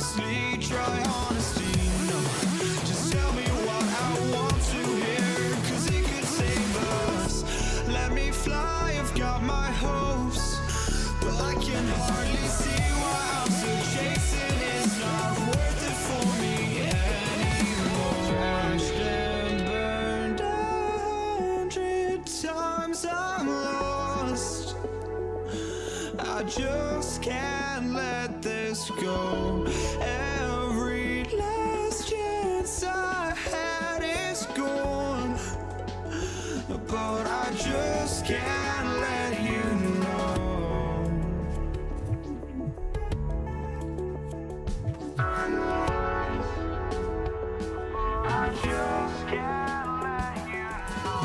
honestly, try honesty. No, just tell me what I want to hear, 'cause it could save us. Let me fly, I've got my hopes, but I can hardly see why I'm still chasing. It's not worth it for me anymore. Crashed and burned 100 times, I'm lost. I just can't let this go. Every last chance I had is gone, but I just can't let you know. I just can't let you know.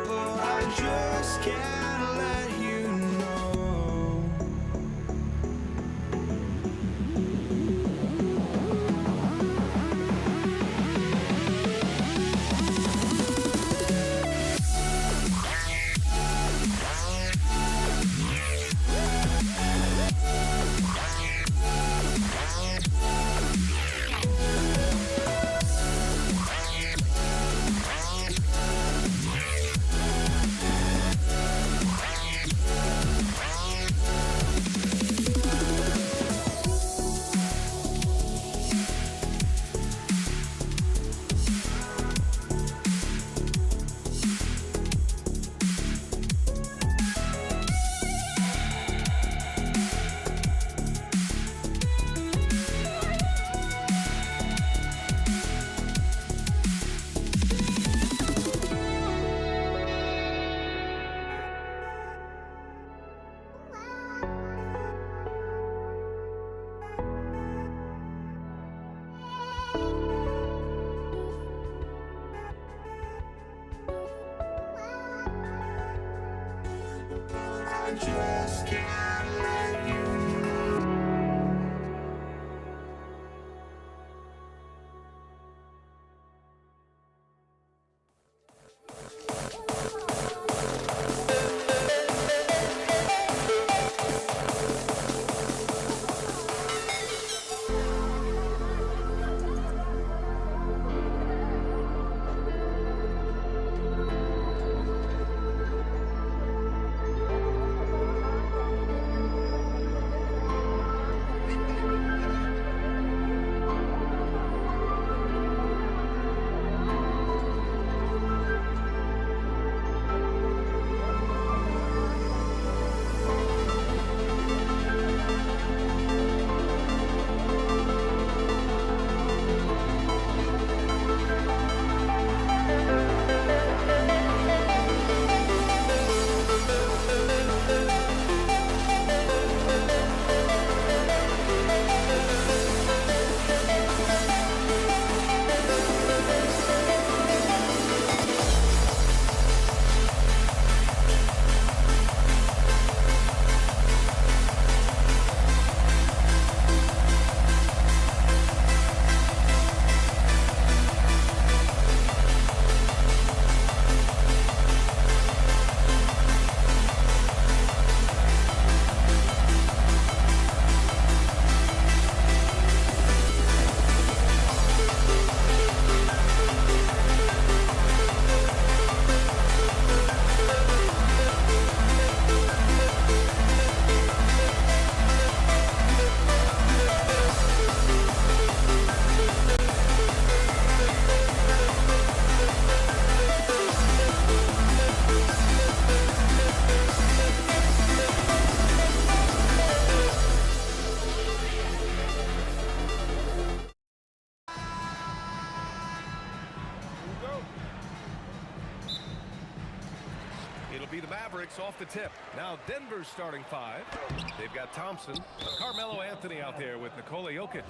But I just can't let you know. Just can't let you It'll be the Mavericks off the tip. Now Denver's starting 5. They've got Thompson, Carmelo Anthony out there with Nikola Jokic.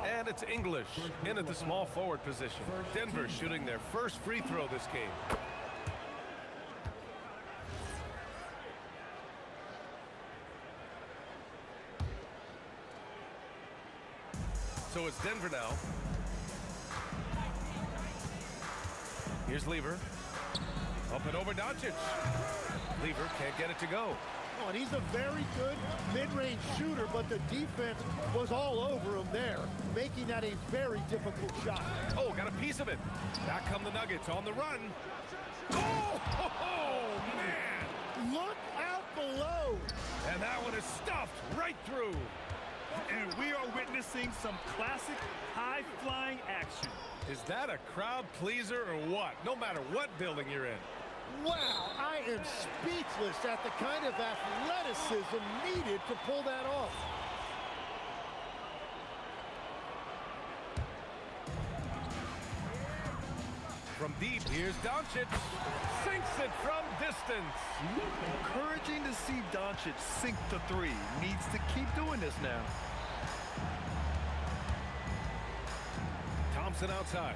And it's English in at the small forward position. Denver shooting their first free throw this game. So it's Denver now. Here's Lever. Up and over Doncic. Lever can't get it to go. Oh, and he's a very good mid-range shooter, but the defense was all over him there, making that a very difficult shot. Oh, got a piece of it. Back come the Nuggets on the run. Oh, man. Look out below. And that one is stuffed right through. And we are witnessing some classic high-flying action. Is that a crowd pleaser or what? No matter what building you're in. Wow, I am speechless at the kind of athleticism needed to pull that off. From deep, here's Doncic. Sinks it from distance. Encouraging to see Doncic sink the 3. Needs to keep doing this now. Thompson outside.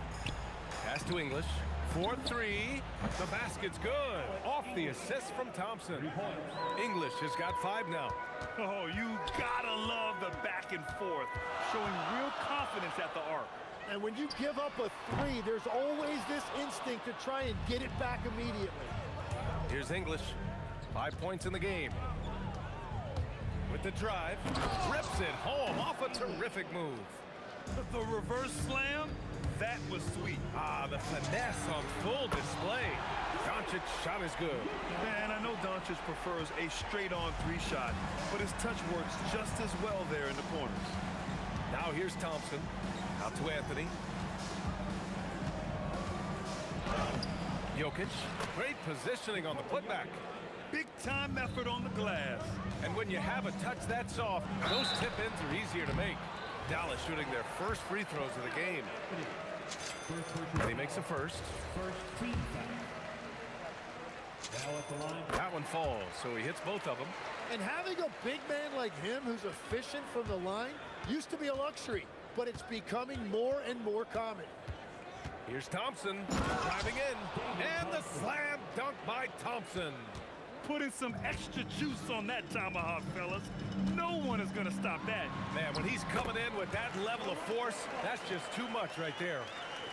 Pass to English. 4-3. The basket's good. Off the assist from Thompson. English has got 5 now. Oh, you gotta love the back and forth, showing real confidence at the arc. And when you give up a 3, there's always this instinct to try and get it back immediately. Here's English. 5 points in the game. With the drive. Rips it home off a terrific move. The reverse slam, that was sweet. Ah, the finesse on full display. Doncic's shot is good. Man, I know Doncic prefers a straight-on 3 shot, but his touch works just as well there in the corners. Now here's Thompson. Out to Anthony. Jokic. Great positioning on the putback. Big-time effort on the glass. And when you have a touch that soft, those tip-ins are easier to make. Dallas shooting their first free throws of the game. And he makes a first. That one falls, so he hits both of them. And having a big man like him who's efficient from the line used to be a luxury, but it's becoming more and more common. Here's Thompson driving in, and the slam dunk by Thompson. Putting some extra juice on that tomahawk, fellas. No one is gonna stop that. Man, when he's coming in with that level of force, that's just too much right there.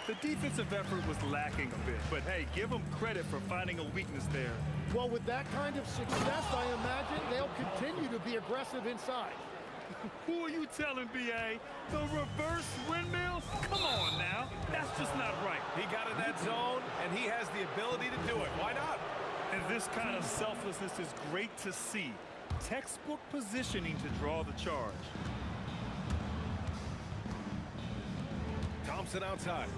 The defensive effort was lacking a bit, but hey, give them credit for finding a weakness there. Well, with that kind of success, I imagine they'll continue to be aggressive inside. Who are you telling, B.A.? The reverse windmill? Come on now. That's just not right. He got in that zone, and he has the ability to do it. Why not? And this kind of selflessness is great to see. Textbook positioning to draw the charge. Thompson outside.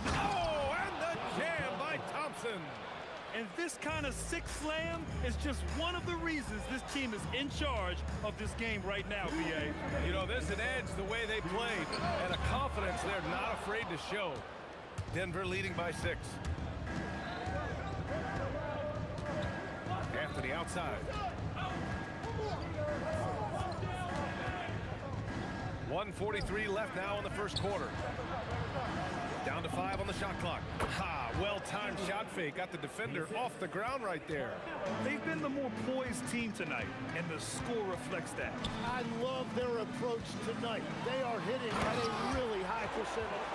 Oh, and the jam by Thompson. And this kind of sick slam is just one of the reasons this team is in charge of this game right now, B.A. You know, there's an edge the way they played and a confidence they're not afraid to show. Denver leading by 6. Anthony outside. 1:43 left now in the first quarter. Down to 5 on the shot clock. Ha! Well-timed shot fake. Got the defender off the ground right there. They've been the more poised team tonight, and the score reflects that. I love their approach tonight. They are hitting at a really high percentage.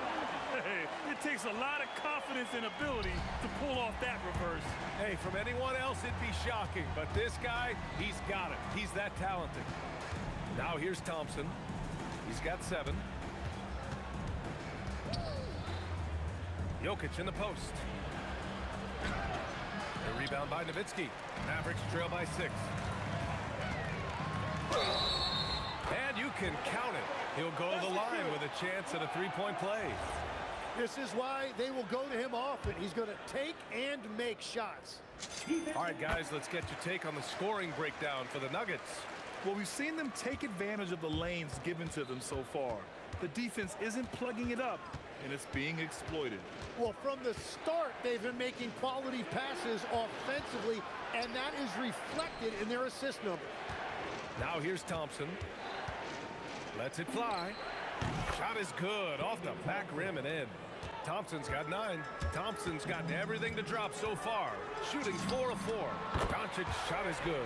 Hey, it takes a lot of confidence and ability to pull off that reverse. Hey, from anyone else, it'd be shocking. But this guy, he's got it. He's that talented. Now here's Thompson. He's got 7. Jokic in the post. The rebound by Nowitzki. Mavericks trail by 6. And you can count it. He'll go to the line with a chance at a 3-point play. This is why they will go to him often. He's going to take and make shots. All right, guys, let's get your take on the scoring breakdown for the Nuggets. Well, we've seen them take advantage of the lanes given to them so far. The defense isn't plugging it up, and it's being exploited. Well, from the start, they've been making quality passes offensively, and that is reflected in their assist number. Now here's Thompson. Lets it fly. Shot is good off the back rim and in. Thompson's got 9. Thompson's gotten everything to drop so far. Shooting 4 of 4. Doncic's shot is good.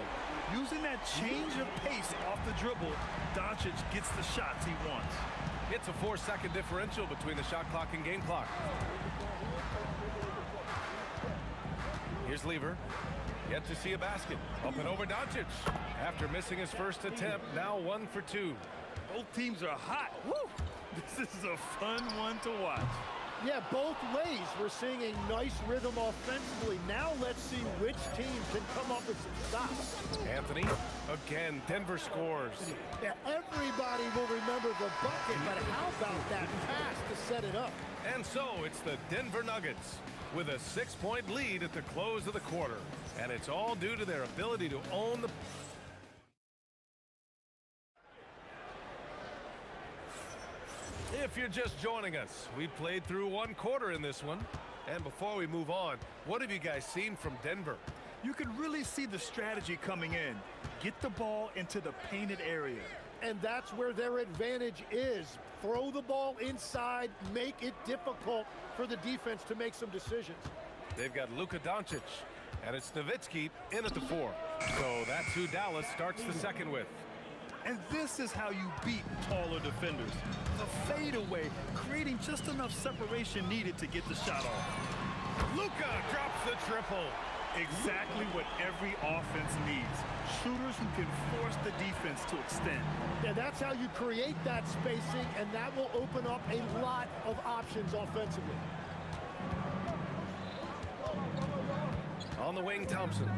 Using that change of pace off the dribble, Doncic gets the shots he wants. It's a 4-second differential between the shot clock and game clock. Here's Lever. Yet to see a basket. Up and over Doncic. After missing his first attempt, now 1 for 2. Both teams are hot. Woo! This is a fun one to watch. Yeah, both ways. We're seeing a nice rhythm offensively. Now let's see which team can come up with some stops. Anthony, again, Denver scores. Yeah, everybody will remember the bucket, but how about that pass to set it up? And so it's the Denver Nuggets with a 6-point lead at the close of the quarter. And it's all due to their ability to own the... If you're just joining us, we played through 1 quarter in this one. And before we move on, what have you guys seen from Denver? You can really see the strategy coming in. Get the ball into the painted area. And that's where their advantage is. Throw the ball inside, make it difficult for the defense to make some decisions. They've got Luka Doncic, and it's Nowitzki in at the 4. So that's who Dallas starts the second with. And this is how you beat taller defenders. The fadeaway, creating just enough separation needed to get the shot off. Luka drops the triple. Exactly what every offense needs. Shooters who can force the defense to extend. Yeah, that's how you create that spacing, and that will open up a lot of options offensively. On the wing, Thompson.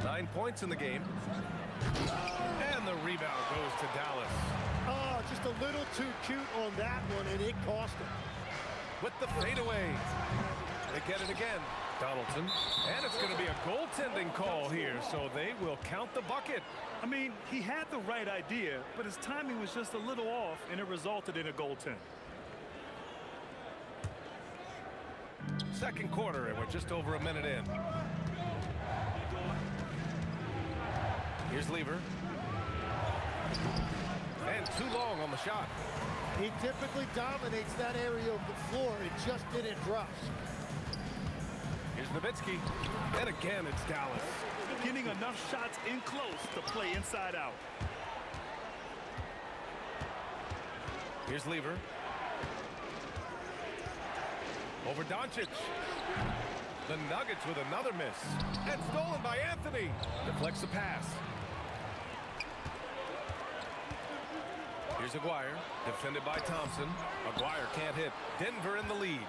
9 points in the game. And the rebound goes to Dallas. Oh, just a little too cute on that one, and it cost him. With the fadeaway. They get it again. Donaldson. And it's going to be a goaltending call here, so they will count the bucket. I mean, he had the right idea, but his timing was just a little off, and it resulted in a goaltend. Second quarter, and we're just over a minute in. Here's Lever. And too long on the shot. He typically dominates that area of the floor. It just didn't rush. Here's Nowitzki. And again, it's Dallas. Getting enough shots in close to play inside out. Here's Lever. Over Doncic. The Nuggets with another miss. And stolen by Anthony. Deflects the pass. Here's Aguirre, defended by Thompson. Aguirre can't hit. Denver in the lead.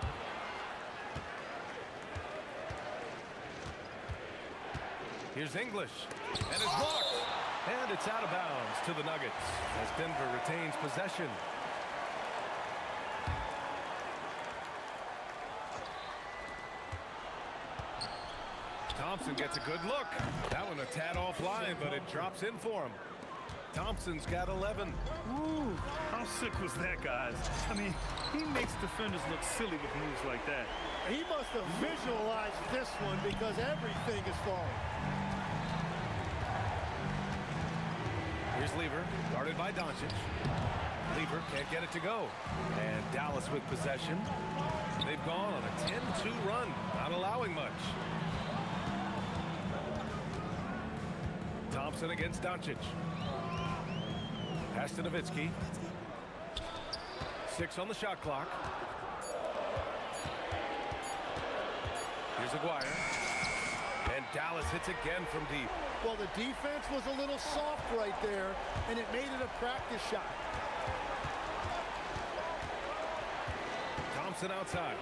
Here's English, and it's blocked. And it's out of bounds to the Nuggets as Denver retains possession. Thompson gets a good look. That one a tad offline, but it drops in for him. Thompson's got 11. Ooh, how sick was that, guys? I mean, he makes defenders look silly with moves like that. He must have visualized this one because everything is falling. Here's Lever, guarded by Doncic. Lever can't get it to go. And Dallas with possession. They've gone on a 10-2 run, not allowing much. Thompson against Doncic. Pass to Nowitzki. 6 on the shot clock. Here's Aguirre. And Dallas hits again from deep. Well, the defense was a little soft right there, and it made it a practice shot. Thompson outside.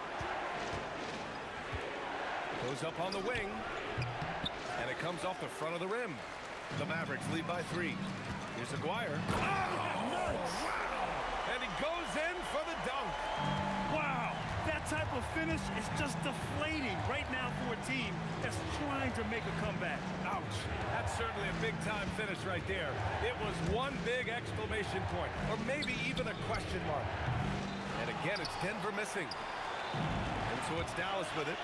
Goes up on the wing. And it comes off the front of the rim. The Mavericks lead by 3. Here's Aguirre. Oh, nice! Wow! And he goes in for the dunk. Wow, that type of finish is just deflating right now for a team that's trying to make a comeback. Ouch. That's certainly a big-time finish right there. It was one big exclamation point, or maybe even a question mark. And again, it's Denver missing. And so it's Dallas with it.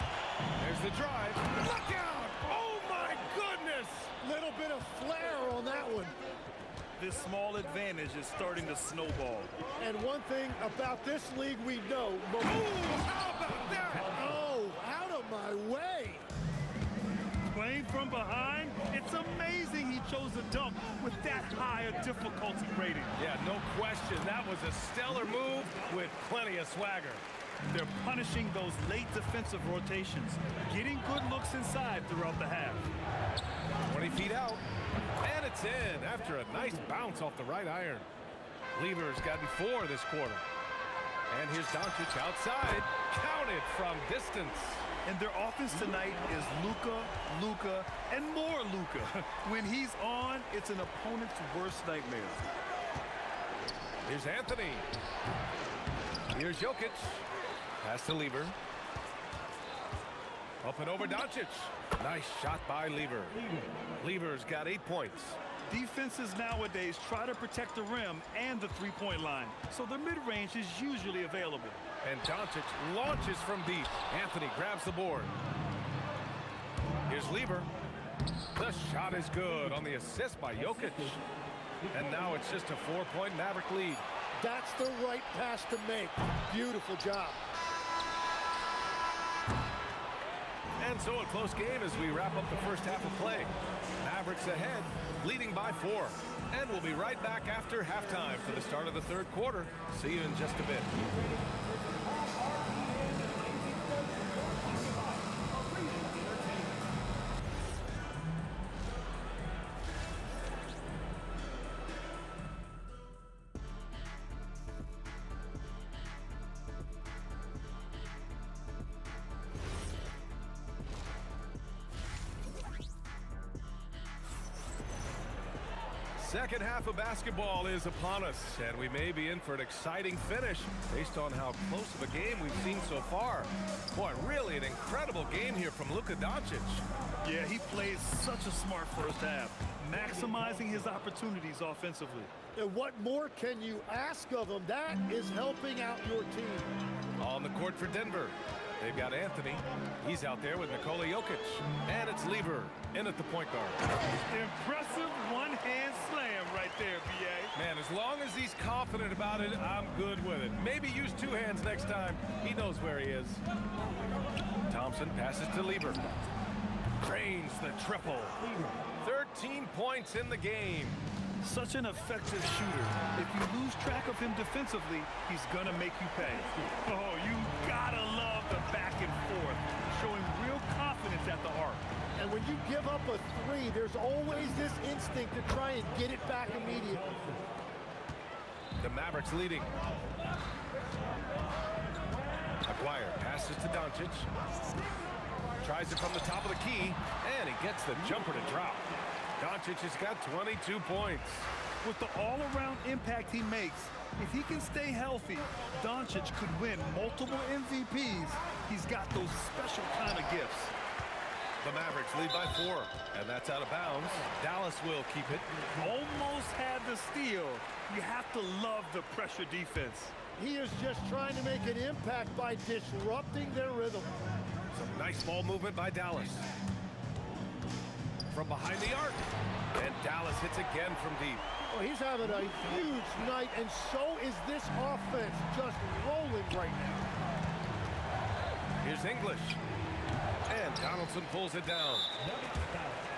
There's the drive. Look out! Oh, my goodness! Little bit of flair on that one. This small advantage is starting to snowball. And one thing about this league we know. Ooh, how about that? Oh, out of my way. Playing from behind, it's amazing he chose a dunk with that high a difficulty rating. Yeah, no question. That was a stellar move with plenty of swagger. They're punishing those late defensive rotations, getting good looks inside throughout the half. 20 feet out. And it's in after a nice bounce off the right iron. Lever's gotten 4 this quarter. And here's Doncic outside. Counted from distance. And their offense tonight is Luka, and more Luka. When he's on, it's an opponent's worst nightmare. Here's Anthony. Here's Jokic. Pass to Lever. Up and over Doncic. Nice shot by Lever. Lever's got 8 points. Defenses nowadays try to protect the rim and the three-point line, so the mid-range is usually available. And Doncic launches from deep. Anthony grabs the board. Here's Lever. The shot is good on the assist by Jokic. And now it's just a 4-point Maverick lead. That's the right pass to make. Beautiful job. And so a close game as we wrap up the first half of play. Mavericks ahead, leading by 4. And we'll be right back after halftime for the start of the third quarter. See you in just a bit. Second half of basketball is upon us, and we may be in for an exciting finish based on how close of a game we've seen so far. Boy, really an incredible game here from Luka Doncic. Yeah, he plays such a smart first half, maximizing his opportunities offensively. And what more can you ask of him? That is helping out your team. On the court for Denver, they've got Anthony. He's out there with Nikola Jokic. And it's Lever in at the point guard. Impressive one-hand slam right there, B.A. Man, as long as he's confident about it, I'm good with it. Maybe use 2 hands next time. He knows where he is. Thompson passes to Lever. Drains the triple. 13 points in the game. Such an effective shooter. If you lose track of him defensively, he's gonna make you pay. Oh, you gotta love the back and forth, showing real confidence at the arc. And when you give up a 3, there's always this instinct to try and get it back immediately. The Mavericks leading. Aguirre passes to Doncic. Tries it from the top of the key, and he gets the jumper to drop. Doncic has got 22 points. With the all-around impact he makes, if he can stay healthy, Doncic could win multiple MVPs. He's got those special kind of gifts. The Mavericks lead by 4, and that's out of bounds. Dallas will keep it. Almost had the steal. You have to love the pressure defense. He is just trying to make an impact by disrupting their rhythm. Some nice ball movement by Dallas. From behind the arc, and Dallas hits again from deep. Well, he's having a huge night, and so is this offense, just rolling right now. Here's English. And Donaldson pulls it down.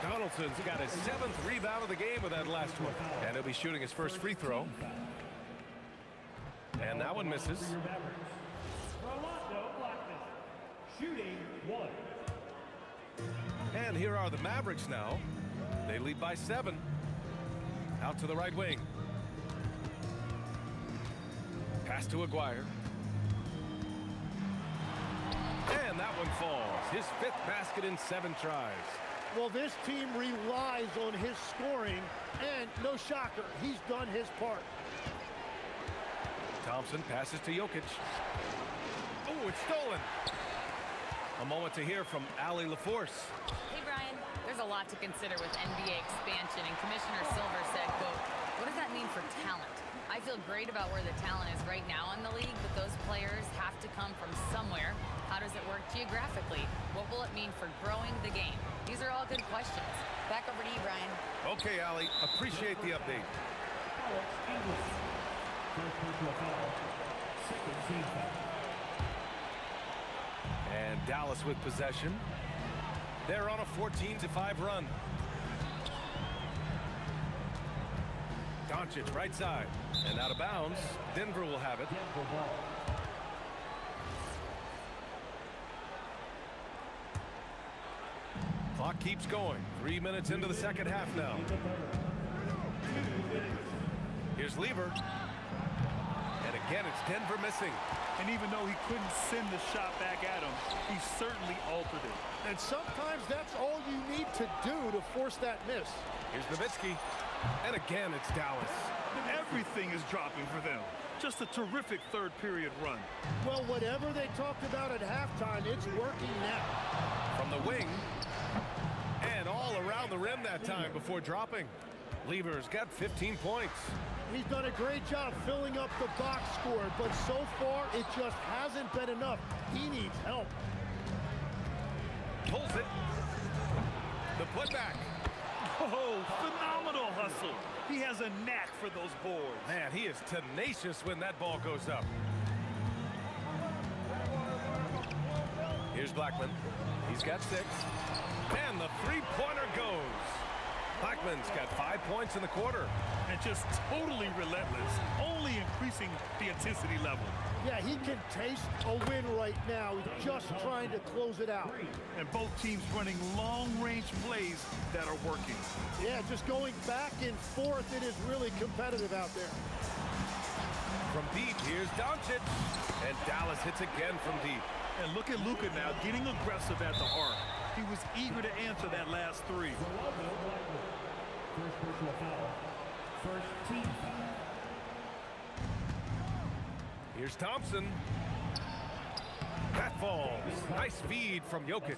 Donaldson's got his 7th rebound of the game with that last one. And he'll be shooting his first free throw. And that one misses. Shooting 1. And here are the Mavericks now. They lead by 7. Out to the right wing. Pass to Aguirre. And that one falls. His 5th basket in 7 tries. Well, this team relies on his scoring, and no shocker, he's done his part. Thompson passes to Jokic. Oh, it's stolen. A moment to hear from Allie LaForce. Hey, Brian. lot to consider with NBA expansion, and Commissioner Silver said, quote, "What does that mean for talent? I feel great about where the talent is right now in the league, but those players have to come from somewhere. How does it work geographically? What will it mean for growing the game?" These are all good questions. Back over to you, Brian. Okay, Allie, appreciate the update. Alex English. First personal foul. Second team foul. And Dallas with possession. They're on a 14-5 run. Doncic right side. And out of bounds. Denver will have it. Denver ball. Clock keeps going. 3 minutes into the second half now. Here's Lever. And again, it's Denver missing. And even though he couldn't send the shot back at him, he certainly altered it. And sometimes that's all you need to do to force that miss. Here's Nowitzki. And again, it's Dallas. Everything is dropping for them. Just a terrific third period run. Well, whatever they talked about at halftime, it's working now. From the wing. And all around the rim that time before dropping. Lever's got 15 points. He's done a great job filling up the box score, but so far it just hasn't been enough. He needs help. Pulls it. The putback. Oh, phenomenal hustle. He has a knack for those boards. Man, he is tenacious when that ball goes up. Here's Blackman. He's got 6. And the three-pointer goes. Blackman's got 5 points in the quarter. And just totally relentless, only increasing the intensity level. Yeah, he can taste a win right now. He's just trying to close it out. And both teams running long-range plays that are working. Yeah, just going back and forth. It is really competitive out there. From deep, here's Doncic. And Dallas hits again from deep. And look at Luka now getting aggressive at the arc. He was eager to answer that last 3. First personal foul. First team foul. Here's Thompson. That falls. Nice feed from Jokic.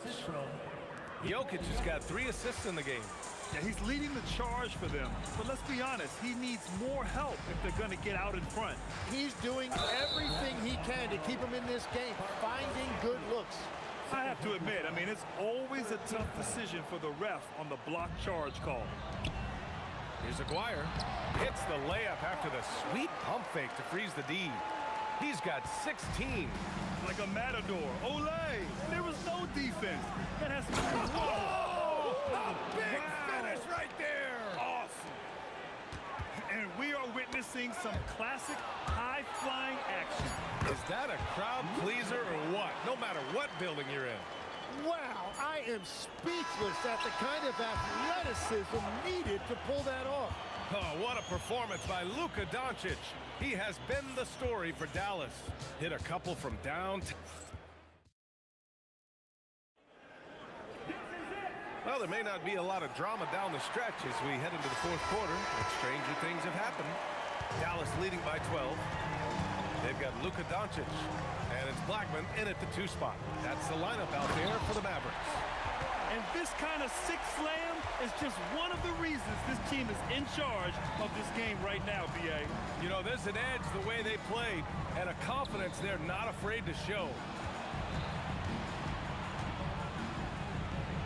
Jokic has got 3 assists in the game. Yeah, he's leading the charge for them. But let's be honest, he needs more help if they're going to get out in front. He's doing everything he can to keep him in this game, finding good looks. I have to admit, I mean, it's always a tough decision for the ref on the block charge call. Here's Aguirre. Hits the layup after the sweet pump fake to freeze the D. He's got 16. Like a matador. Olay! There was no defense. That has to be... Oh! A big finish right there! Awesome. And we are witnessing some classic high-flying action. Is that a crowd pleaser or what? No matter what building you're in. Wow, I am speechless at the kind of athleticism needed to pull that off. Oh, what a performance by Luka Doncic. He has been the story for Dallas. Hit a couple from downtown. Well, there may not be a lot of drama down the stretch as we head into the fourth quarter, but stranger things have happened. Dallas leading by 12. They've got Luka Doncic, and it's Blackman in at the 2 spot. That's the lineup out there for the Mavericks. And this kind of sixth slam is just one of the reasons this team is in charge of this game right now, B.A. You know, there's an edge the way they played and a confidence they're not afraid to show.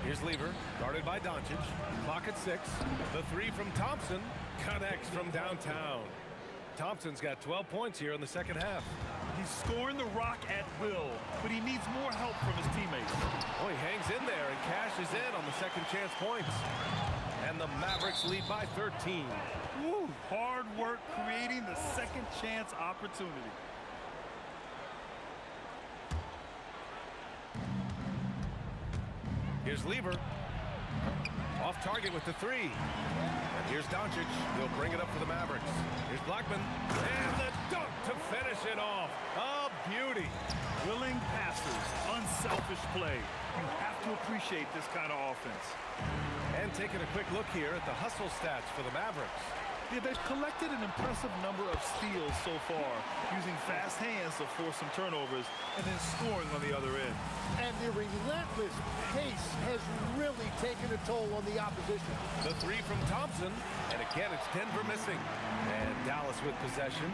Here's Lever, guarded by Doncic. Clock at 6. The 3 from Thompson connects from downtown. Thompson's got 12 points here in the second half. He's scoring the rock at will, but he needs more help from his teammates. Oh, he hangs in there and cashes in on the second chance points. And the Mavericks lead by 13. Woo, hard work creating the second chance opportunity. Here's Lever. Off target with the 3. And here's Doncic. He'll bring it up for the Mavericks. Here's Blackman. And the dunk to finish it off. A beauty. Willing passes, unselfish play. You have to appreciate this kind of offense. And taking a quick look here at the hustle stats for the Mavericks. Yeah, they've collected an impressive number of steals so far, using fast hands to force some turnovers and then scoring on the other end. And the relentless pace has really taken a toll on the opposition. The three from Thompson, and again it's Denver missing. And Dallas with possession.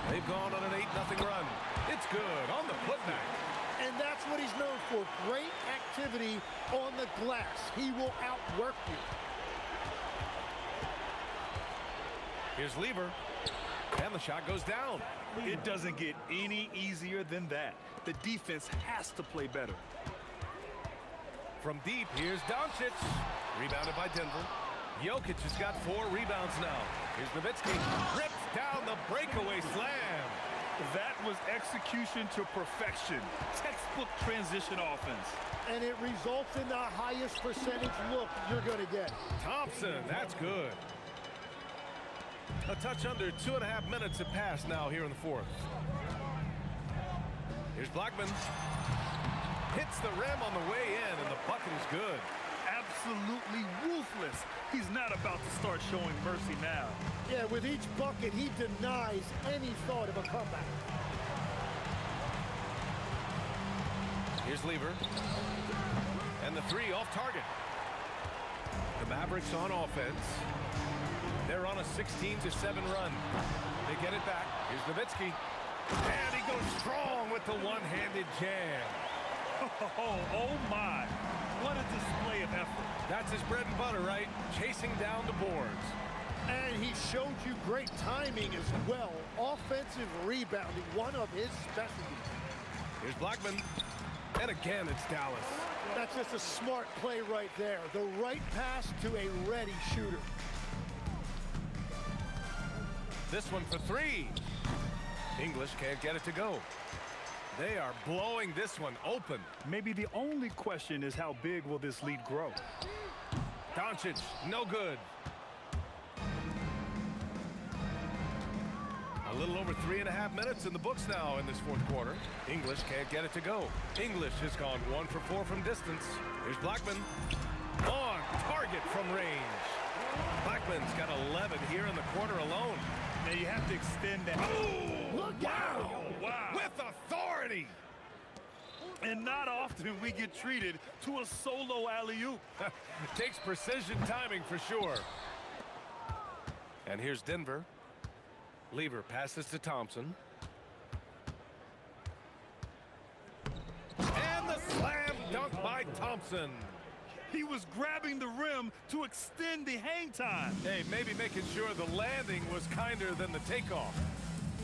They've gone on an 8-0 run. It's good on the putback. And that's what he's known for, great activity on the glass. He will outwork you. Here's Lever, and the shot goes down. It doesn't get any easier than that. The defense has to play better. From deep, here's Doncic. Rebounded by Denver. Jokic has got 4 rebounds now. Here's Nowitzki. Rips down the breakaway slam. That was execution to perfection. Textbook transition offense. And it results in the highest percentage look you're going to get. Thompson, that's good. A touch under 2.5 minutes have passed now here in the fourth. Here's Blackman. Hits the rim on the way in, and the bucket is good. Absolutely ruthless. He's not about to start showing mercy now. Yeah, with each bucket, he denies any thought of a comeback. Here's Lever. And the three off target. The Mavericks on offense. They're on a 16-7 run. They get it back. Here's Nowitzki. And he goes strong with the one-handed jam. Oh my. What a display of effort. That's his bread and butter, right? Chasing down the boards. And he showed you great timing as well. Offensive rebounding, one of his specialties. Here's Blackman. And again, it's Dallas. That's just a smart play right there. The right pass to a ready shooter. This one for 3. English can't get it to go. They are blowing this one open. Maybe the only question is how big will this lead grow? Doncic, no good. A little over 3.5 minutes in the books now in this fourth quarter. English can't get it to go. English has gone 1 for 4 from distance. Here's Blackman. On target from range. Blackman's got 11 here in the quarter alone. Now you have to extend that. Oh, Look wow. out! Wow. With authority. And not often we get treated to a solo alley-oop. Takes precision timing for sure. And here's Denver. Lever passes to Thompson. And the slam dunk by Thompson. He was grabbing the rim to extend the hang time. Hey, maybe making sure the landing was kinder than the takeoff.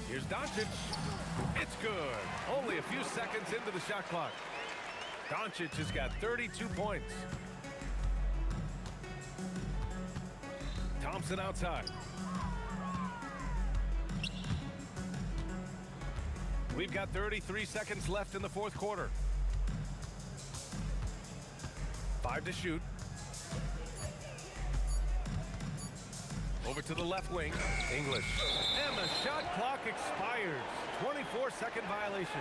Here's Doncic. It's good. Only a few seconds into the shot clock. Doncic has got 32 points. Thompson outside. We've got 33 seconds left in the fourth quarter. 5 to shoot. Over to the left wing. English. And the shot clock expires. 24-second violation.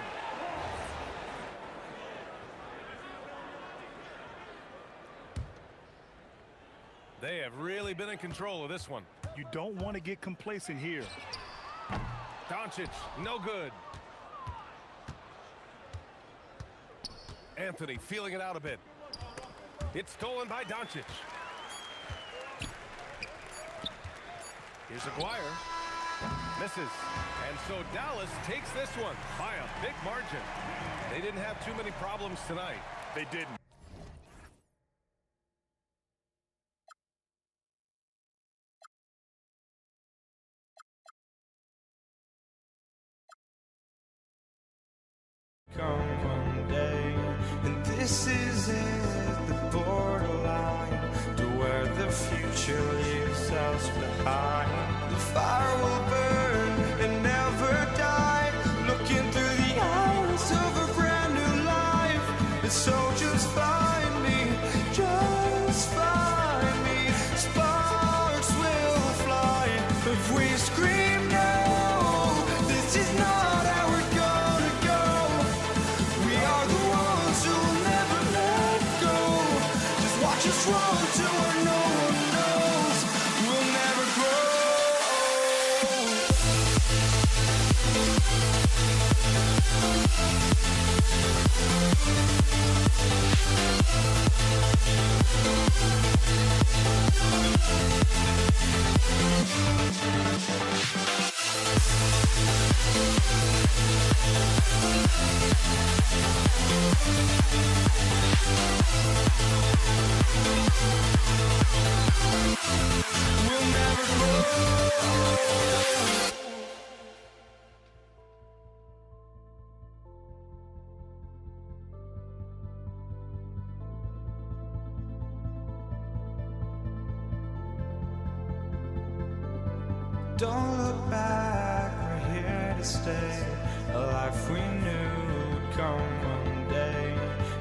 They have really been in control of this one. You don't want to get complacent here. Doncic, no good. Anthony feeling it out a bit. It's stolen by Doncic. Here's Aguirre. Misses. And so Dallas takes this one by a big margin. They didn't have too many problems tonight. They didn't. Come one day, and this is it, the borderline to where the future leaves us behind. The fire will burn and never die, looking through the eyes of a brand new life. And so just find me, just find me. Sparks will fly if we scream no. This is not how we're gonna go. We are the ones who'll never let go. Just watch us run to where no one knows. We'll never grow. We'll never grow. Don't look back, we're here to stay. A life we knew would come one day.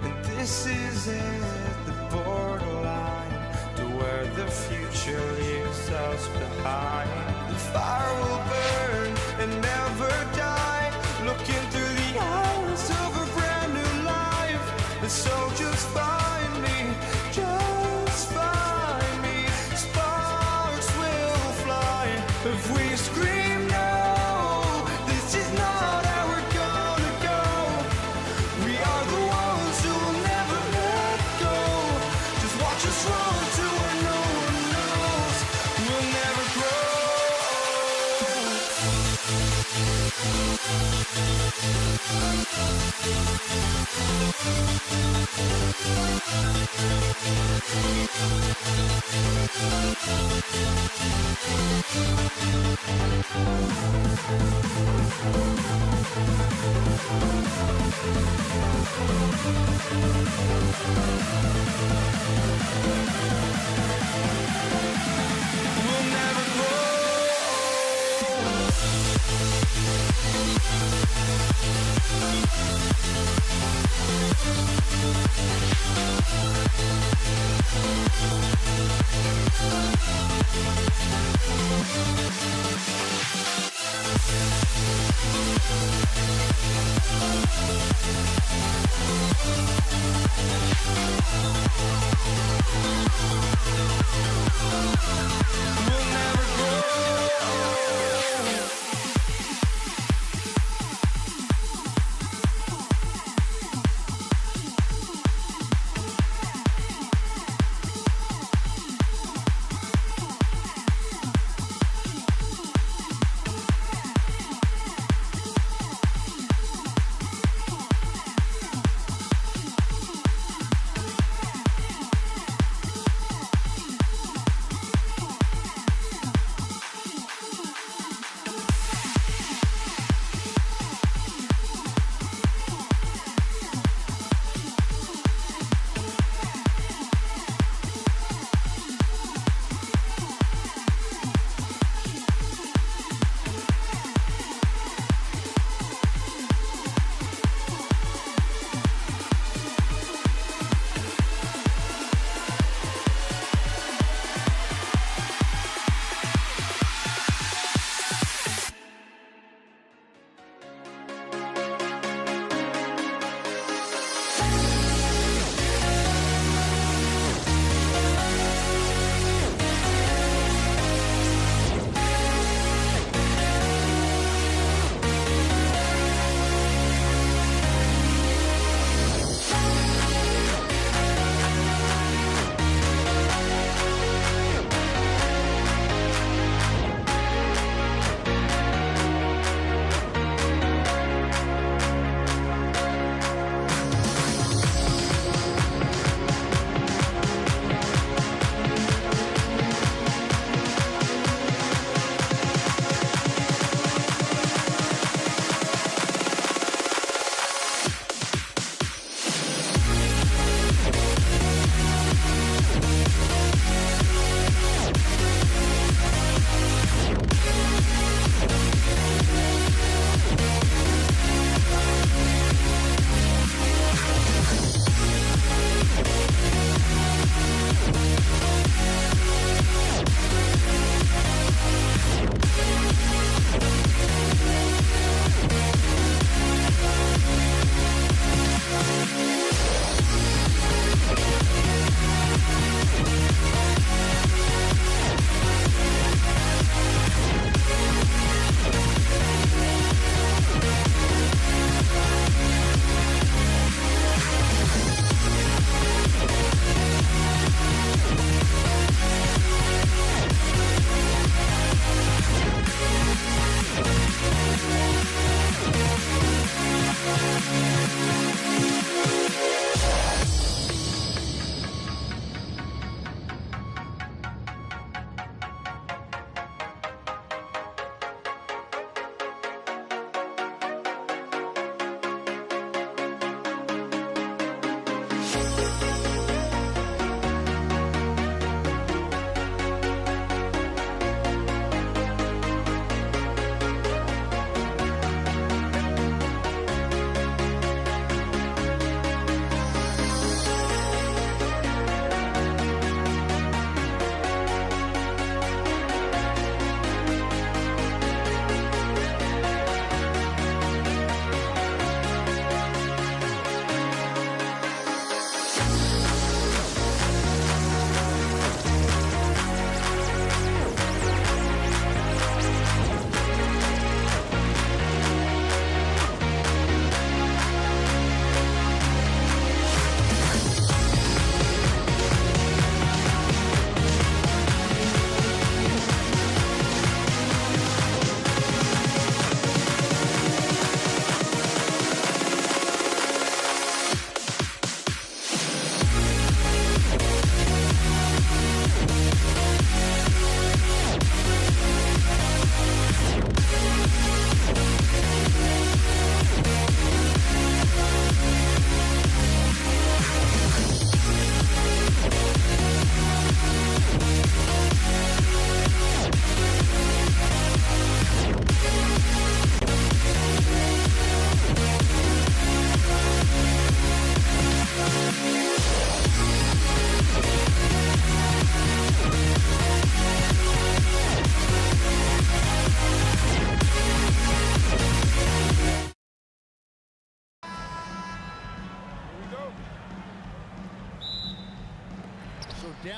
And this is it, the borderline to where the future leaves us behind. The fire will burn and never die, looking through the eyes of a brand new life. And so just find me, just find me. Sparks will fly if we scream no. This is not how we're gonna go. We are the ones who will never let go. Just watch us run to where no one knows. We'll never grow. We'll never grow. We'll never grow.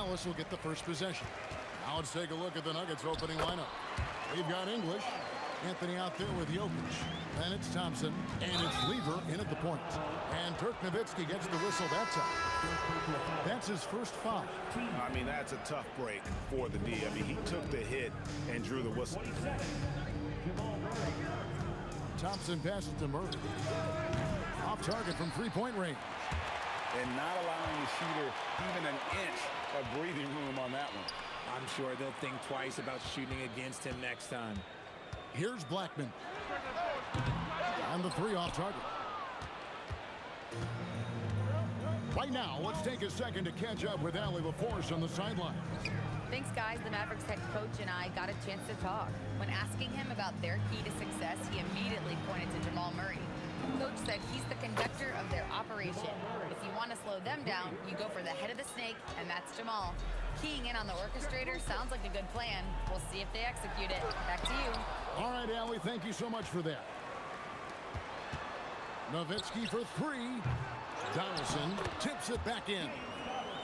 Dallas will get the first possession. Now let's take a look at the Nuggets opening lineup. We've got English, Anthony out there with Jokic. Then it's Thompson, and it's Lever in at the point. And Dirk Nowitzki gets the whistle that time. That's his first foul. I mean, that's a tough break for the D. I mean, he took the hit and drew the whistle. Thompson passes to Murray. Off target from three-point range. And not allowing the shooter even an inch of breathing room on that one. I'm sure they'll think twice about shooting against him next time. Here's Blackman. And the three off target. Right now, let's take a second to catch up with Allie LaForce on the sideline. Thanks, guys. The Mavericks head coach and I got a chance to talk. When asking him about their key to success, he immediately pointed to Jamal Murray. Coach said he's the conductor of their operation. If you want to slow them down, you go for the head of the snake, and that's Jamal. Keying in on the orchestrator sounds like a good plan. We'll see if they execute it. Back to you. All right, Allie, thank you so much for that. Nowitzki for three. Donaldson tips it back in.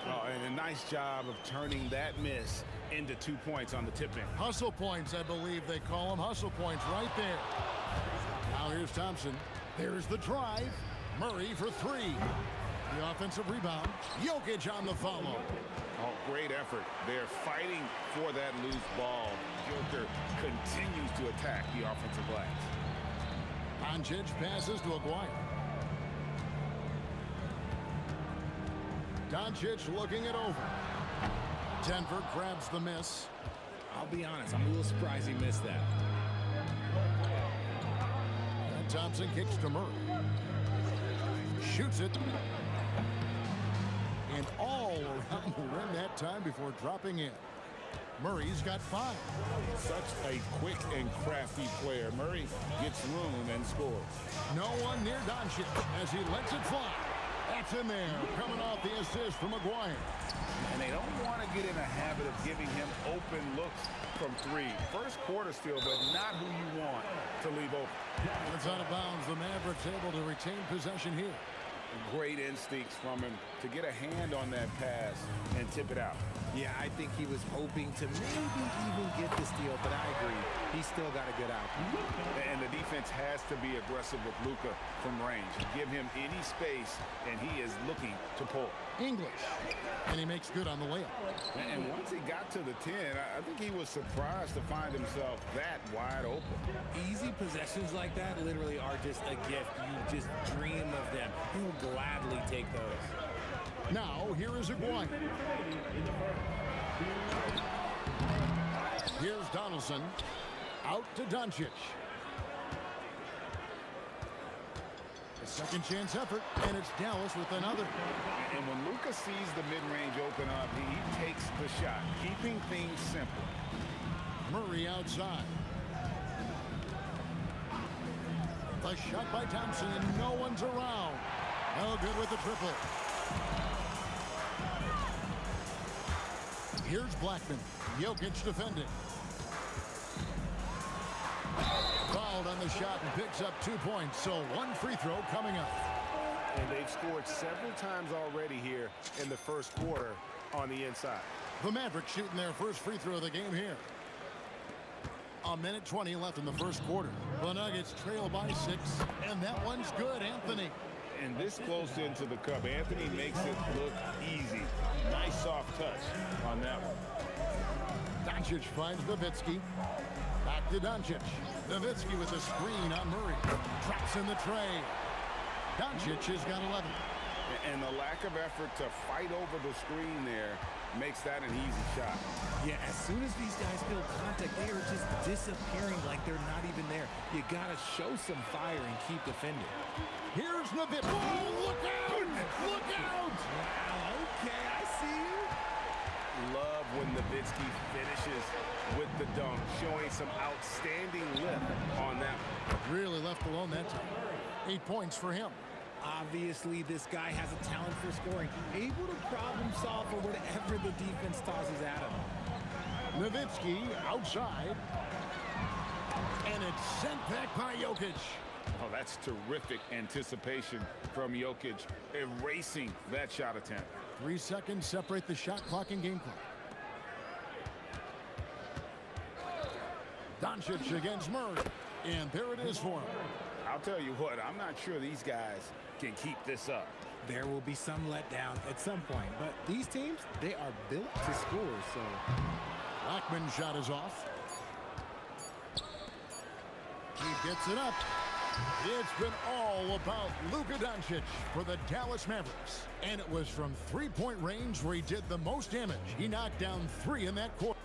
Oh, and a nice job of turning that miss into 2 points on the tip-in. Hustle points, I believe they call them. Hustle points right there. Now here's Thompson. There's the drive. Murray for three. The offensive rebound. Jokic on the follow. Oh, great effort. They're fighting for that loose ball. Joker continues to attack the offensive glass. Doncic passes to Aguirre. Doncic looking it over. Denver grabs the miss. I'll be honest, I'm a little surprised he missed that. And Thompson kicks to Murray. Shoots it. And all around the rim that time before dropping in. Murray's got five. Such a quick and crafty player. Murray gets room and scores. No one near Doncic as he lets it fly. That's in there, coming off the assist from Aguirre. And they don't want to get in a habit of giving him open looks from three. First quarter still, but not who you want to leave open. It's out of bounds. The Mavericks able to retain possession here. Great instincts from him to get a hand on that pass and tip it out. Yeah, I think he was hoping to maybe even get the steal, but I agree. He's still got to get out. And the defense has to be aggressive with Luka from range. Give him any space, and he is looking to pull. English. And he makes good on the layup. And once he got to the 10, I think he was surprised to find himself that wide open. Easy possessions like that literally are just a gift. You just dream of them. He'll gladly take those. Now, here is Aguirre. Here's Donaldson. Out to Doncic. A second chance effort, and it's Dallas with another. And when Luka sees the mid-range open up, he takes the shot, keeping things simple. Murray outside. The shot by Thompson, and no one's around. No good with the triple. Here's Blackman. Jokic defending. Fouled on the shot and picks up 2 points. So one free throw coming up. And they've scored several times already here in the first quarter on the inside. The Mavericks shooting their first free throw of the game here. A minute 20 left in the first quarter. The Nuggets trail by 6, and that one's good, Anthony. And this close into the cup, Anthony makes it look easy. Nice soft touch on that one. Doncic finds Nowitzki. Back to Doncic. Nowitzki with a screen on Murray. Traps in the tray. Doncic has got 11. And the lack of effort to fight over the screen there makes that an easy shot. Yeah, as soon as these guys feel contact, they are just disappearing like they're not even there. You got to show some fire and keep defending. Here's Nowitzki. Oh, look out! Look out! Wow, okay, I see you. Love when Nowitzki finishes with the dunk, showing some outstanding lift on that one. Really left alone that time. 8 points for him. Obviously, this guy has a talent for scoring, able to problem solve for whatever the defense tosses at him. Nowitzki outside. And it's sent back by Jokic. Oh, that's terrific anticipation from Jokic, erasing that shot attempt. 3 seconds separate the shot clock and game clock. Doncic against Murray. And there it is for him. I'll tell you what, I'm not sure these guys can keep this up. There will be some letdown at some point, but these teams, they are built to score, so. Blackman's shot is off. He gets it up. It's been all about Luka Doncic for the Dallas Mavericks. And it was from three-point range where he did the most damage. He knocked down 3 in that quarter.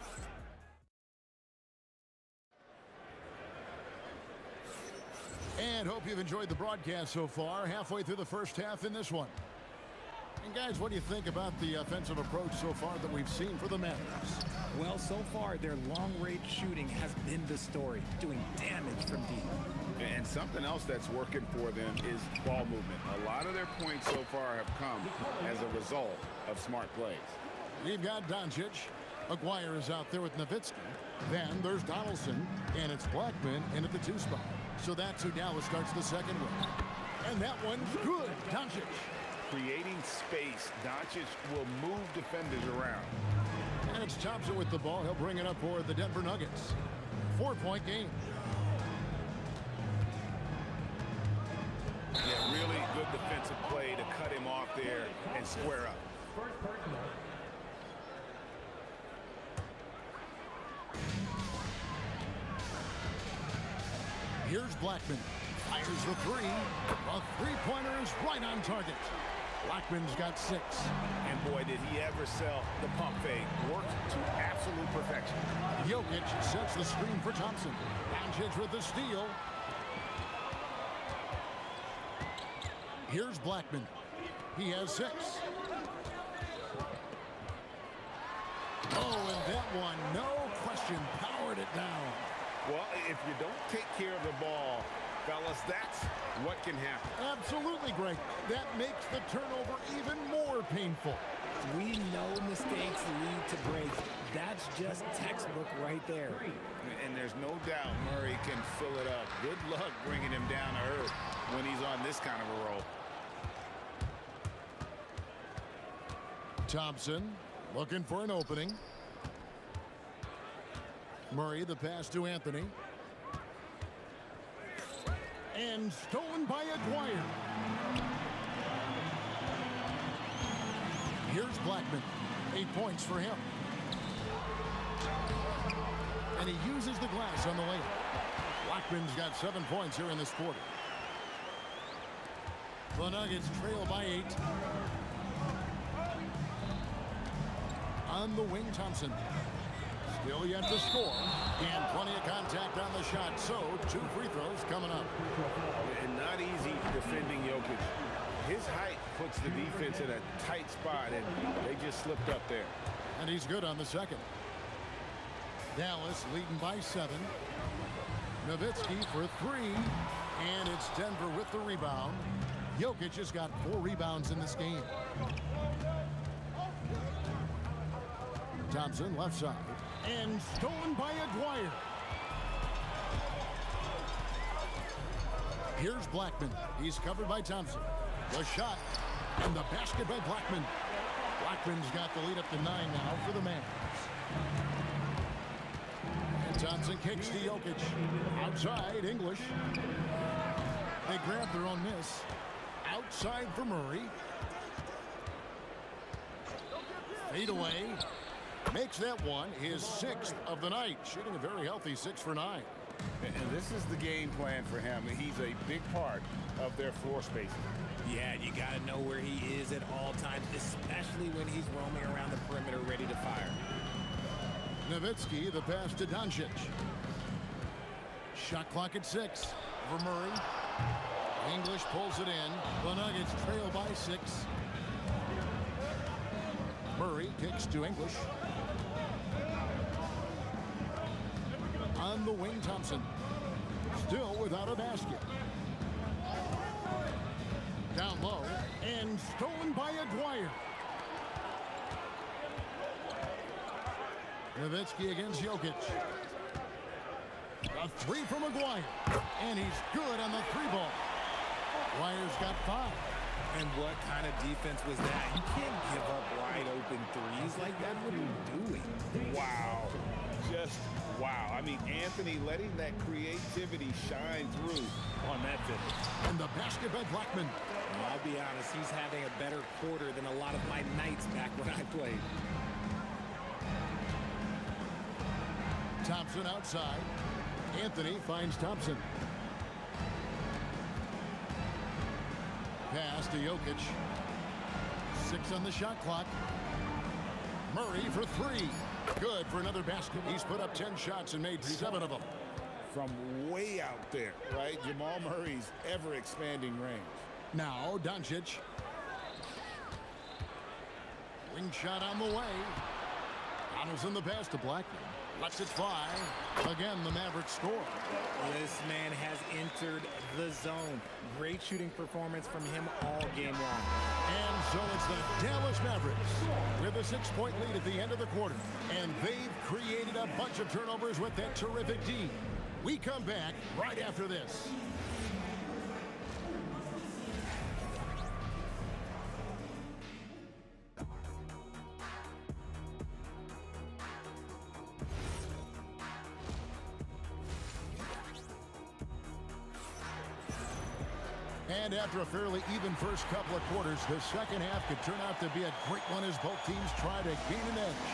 And hope you've enjoyed the broadcast so far. Halfway through the first half in this one. And guys, what do you think about the offensive approach so far that we've seen for the Mavericks? Well, so far, their long-range shooting has been the story, doing damage from deep. And something else that's working for them is ball movement. A lot of their points so far have come as a result of smart plays. We've got Doncic. Aguirre is out there with Nowitzki. Then there's Donaldson, and it's Blackman in at the 2 spot. So that's who Dallas starts the second with. And that one's good. Doncic. Creating space, Doncic will move defenders around. And it's Thompson with the ball. He'll bring it up for the Denver Nuggets. 4-point game. Yeah, really good defensive play to cut him off there and square up. Here's Blackman. Fires the 3. A three-pointer is right on target. Blackman's got 6. And boy, did he ever sell the pump fake. Worked to absolute perfection. Jokic sets the screen for Thompson. Doncic with the steal. Here's Blackman. He has 6. Oh, and that one, no question, powered it down. Well, if you don't take care of the ball, fellas, that's what can happen. Absolutely, Greg. That makes the turnover even more painful. We know mistakes lead to breaks. That's just textbook right there. And there's no doubt Murray can fill it up. Good luck bringing him down to earth when he's on this kind of a roll. Thompson looking for an opening. Murray, the pass to Anthony. And stolen by Aguirre. Here's Blackman. 8 points for him. And he uses the glass on the layup. Blackman's got 7 points here in this quarter. The Nuggets trail by 8. On the wing, Thompson. Still yet to score. And plenty of contact on the shot. So 2 free throws coming up. And not easy defending Jokic. His height puts the defense in a tight spot, and they just slipped up there. And he's good on the second. Dallas leading by 7. Nowitzki for 3. And it's Denver with the rebound. Jokic has got 4 rebounds in this game. Thompson left side. And stolen by Aguirre. Here's Blackman. He's covered by Thompson. The shot. And the basket by Blackman. Blackman's got the lead up to 9 now for the Mavericks. And Thompson kicks to Jokic. Outside, English. They grab their own miss. Outside for Murray. Fade away. Makes that one his 6th of the night. Shooting a very healthy 6 for 9. And this is the game plan for him. He's a big part of their floor spacing. Yeah, you got to know where he is at all times, especially when he's roaming around the perimeter ready to fire. Nowitzki, the pass to Doncic. Shot clock at 6 for Murray. English pulls it in. The Nuggets trail by 6. Murray kicks to English. On the wing, Thompson. Still without a basket. Down low. And stolen by Aguirre. Nowitzki against Jokic. A 3 from Aguirre. And he's good on the 3 ball. Aguirre's got 5. And what kind of defense was that? You can't give up wide open threes like that. What are you doing? Wow. Just wow. I mean, Anthony letting that creativity shine through on that finish. And the basket by Blackman. Well, I'll be honest, he's having a better quarter than a lot of my nights back when I played. Thompson outside. Anthony finds Thompson. Pass to Jokic. 6 on the shot clock. Murray for 3. Good for another basket. He's put up 10 shots and made 7 of them. From way out there, right? Jamal Murray's ever-expanding range. Now, Doncic. Wing shot on the way. Donaldson the pass to Blackman. Lets it fly. Again, the Mavericks score. This man has entered the zone. Great shooting performance from him all game long. And so it's the Dallas Mavericks with a 6-point lead at the end of the quarter. And they've created a bunch of turnovers with that terrific D. We come back right after this. And after a fairly even first couple of quarters, the second half could turn out to be a great one as both teams try to gain an edge.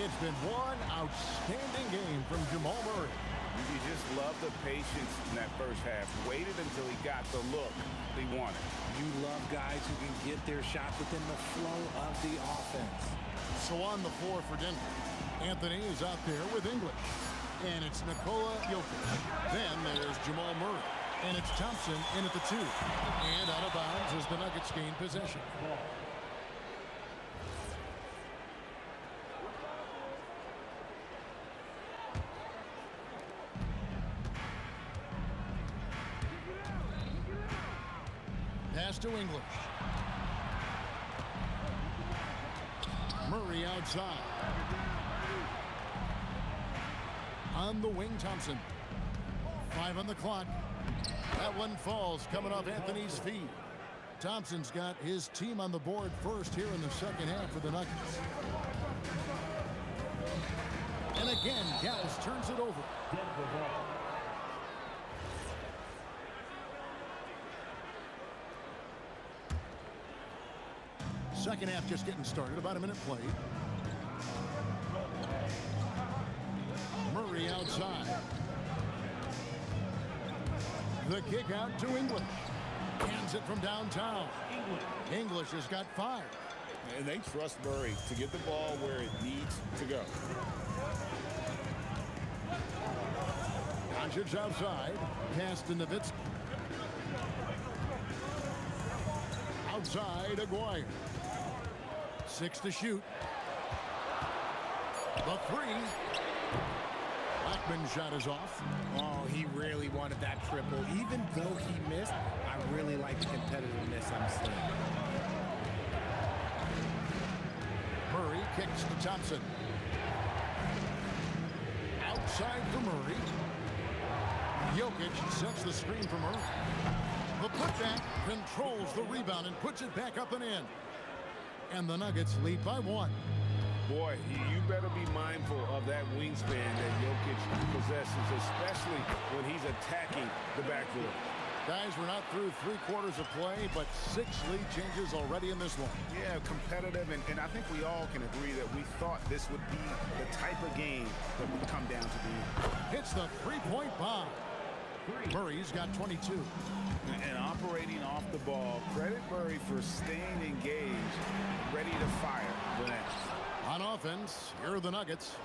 It's been one outstanding game from Jamal Murray. You just love the patience in that first half. Waited until he got the look he wanted. You love guys who can get their shot within the flow of the offense. So on the floor for Denver, Anthony is out there with English. And it's Nikola Jokic. Then there's Jamal Murray. And it's Thompson in at the 2. And out of bounds as the Nuggets gain possession. Pass to English. Murray outside. On the wing, Thompson. 5 on the clock. That one falls coming off Anthony's feet. Thompson's got his team on the board first here in the second half for the Nuggets. And again, Gals turns it over. Second half just getting started, about a minute played. Murray outside. The kick out to English. Hands it from downtown. English has got 5. And they trust Murray to get the ball where it needs to go. Doncic outside. Pass to Nowitzki. Outside, Aguirre. 6 to shoot. The 3. Blackman's shot is off. Oh, he really wanted that triple. Even though he missed, I really like the competitiveness I'm seeing. Murray kicks to Thompson. Outside for Murray. Jokic sets the screen for Murray. The putback controls the rebound and puts it back up and in. And the Nuggets lead by 1. Boy, you better be mindful of that wingspan that Jokic possesses, especially when he's attacking the backboard. Guys, we're not through 3 quarters of play, but 6 lead changes already in this one. Yeah, competitive, and I think we all can agree that we thought this would be the type of game that would come down to the Hits the 3-point bomb. Murray's got 22. And operating off the ball, credit Murray for staying engaged, ready to fire the next. On offense, here are the Nuggets.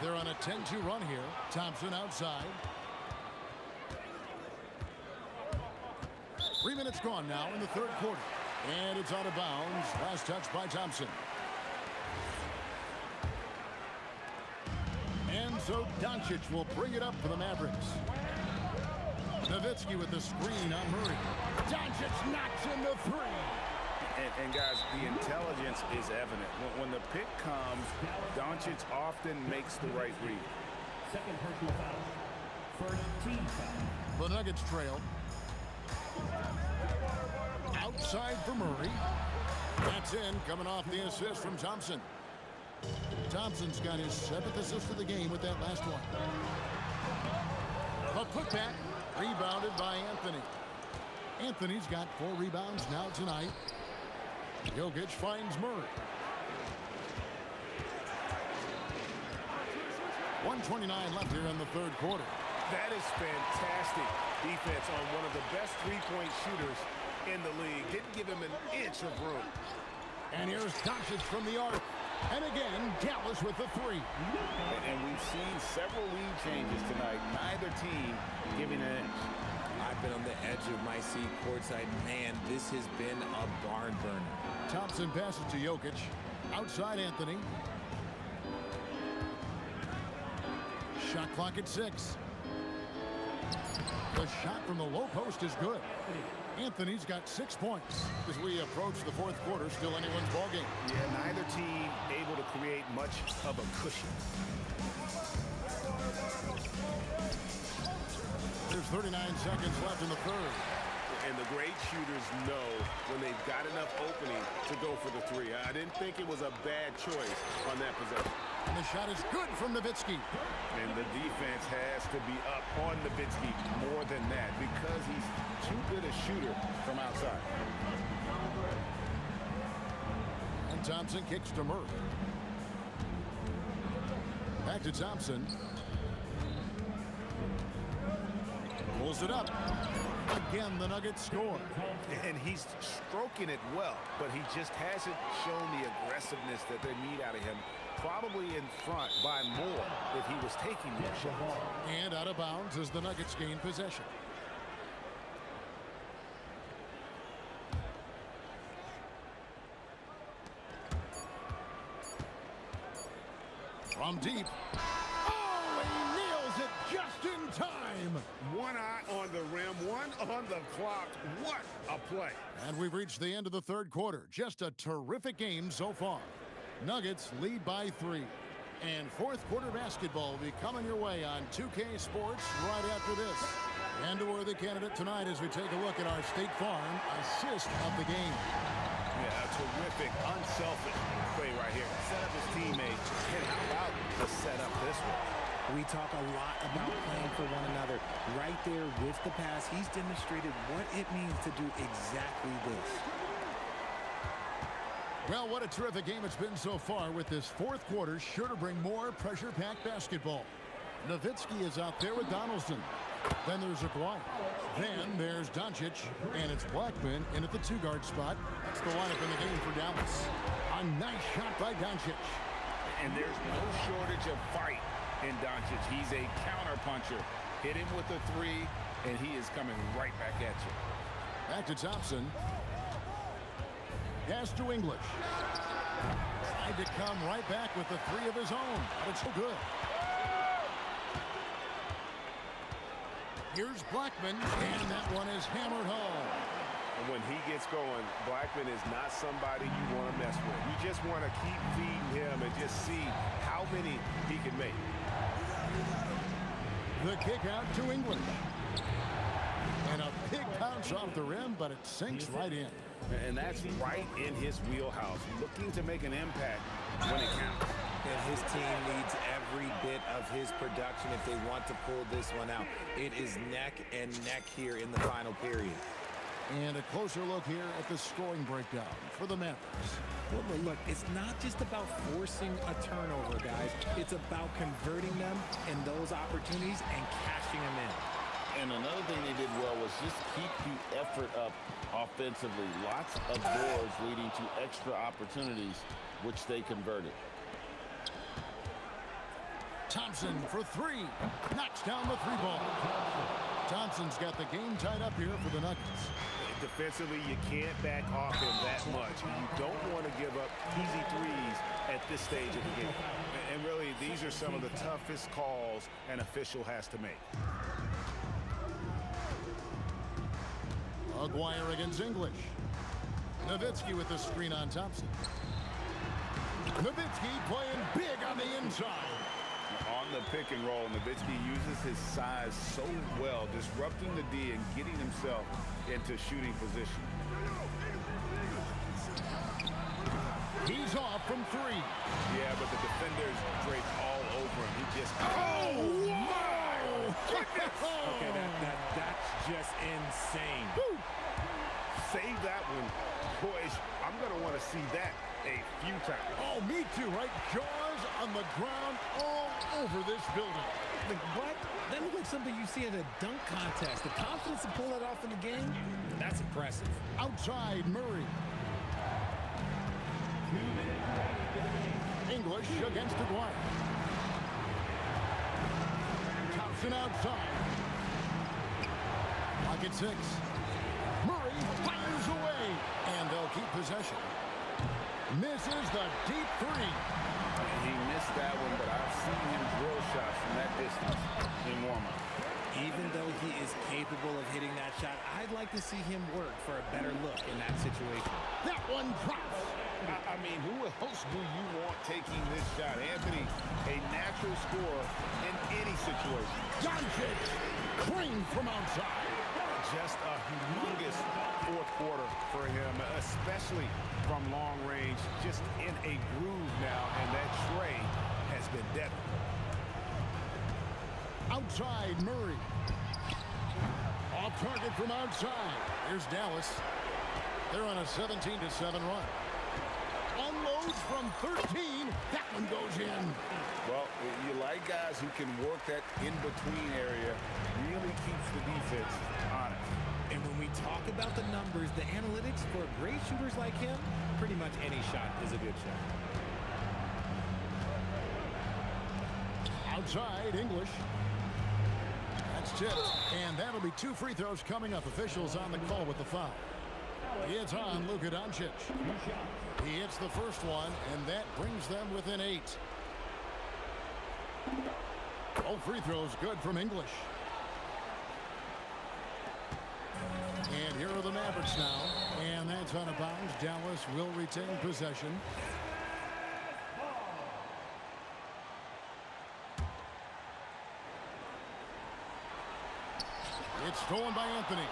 They're on a 10-2 run here. Thompson outside. 3 minutes gone now in the third quarter. And it's out of bounds. Last touch by Thompson. And so Doncic will bring it up for the Mavericks. Nowitzki with the screen on Murray. Doncic knocks in the 3. And guys, the intelligence is evident. When the pick comes, Doncic often makes the right read. Second personal foul. First team foul. The Nuggets trail. Outside for Murray. That's in, coming off the assist from Thompson. Thompson's got his 7th assist of the game with that last one. A putback, rebounded by Anthony. Anthony's got 4 rebounds now tonight. Jokic finds Murray. 1:29 left here in the third quarter. That is fantastic defense on one of the best three-point shooters in the league. Didn't give him an inch of room. And here's Doncic from the arc. And again, Dallas with the 3. And we've seen several lead changes tonight. Neither team giving an inch. I've been on the edge of my seat courtside. Man, this has been a barn burner. Thompson passes to Jokic. Outside Anthony. Shot clock at 6. The shot from the low post is good. Anthony's got 6 points. As we approach the fourth quarter, still anyone's ballgame. Yeah, neither team able to create much of a cushion. There's 39 seconds left in the third. And the great shooters know when they've got enough opening to go for the 3. I didn't think it was a bad choice on that possession. And the shot is good from Nowitzki. And the defense has to be up on Nowitzki more than that because he's too good a shooter from outside. And Thompson kicks to Murray. Back to Thompson. Pulls it up. Again, the Nuggets score. And he's stroking it well, but he just hasn't shown the aggressiveness that they need out of him. Probably in front by more if he was taking more shots. And out of bounds as the Nuggets gain possession. From deep. Oh, he nails it just in time. One eye on the rim, one on the clock. What a play. And we've reached the end of the third quarter. Just a terrific game so far. Nuggets lead by 3. And fourth quarter basketball will be coming your way on 2K Sports right after this. And a worthy candidate tonight as we take a look at our State Farm assist of the game. Yeah, a terrific, unselfish play right here. Set up his teammate. And how about the setup this one? We talk a lot about playing for one another. Right there with the pass, he's demonstrated what it means to do exactly this. Well, what a terrific game it's been so far, with this fourth quarter sure to bring more pressure-packed basketball. Nowitzki is out there with Donaldson. Then there's Aguirre. Then there's Doncic, and it's Blackman in at the 2-guard spot. That's the lineup in the game for Dallas. A nice shot by Doncic. And there's no shortage of fight in Doncic. He's a counter-puncher. Hit him with a 3, and he is coming right back at you. Back to Thompson. Pass to English. Tried to come right back with the 3 of his own, but it's so good. Here's Blackman, and that one is hammered home. And when he gets going, Blackman is not somebody you want to mess with. You just want to keep feeding him and just see how many he can make. The kick out to English. And a big bounce off the rim, but it sinks right in. And that's right in his wheelhouse, looking to make an impact when it counts. And his team needs every bit of his production if they want to pull this one out. It is neck and neck here in the final period. And a closer look here at the scoring breakdown for the Mavericks. Well, look, it's not just about forcing a turnover, guys. It's about converting them in those opportunities and cashing them in. And another thing they did well was just keep the effort up offensively. Lots of doors leading to extra opportunities, which they converted. Thompson for 3. Knocks down the 3-ball. Thompson's got the game tied up here for the Nuggets. Defensively, you can't back off him that much. You don't want to give up easy 3s at this stage of the game. And really, these are some of the toughest calls an official has to make. Aguirre against English. Nowitzki with the screen on Thompson. Nowitzki playing big on the inside. On the pick and roll, Nowitzki uses his size so well, disrupting the D and getting himself into shooting position. He's off from 3. Yeah, but the defenders drape all over him. He just... Oh, my goodness! Okay, that's just insane. Woo. Save that one. Boys, I'm going to want to see that a few times. Oh, me too, right? Jaws on the ground all over this building. Like, what? That looked like something you see at a dunk contest. The confidence to pull that off in the game, that's impressive. Outside, Murray. English against Aguirre. Thompson outside. Lock at 6. Murray fires away, and they'll keep possession. Misses the deep 3. He missed that one, but I've seen him drill shots from that distance in warm-up. Even though he is capable of hitting that shot, I'd like to see him work for a better look in that situation. That one drops. I mean, who else do you want taking this shot? Anthony, a natural scorer in any situation. Doncic, clean from outside. Just a humongous fourth quarter for him, especially from long range. Just in a groove now, and that tray has been deadly. Outside, Murray. Off target from outside. Here's Dallas. They're on a 17-7 run. Unloads from 13. That one goes in. Well, you like guys who can work that in-between area. Really keeps the defense honest. And when we talk about the numbers, the analytics for great shooters like him, pretty much any shot is a good shot. Outside, English. That's tipped. And that'll be 2 free throws coming up. Officials on the call with the foul. It's on Luka Doncic. He hits the first one, and that brings them within 8. All free throws good from English. And here are the Mavericks now. And that's out of bounds. Dallas will retain possession. It's stolen by Anthony.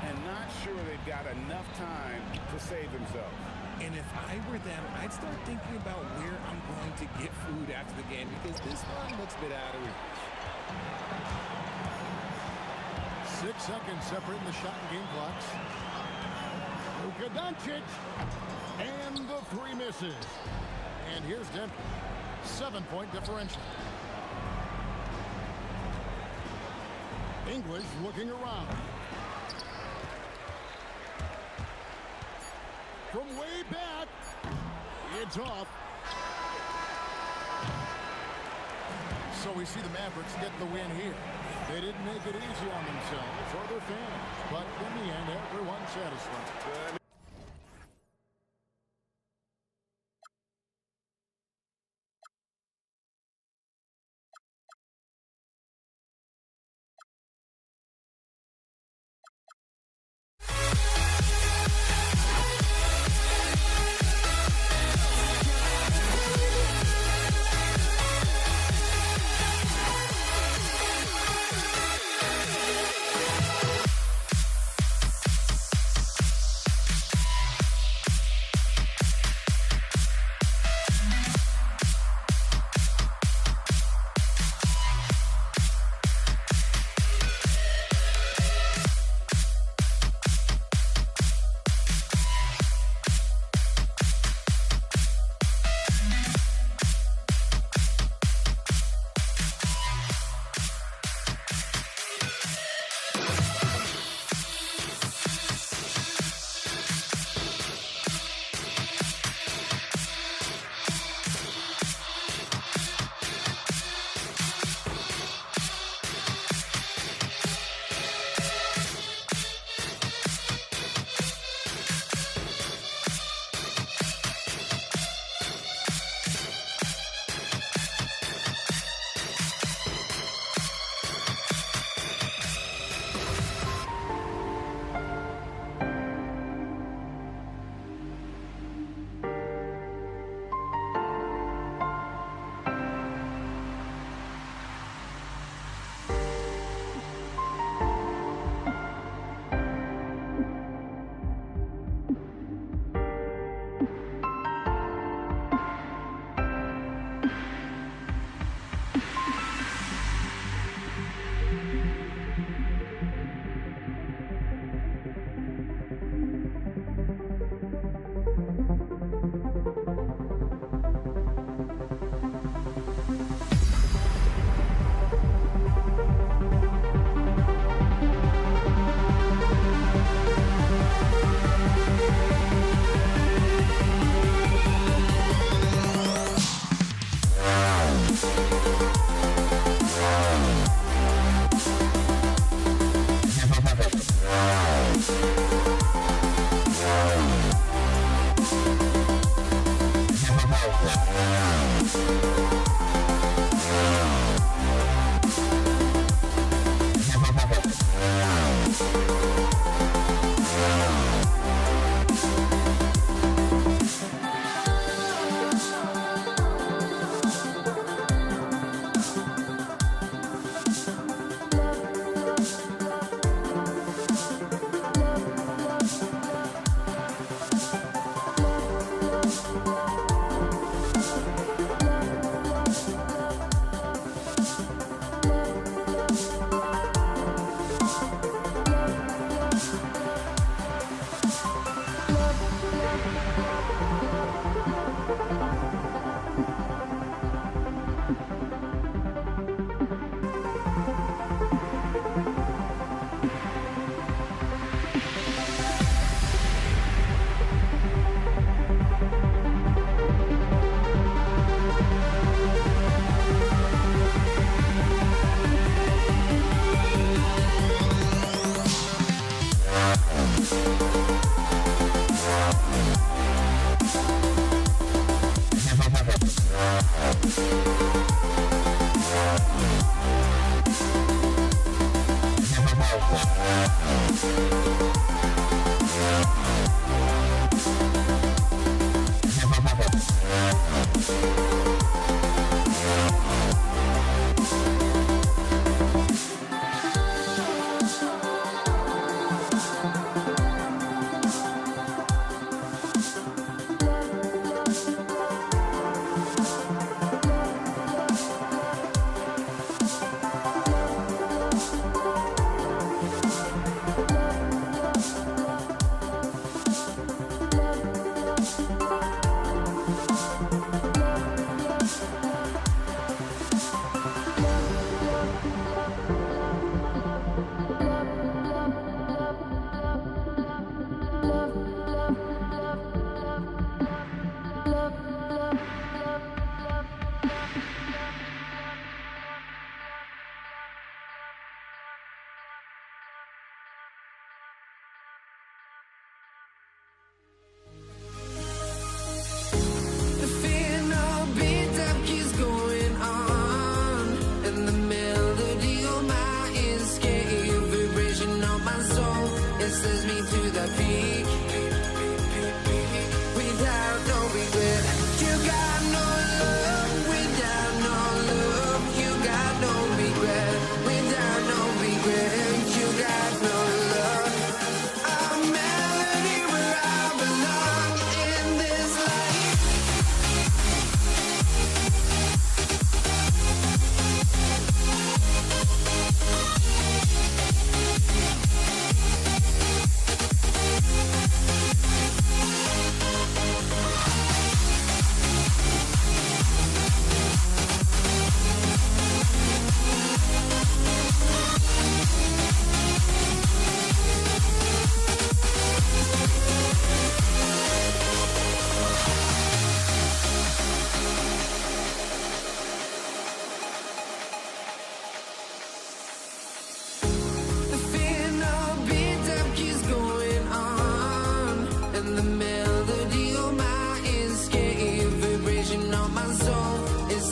And not sure they've got enough time to save themselves. And if I were them, I'd start thinking about where I'm going to get food after the game, because this one looks a bit out of reach. 6 seconds separating the shot and game clocks. Luka Doncic. And the 3 misses. And here's Denver. 7-point differential. English looking around. From way back, it's off. So we see the Mavericks get the win here. They didn't make it easy on themselves or their fans, but in the end, everyone's satisfied.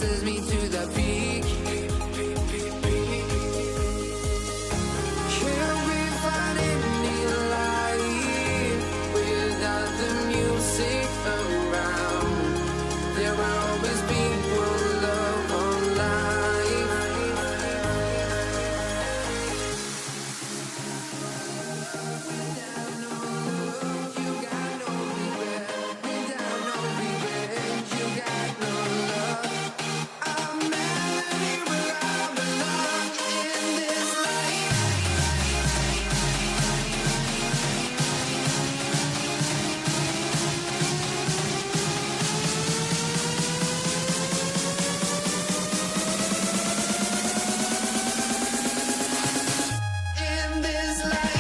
sends me to the peak. Can we find any light without the music around? There will always be one love, one life. Without no love, you got no regret. Without no revenge, you got no love. A melody where I belong in this life. In this life.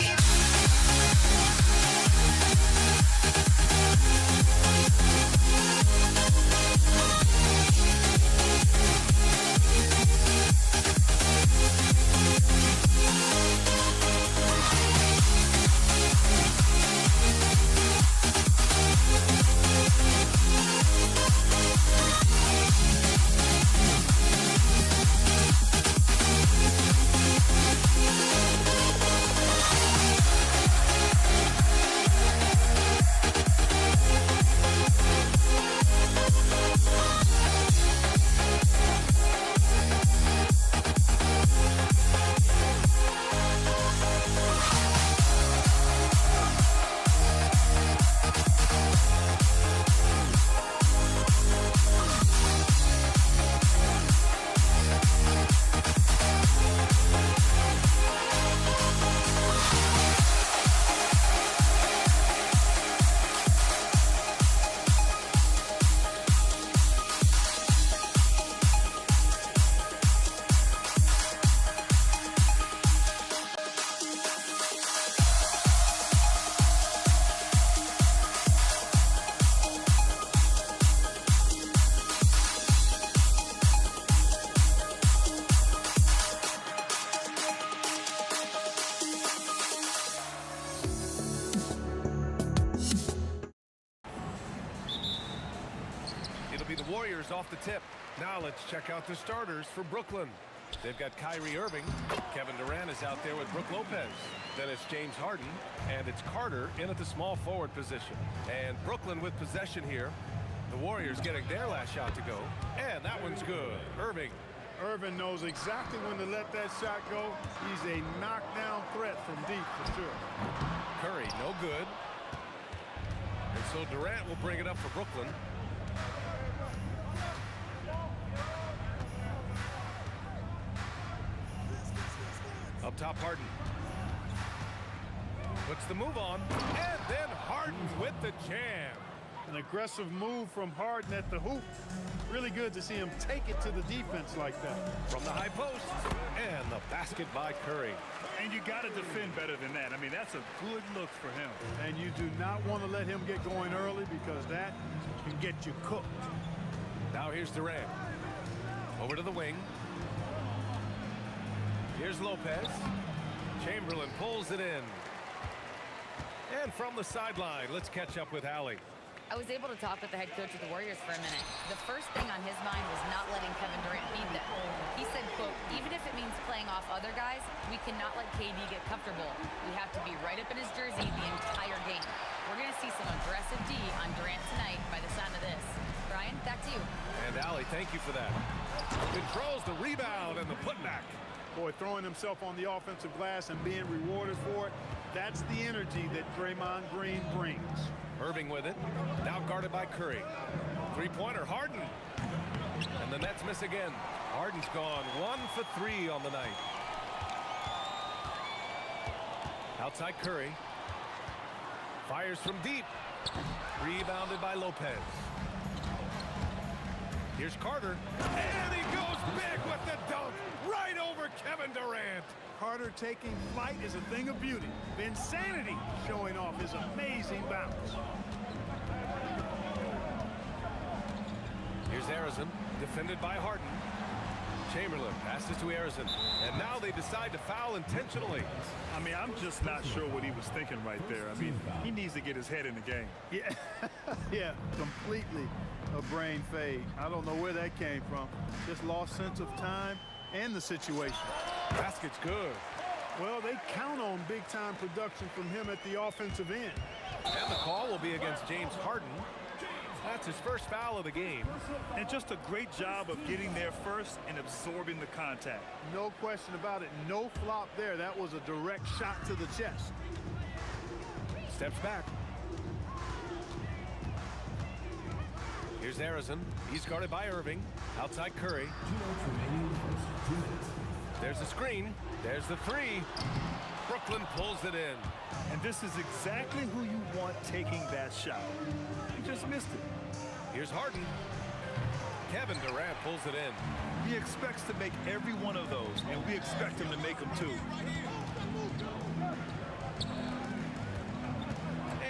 It'll be the Warriors off the tip. Now let's check out the starters for Brooklyn. They've got Kyrie Irving. Kevin Durant is out there with Brook Lopez. Then it's James Harden, and it's Carter in at the small forward position. And Brooklyn with possession here. The Warriors getting their last shot to go, and that one's good. Irving. Irvin knows exactly when to let that shot go. He's a knockdown threat from deep for sure. Curry, no good. And so Durant will bring it up for Brooklyn. Up top, Harden. Puts the move on, and then Harden with the jam. An aggressive move from Harden at the hoop. Really good to see him take it to the defense like that. From the high post, and the basket by Curry. And you got to defend better than that. I mean, that's a good look for him. And you do not want to let him get going early because that can get you cooked. Now here's Durant. Over to the wing. Here's Lopez. Chamberlain pulls it in. And from the sideline, let's catch up with Allie. I was able to talk with the head coach of the Warriors for a minute. The first thing on his mind was not letting Kevin Durant beat them. He said, quote, even if it means playing off other guys, we cannot let KD get comfortable. We have to be right up in his jersey the entire game. We're going to see some aggressive D on Durant tonight by the sound of this. Brian, back to you. And Allie, thank you for that. Controls the rebound and the putback. Boy, throwing himself on the offensive glass and being rewarded for it, that's the energy that Draymond Green brings. Irving with it. Now guarded by Curry. Three-pointer, Harden. And the Nets miss again. Harden's gone 1 for 3 on the night. Outside Curry. Fires from deep. Rebounded by Lopez. Here's Carter. And he goes big with the dunk. Right over Kevin Durant. Carter taking flight is a thing of beauty. Insanity showing off his amazing bounce. Here's Harrison, defended by Harden. Chamberlain passes to Harrison, and now they decide to foul intentionally. I mean, I'm just not sure what he was thinking right there. I mean, he needs to get his head in the game. Yeah, yeah, completely a brain fade. I don't know where that came from. Just lost sense of time and the situation. Basket's good. Well, they count on big-time production from him at the offensive end. And the call will be against James Harden. That's his first foul of the game. And just a great job of getting there first and absorbing the contact. No question about it. No flop there. That was a direct shot to the chest. Steps back. Here's Harrison. He's guarded by Irving. Outside Curry. There's the screen. There's the three. Brooklyn pulls it in. And this is exactly who you want taking that shot. He just missed it. Here's Harden. Kevin Durant pulls it in. He expects to make every one of those, and we expect him to make them too.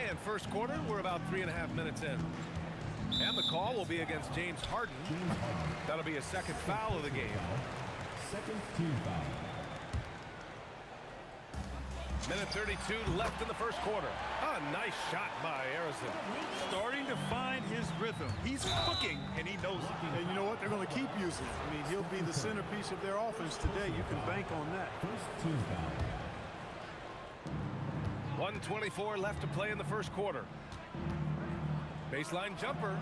And first quarter, we're about 3.5 minutes in. And the call will be against James Harden. That'll be a second foul of the game. Second team foul. Minute 32 left in the first quarter. A nice shot by Harrison. Starting to find his rhythm. He's cooking, and he knows it. And you know what? They're going to keep using it. I mean, he'll be the centerpiece of their offense today. You can bank on that. First team foul. 1:24 left to play in the first quarter. Baseline jumper.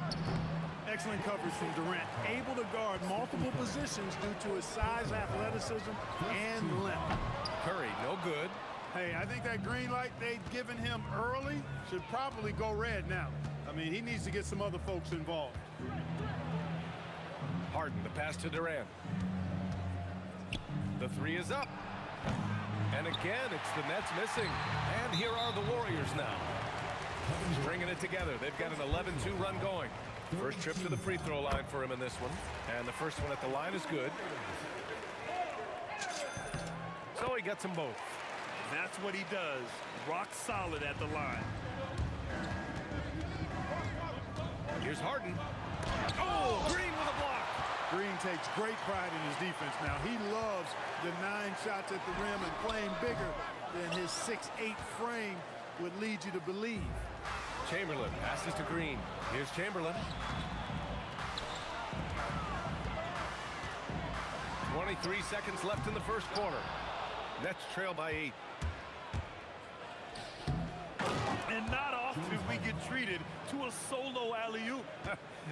Excellent coverage from Durant. Able to guard multiple positions due to his size, athleticism, and length. Curry, no good. Hey, I think that green light they'd given him early should probably go red now. I mean, he needs to get some other folks involved. Harden, the pass to Durant. The three is up. And again, it's the Nets missing. And here are the Warriors now. Stringing it together. They've got an 11-2 run going. First trip to the free throw line for him in this one. And the first one at the line is good. So he gets them both. That's what he does. Rock solid at the line. Here's Harden. Oh, Green with a block. Green takes great pride in his defense now. He loves the 9 shots at the rim and playing bigger than his 6'8" frame would lead you to believe. Chamberlain passes to Green. Here's Chamberlain. 23 seconds left in the first quarter. Nets trail by 8. And not often we get treated to a solo alley-oop.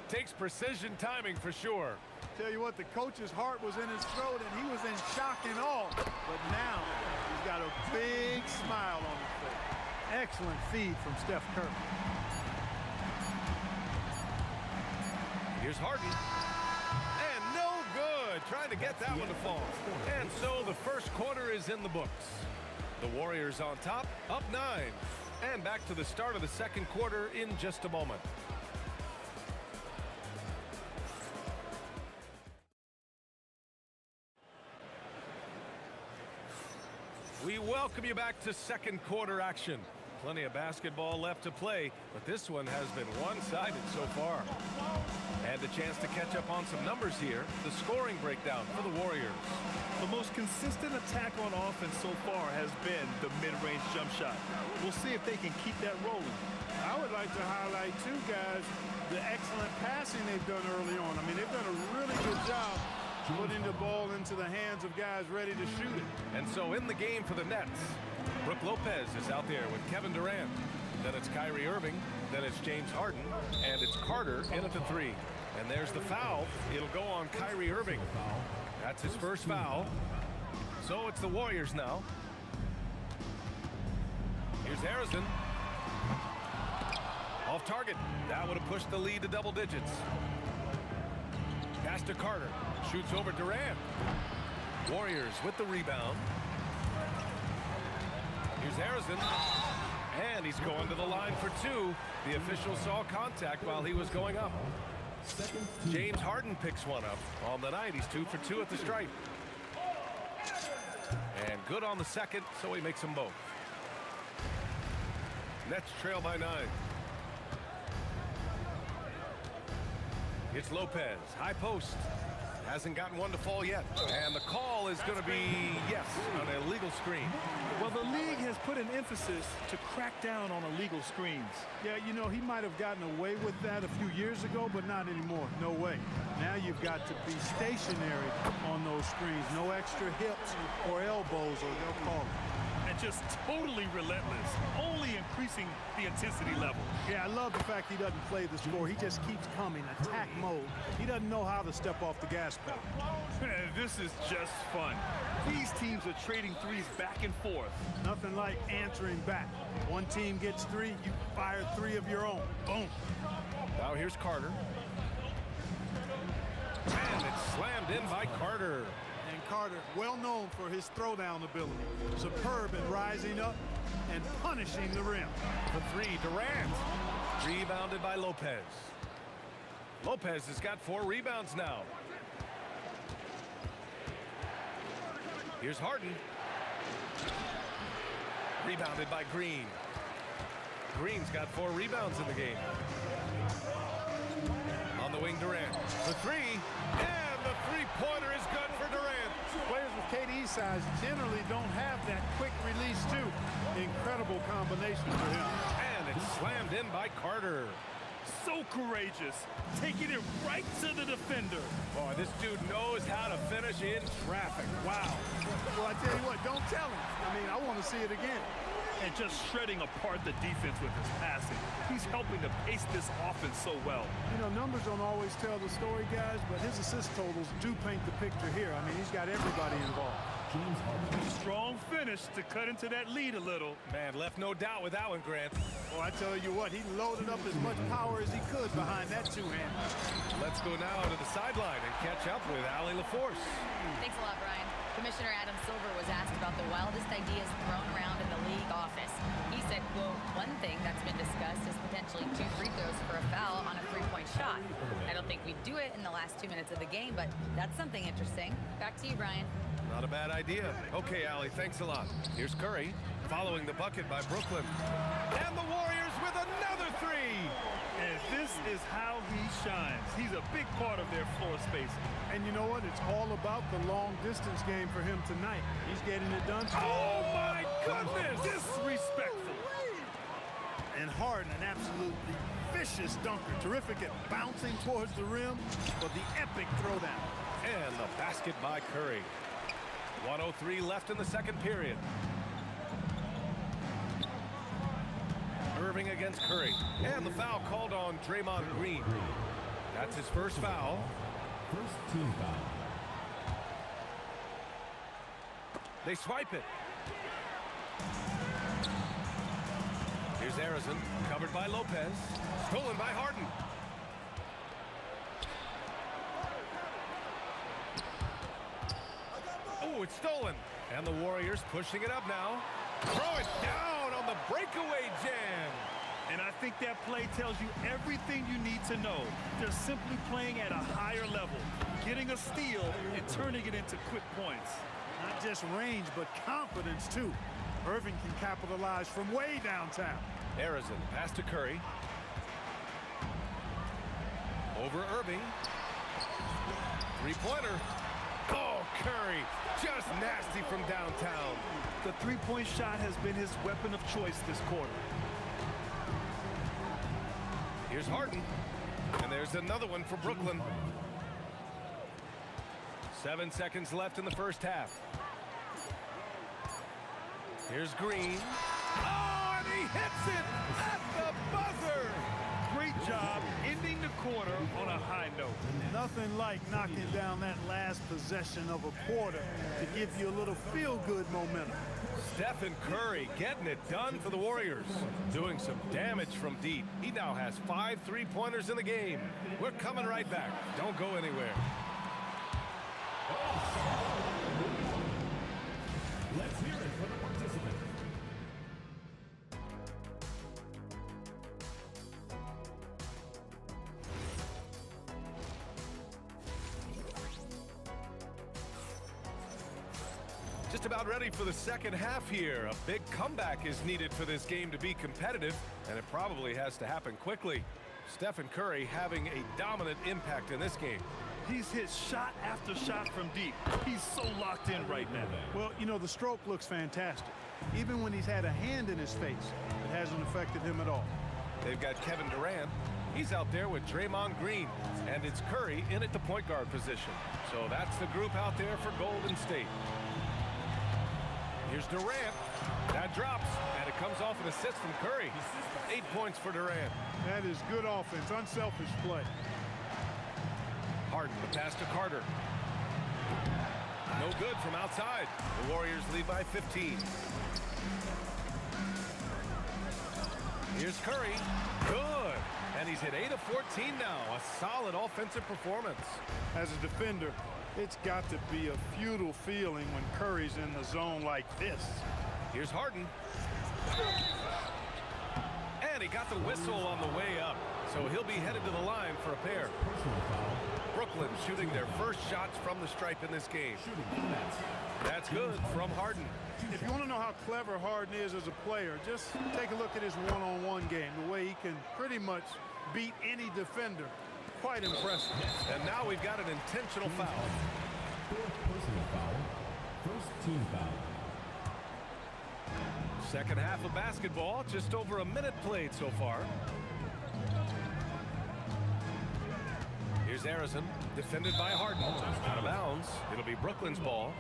Takes precision timing for sure. Tell you what, the coach's heart was in his throat and he was in shock and awe. But now he's got a big smile on his face. Excellent feed from Steph Curry. Here's Harden. And no good. Trying to get that one to fall. And so the first quarter is in the books. The Warriors on top, up 9. And back to the start of the second quarter in just a moment. We welcome you back to second quarter action. Plenty of basketball left to play, but this one has been one-sided so far. And a chance to catch up on some numbers here. The scoring breakdown for the Warriors. The most consistent attack on offense so far has been the mid-range jump shot. We'll see if they can keep that rolling. I would like to highlight, too, guys, the excellent passing they've done early on. I mean, they've done a really good job putting the ball into the hands of guys ready to shoot it. And so in the game for the Nets, Brook Lopez is out there with Kevin Durant. Then it's Kyrie Irving. Then it's James Harden. And it's Carter in at the 3. And there's the foul. It'll go on Kyrie Irving. That's his first foul. So it's the Warriors now. Here's Harrison. Off target. That would have pushed the lead to double digits. Pass to Carter. Shoots over Durant. Warriors with the rebound. Here's Harrison. And he's going to the line for 2. The official saw contact while he was going up. James Harden picks one up on the night. He's 2 for 2 at the stripe. And good on the second, so he makes them both. Nets trail by 9. It's Lopez, high post. Hasn't gotten one to fall yet. And the call is going to be, yes, an illegal screen. Well, the league has put an emphasis to crack down on illegal screens. Yeah, you know, he might have gotten away with that a few years ago, but not anymore. No way. Now you've got to be stationary on those screens. No extra hips or elbows, or they'll call it. And just totally relentless, only increasing the intensity level. Yeah, I love the fact he doesn't play the score. He just keeps coming, attack mode. He doesn't know how to step off the gas pedal. This is just fun. These teams are trading threes back and forth. Nothing like answering back. One team gets 3, you fire 3 of your own. Boom. Now here's Carter. And it's slammed in by Carter. And Carter, well known for his throwdown ability. Superb in rising up and punishing the rim. The 3, Durant. Rebounded by Lopez. Lopez has got 4 rebounds now. Here's Harden. Rebounded by Green. Green's got 4 rebounds in the game. On the wing, Durant. The 3, and the three-pointer is good for Durant. Players with KD's size generally don't have that quick release, too. Incredible combination for him. And it's slammed in by Carter. So courageous, taking it right to the defender. Boy, this dude knows how to finish in traffic. Wow. Well, I tell you what, don't tell him. I mean, I want to see it again. And just shredding apart the defense with his passing. He's helping to pace this offense so well. You know, numbers don't always tell the story, guys, but his assist totals do paint the picture here. I mean, he's got everybody involved. Strong finish to cut into that lead a little. Man, left no doubt with that one, Grant. Well, I tell you what, he loaded up as much power as he could behind that 2-hand. Let's go now to the sideline and catch up with Allie LaForce. Thanks a lot, Brian. Commissioner Adam Silver was asked about the wildest ideas thrown around in the league office. He said, quote, one thing that's been discussed is potentially 2 free throws for a foul on a 3-point shot. I don't think we'd do it in the last 2 minutes of the game, but that's something interesting. Back to you, Brian. Not a bad idea. Okay, Allie, thanks a lot. Here's Curry, following the bucket by Brooklyn. And the Warriors with another 3! And this is how he shines. He's a big part of their floor spacing. And you know what? It's all about the long-distance game for him tonight. He's getting it done. Oh, my goodness! Disrespectful. And Harden, an absolutely vicious dunker. Terrific at bouncing towards the rim for the epic throwdown. And the basket by Curry. 1:03 left in the second period. Irving against Curry. And the foul called on Draymond Green. That's his first foul. First team foul. They swipe it. Here's Arizon, covered by Lopez. Stolen by Harden. Oh, it's stolen. And the Warriors pushing it up now. Throw it down on the breakaway jam. And I think that play tells you everything you need to know. They're simply playing at a higher level, getting a steal and turning it into quick points. Not just range, but confidence, too. Irving can capitalize from way downtown. Arizon, pass to Curry. Over Irving. 3-pointer. Oh, Curry, just nasty from downtown. The 3-point shot has been his weapon of choice this quarter. Here's Harden. And there's another one for Brooklyn. 7 seconds left in the first half. Here's Green. Oh, and he hits it at the buzzer. Great job ending the quarter on a high note. Nothing like knocking down that last possession of a quarter to give you a little feel-good momentum. Stephen Curry getting it done for the Warriors. Doing some damage from deep. He now has 5 3-pointers in the game. We're coming right back. Don't go anywhere. Let's hear it for the participant. Just about ready for the second half here. A big comeback is needed for this game to be competitive, and it probably has to happen quickly. Stephen Curry having a dominant impact in this game. He's hit shot after shot from deep. He's so locked in right now. Well, you know, the stroke looks fantastic. Even when he's had a hand in his face, it hasn't affected him at all. They've got Kevin Durant. He's out there with Draymond Green, and it's Curry in at the point guard position. So that's the group out there for Golden State. Here's Durant. That drops, and it comes off an assist from Curry. 8 points for Durant. That is good offense, unselfish play. Harden, the pass to Carter. No good from outside. The Warriors lead by 15. Here's Curry. Good. And he's hit 8 of 14 now. A solid offensive performance. As a defender, it's got to be a futile feeling when Curry's in the zone like this. Here's Harden. And he got the whistle on the way up. So he'll be headed to the line for a pair. Brooklyn shooting their first shots from the stripe in this game. That's good from Harden. If you want to know how clever Harden is as a player, just take a look at his one-on-one game, the way he can pretty much beat any defender. Quite impressive. And now we've got an intentional foul. Fourth personal foul. First team foul. Second half of basketball, just over a minute played so far. Here's Harrison, defended by Harden. Out of bounds. It'll be Brooklyn's ball.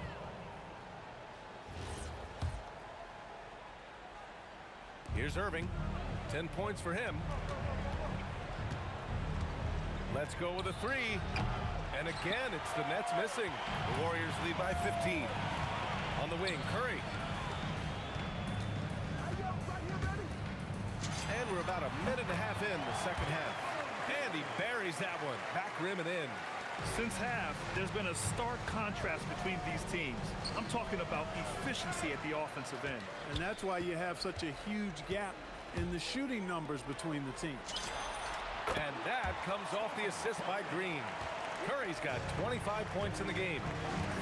Here's Irving. 10 points for him. Let's go with a three. And again, it's the Nets missing. The Warriors lead by 15. On the wing, Curry. And we're about a minute and a half in the second half. And he buries that one. Back rim and in. Since half, there's been a stark contrast between these teams. I'm talking about efficiency at the offensive end. And that's why you have such a huge gap in the shooting numbers between the teams. And that comes off the assist by Green. Curry's got 25 points in the game.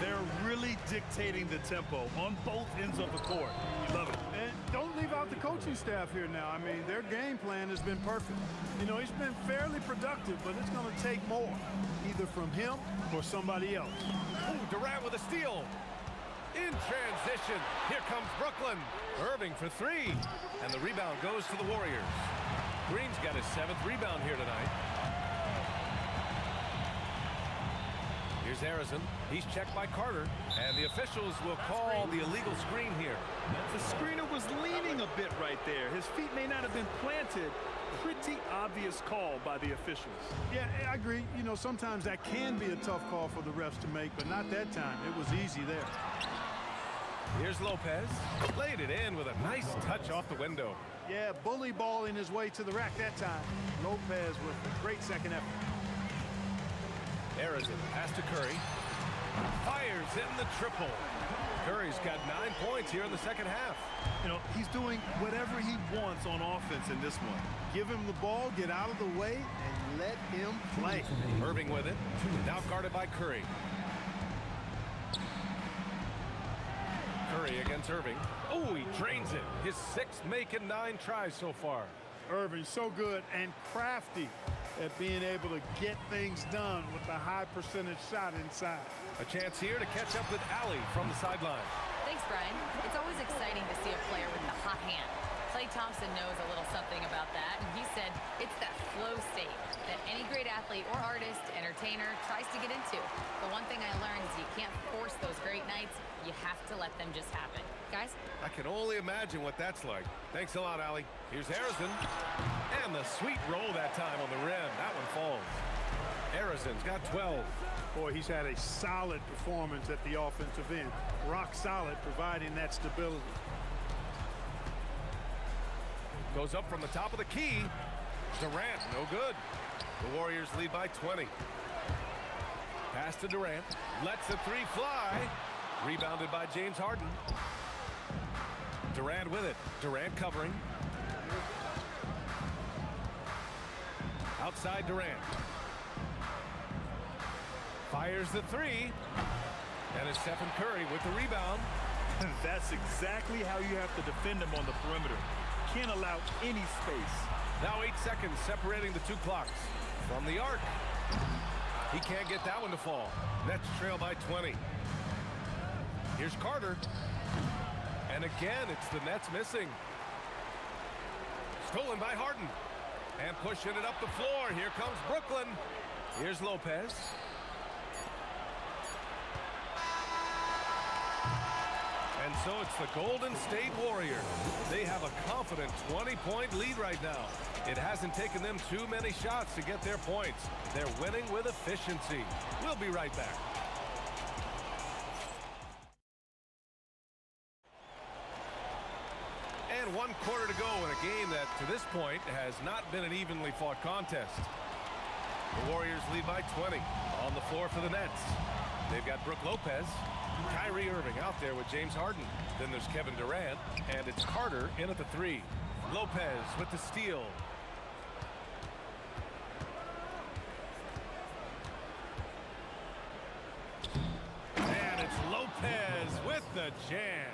They're really dictating the tempo on both ends of the court. You love it. And don't leave out the coaching staff here now. I mean, their game plan has been perfect. You know, he's been fairly productive, but it's going to take more, either from him or somebody else. Ooh, Durant with a steal. In transition, here comes Brooklyn. Irving for three. And the rebound goes to the Warriors. Green's got his 7th rebound here tonight. Here's Harrison. He's checked by Carter. And the officials will call the illegal screen here. The screener was leaning a bit right there. His feet may not have been planted. Pretty obvious call by the officials. Yeah, I agree. You know, sometimes that can be a tough call for the refs to make, but not that time. It was easy there. Here's Lopez. Laid it in with a nice touch off the window. Yeah, bully balling his way to the rack that time. Lopez with a great second effort. Harrison, pass to Curry. Fires in the triple. Curry's got 9 points here in the second half. You know, he's doing whatever he wants on offense in this one. Give him the ball, get out of the way, and let him play. Irving with it. Now guarded by Curry. Curry against Irving. Oh, he drains it. His 6th make in 9 tries so far. Irving so good and crafty at being able to get things done with a high percentage shot inside. A chance here to catch up with Allie from the sideline. Thanks, Brian. It's always exciting to see a player with the hot hand. Klay Thompson knows a little something about that, and he said it's that flow state that any great athlete or artist, entertainer, tries to get into. The one thing I learned is you can't force those great nights. You have to let them just happen. Guys? I can only imagine what that's like. Thanks a lot, Allie. Here's Harrison. And the sweet roll that time on the rim. That one falls. Harrison's got 12. Boy, he's had a solid performance at the offensive end. Rock solid, providing that stability. Goes up from the top of the key. Durant, no good. The Warriors lead by 20. Pass to Durant. Lets the three fly. Rebounded by James Harden. Durant with it. Durant covering. Outside Durant. Fires the three. And it's Stephen Curry with the rebound. That's exactly how you have to defend him on the perimeter. Can't allow any space. Now 8 seconds separating the two clocks. From the arc. He can't get that one to fall. Nets trail by 20. Here's Carter. And again, it's the Nets missing. Stolen by Harden. And pushing it up the floor. Here comes Brooklyn. Here's Lopez. And so it's the Golden State Warriors. They have a confident 20-point lead right now. It hasn't taken them too many shots to get their points. They're winning with efficiency. We'll be right back. And 1 quarter to go in a game that, to this point, has not been an evenly fought contest. The Warriors lead by 20 on the floor for the Nets. They've got Brook Lopez. Kyrie Irving out there with James Harden. Then there's Kevin Durant, and it's Carter in at the 3. Lopez with the steal. And it's Lopez with the jam.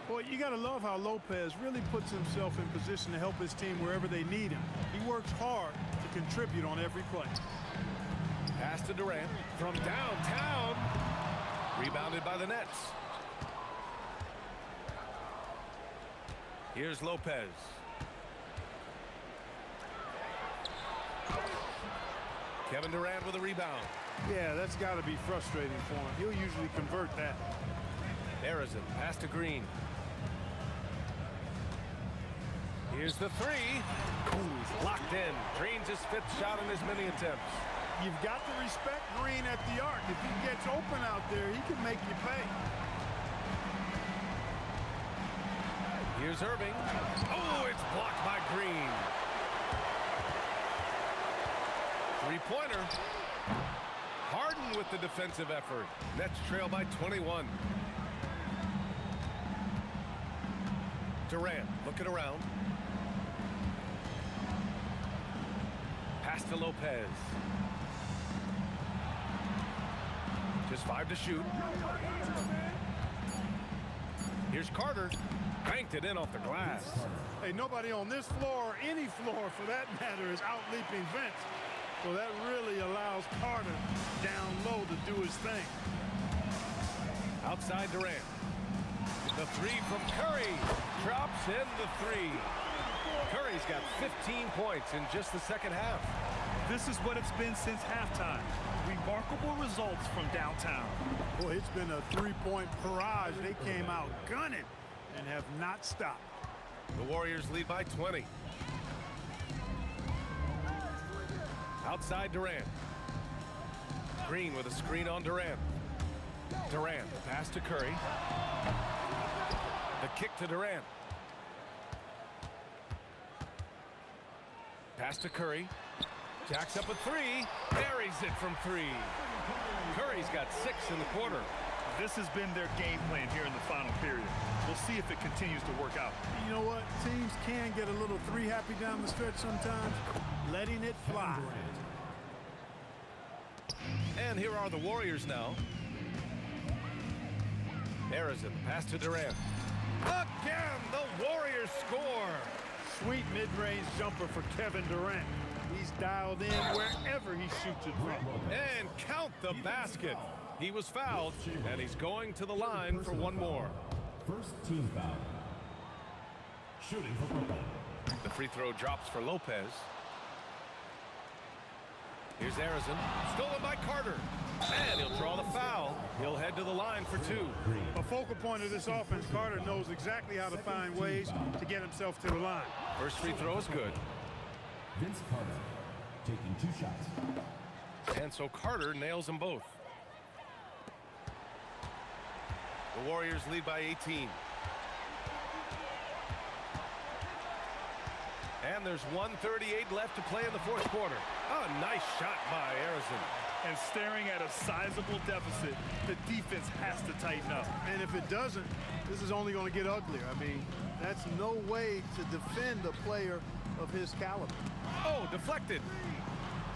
Boy, you got to love how Lopez really puts himself in position to help his team wherever they need him. He works hard to contribute on every play. Pass to Durant from downtown. Rebounded by the Nets. Here's Lopez. Kevin Durant with a rebound. Yeah, that's got to be frustrating for him. He'll usually convert that. Harrison, pass to Green. Here's the 3. Locked in. Green's his 5th shot in as many attempts. You've got to respect Green at the arc. If he gets open out there, he can make you pay. Here's Irving. Oh, it's blocked by Green. 3-pointer. Harden with the defensive effort. Nets trail by 21. Durant looking around. Pass to Lopez. Just 5 to shoot. Here's Carter. Banked it in off the glass. Hey, nobody on this floor, or any floor for that matter, is out-leaping Vince. So that really allows Carter down low to do his thing. Outside Durant. The 3 from Curry. Drops in the 3. Curry's got 15 points in just the second half. This is what it's been since halftime. Remarkable results from downtown. Boy, it's been a 3-point barrage. They came out gunning and have not stopped. The Warriors lead by 20. Outside Durant. Green with a screen on Durant. Durant, pass to Curry. The kick to Durant. Pass to Curry. Jacks up a 3. Buries it from 3. Curry's got 6 in the quarter. This has been their game plan here in the final period. We'll see if it continues to work out. You know what? Teams can get a little 3-happy down the stretch sometimes. Letting it fly. And here are the Warriors now. Harrison, pass to Durant. Again, the Warriors score. Sweet mid-range jumper for Kevin Durant. He's dialed in wherever he shoots it from. And count the basket. He was fouled, and he's going to the line for one more. First team foul. Shooting for Brooklyn. The free throw drops for Lopez. Here's Harrison. Stolen by Carter. And he'll draw the foul. He'll head to the line for 2. A focal point of this offense, Carter knows exactly how to find ways to get himself to the line. First free throw is good. Vince Carter taking 2 shots. And so Carter nails them both. The Warriors lead by 18. And there's 1:38 left to play in the 4th quarter. Oh, nice shot by Harrison. And staring at a sizable deficit, the defense has to tighten up. And if it doesn't, this is only going to get uglier. I mean, that's no way to defend a player of his caliber. Oh, deflected.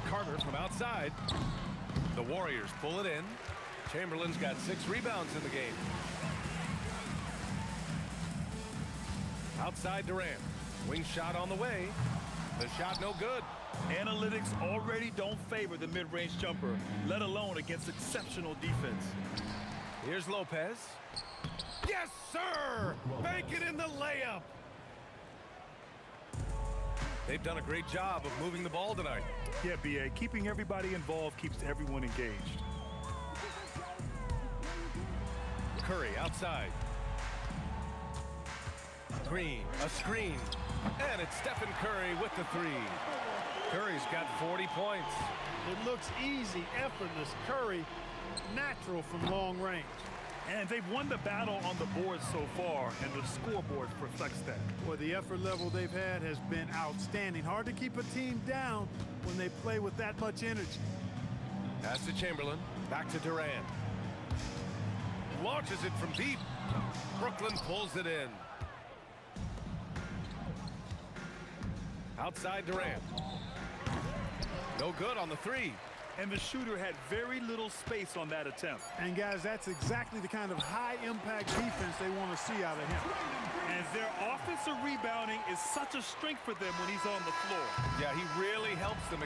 Carter from outside. The Warriors pull it in. Chamberlain's got 6 rebounds in the game. Outside Durant. Wing shot on the way. The shot no good. Analytics already don't favor the mid-range jumper, let alone against exceptional defense. Here's Lopez. Yes, sir! Make it in the layup. They've done a great job of moving the ball tonight. Yeah, B.A., keeping everybody involved keeps everyone engaged. Curry outside. Green, a screen. And it's Stephen Curry with the three. Curry's got 40 points. It looks easy, effortless. Curry, natural from long range. And they've won the battle on the board so far, and the scoreboard reflects that. Boy, the effort level they've had has been outstanding. Hard to keep a team down when they play with that much energy. Pass to Chamberlain. Back to Durant. Launches it from deep. Brooklyn pulls it in. Outside Durant. No good on the three. And the shooter had very little space on that attempt. And guys, that's exactly the kind of high-impact defense they want to see out of him. And their offensive rebounding is such a strength for them when he's on the floor. Yeah, he really helps them.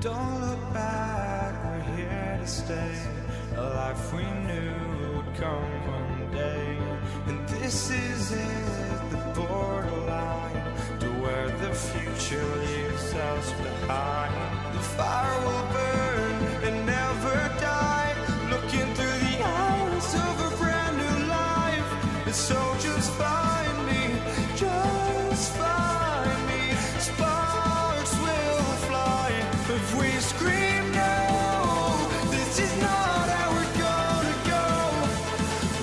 Don't look back, we're here to stay. A life we knew would come one day. And this is it, the borderline to where the future leaves us behind. The fire will burn and never die, looking through the eyes of a brand new life. And so just find me, just find me. Sparks will fly if we scream no. This is not how we're gonna go.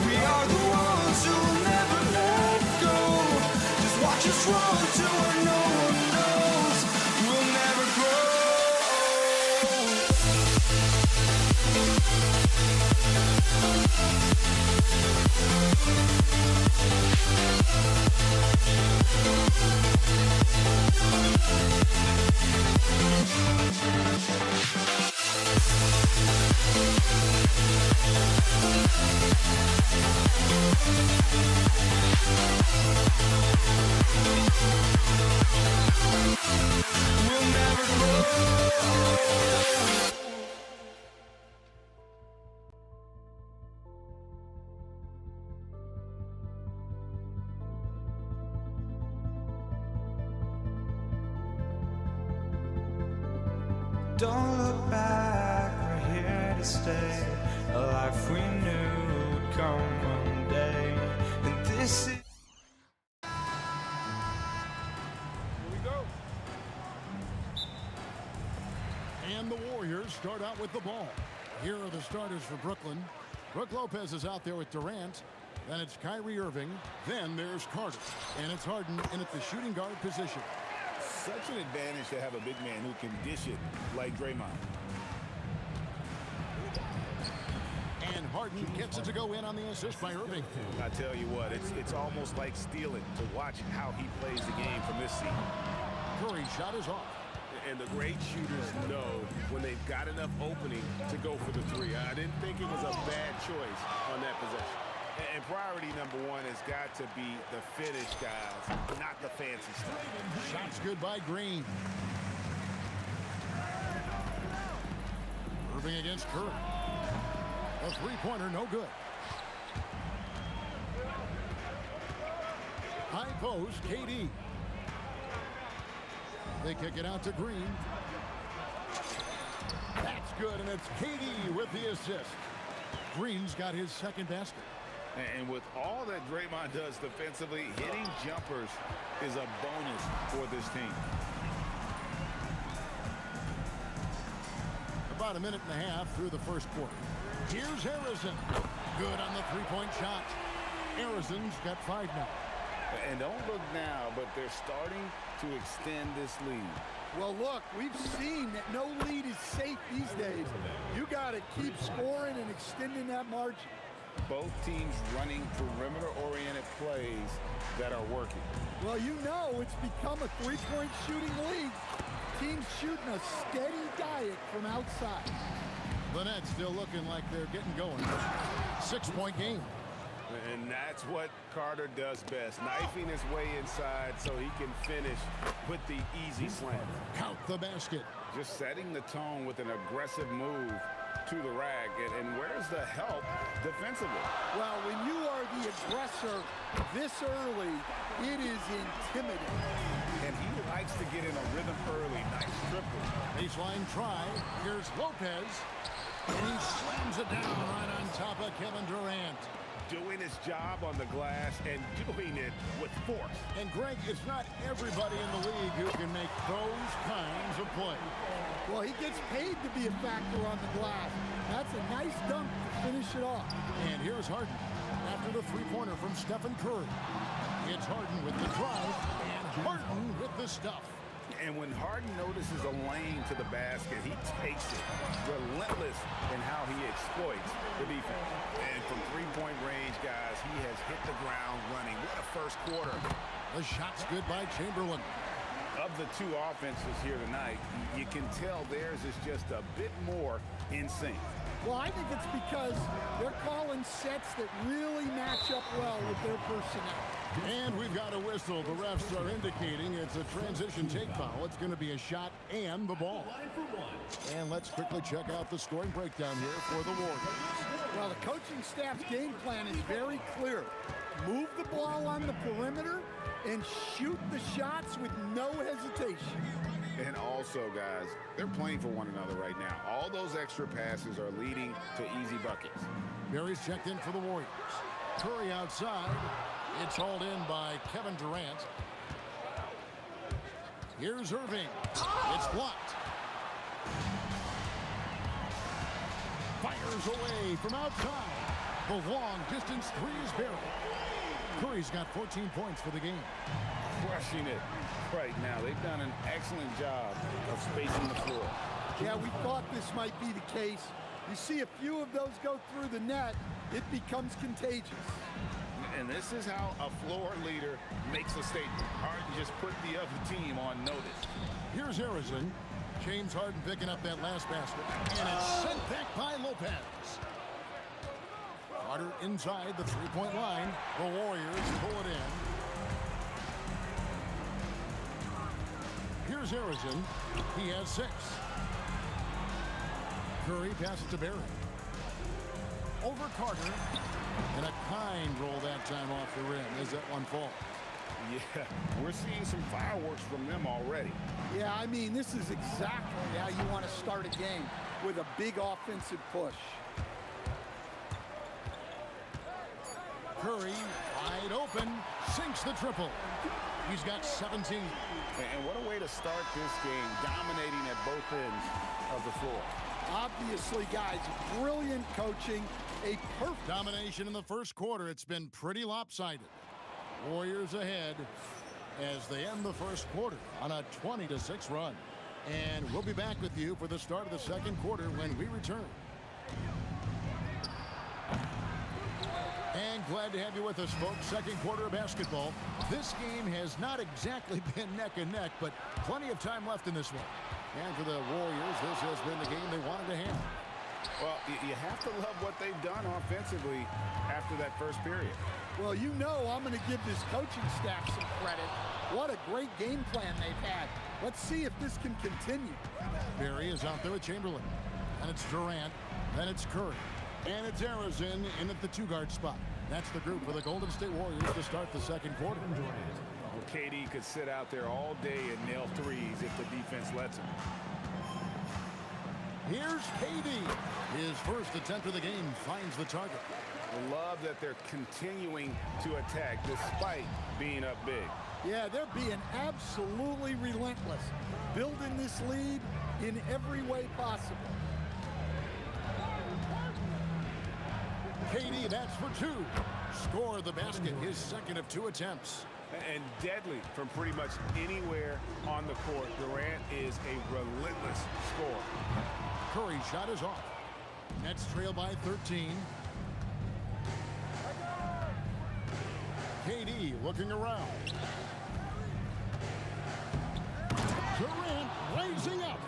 We are the ones who will never let go. Just watch us run to where no one knows. We'll never grow. We'll never grow. Don't look back, we're here to stay. A life we knew would come one day. And this is And the Warriors start out with the ball. Here are the starters for Brooklyn. Brook Lopez is out there with Durant. Then it's Kyrie Irving. Then there's Carter. And it's Harden in at the shooting guard position. Such an advantage to have a big man who can dish it like Draymond. And Harden gets it to go in on the assist by Irving. I tell you what, it's almost like stealing to watch how he plays the game from this seat. Curry's shot is off. And the great shooters know when they've got enough opening to go for the three. I didn't think it was a bad choice on that possession. And priority number one has got to be the finish, guys, not the fancy stuff. Shots good by Green. Irving against Curry. A three-pointer, no good. High post, KD. They kick it out to Green. That's good, and it's KD with the assist. Green's got his second basket. And with all that Draymond does defensively, hitting jumpers is a bonus for this team. About a minute and a half through the first quarter. Here's Harrison. Good on the three-point shot. Harrison's got 5 now. And don't look now, but they're starting to extend this lead. Well, look, we've seen that no lead is safe these days. You got to keep scoring and extending that margin. Both teams running perimeter-oriented plays that are working. Well, you know it's become a three-point shooting league. Teams shooting a steady diet from outside. The Nets still looking like they're getting going. 6-point game. And that's what Carter does best, knifing his way inside so he can finish with the easy slam. Count the basket. Just setting the tone with an aggressive move to the rack. And where's the help defensively? Well, when you are the aggressor this early, it is intimidating. And he likes to get in a rhythm early. Nice triple. Baseline try. Here's Lopez. And he slams it down right on top of Kevin Durant. Doing his job on the glass and doing it with force. And Greg, it's not everybody in the league who can make those kinds of plays. Well, he gets paid to be a factor on the glass. That's a nice dunk to finish it off. And here's Harden after the three-pointer from Stephen Curry. It's Harden with the drive and Harden with the stuff. And when Harden notices a lane to the basket, he takes it. Relentless in how he exploits the defense. And from three-point range, guys, he has hit the ground running. What a first quarter. The shot's good by Chamberlain. Of the two offenses here tonight, you can tell theirs is just a bit more in sync. Well, I think it's because they're calling sets that really match up well with their personnel. And we've got a whistle. The refs are indicating it's a transition take foul. It's going to be a shot and the ball. And let's quickly check out the scoring breakdown here for the Warriors. Well, the coaching staff's game plan is very clear. Move the ball on the perimeter and shoot the shots with no hesitation. And also, guys, they're playing for one another right now. All those extra passes are leading to easy buckets. Barry's checked in for the Warriors. Curry outside. It's hauled in by Kevin Durant. Here's Irving. It's blocked. Fires away from outside. The long distance three is buried. Curry's got 14 points for the game. Crushing it right now. They've done an excellent job of spacing the floor. Yeah, we thought this might be the case. You see a few of those go through the net, it becomes contagious. And this is how a floor leader makes a statement. Harden just put the other team on notice. Here's Harrison. James Harden picking up that last basket. And it's sent back by Lopez. Carter inside the three-point line. The Warriors pull it in. Here's Harrison. He has 6. Curry passes to Barry. Over Carter. And a kind roll that time off the rim as that one falls. Yeah, we're seeing some fireworks from them already. Yeah, I mean, this is exactly how you want to start a game, with a big offensive push. Curry, wide open, sinks the triple. He's got 17. And what a way to start this game, dominating at both ends of the floor. Obviously, guys, brilliant coaching, a perfect domination in the first quarter. It's been pretty lopsided. Warriors ahead as they end the first quarter on a 20-6 run. And we'll be back with you for the start of the second quarter when we return. And glad to have you with us, folks. Second quarter of basketball. This game has not exactly been neck and neck, but plenty of time left in this one. And for the Warriors, this has been the game they wanted to have. Well, you have to love what they've done offensively after that first period. Well, you know I'm going to give this coaching staff some credit. What a great game plan they've had. Let's see if this can continue. Barry is out there with Chamberlain. And it's Durant. Then it's Curry. And it's Harrison in at the 2-guard spot. That's the group for the Golden State Warriors to start the second quarter. Well, KD could sit out there all day and nail threes if the defense lets him. Here's KD. His first attempt of the game finds the target. I love that they're continuing to attack despite being up big. Yeah, they're being absolutely relentless, building this lead in every way possible. KD, that's for 2. Score the basket, his second of 2 attempts. And deadly from pretty much anywhere on the court. Durant is a relentless scorer. Curry's shot is off. Nets trail by 13. KD looking around. Durant rising up.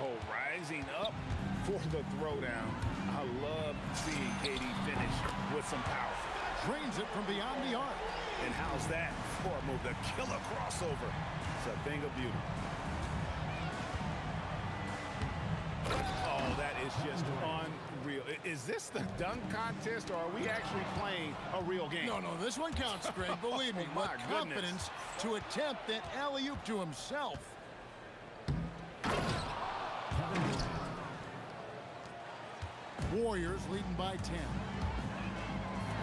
Oh, rising up for the throwdown. I love seeing KD finish with some power. Drains it from beyond the arc. And how's that for a move? The killer crossover. It's a thing of beauty. Oh, that is just unreal. Is this the dunk contest, or are we actually playing a real game? No, this one counts, Greg. Believe me, Oh, with my confidence to attempt that alley-oop to himself. Warriors leading by 10.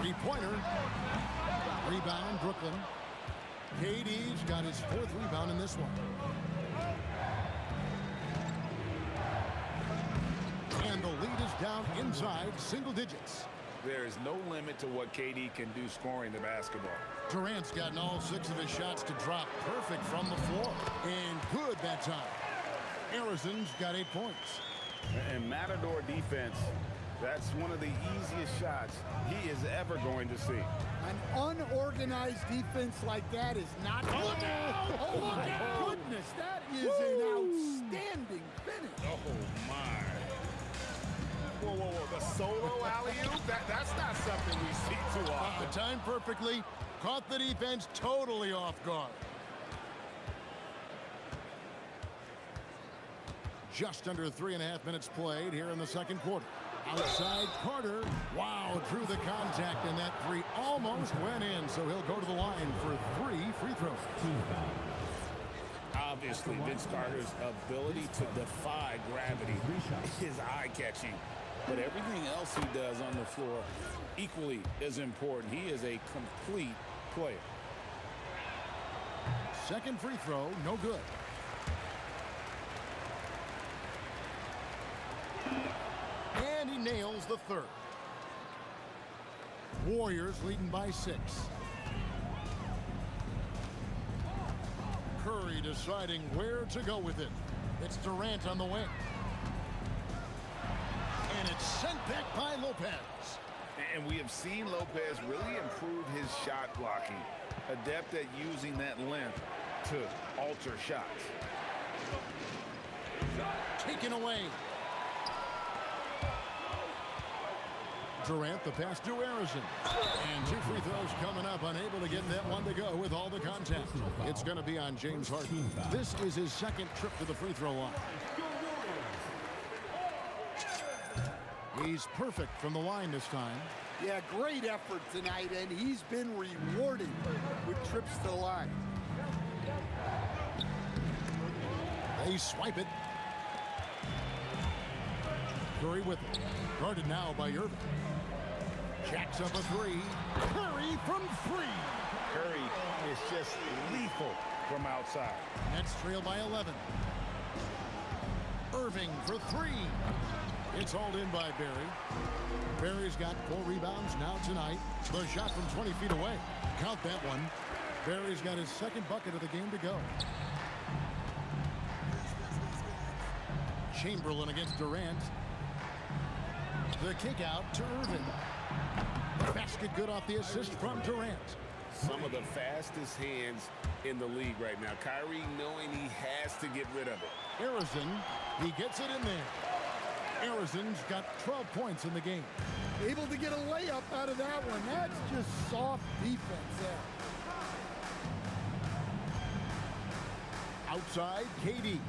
3-pointer. Rebound, Brooklyn. KD's got his 4th rebound in this one. And the lead is down inside single digits. There is no limit to what KD can do scoring the basketball. Durant's gotten all 6 of his shots to drop perfect from the floor. And good that time. Harrison's got 8 points. And Matador defense, that's one of the easiest shots he is ever going to see. An unorganized defense like that is not... Look out! Oh, my goodness, that is an outstanding finish. Oh, my. Whoa. The solo alley-oop? That's not something we see too often. Timed perfectly. Caught the defense totally off guard. Just under 3.5 minutes played here in the second quarter. Outside Carter. Wow, through the contact, and that three almost went in, so he'll go to the line for 3 free throws. Obviously, Vince Carter's ability to defy gravity is eye-catching. But everything else he does on the floor equally is important. He is a complete player. Second free throw, no good. And he nails the third. Warriors leading by 6. Curry deciding where to go with it. It's Durant on the wing. And it's sent back by Lopez. And we have seen Lopez really improve his shot blocking. Adept at using that length to alter shots. Taken away. Durant, the pass to Arizon. And 2 free throws coming up, unable to get that one to go with all the contact. It's going to be on James Harden. This is his second trip to the free throw line. He's perfect from the line this time. Yeah, great effort tonight, and he's been rewarded with trips to the line. They swipe it. Curry with it. Guarded now by Irving. Jacks up a 3. Curry from 3. Curry is just lethal from outside. Nets trail by 11. Irving for 3. It's hauled in by Barry. Barry's got 4 rebounds now tonight. The shot from 20 feet away. Count that one. Barry's got his second bucket of the game to go. Chamberlain against Durant. The kick out to Irving. The basket good off the assist from Durant. Some of the fastest hands in the league right now. Kyrie knowing he has to get rid of it. Arizon, he gets it in there. Arizon's got 12 points in the game. Able to get a layup out of that one. That's just soft defense there. Outside, KD.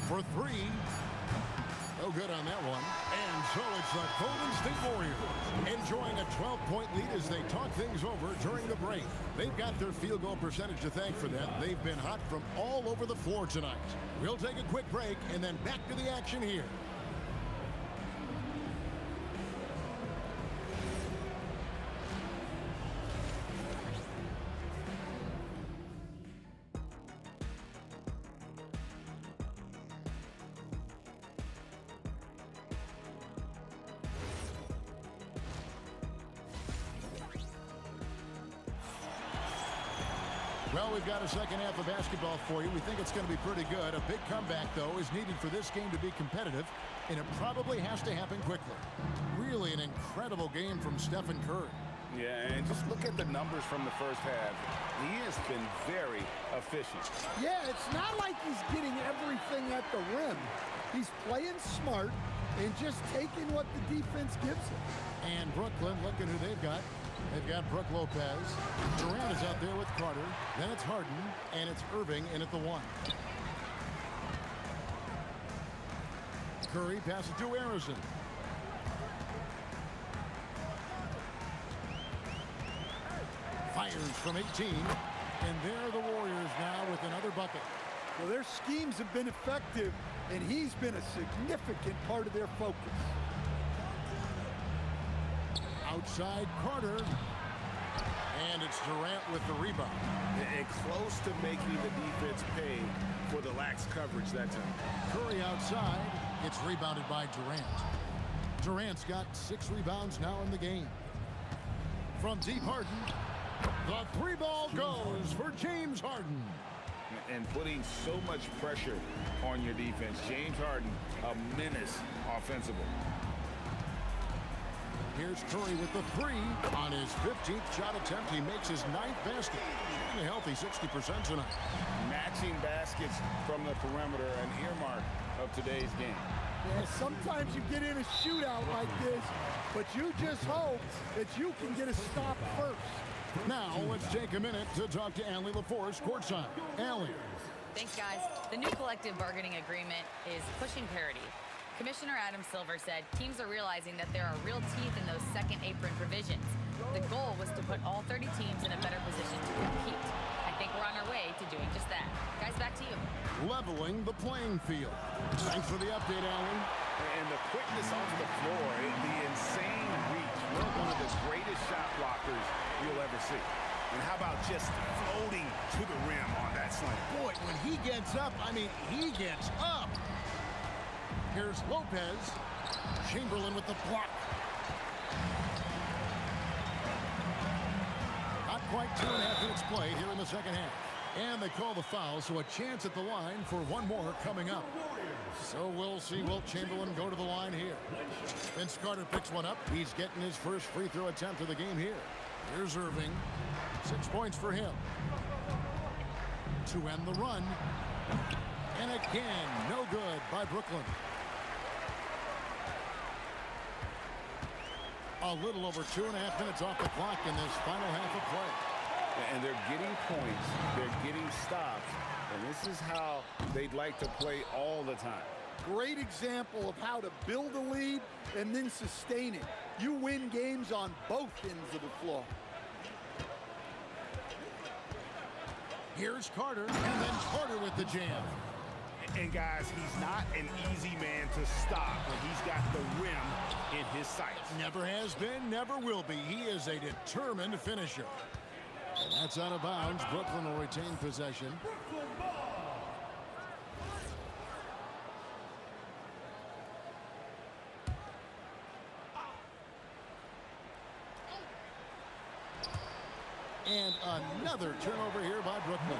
For 3. No good on that one. And so it's the Golden State Warriors enjoying a 12-point lead as they talk things over during the break. They've got their field goal percentage to thank for that. They've been hot from all over the floor tonight. We'll take a quick break and then back to the action here. Well, we've got a second half of basketball for you. We think it's going to be pretty good. A big comeback, though, is needed for this game to be competitive, and it probably has to happen quickly. Really an incredible game from Stephen Curry. Yeah, and just look at the numbers from the first half. He has been very efficient. Yeah, it's not like he's getting everything at the rim. He's playing smart and just taking what the defense gives him. And Brooklyn, look at who they've got. They've got Brook Lopez. Durant is out there with Carter. Then it's Harden, and it's Irving in at the 1. Curry passes to Arizon. Fires from 18. And there are the Warriors now with another bucket. Well, their schemes have been effective, and he's been a significant part of their focus. Outside Carter. And it's Durant with the rebound. And close to making the defense pay for the lax coverage that time. Curry outside. It's rebounded by Durant. Durant's got 6 rebounds now in the game. From deep, Harden. The 3 ball goes for James Harden. And putting so much pressure on your defense. James Harden, a menace offensively. Here's Curry with the three. On his 15th shot attempt, he makes his 9th basket. Shooting a healthy 60% tonight. Matching baskets from the perimeter, an earmark of today's game. Yeah, sometimes you get in a shootout like this, but you just hope that you can get a stop first. Now, let's take a minute to talk to Allie LaForce courtside. Allie. Thanks, guys. The new collective bargaining agreement is pushing parity. Commissioner Adam Silver said teams are realizing that there are real teeth in those second apron provisions. The goal was to put all 30 teams in a better position to compete. I think we're on our way to doing just that. Guys, back to you. Leveling the playing field. Thanks for the update, Allie. And the quickness off the floor, the insane reach. One of the greatest shot blockers you'll ever see. And how about just floating to the rim on that slam? Boy, when he gets up, I mean, he gets up. Here's Lopez. Chamberlain with the block. Not quite 2.5 minutes played here in the second half. And they call the foul, so a chance at the line for one more coming up. So we'll see Wilt Chamberlain go to the line here. Vince Carter picks one up. He's getting his first free throw attempt of the game here. Here's Irving. 6 points for him. To end the run. And again, no good by Brooklyn. A little over 2.5 minutes off the clock in this final half of play. And they're getting points, they're getting stops, and this is how they'd like to play all the time. Great example of how to build a lead and then sustain it. You win games on both ends of the floor. Here's Carter, and then Carter with the jam. And guys, he's not an easy man to stop, but he's got the rim in his sights. Never has been, never will be. He is a determined finisher. And that's out of bounds. Brooklyn will retain possession. And another turnover here by Brooklyn.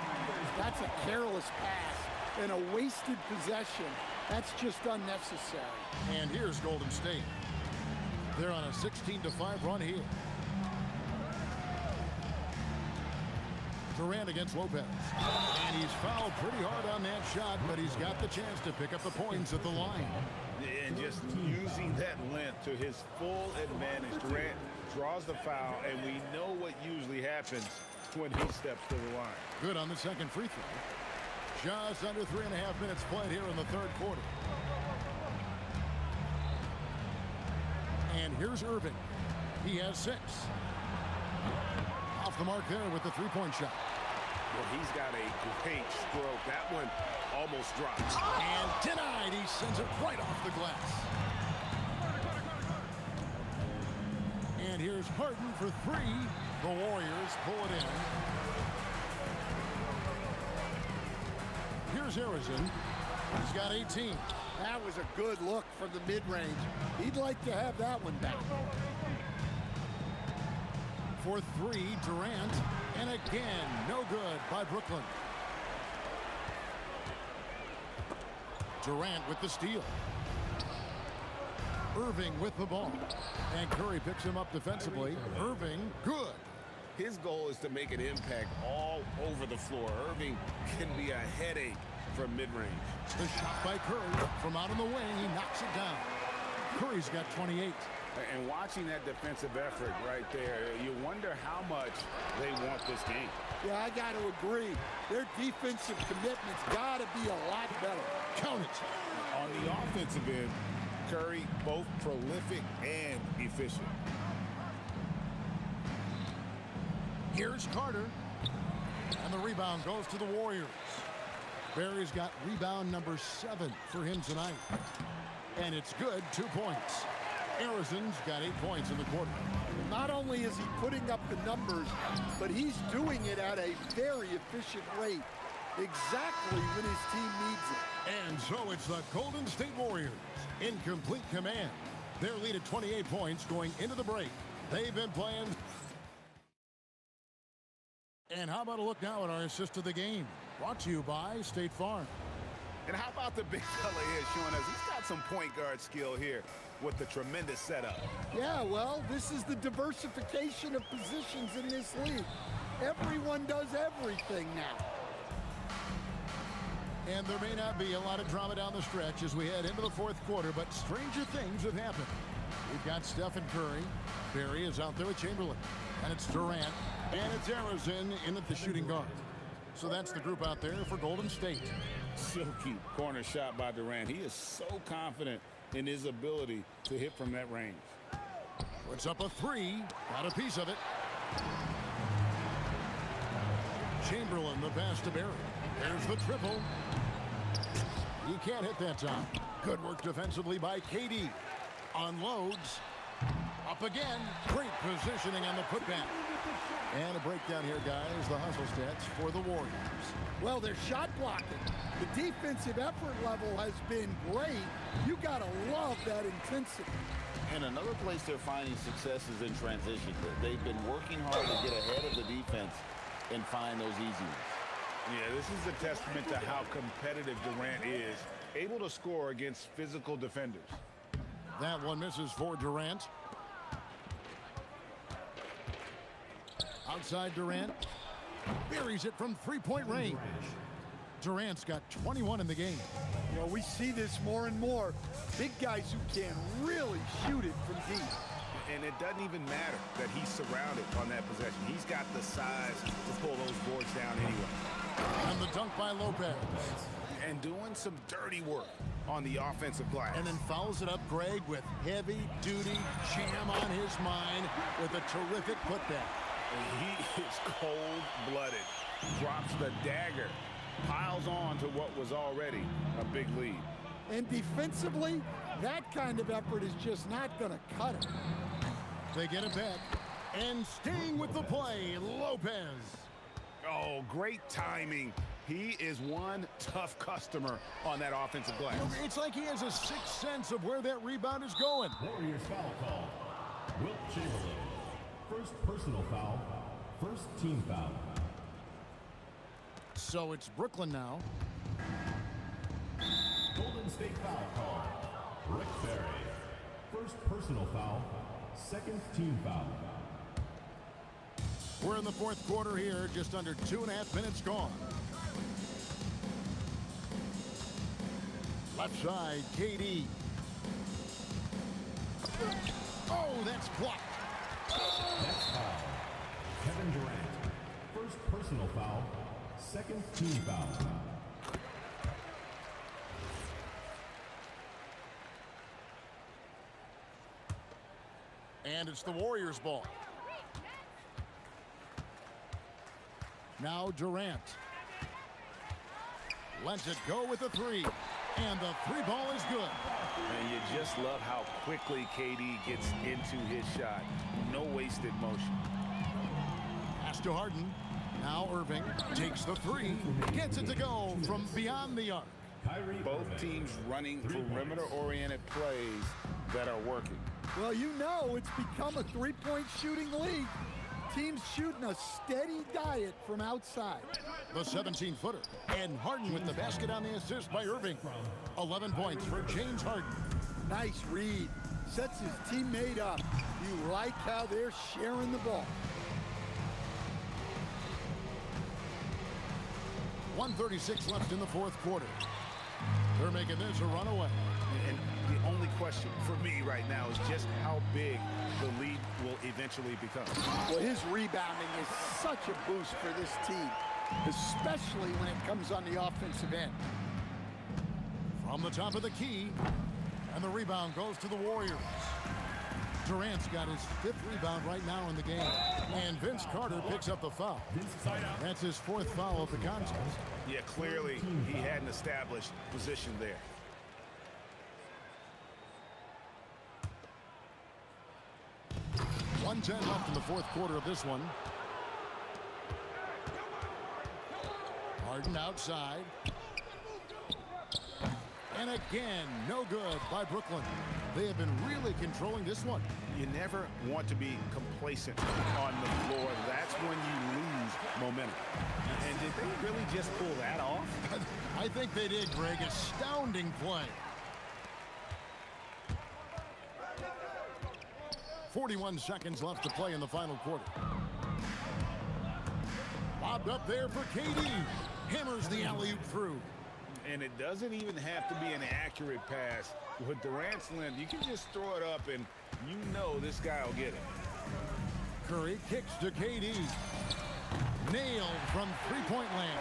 That's a careless pass and a wasted possession. That's just unnecessary. And here's Golden State. They're on a 16-5 run here. Durant against Lopez. And he's fouled pretty hard on that shot, but he's got the chance to pick up the points at the line. And just using that length to his full advantage. Durant draws the foul, and we know what usually happens when he steps to the line. Good on the second free throw. Just under 3.5 minutes played here in the third quarter. And here's Irving. He has 6. Off the mark there with the three-point shot. Well, he's got a great stroke. That one almost dropped. And denied. He sends it right off the glass. And here's Harden for 3. The Warriors pull it in. Here's Harrison. He's got 18. That was a good look from the mid-range. He'd like to have that one back. For 3, Durant. And again, no good by Brooklyn. Durant with the steal. Irving with the ball. And Curry picks him up defensively. Irving, good. His goal is to make an impact all over the floor. Irving can be a headache from mid-range. The shot by Curry from out on the wing. He knocks it down. Curry's got 28. And watching that defensive effort right there, you wonder how much they want this game. Yeah, I got to agree. Their defensive commitment's got to be a lot better. Count it. On the offensive end, Curry both prolific and efficient. Here's Carter. And the rebound goes to the Warriors. Barry's got rebound number 7 for him tonight. And it's good, 2 points. Harrison's got 8 points in the quarter. Not only is he putting up the numbers, but he's doing it at a very efficient rate. Exactly when his team needs it. And so it's the Golden State Warriors in complete command. Their lead at 28 points going into the break. They've been playing. And how about a look now at our assist of the game? Brought to you by State Farm. And how about the big fella here showing us he's got some point guard skill here with the tremendous setup. Yeah, well, this is the diversification of positions in this league. Everyone does everything now. And there may not be a lot of drama down the stretch as we head into the fourth quarter, but stranger things have happened. We've got Stephen Curry. Barry is out there with Chamberlain. And it's Durant. And it's Arizona in at the shooting guard. So that's the group out there for Golden State. Silky corner shot by Durant. He is so confident in his ability to hit from that range. Puts up a three. Got a piece of it. Chamberlain, the pass to Barry. There's the triple. He can't hit that time. Good work defensively by KD. Unloads. Up again. Great positioning on the putback. And a breakdown here, guys. The hustle stats for the Warriors. Well, they're shot blocking. The defensive effort level has been great. You got to love that intensity. And another place they're finding success is in transition. They've been working hard to get ahead of the defense and find those easy ones. Yeah, this is a testament to how competitive Durant is, able to score against physical defenders. That one misses for Durant. Outside Durant. Buries it from three-point range. Durant's got 21 in the game. Well, we see this more and more. Big guys who can really shoot it from deep. And it doesn't even matter that he's surrounded on that possession. He's got the size to pull those boards down anyway. And the dunk by Lopez. And doing some dirty work on the offensive glass. And then follows it up, Greg, with heavy-duty jam on his mind with a terrific putback. He is cold-blooded. Drops the dagger. Piles on to what was already a big lead. And defensively, that kind of effort is just not going to cut it. They get it back. And staying with the play, Lopez. Oh, great timing. He is one tough customer on that offensive glass. It's like he has a sixth sense of where that rebound is going. Warriors foul call. Wilt Chamberlain. First personal foul. First team foul. So it's Brooklyn now. Golden State foul call. Rick Barry. First personal foul. Second team foul. We're in the fourth quarter here, just under 2.5 minutes gone. Left side, KD. Oh, that's blocked. Next foul. Kevin Durant. First personal foul. Second team foul. And it's the Warriors' ball. Now Durant. Lets it go with the three. And the three ball is good. And you just love how quickly KD gets into his shot. No wasted motion. Pass to Harden. Now Irving takes the three. Gets it to go from beyond the arc. Both teams running perimeter-oriented plays that are working. Well, you know it's become a three-point shooting league. Teams shooting a steady diet from outside. The 17-footer. And Harden with the basket on the assist by Irving. 11 points for James Harden. Nice read. Sets his teammate up. You like how they're sharing the ball. 1:36 left in the fourth quarter. They're making this a runaway. And the only question for me right now is just how big the lead will eventually become. Well, his rebounding is such a boost for this team, especially when it comes on the offensive end. From the top of the key, and the rebound goes to the Warriors. Durant's got his 5th rebound right now in the game. And Vince Carter picks up the foul. That's his 4th foul of the contest. Yeah, clearly he had an established position there. .110 left in the fourth quarter of this one. Harden outside. And again, no good by Brooklyn. They have been really controlling this one. You never want to be complacent on the floor. That's when you lose momentum. And did they really just pull that off? I think they did, Greg. Astounding play. 41 seconds left to play in the final quarter. Lobbed up there for KD. Hammers the alley-oop through. And it doesn't even have to be an accurate pass. With Durant's length, you can just throw it up and you know this guy will get it. Curry kicks to KD. Nailed from three-point land.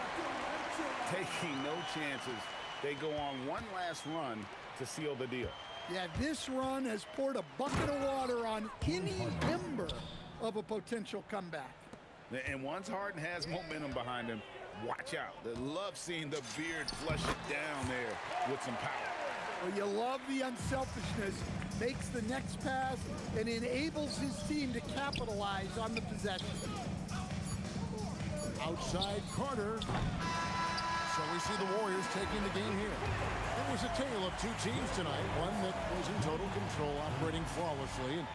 Taking no chances. They go on one last run to seal the deal. Yeah, this run has poured a bucket of water on any member of a potential comeback. And once Harden has momentum behind him, watch out. They love seeing the beard flush it down there with some power. Well, you love the unselfishness, makes the next pass, and enables his team to capitalize on the possession. Outside Carter. So we see the Warriors taking the game here. It was a tale of two teams tonight, one that was in total control, operating flawlessly.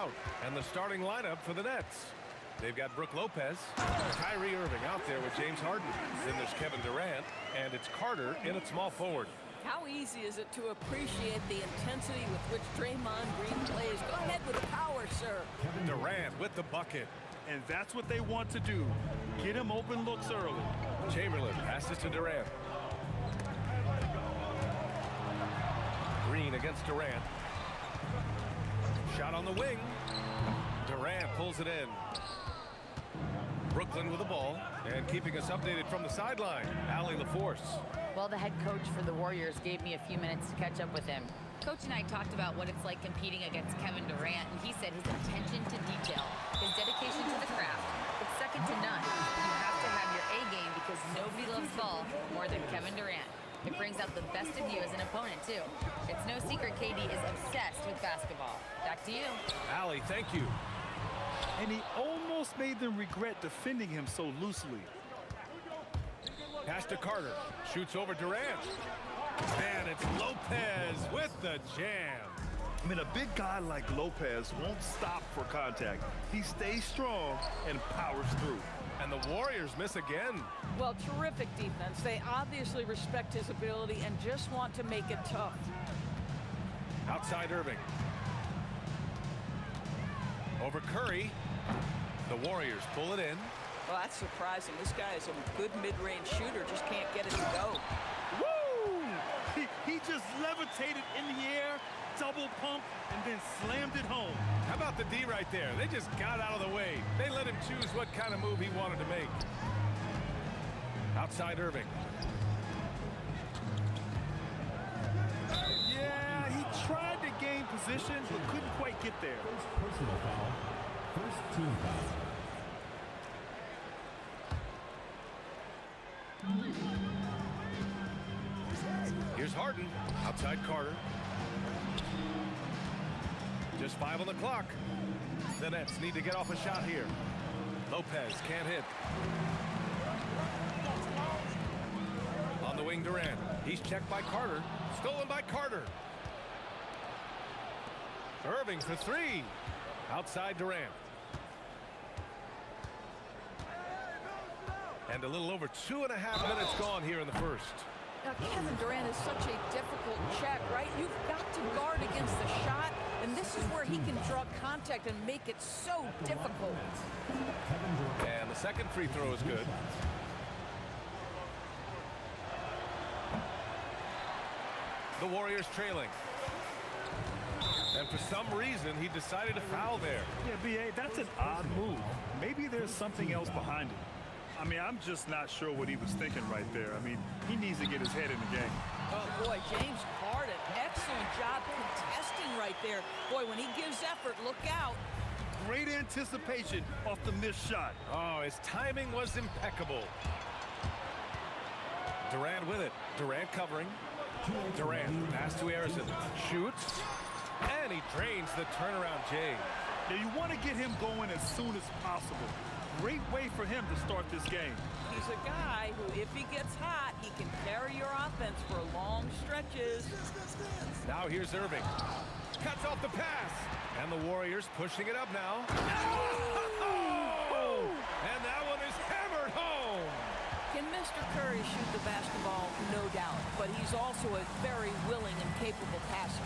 out. And the starting lineup for the Nets. They've got Brooke Lopez, Kyrie Irving out there with James Harden. Then there's Kevin Durant, and it's Carter in at small forward. How easy is it to appreciate the intensity with which Draymond Green plays? Go ahead with the power, sir. Durant with the bucket. And that's what they want to do. Get him open looks early. Chamberlain passes to Durant. Green against Durant. Shot on the wing. Durant pulls it in. Brooklyn with the ball and keeping us updated from the sideline. Allie LaForce. Well, the head coach for the Warriors gave me a few minutes to catch up with him. Coach and I talked about what it's like competing against Kevin Durant, and he said his attention to detail, his dedication to the craft, it's second to none. You have to have your A game because nobody loves ball more than Kevin Durant. It brings out the best of you as an opponent, too. It's no secret KD is obsessed with basketball. Back to you. Allie, thank you. And he almost made them regret defending him so loosely. Pass to Carter. Shoots over Durant. And it's Lopez with the jam. I mean, a big guy like Lopez won't stop for contact. He stays strong and powers through. And the Warriors miss again. Well, terrific defense. They obviously respect his ability and just want to make it tough. Outside Irving. Over Curry. The Warriors pull it in. Well, that's surprising. This guy is a good mid-range shooter, just can't get it to go. Woo! He just levitated in the air, double pump, and then slammed it home. How about the D right there? They just got out of the way. They let him choose what kind of move he wanted to make. Outside Irving. Yeah, he tried to gain position, but couldn't quite get there. First personal foul. First team foul. Here's Harden. Outside Carter. Just 5 on the clock. The Nets need to get off a shot here. Lopez can't hit. On the wing, Durant. He's checked by Carter. Stolen by Carter. Irving for 3. Outside Durant. And a little over 2.5 minutes gone here in the first. Now, Kevin Durant is such a difficult check, right? You've got to guard against the shot, and this is where he can draw contact and make it so difficult. And the second free throw is good. The Warriors trailing. And for some reason, he decided to foul there. Yeah, B.A., that's an odd move. Maybe there's something else behind it. I mean, I'm just not sure what he was thinking right there. I mean, he needs to get his head in the game. Oh, boy, James Harden, excellent job contesting right there. Boy, when he gives effort, look out. Great anticipation off the missed shot. Oh, his timing was impeccable. Durant with it. Durant covering. Durant, pass to Harrison. Shoots. And he drains the turnaround J. Now, you want to get him going as soon as possible. Great way for him to start this game. He's a guy who, if he gets hot, he can carry your offense for long stretches. Now here's Irving. Cuts off the pass. And the Warriors pushing it up now. Oh! And that one is hammered home. Can Mr. Curry shoot the basketball? No doubt. But he's also a very willing and capable passer.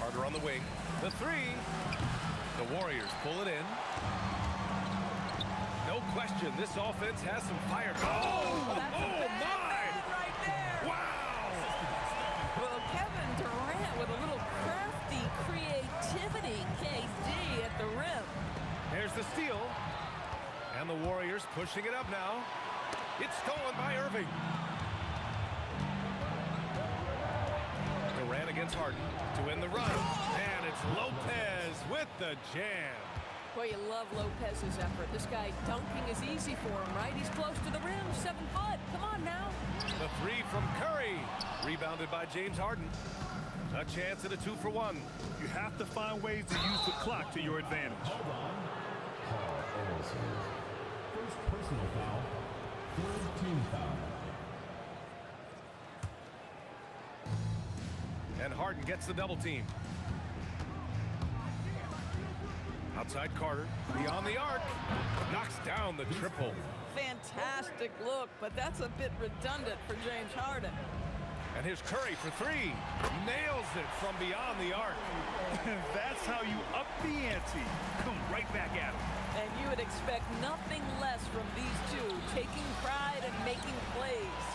Carter on the wing. The 3. The Warriors pull it in. No question, this offense has some fire. Oh, that's a bad man right there. Wow! Well, Kevin Durant with a little crafty creativity. KD at the rim. There's the steal. And the Warriors pushing it up now. It's stolen by Irving. Durant against Harden to win the run. And it's Lopez with the jam. Boy, you love Lopez's effort. This guy dunking is easy for him, right? He's close to the rim, 7 foot. Come on now. The 3 from Curry. Rebounded by James Harden. A chance at a 2-for-1. You have to find ways to use the clock to your advantage. First personal foul. Third team foul. And Harden gets the double team. Outside Carter, beyond the arc, knocks down the triple. Fantastic look, but that's a bit redundant for James Harden. And here's Curry for three. Nails it from beyond the arc. That's how you up the ante. Come right back at him. And you would expect nothing less from these two, taking pride and making plays.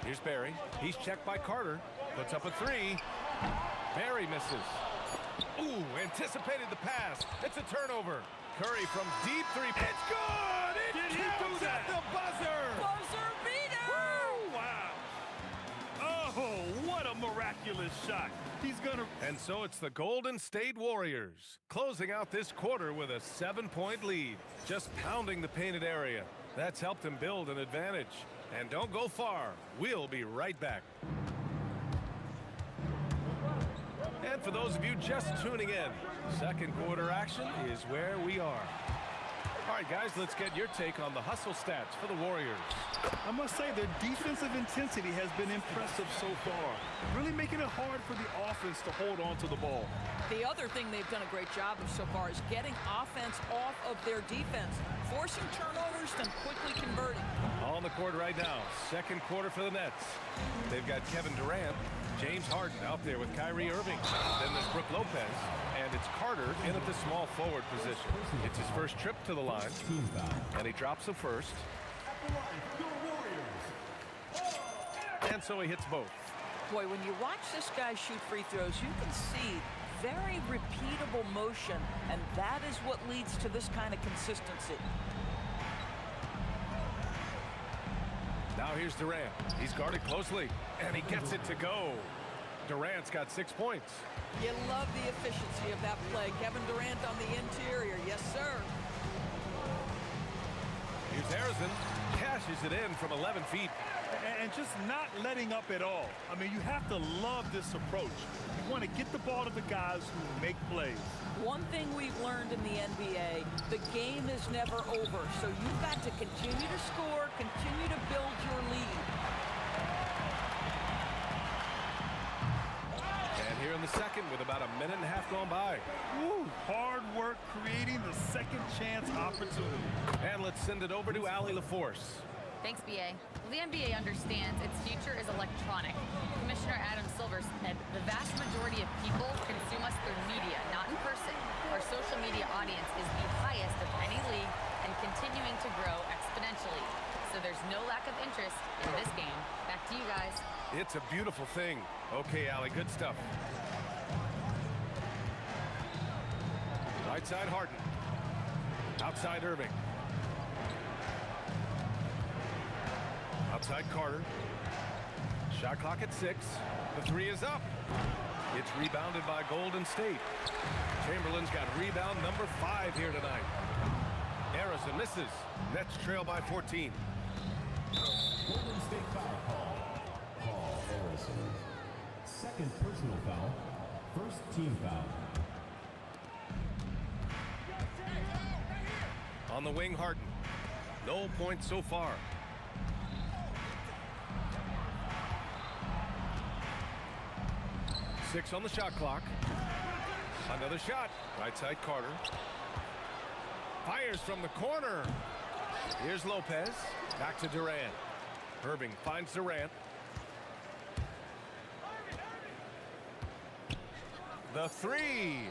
Here's Barry. He's checked by Carter. Puts up a three. Barry misses. Ooh, anticipated the pass. It's a turnover. Curry from deep three. It's good! It counts at the buzzer! Buzzer beater! Wow. Oh, what a miraculous shot. He's gonna... And so it's the Golden State Warriors closing out this quarter with a 7-point lead. Just pounding the painted area. That's helped him build an advantage. And don't go far. We'll be right back. And for those of you just tuning in, second quarter action is where we are. All right, guys, let's get your take on the hustle stats for the Warriors. I must say their defensive intensity has been impressive so far, really making it hard for the offense to hold on to the ball. The other thing they've done a great job of so far is getting offense off of their defense, forcing turnovers, then quickly converting. On the court right now, second quarter for the Nets. They've got Kevin Durant, James Harden out there with Kyrie Irving. Then there's Brook Lopez, and it's Carter in at the small forward position. It's his first trip to the line, and he drops the first. And so he hits both. Boy, when you watch this guy shoot free throws, you can see very repeatable motion, and that is what leads to this kind of consistency. Now here's Durant. He's guarded closely, and he gets it to go. Durant's got 6 points. You love the efficiency of that play. Kevin Durant on the interior. Yes, sir. Here's Harrison. Cashes it in from 11 feet. And just not letting up at all. I mean, you have to love this approach. You want to get the ball to the guys who make plays. One thing we've learned in the NBA, the game is never over. So you've got to continue to score, continue to build your lead. And here in the second with about a minute and a half gone by. Woo, hard work creating the second chance opportunity. And let's send it over to Allie LaForce. Thanks, BA. Well, the NBA understands its future is electronic. Commissioner Adam Silver said the vast majority of people consume us through media, not in person. Our social media audience is the highest of any league and continuing to grow exponentially. So there's no lack of interest in this game. Back to you guys. It's a beautiful thing. Okay, Allie, good stuff. Right side Harden. Outside Irving. Outside Carter. Shot clock at 6. The three is up. It's rebounded by Golden State. Chamberlain's got rebound number 5 here tonight. Harrison misses. Nets trail by 14. Golden State foul call. Paul Harrison. Second personal foul. First team foul. On the wing, Harden. No points so far. Six on the shot clock. Another shot. Right side Carter. Fires from the corner. Here's Lopez. Back to Durant. Irving finds Durant. The three.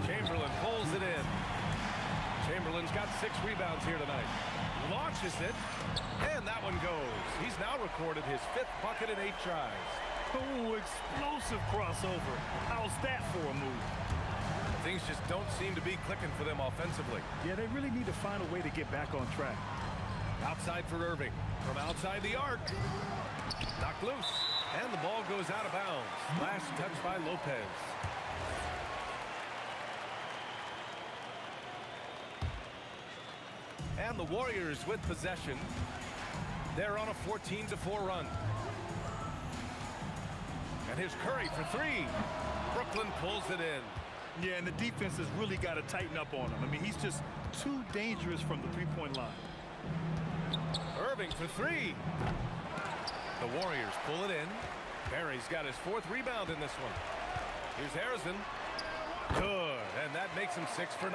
Chamberlain pulls it in. Chamberlain's got 6 rebounds here tonight. Launches it. And that one goes. He's now recorded his 5th bucket in 8 tries. Oh, explosive crossover. How's that for a move? Things just don't seem to be clicking for them offensively. Yeah, they really need to find a way to get back on track. Outside for Irving. From outside the arc. Knocked loose. And the ball goes out of bounds. Last touch by Lopez. And the Warriors with possession. They're on a 14-4 run. And here's Curry for 3. Brooklyn pulls it in. Yeah, and the defense has really got to tighten up on him. I mean, he's just too dangerous from the three-point line. Irving for 3. The Warriors pull it in. Barry's got his 4th rebound in this one. Here's Harrison. Good, and that makes him 6 for 9.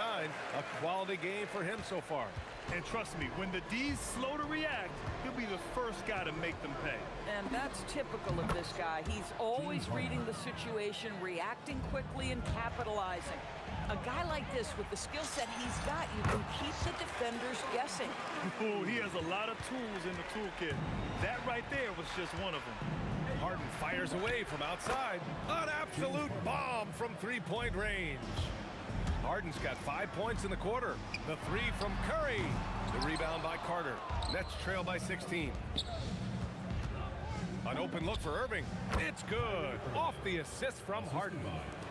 A quality game for him so far. And trust me, when the D's slow to react, he'll be the first guy to make them pay. And that's typical of this guy. He's always reading the situation, reacting quickly, and capitalizing. A guy like this, with the skill set he's got, you can keep the defenders guessing. Oh, he has a lot of tools in the toolkit. That right there was just one of them. Harden fires away from outside. An absolute bomb from three-point range. Harden's got 5 points in the quarter. The three from Curry. The rebound by Carter. Nets trail by 16. An open look for Irving. It's good. Off the assist from Harden.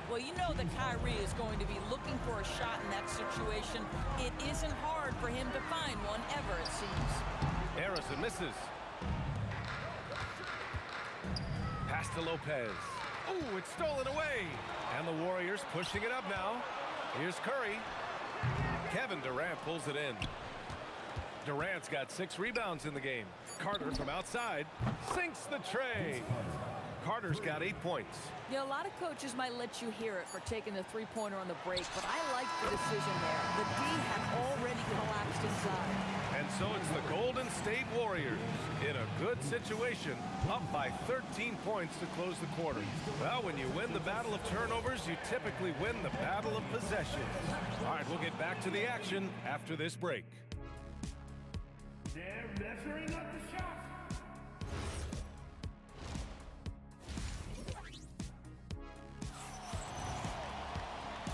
Well, you know that Kyrie is going to be looking for a shot in that situation. It isn't hard for him to find one ever, it seems. Harrison misses. Pass to Lopez. Oh, it's stolen away. And the Warriors pushing it up now. Here's Curry. Kevin Durant pulls it in. Durant's got 6 rebounds in the game. Carter from outside sinks the tray. Carter's got 8 points. Yeah, a lot of coaches might let you hear it for taking the three-pointer on the break, but I like the decision there. The D had already collapsed inside. And so it's the Golden State Warriors in a good situation, up by 13 points to close the quarter. Well, when you win the battle of turnovers, you typically win the battle of possessions. All right, we'll get back to the action after this break. They're measuring up the shots.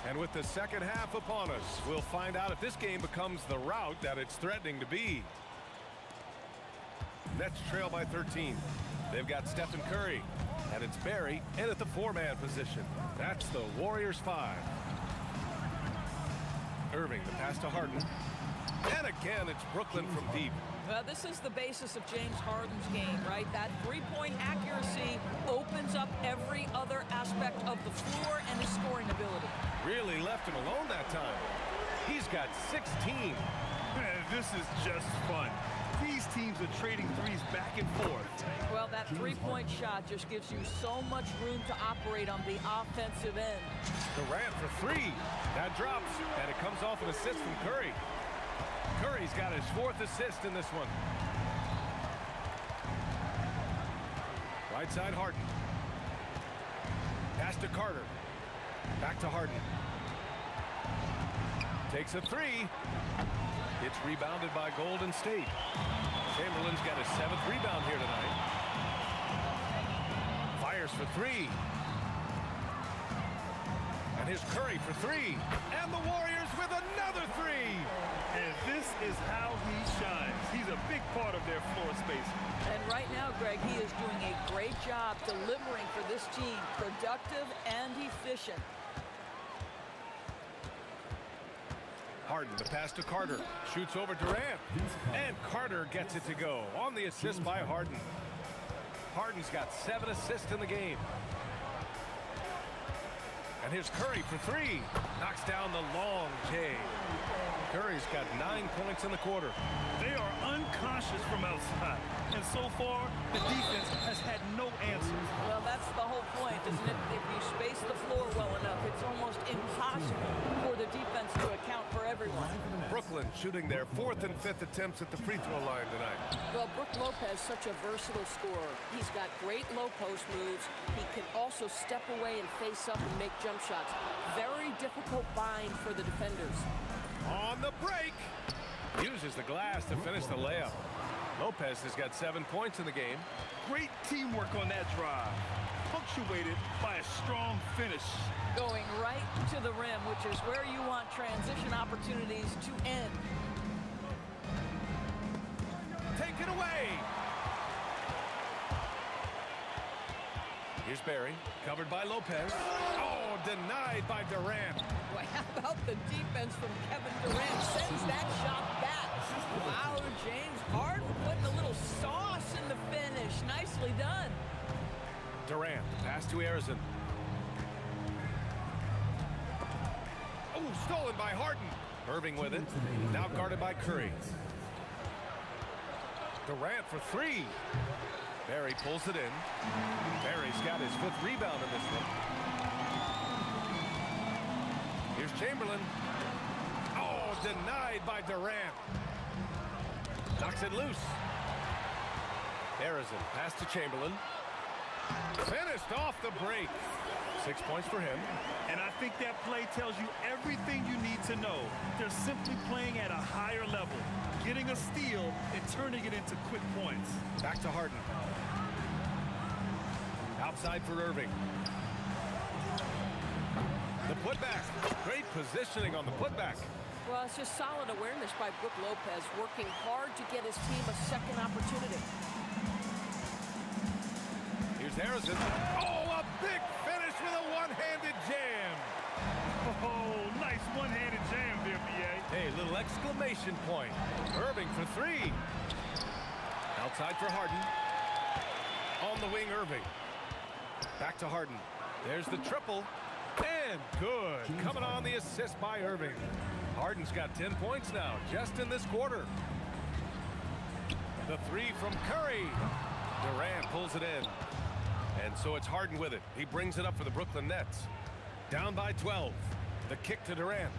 And with the second half upon us, we'll find out if this game becomes the rout that it's threatening to be. Nets trail by 13. They've got Stephen Curry, and it's Barry in at the 4-man position. That's the Warriors 5. Irving, the pass to Harden. And again, it's Brooklyn from deep. Well, this is the basis of James Harden's game, right? That three-point accuracy opens up every other aspect of the floor and his scoring ability. Really left him alone that time. He's got 16. Man, this is just fun. These teams are trading threes back and forth. Well, that three-point shot just gives you so much room to operate on the offensive end. Durant for 3. That drops, and it comes off an assist from Curry. Curry's got his 4th assist in this one. Right side, Harden. Pass to Carter. Back to Harden. Takes a 3. It's rebounded by Golden State. Chamberlain's got his 7th rebound here tonight. Fires for 3. And here's Curry for 3. And the Warriors with another 3. And this is how he shines. He's a big part of their floor space. And right now, Greg, he is doing a great job delivering for this team. Productive and efficient. Harden, the pass to Carter. Shoots over Durant. And Carter gets it to go on the assist by Harden. Harden's got 7 assists in the game. And here's Curry for 3. Knocks down the long J. Curry's got 9 points in the quarter. They are unconscious from outside. And so far, the defense has had no answers. Well, that's the whole point, isn't it? If you space the floor well enough, it's almost impossible for the defense to account for everyone. Brooklyn shooting their 4th and 5th attempts at the free throw line tonight. Well, Brook Lopez, such a versatile scorer. He's got great low post moves. He can also step away and face up and make jump shots. Very difficult bind for the defenders. On the break, uses the glass to finish the layup. Lopez has got 7 points in the game. Great teamwork on that drive, punctuated by a strong finish. Going right to the rim, which is where you want transition opportunities to end. Take it away. Here's Barry, covered by Lopez. Oh, denied by Durant. Well, how about the defense from Kevin Durant? Sends that shot back. Wow, James Harden putting a little sauce in the finish. Nicely done. Durant, pass to Harrison. Oh, stolen by Harden. Irving with it. Now guarded by Curry. Durant for 3. Barry pulls it in. Barry's got his 5th rebound in this one. Chamberlain. Oh, denied by Durant. Knocks it loose. Harrison, pass to Chamberlain. Finished off the break. 6 points for him. And I think that play tells you everything you need to know. They're simply playing at a higher level, getting a steal and turning it into quick points. Back to Harden. Outside for Irving. The putback. Great positioning on the putback. Well, it's just solid awareness by Brook Lopez, working hard to get his team a second opportunity. Here's Harrison. Oh, a big finish with a one-handed jam. Oh, nice one-handed jam there, B.A. Hey, little exclamation point. Irving for three. Outside for Harden. On the wing, Irving. Back to Harden. There's the triple. And good. Coming on the assist by Irving. Harden's got 10 points now, just in this quarter. The three from Curry. Durant pulls it in. And so it's Harden with it. He brings it up for the Brooklyn Nets. Down by 12. The kick to Durant.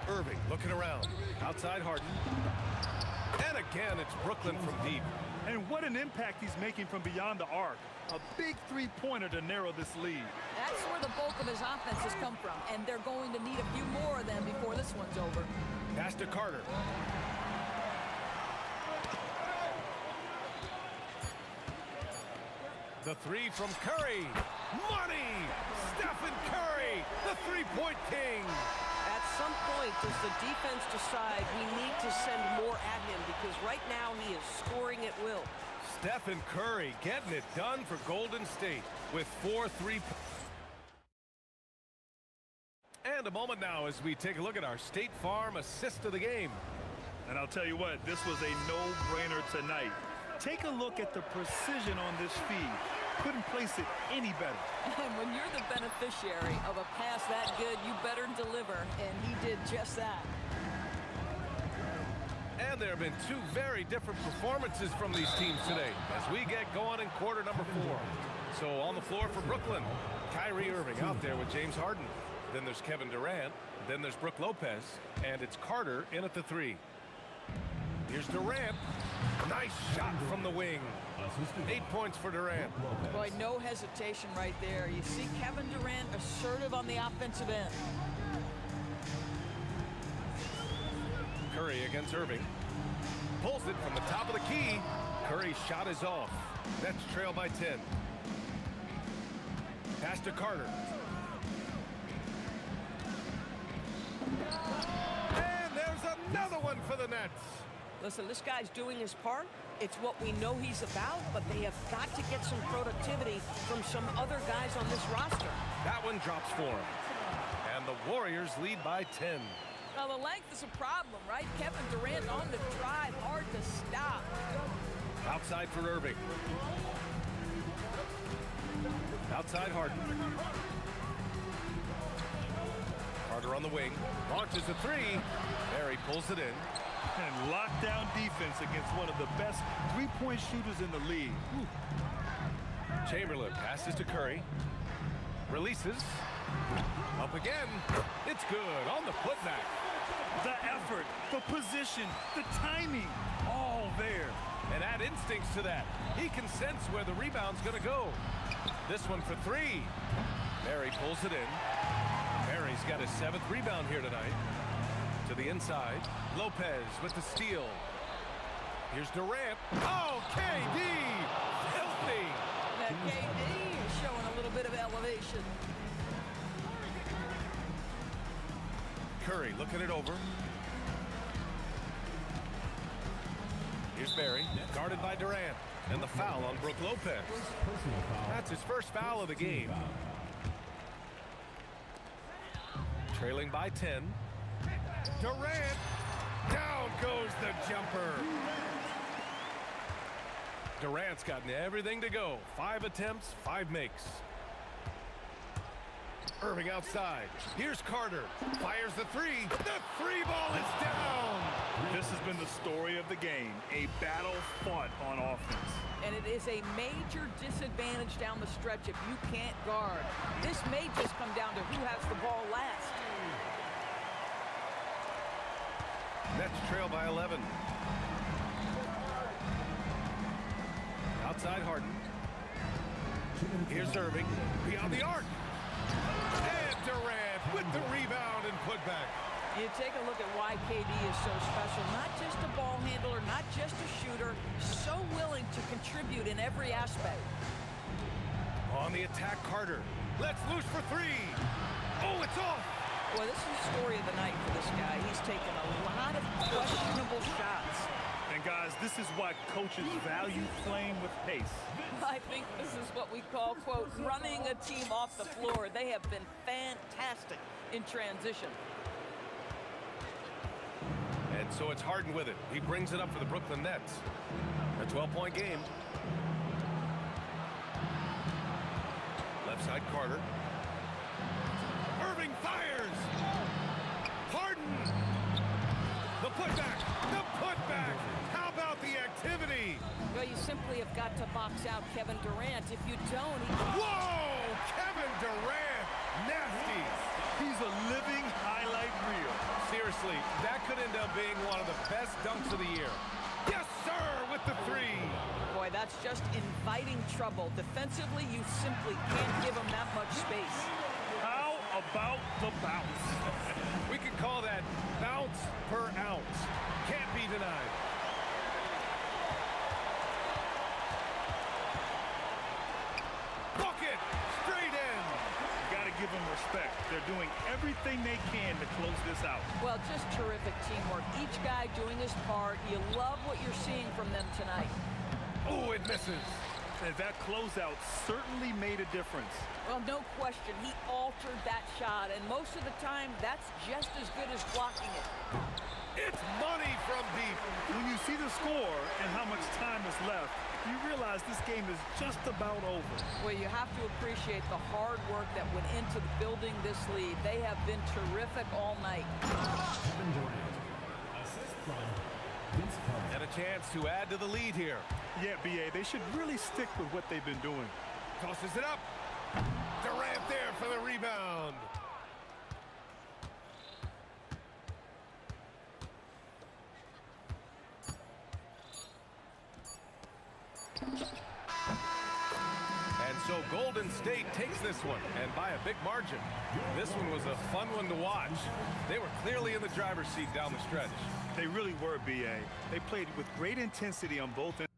Irving looking around. Outside Harden. And again, it's Brooklyn from deep. And what an impact he's making from beyond the arc. A big three-pointer to narrow this lead. That's where the bulk of his offense has come from, and they're going to need a few more of them before this one's over. Pass to Carter. The three from Curry. Money! Stephen Curry, the three-point king. At some point, does the defense decide we need to send more at him, because right now he is scoring at will. Stephen Curry getting it done for Golden State with 4 3. And a moment now as we take a look at our State Farm assist of the game. And I'll tell you what, this was a no-brainer tonight. Take a look at the precision on this feed. Couldn't place it any better. And when you're the beneficiary of a pass that good, you better deliver, and he did just that. And there have been two very different performances from these teams today as we get going in quarter number 4. So on the floor for Brooklyn, Kyrie Irving out there with James Harden. Then there's Kevin Durant. Then there's Brook Lopez. And it's Carter in at the three. Here's Durant. Nice shot from the wing. 8 points for Durant. Boy, no hesitation right there. You see Kevin Durant assertive on the offensive end. Curry against Irving. Pulls it from the top of the key. Curry's shot is off. Nets trail by 10. Pass to Carter. And there's another one for the Nets. Listen, this guy's doing his part. It's what we know he's about, but they have got to get some productivity from some other guys on this roster. That one drops for him. And the Warriors lead by 10. Now, the length is a problem, right? Kevin Durant on the drive, hard to stop. Outside for Irving. Outside Harden. Carter on the wing. Launches a three. Barry pulls it in. And lockdown defense against one of the best three-point shooters in the league. Whew. Chamberlain passes to Curry. Releases. Up again. It's good on the putback. The effort, the position, the timing, all there. And add instincts to that. He can sense where the rebound's going to go. This one for three. Barry pulls it in. Barry's got his 7th rebound here tonight. To the inside. Lopez with the steal. Here's Durant. Oh, KD! Filthy! That KD is showing a little bit of elevation. Curry looking it over. Here's Barry, guarded by Durant. And the foul on Brook Lopez. That's his first foul of the game. Trailing by 10. Durant. Down goes the jumper. Durant's gotten everything to go. 5 attempts, 5 makes. Irving outside. Here's Carter. Fires the three. The three ball is down. This has been the story of the game, a battle fought on offense. And it is a major disadvantage down the stretch if you can't guard. This may just come down to who has the ball last. Nets trail by 11. Outside Harden. Here's Irving. Beyond the arc. And Durant with the rebound and putback. You take a look at why KD is so special. Not just a ball handler, not just a shooter. So willing to contribute in every aspect. On the attack, Carter. Let's loose for three. Oh, it's off. Boy, this is the story of the night for this guy. He's taken a lot of questionable shots. And guys, this is why coaches value playing with pace. I think this is what we call, quote, running a team off the floor. They have been fantastic in transition. And so it's Harden with it. He brings it up for the Brooklyn Nets. A 12-point game. Left side, Carter. Irving fires! Harden! The putback! The putback! How about the activity? Well, you simply have got to box out Kevin Durant. If you don't, Whoa! Kevin Durant! Nasty! He's a living highlight reel. Seriously, that could end up being one of the best dunks of the year. Yes, sir, with the three. Boy, that's just inviting trouble. Defensively, you simply can't give him that much space. How about the bounce? We could call that bounce per ounce. Can't be denied. Bucket! Straight in! Got to give them respect. They're doing everything they can to close this out. Well, just terrific teamwork. Each guy doing his part. You love what you're seeing from them tonight. Oh, it misses. And that closeout certainly made a difference. Well, no question. He altered that shot, and most of the time, that's just as good as blocking it. It's money from deep. When you see the score and how much time is left, you realize this game is just about over. Well, you have to appreciate the hard work that went into building this lead. They have been terrific all night. Kevin Durant. Assist from Vince Carter. And a chance to add to the lead here. Yeah, BA, they should really stick with what they've been doing. Tosses it up. Durant there for the rebound. And so Golden State takes this one, and by a big margin. This one was a fun one to watch. They were clearly in the driver's seat down the stretch. They really were, BA. They played with great intensity on both ends.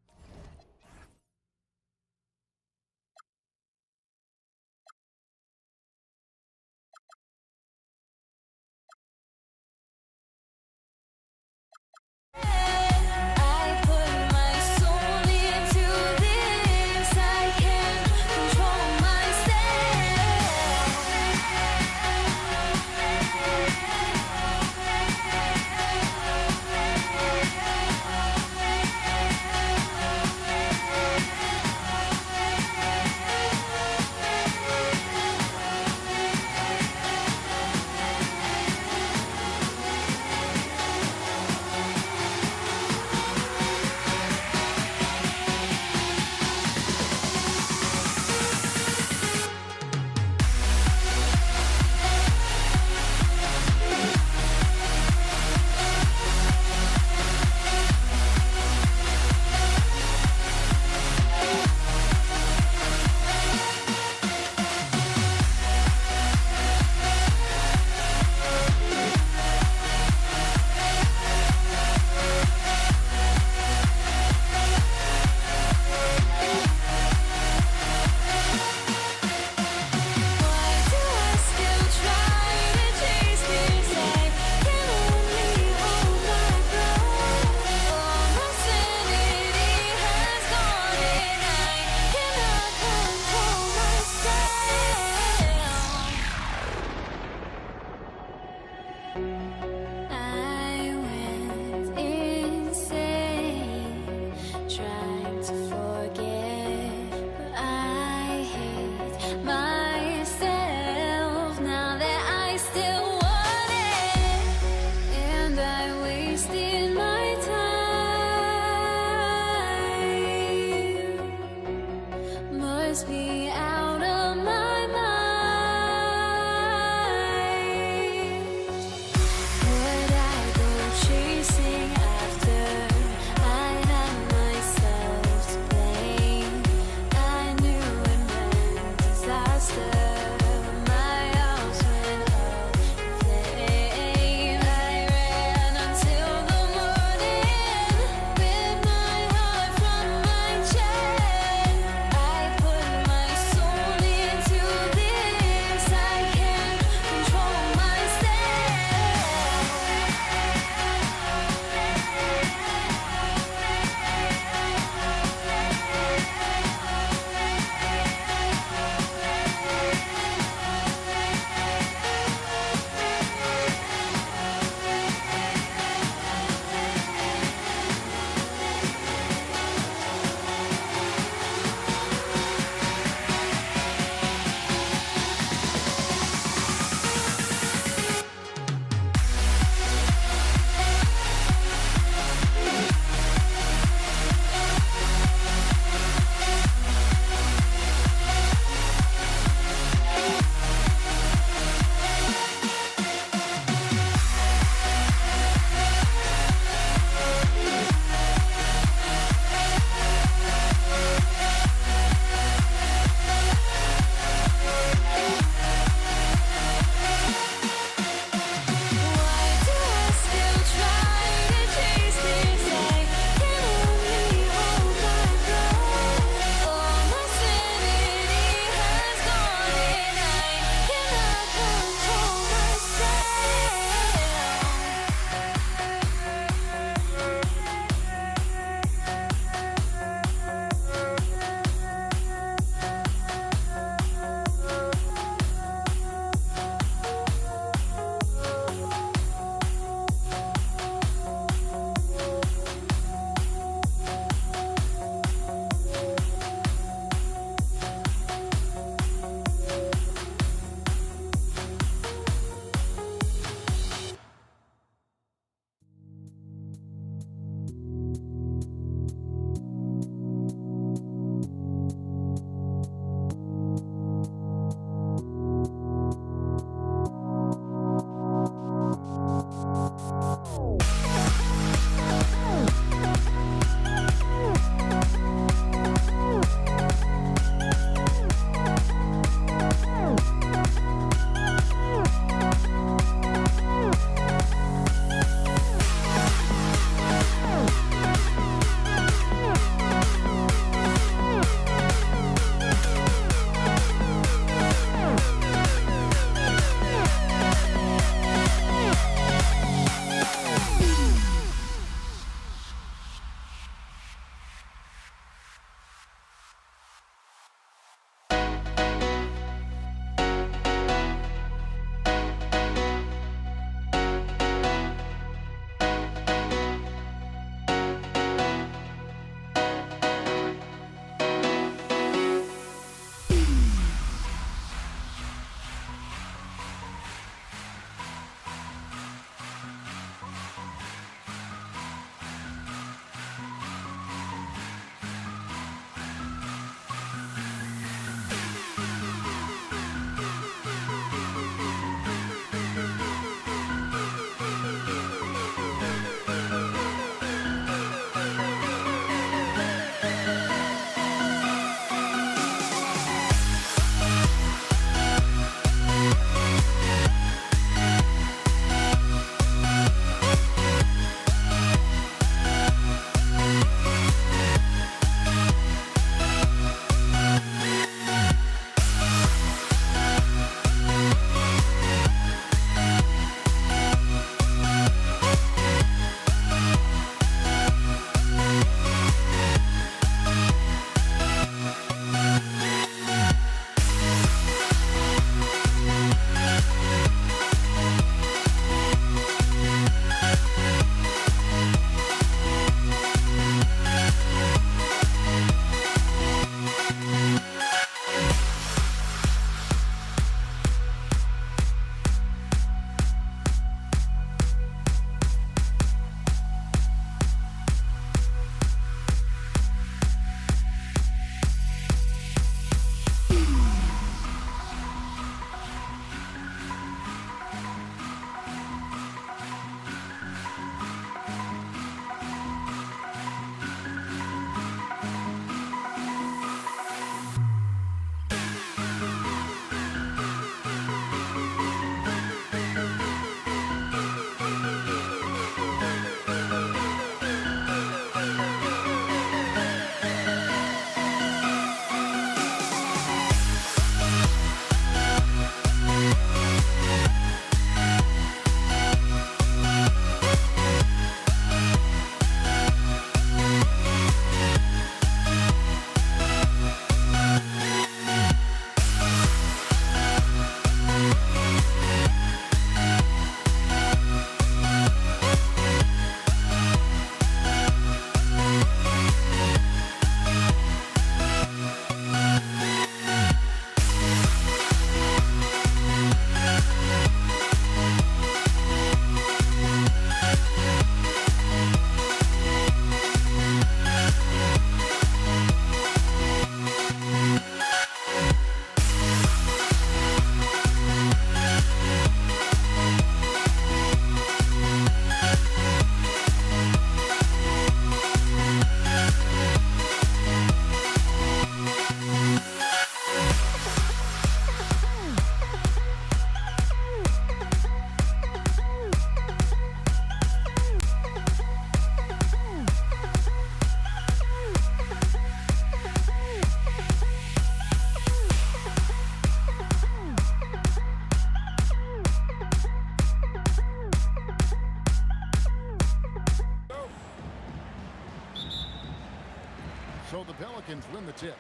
Falcons win the tip.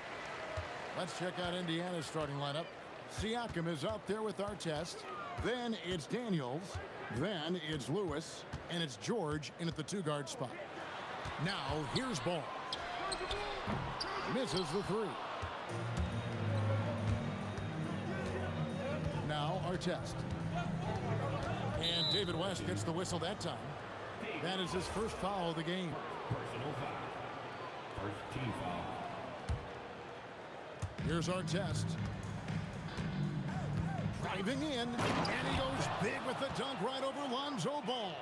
Let's check out Indiana's starting lineup. Siakam is out there with Artest. Then it's Daniels. Then it's Lewis. And it's George in at the 2-guard spot. Now, here's Ball. Misses the 3. Now, Artest. And David West gets the whistle that time. That is his first foul of the game. Personal foul. First team foul. Here's Artest. Driving in, and he goes big with the dunk right over Lonzo Ball.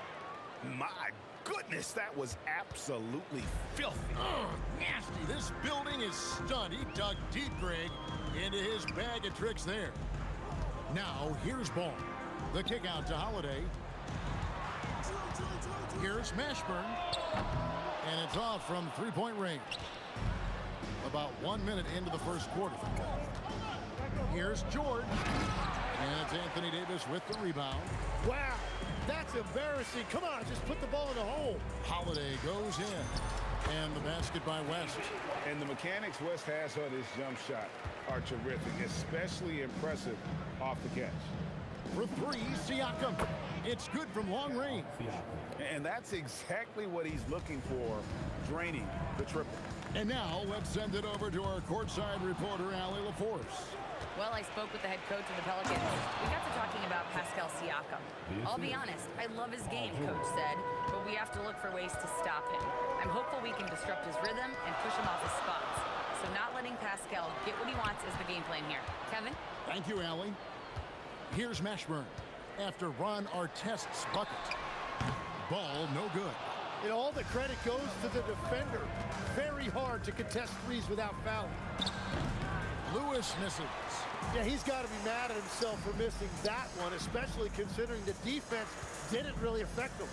My goodness, that was absolutely filthy. Ugh, nasty. This building is stunned. He dug deep, Greg, into his bag of tricks there. Now, here's Ball. The kick out to Holiday. Here's Mashburn. And it's off from three-point range. About 1 minute into the first quarter. Here's George. And it's Anthony Davis with the rebound. Wow, that's embarrassing. Come on, just put the ball in the hole. Holiday goes in. And the basket by West. And the mechanics West has on his jump shot are terrific, especially impressive off the catch. For 3, Siakam. It's good from long range. And that's exactly what he's looking for, draining the triple. And now let's send it over to our courtside reporter, Allie LaForce. Well, I spoke with the head coach of the Pelicans. We got to talking about Pascal Siakam. I'll be honest, I love his game, coach said, but we have to look for ways to stop him. I'm hopeful we can disrupt his rhythm and push him off his spots. So not letting Pascal get what he wants is the game plan here. Kevin? Thank you, Allie. Here's Mashburn after Ron Artest's bucket. Ball no good. And all the credit goes to the defender. Very hard to contest threes without fouling. Lewis misses. Yeah, he's got to be mad at himself for missing that one, especially considering the defense didn't really affect him.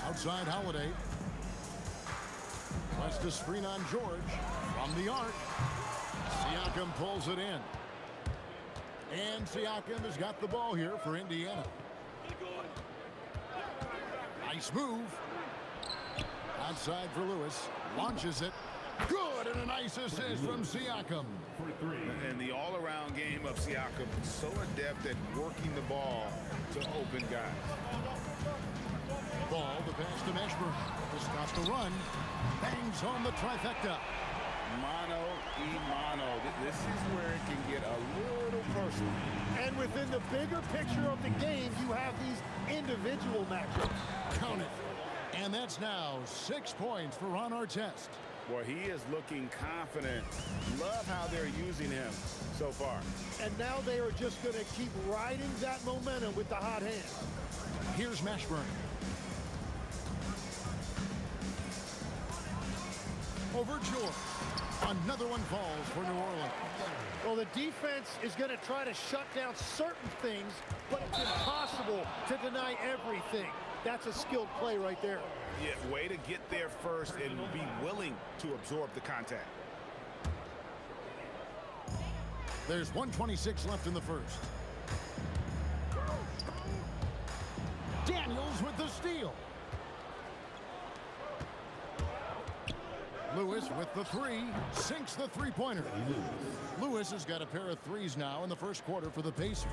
Outside Holiday. West to screen on George. From the arc. Siakam pulls it in. And Siakam has got the ball here for Indiana. Nice move. Outside for Lewis. Launches it. Good, and a nice assist from Siakam. And the all-around game of Siakam, so adept at working the ball to open guys. Ball, the pass to Mashburn. To stop the run. Bangs home the trifecta. Mano y mano. This is where it can get a little personal. And within the bigger picture of the game, you have these individual matchups. Count it. And that's now 6 points for Ron Artest. Boy, he is looking confident. Love how they're using him so far. And now they are just going to keep riding that momentum with the hot hand. Here's Mashburn. Over George. Another one falls for New Orleans. Well, the defense is going to try to shut down certain things, but it's impossible to deny everything. That's a skilled play right there. Yeah, way to get there first and be willing to absorb the contact. There's 1:26 left in the first. Daniels with the steal. Lewis with the 3, sinks the three-pointer. Lewis has got a pair of threes now in the first quarter for the Pacers.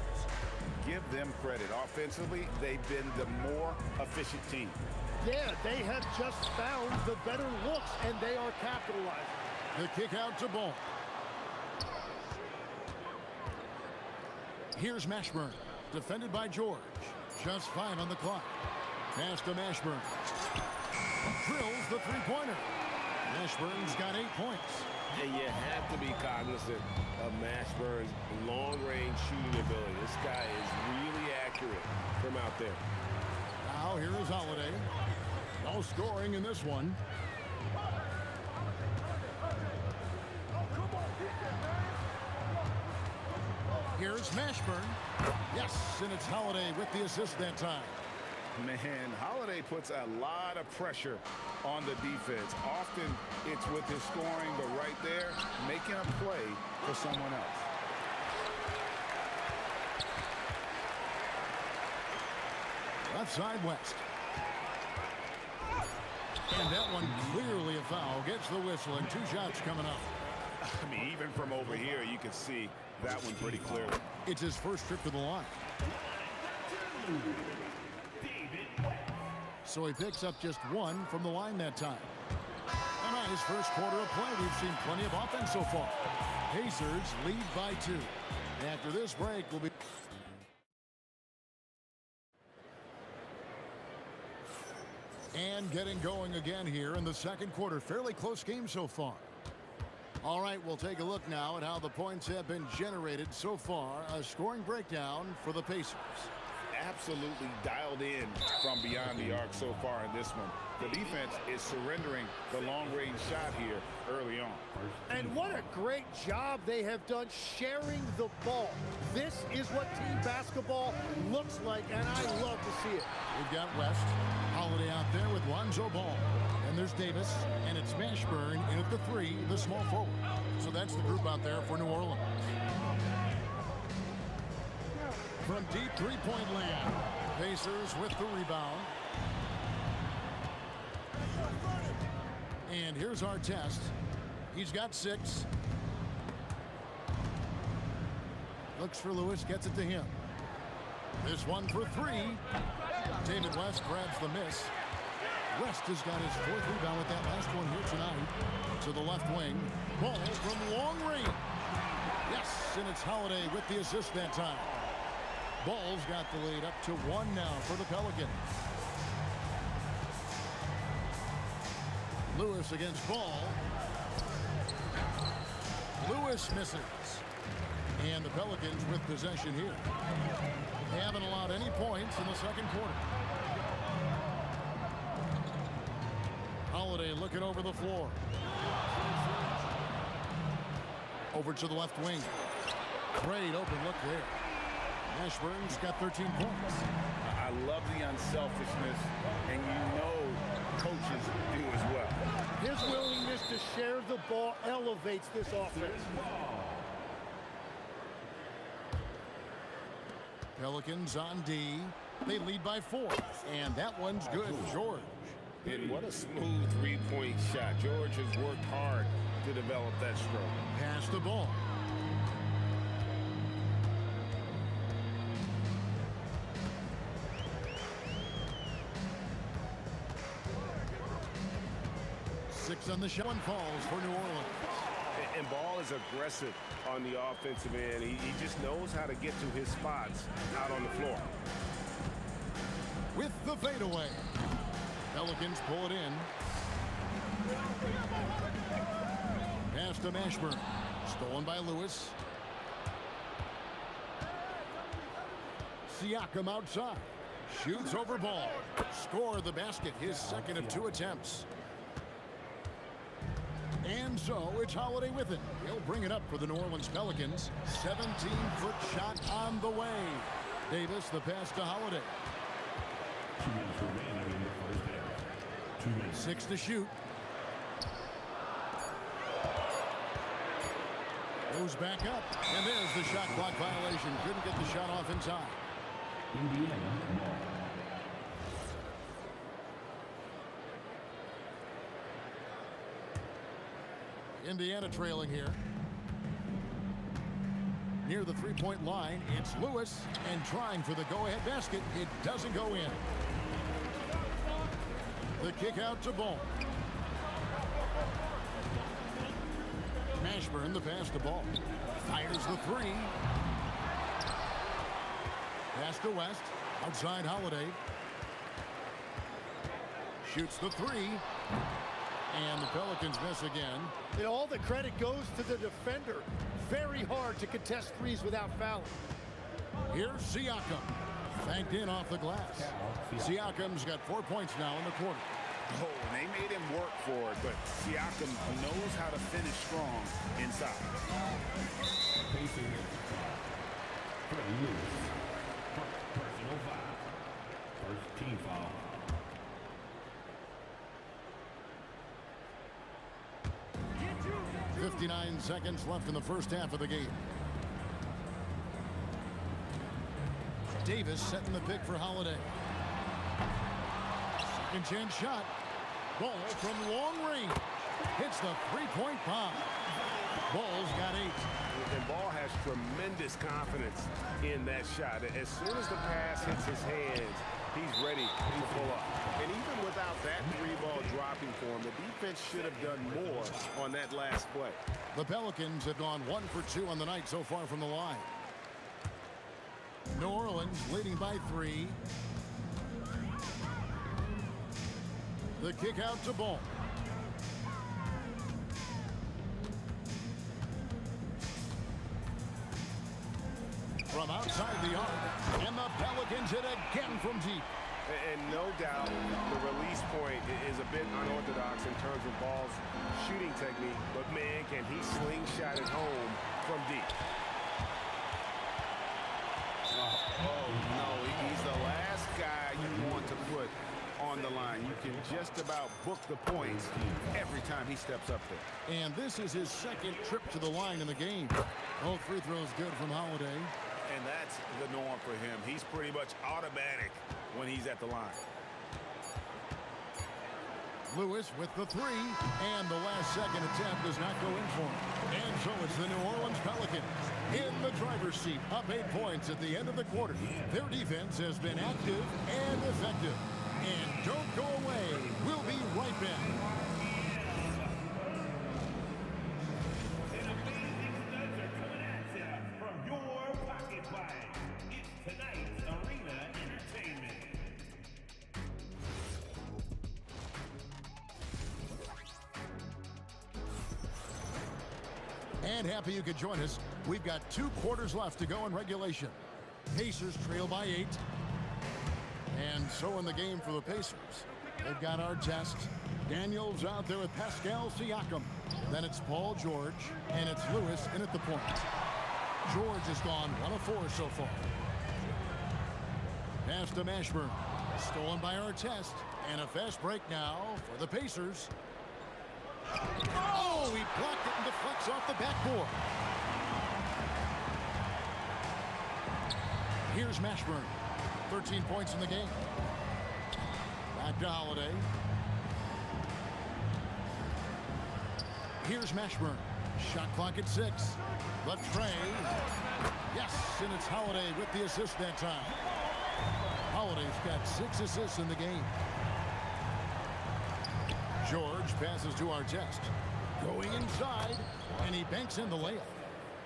Give them credit. Offensively, they've been the more efficient team. Yeah, they have just found the better looks, and they are capitalizing. The kick out to Ball. Here's Mashburn, defended by George. Just 5 on the clock. Pass to Mashburn. Drills the three-pointer. Mashburn's got 8 points. And you have to be cognizant of Mashburn's long-range shooting ability. This guy is really accurate from out there. Now here is Holiday. No scoring in this one. Here's Mashburn. Yes, and it's Holiday with the assist that time. Man, Holiday puts a lot of pressure on the defense. Often it's with his scoring, but right there, making a play for someone else. Left side West. And that one clearly a foul. Gets the whistle and 2 shots coming up. I mean, even from over here, you can see that one pretty clearly. It's his first trip to the line. So he picks up just 1 from the line that time. A nice first quarter of play. We've seen plenty of offense so far. Pacers lead by 2. After this break, we'll be... And getting going again here in the second quarter. Fairly close game so far. All right, we'll take a look now at how the points have been generated so far. A scoring breakdown for the Pacers. Absolutely dialed in from beyond the arc so far in this one. The defense is surrendering the long-range shot here early on. And what a great job they have done sharing the ball. This is what team basketball looks like, and I love to see it. We've got West, Holiday out there with Lonzo Ball. And there's Davis, and it's Mashburn in at the 3, the small forward. So that's the group out there for New Orleans. From deep three-point land, Pacers with the rebound. And here's our test. He's got 6. Looks for Lewis, gets it to him. This one for 3. David West grabs the miss. West has got his 4th rebound with that last one here tonight. To the left wing. Ball from long range. Yes, and it's Holiday with the assist that time. Ball's got the lead up to 1 now for the Pelicans. Lewis against Ball. Lewis misses. And the Pelicans with possession here. They haven't allowed any points in the second quarter. Holiday looking over the floor. Over to the left wing. Great open look there. Mashburn's got 13 points. I love the unselfishness, and you know coaches do as well. His willingness to share the ball elevates this offense. Pelicans on D. They lead by 4. And that one's good. George. And what a smooth three-point shot. George has worked hard to develop that stroke. Pass the ball. On the shot. One falls for New Orleans. And Ball is aggressive on the offensive end. He just knows how to get to his spots out on the floor. With the fadeaway. Pelicans pull it in. Pass to Mashburn. Stolen by Lewis. Siakam outside. Shoots over Ball. Score the basket. His second of 2 attempts. And so it's Holiday with it. He'll bring it up for the New Orleans Pelicans. 17-foot shot on the way. Davis, the pass to Holiday. 2 minutes remaining in the first half. 2 minutes. 6 to shoot. Goes back up. And there's the shot clock violation. Couldn't get the shot off in time. Indiana ball. Indiana trailing here. Near the three-point line, it's Lewis, and trying for the go-ahead basket. It doesn't go in. The kick out to Ball. Mashburn, the pass to Ball. Fires the 3. Pass to West. Outside Holiday. Shoots the 3. And the Pelicans miss again. And all the credit goes to the defender. Very hard to contest threes without fouling. Here's Siakam. Banked in off the glass. Siakam's got 4 points now in the quarter. Oh, and they made him work for it, but Siakam knows how to finish strong inside. Pacing. Personal foul. First team foul. .59 seconds left in the first half of the game. Davis setting the pick for Holiday. Second chance shot. Ball from long range. Hits the three-point bomb. Ball's got 8. And Ball has tremendous confidence in that shot. As soon as the pass hits his hands, he's ready to pull up. And even without that 3-ball dropping for him, the defense should have done more on that last play. The Pelicans have gone 1 for 2 on the night so far from the line. New Orleans leading by 3. The kick out to Ball. From outside the arc, and the Pelicans hit again from deep. And no doubt the release point is a bit unorthodox in terms of Ball's shooting technique, but man, can he slingshot it home from deep. Oh no, he's the last guy you want to put on the line. You can just about book the points every time he steps up there. And this is his second trip to the line in the game. Both free throws good from Holiday. And that's the norm for him. He's pretty much automatic when he's at the line. Lewis with the 3, and the last second attempt does not go in for him. And so it's the New Orleans Pelicans in the driver's seat, up 8 points at the end of the quarter. Their defense has been active and effective. And don't go away. We'll be right back. And happy you could join us. We've got 2 quarters left to go in regulation. Pacers trail by 8. And so in the game for the Pacers, they've got Artest. Daniels out there with Pascal Siakam. Then it's Paul George, and it's Lewis in at the point. George has gone 1 of 4 so far. Pass to Mashburn. Stolen by Artest. And a fast break now for the Pacers. Oh, he blocked it and deflects off the backboard. Here's Mashburn. 13 points in the game. Back to Holiday. Here's Mashburn. Shot clock at 6. The tray. Yes, and it's Holiday with the assist that time. Holiday's got 6 assists in the game. George passes to Artest. Going inside, and he banks in the layup.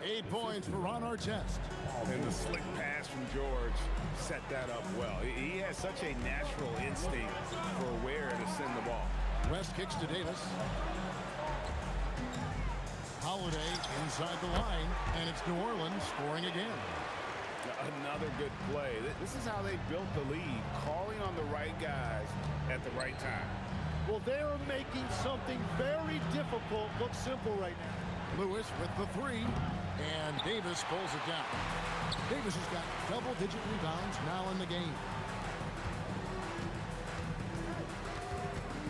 8 points for Ron Artest. And the slick pass from George set that up well. He has such a natural instinct for where to send the ball. West kicks to Davis. Holiday inside the line, and it's New Orleans scoring again. Another good play. This is how they built the lead, calling on the right guys at the right time. Well, they're making something very difficult look simple right now. Lewis with the 3, and Davis pulls it down. Davis has got double-digit rebounds now in the game.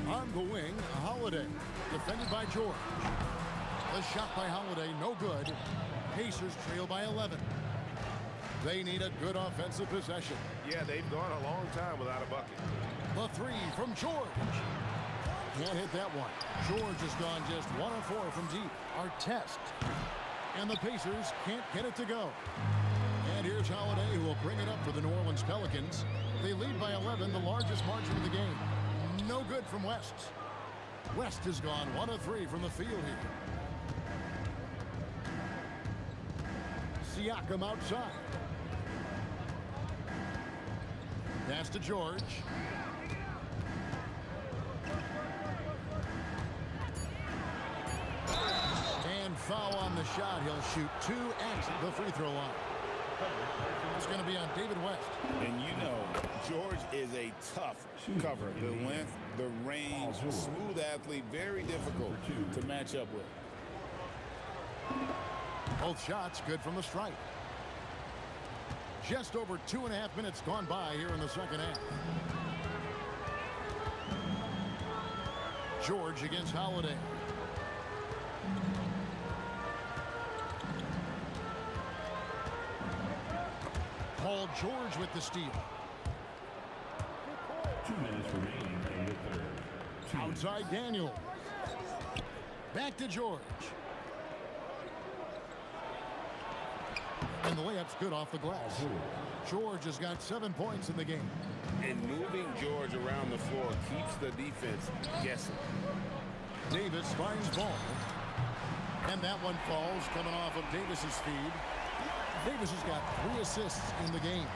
On the wing, Holiday, defended by George. The shot by Holiday, no good. Pacers trail by 11. They need a good offensive possession. Yeah, they've gone a long time without a bucket. The 3 from George. Can't hit that one. George has gone just 1 of 4 from deep. Artest. And the Pacers can't get it to go. And here's Holiday, who will bring it up for the New Orleans Pelicans. They lead by 11, the largest margin of the game. No good from West. West has gone 1 of 3 from the field here. Siakam outside. Pass to George. And foul on the shot. He'll shoot 2 at the free throw line. It's going to be on David West. And you know, George is a tough cover. The length, the range, smooth athlete, very difficult to match up with. Both shots good from the stripe. Just over 2.5 minutes gone by here in the second half. George against Holiday. Paul George with the steal. 2 minutes remaining in the third. Outside Daniel. Back to George. And the layup's good off the glass. George has got 7 points in the game. And moving George around the floor keeps the defense guessing. Davis finds ball. And that one falls coming off of Davis's feed. Davis has got 3 assists in the game.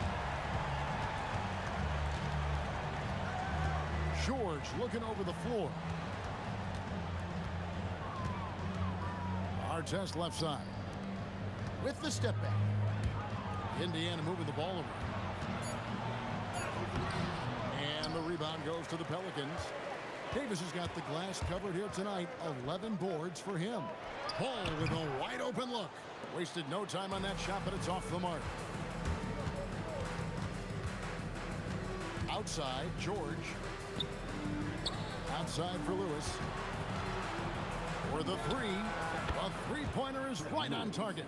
George looking over the floor. Artest left side. With the step back. Indiana moving the ball over. And the rebound goes to the Pelicans. Davis has got the glass covered here tonight. 11 boards for him. Ball with a wide open look. Wasted no time on that shot, but it's off the mark. Outside, George. Outside for Lewis. For the three. A three-pointer is right on target.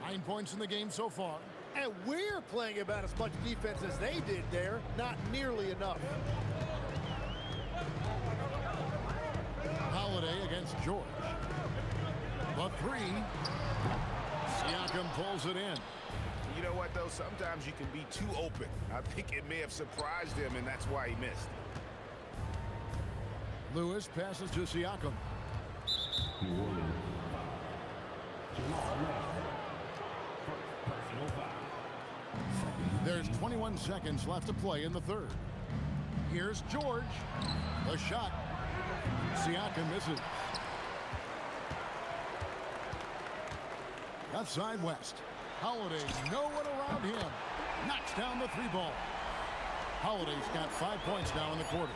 9 points in the game so far. And we're playing about as much defense as they did there. Not nearly enough. Holiday against George. The three. Siakam pulls it in. You know what, though? Sometimes you can be too open. I think it may have surprised him, and that's why he missed. Lewis passes to Siakam. There's 21 seconds left to play in the third. Here's George. The shot. Siakam misses. Left side West. Holiday, no one around him. Knocks down the three ball. Holiday's got 5 points now in the quarter.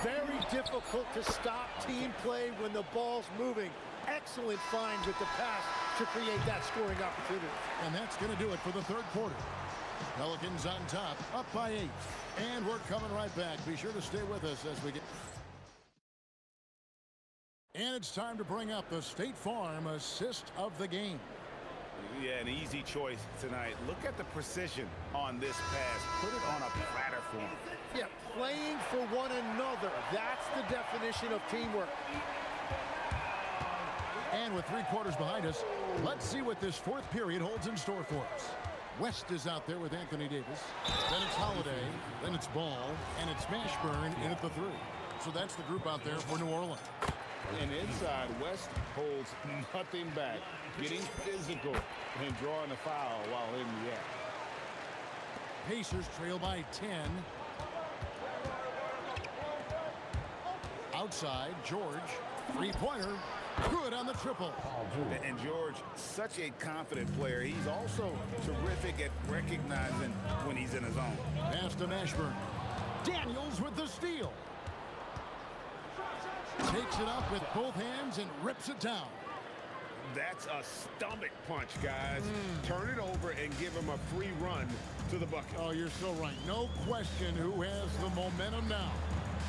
Very difficult to stop team play when the ball's moving. Excellent find with the pass to create that scoring opportunity. And that's going to do it for the third quarter. Pelicans on top, up by 8. And we're coming right back. Be sure to stay with us as we get... And it's time to bring up the State Farm assist of the game. Yeah, an easy choice tonight. Look at the precision on this pass. Put it on a platter for him. Yeah, playing for one another. That's the definition of teamwork. And with 3 quarters behind us, let's see what this fourth period holds in store for us. West is out there with Anthony Davis. Then it's Holiday. Then it's Ball. And it's Mashburn in at the 3. So that's the group out there for New Orleans. And inside, West holds nothing back, getting physical and drawing a foul while in the act. Pacers trail by 10. Outside, George. Three-pointer. Good on the triple. And George, such a confident player. He's also terrific at recognizing when he's in his zone. Pass to Mashburn. Daniels with the steal. Takes it up with both hands and rips it down. That's a stomach punch, guys. Turn it over and give him a free run to the bucket. Oh, you're so right. No question who has the momentum now.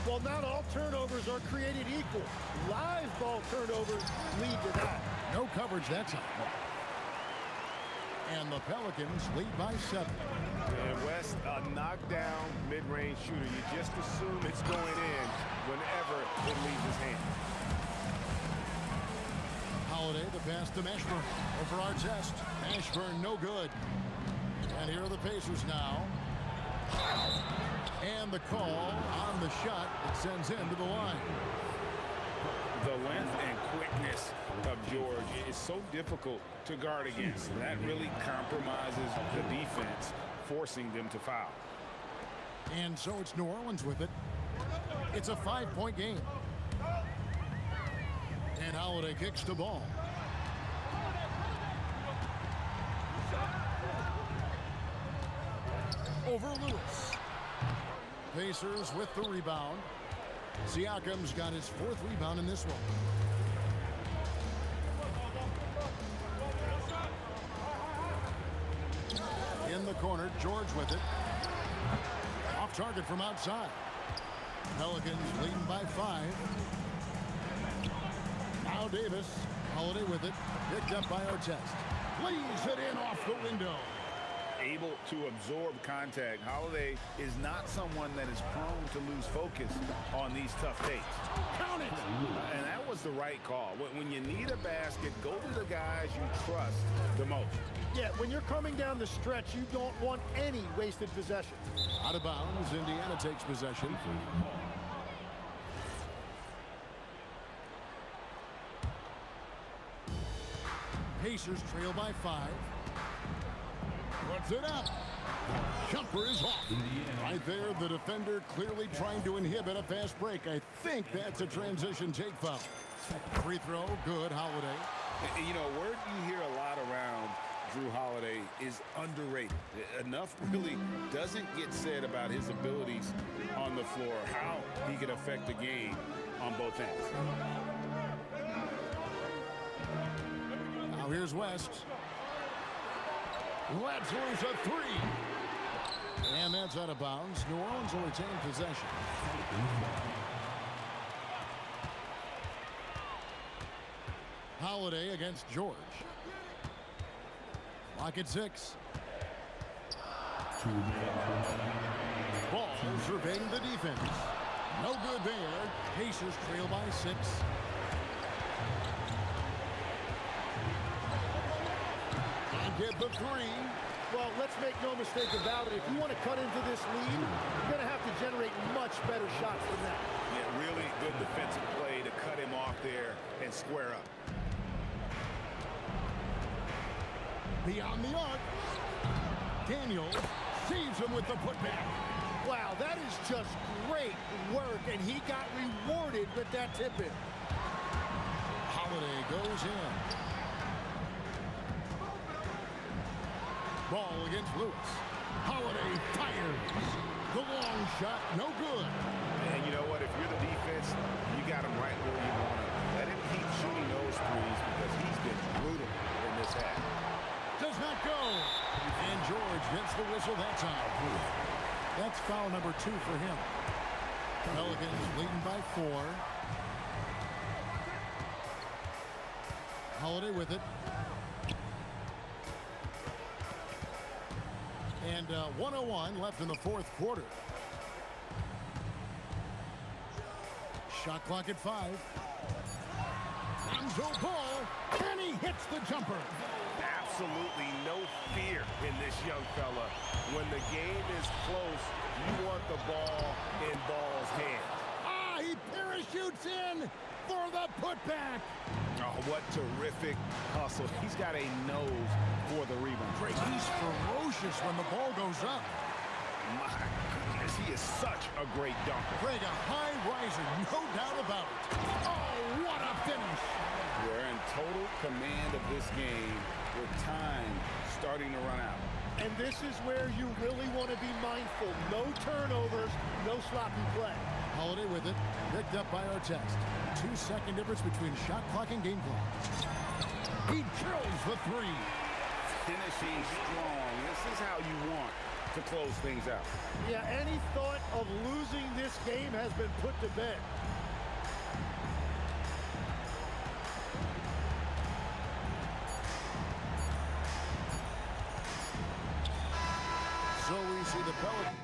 Well, not all turnovers are created equal. Live ball turnovers lead to that. No coverage that time. And the Pelicans lead by 7. And West, a knockdown mid-range shooter. You just assume it's going in whenever it leaves his hand. Holiday, the pass to Mashburn. Over Artest. Mashburn, no good. And here are the Pacers now. And the call on the shot that sends him to the line. The length and quickness of George is so difficult to guard against. That really compromises the defense, forcing them to foul. And so it's New Orleans with it. It's a 5-point game. And Holiday kicks the ball. Over Lewis. Pacers with the rebound. Siakam's got his 4th rebound in this one. In the corner, George with it. Off target from outside. Pelicans leading by 5. Now Davis. Holiday with it. Picked up by Artest. Leaves it in off the window. able to absorb contact. Holiday is not someone that is prone to lose focus on these tough dates. Count it! And that was the right call. When you need a basket, go to the guys you trust the most. Yeah, when you're coming down the stretch, you don't want any wasted possession. Out of bounds, Indiana takes possession. Pacers trail by 5. Puts it up. Jumper is off. Right there, the defender clearly trying to inhibit a fast break. I think that's a transition take foul. Free throw, good, Holiday. You know, word you hear a lot around Drew Holiday is underrated. Enough really doesn't get said about his abilities on the floor, how he can affect the game on both ends. Now here's West. Let's lose a 3. And that's out of bounds. New Orleans will retain possession. Holiday against George. Lock at 6. Ball surveying the defense. No good there. Pacers trail by 6. And get the 3. Well, let's make no mistake about it. If you want to cut into this lead, you're going to have to generate much better shots than that. Yeah, really good defensive play to cut him off there and square up. Beyond the arc. Daniel saves him with the putback. Wow, that is just great work, and he got rewarded with that tip-in. Holiday goes in. Ball against Lewis. Holiday fires. The long shot, no good. And you know what? If you're the defense, you got him right where you want him. Let him keep shooting those threes because he's been brutal in this half. Does not go. And George gets the whistle that time. That's foul number 2 for him. Pelicans leading by 4. Holiday with it. And 1:01 left in the 4th quarter. Shot clock at 5. Lonzo Ball, and he hits the jumper. Absolutely no fear in this young fella. When the game is close, you want the ball in Ball's hands. Ah, he parachutes in for the putback. Oh, what terrific hustle. He's got a nose for the rebound. Craig, he's ferocious when the ball goes up. My goodness, he is such a great dunker. Craig, a high riser, no doubt about it. Oh, what a finish. We're in total command of this game with time starting to run out. And this is where you really want to be mindful. No turnovers, no sloppy play. Holiday with it, picked up by our text. 2-second difference between shot clock and game clock. He drills the 3. Finishing strong. This is how you want to close things out. Yeah, any thought of losing this game has been put to bed. So we see the Pelicans.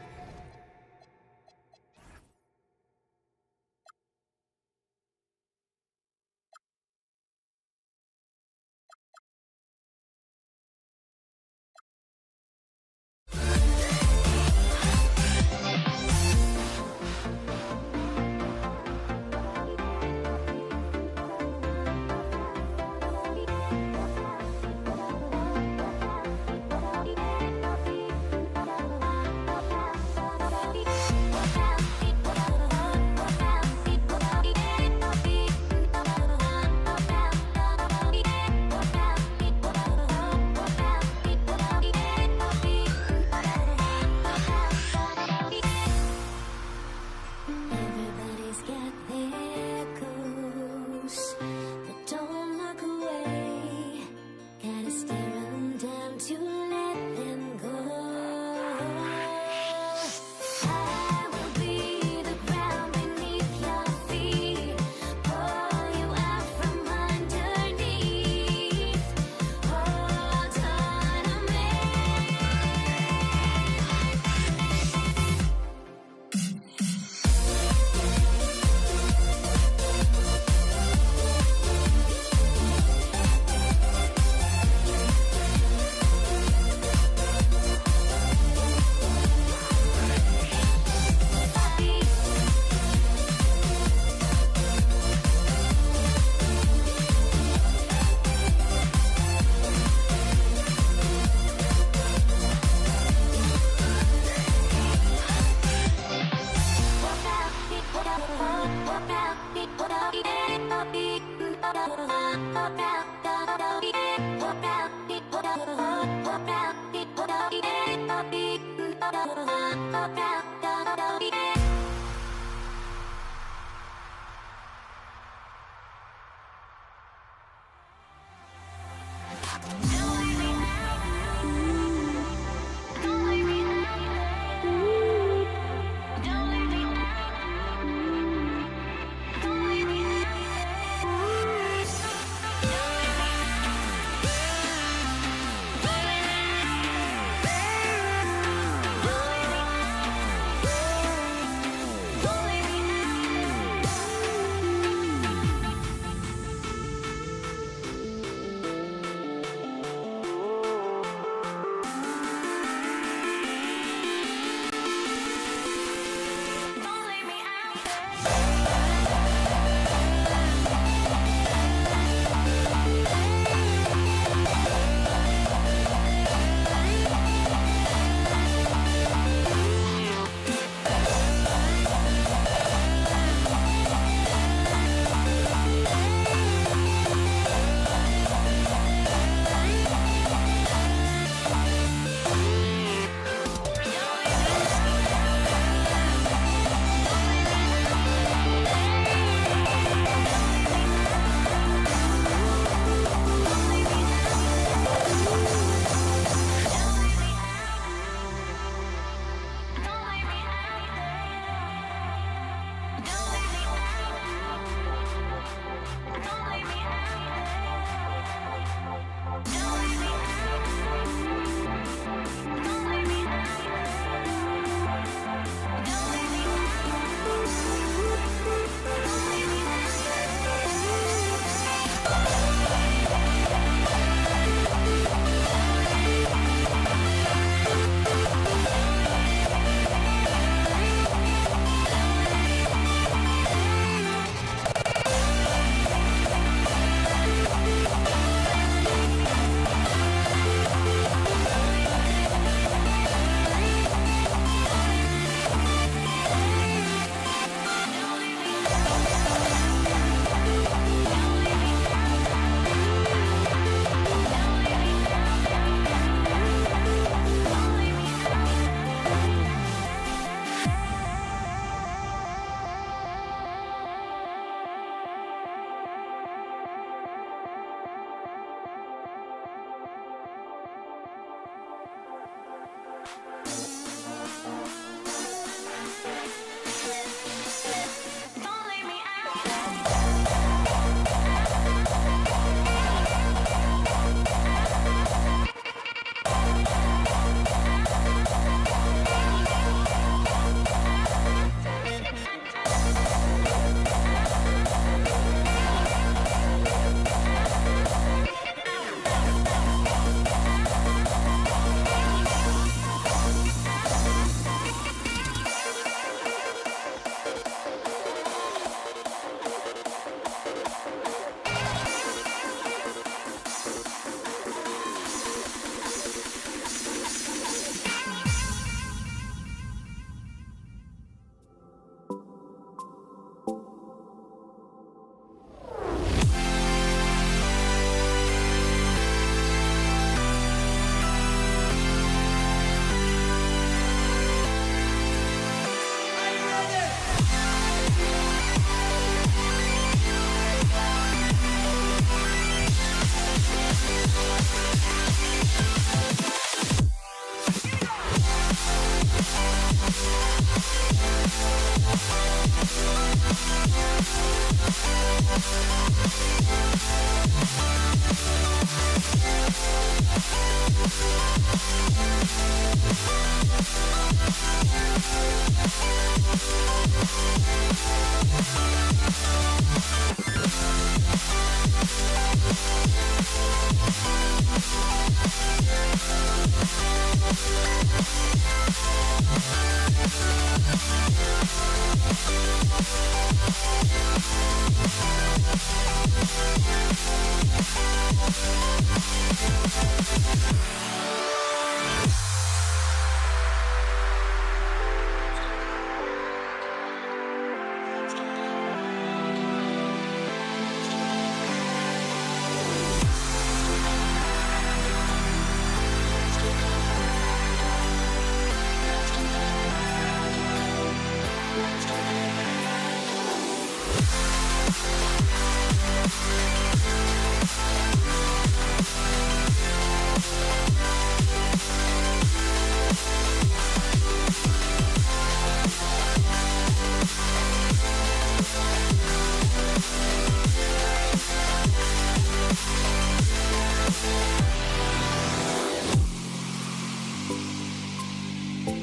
Can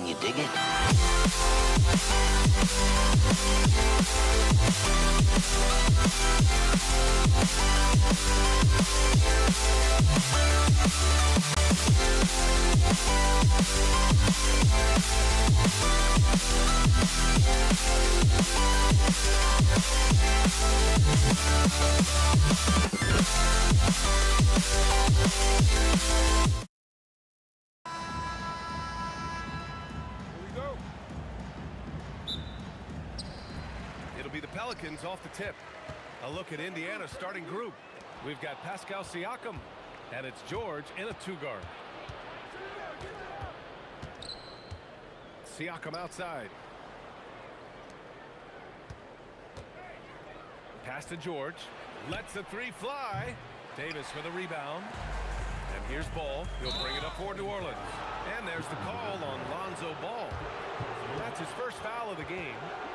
you dig it? It'll be the Pelicans off the tip. A look at Indiana's starting group. We've got Pascal Siakam, and it's George in a two-guard. Siakam outside. Pass to George. Lets the three fly. Davis for the rebound. And here's Ball. He'll bring it up for New Orleans. And there's the call on Lonzo Ball. That's his first foul of the game.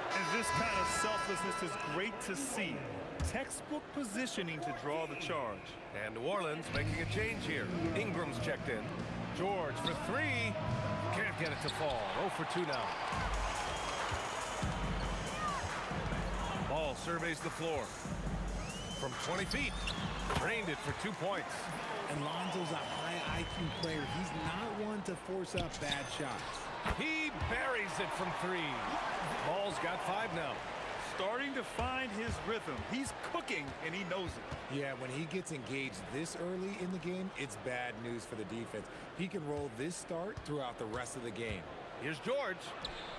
And this kind of selflessness is great to see. Textbook positioning to draw the charge. And New Orleans making a change here. Ingram's checked in. George for three. Can't get it to fall. 0 for 2 now. Ball surveys the floor. From 20 feet. Drained it for 2 points. And Lonzo's a high IQ player. He's not one to force up bad shots. He buries it from 3. Ball's got 5 now. Starting to find his rhythm. He's cooking, and he knows it. Yeah, when he gets engaged this early in the game, it's bad news for the defense. He can roll this start throughout the rest of the game. Here's George.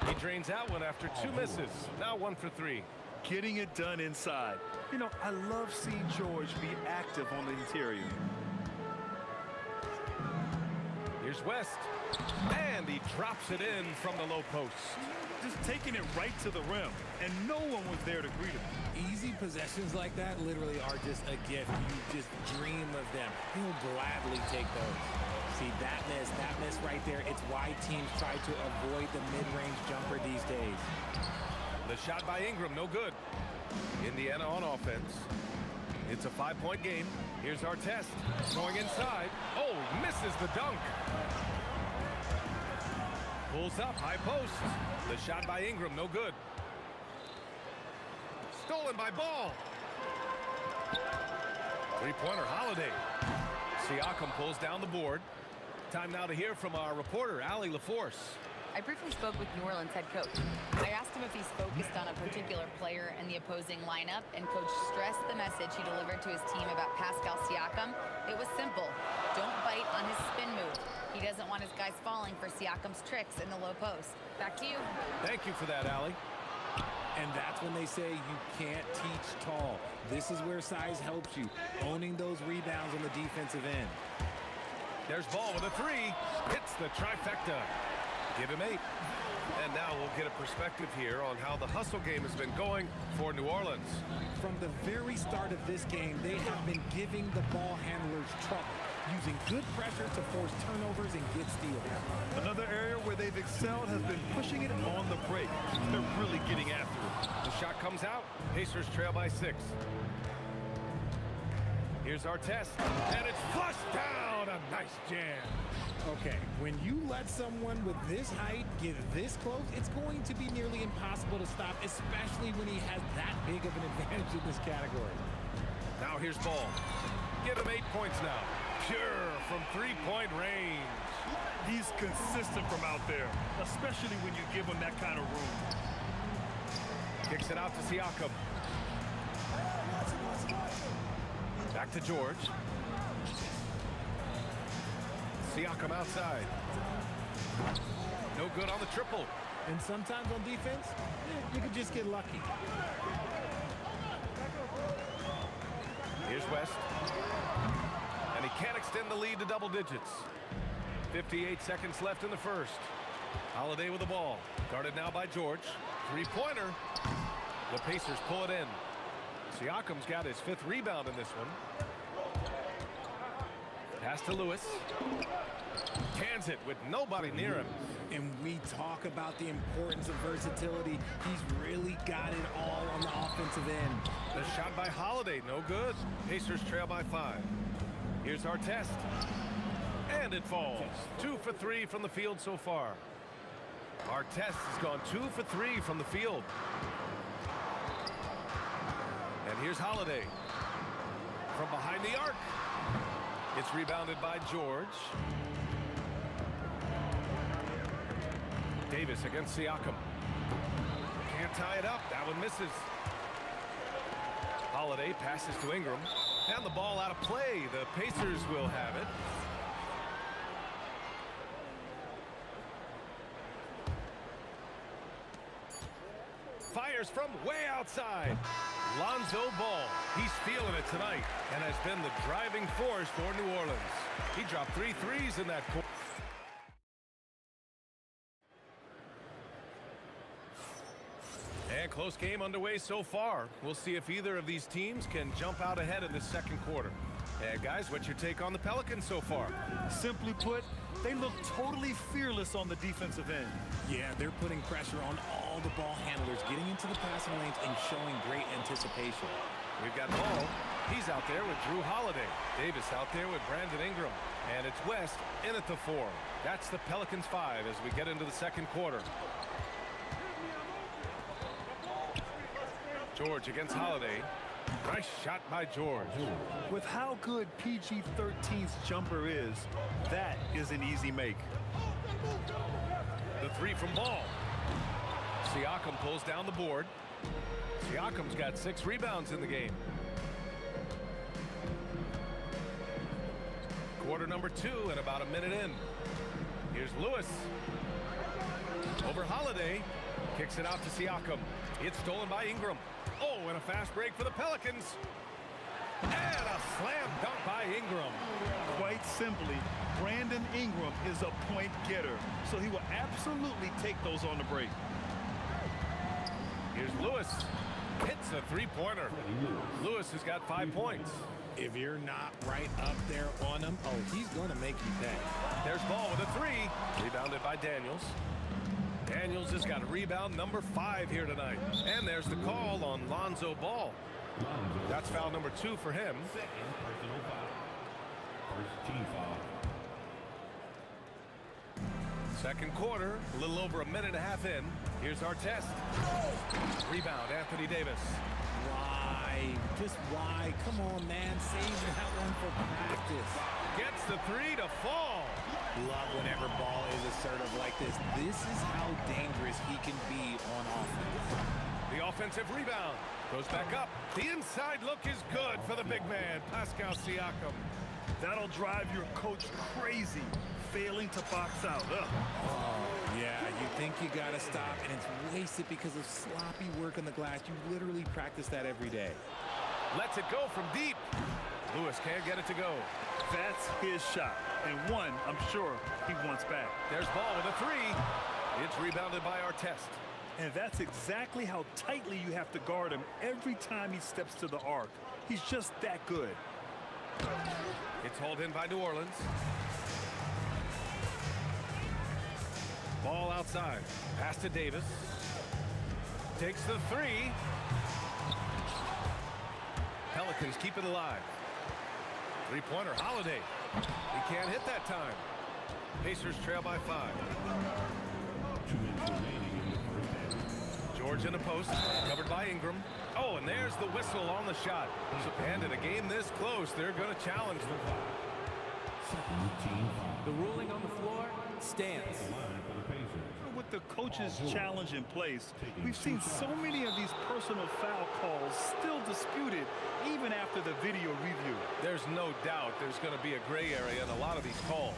He drains out one after 2 misses. Now 1 for 3. Getting it done inside. You know, I love seeing George be active on the interior. Here's West. And he drops it in from the low post. Just taking it right to the rim, and no one was there to greet him. Easy possessions like that literally are just a gift. You just dream of them. He'll gladly take those. See, that miss right there, it's why teams try to avoid the mid-range jumper these days. The shot by Ingram, no good. Indiana on offense. It's a 5-point game. Here's our test. Going inside. Oh, misses the dunk. Pulls up, high post. The shot by Ingram, no good. Stolen by Ball. Three-pointer, Holiday. Siakam pulls down the board. Time now to hear from our reporter, Allie LaForce. I briefly spoke with New Orleans head coach. I asked him if he's focused on a particular player in the opposing lineup, and coach stressed the message he delivered to his team about Pascal Siakam. It was simple. Don't bite on his spin move. He doesn't want his guys falling for Siakam's tricks in the low post. Back to you. Thank you for that, Allie. And that's when they say you can't teach tall. This is where size helps you, owning those rebounds on the defensive end. There's Ball with a 3. Hits the trifecta. Give him 8. And now we'll get a perspective here on how the hustle game has been going for New Orleans. From the very start of this game, they have been giving the ball handlers trouble, using good pressure to force turnovers and get steals. Another area where they've excelled has been pushing it on the break. They're really getting after it. The shot comes out. Pacers trail by 6. Here's our test. And it's flushed down. A nice jam. Okay, when you let someone with this height get this close, it's going to be nearly impossible to stop, especially when he has that big of an advantage in this category. Now here's Ball. Give him 8 points now. Pure from 3-point range. He's consistent from out there, especially when you give him that kind of room. Kicks it out to Siakam. Back to George. Siakam outside. No good on the triple. And sometimes on defense, you could just get lucky. Here's West. And he can't extend the lead to double digits. 58 seconds left in the first. Holiday with the ball. Guarded now by George. Three-pointer. The Pacers pull it in. Siakam's got his 5th rebound in this one. Pass to Lewis. Cans it with nobody near him. And we talk about the importance of versatility. He's really got it all on the offensive end. The shot by Holiday, no good. Pacers trail by 5. Here's our test. And it falls. 2 for 3 from the field so far. Our test has gone 2 for 3 from the field. And here's Holiday. From behind the arc. It's rebounded by George. Davis against Siakam. Can't tie it up. That one misses. Holiday passes to Ingram. And the ball out of play. The Pacers will have it. Fires from way outside. Lonzo Ball. He's feeling it tonight and has been the driving force for New Orleans. He dropped 3 threes in that quarter. And close game underway so far. We'll see if either of these teams can jump out ahead in the second quarter. And guys, what's your take on the Pelicans so far? Simply put, they look totally fearless on the defensive end. Yeah, they're putting pressure on all the ball handlers, getting into the passing lanes and showing great anticipation. We've got Ball. He's out there with Drew Holiday. Davis out there with Brandon Ingram. And it's West in at the 4. That's the Pelicans 5 as we get into the second quarter. George against Holiday. Nice shot by George. With how good PG-13's jumper is, that is an easy make. The 3 from Ball. Siakam pulls down the board. Siakam's got 6 rebounds in the game. Quarter number 2 and about a minute in. Here's Lewis. Over Holiday. Kicks it out to Siakam. It's stolen by Ingram. Oh, and a fast break for the Pelicans. And a slam dunk by Ingram. Quite simply, Brandon Ingram is a point getter, so he will absolutely take those on the break. Here's Lewis. Hits a 3-pointer. Lewis has got 5 points. If you're not right up there on him, oh, he's going to make you pay. There's Ball with a 3. Rebounded by Daniels. Daniels has got rebound number 5 here tonight. And there's the call on Lonzo Ball. That's foul number 2 for him. Second personal foul. First team foul. Second quarter, a little over a minute and a half in. Here's our test. Rebound, Anthony Davis. Why? Just why? Come on, man. Save that one for practice. Gets the 3 to fall. Love whenever Ball is assertive like this. This is how dangerous he can be on offense. The offensive rebound goes back up. The inside look is good for the big man, Pascal Siakam. That'll drive your coach crazy, failing to box out. Oh, yeah, you think you got to stop, and it's wasted because of sloppy work on the glass. You literally practice that every day. Lets it go from deep. Lewis can't get it to go. That's his shot, and one I'm sure he wants back. There's Ball with a 3. It's rebounded by Artest. And that's exactly how tightly you have to guard him every time he steps to the arc. He's just that good. It's hauled in by New Orleans. Ball outside. Pass to Davis. Takes the 3. Pelicans keep it alive. 3-pointer, Holiday. He can't hit that time. Pacers trail by 5. 2 minutes remaining in the first half. George in the post, covered by Ingram. Oh, and there's the whistle on the shot. And in a game this close, they're going to challenge them. Second team foul. The ruling on the floor stands. Line for the Pacers. With the coach's challenge in place, we've seen so many of these personal foul calls still disputed even after the video review. There's no doubt there's going to be a gray area in a lot of these calls.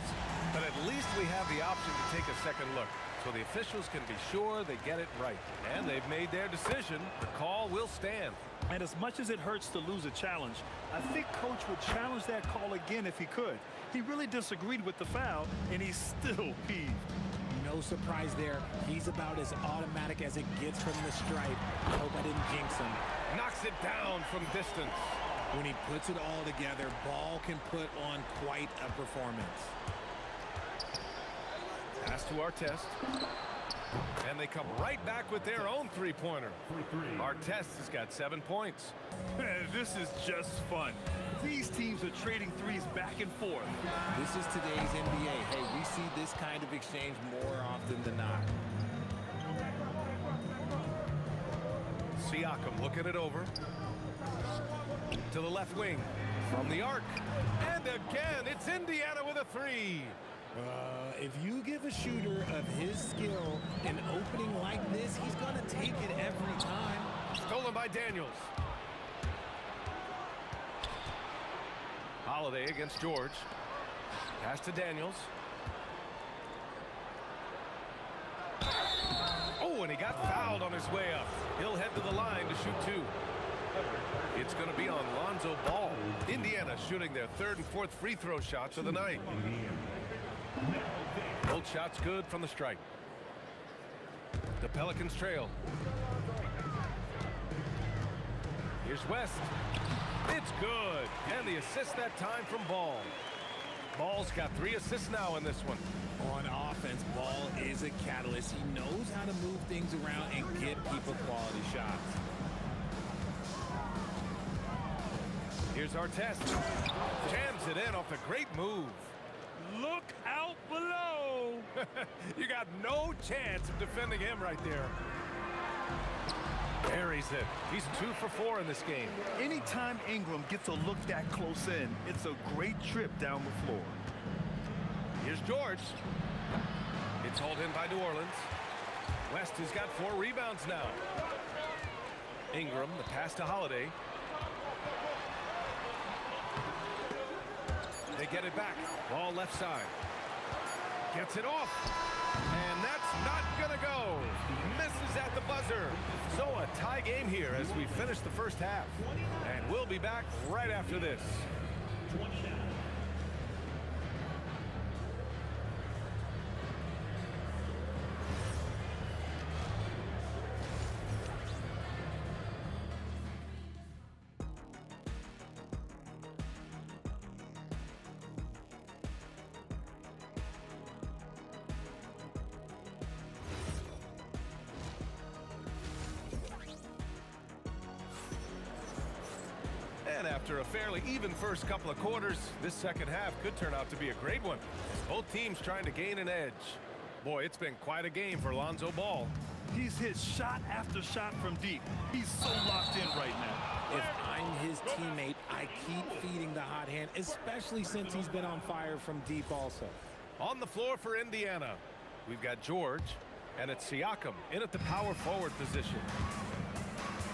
But at least we have the option to take a second look, so the officials can be sure they get it right. And they've made their decision. The call will stand. And as much as it hurts to lose a challenge, I think Coach would challenge that call again if he could. He really disagreed with the foul, and he's still peeved. No surprise there. He's about as automatic as it gets from the stripe. I hope I didn't jinx him. Knocks it down from distance. When he puts it all together, Ball can put on quite a performance. Pass to Artest. And they come right back with their own three-pointer. Artest has got 7 points. This is just fun. These teams are trading threes back and forth. This is today's NBA. Hey, we see this kind of exchange more often than not. Siakam looking it over. To the left wing. From the arc. And again, it's Indiana with a three. If you give a shooter of his skill an opening like this, he's going to take it every time. Stolen by Daniels. Holiday against George. Pass to Daniels. Oh, and he got fouled on his way up. He'll head to the line to shoot two. It's going to be on Lonzo Ball. Indiana shooting their third and fourth free throw shots of the night. Both shots good from the strike. The Pelicans trail. Here's West. It's good. And the assist that time from Ball. Ball's got 3 assists now in this one. On offense, Ball is a catalyst. He knows how to move things around and get people quality shots. Here's Artest. Jams it in off a great move. Look out below. You got no chance of defending him right there. Buries it. He's 2 for 4 in this game. Anytime Ingram gets a look that close in, it's a great trip down the floor. Here's George. It's hauled in by New Orleans. West has got 4 rebounds now. Ingram, the pass to Holiday. They get it back. Ball left side. Gets it off. And that's not going to go. Misses at the buzzer. So a tie game here as we finish the first half. And we'll be back right after this. And after a fairly even first couple of quarters, this second half could turn out to be a great one. Both teams trying to gain an edge. Boy, it's been quite a game for Lonzo Ball. He's hit shot after shot from deep. He's so locked in right now. If I'm his teammate, I keep feeding the hot hand, especially since he's been on fire from deep also. On the floor for Indiana, we've got George, and it's Siakam in at the power forward position.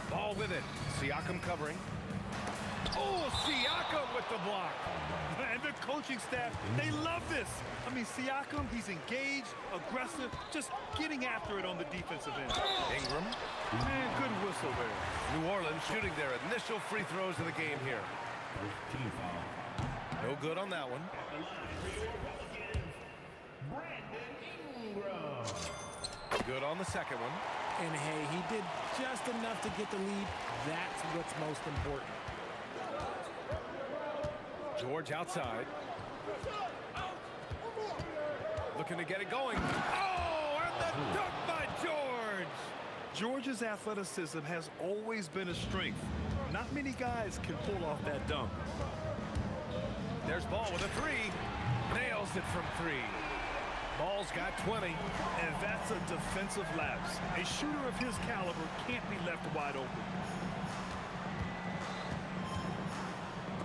Ball with it. Siakam covering. Oh, Siakam with the block. And the coaching staff, they love this. I mean, Siakam, he's engaged, aggressive, just getting after it on the defensive end. Ingram. Man, good whistle there. New Orleans shooting their initial free throws of the game here. No good on that one. Good on the second one. And hey, he did just enough to get the lead. That's what's most important. George outside. Looking to get it going. Oh, and the dunk by George. George's athleticism has always been a strength. Not many guys can pull off that dunk. There's Ball with a three. Nails it from 3. Ball's got 20. And that's a defensive lapse. A shooter of his caliber can't be left wide open.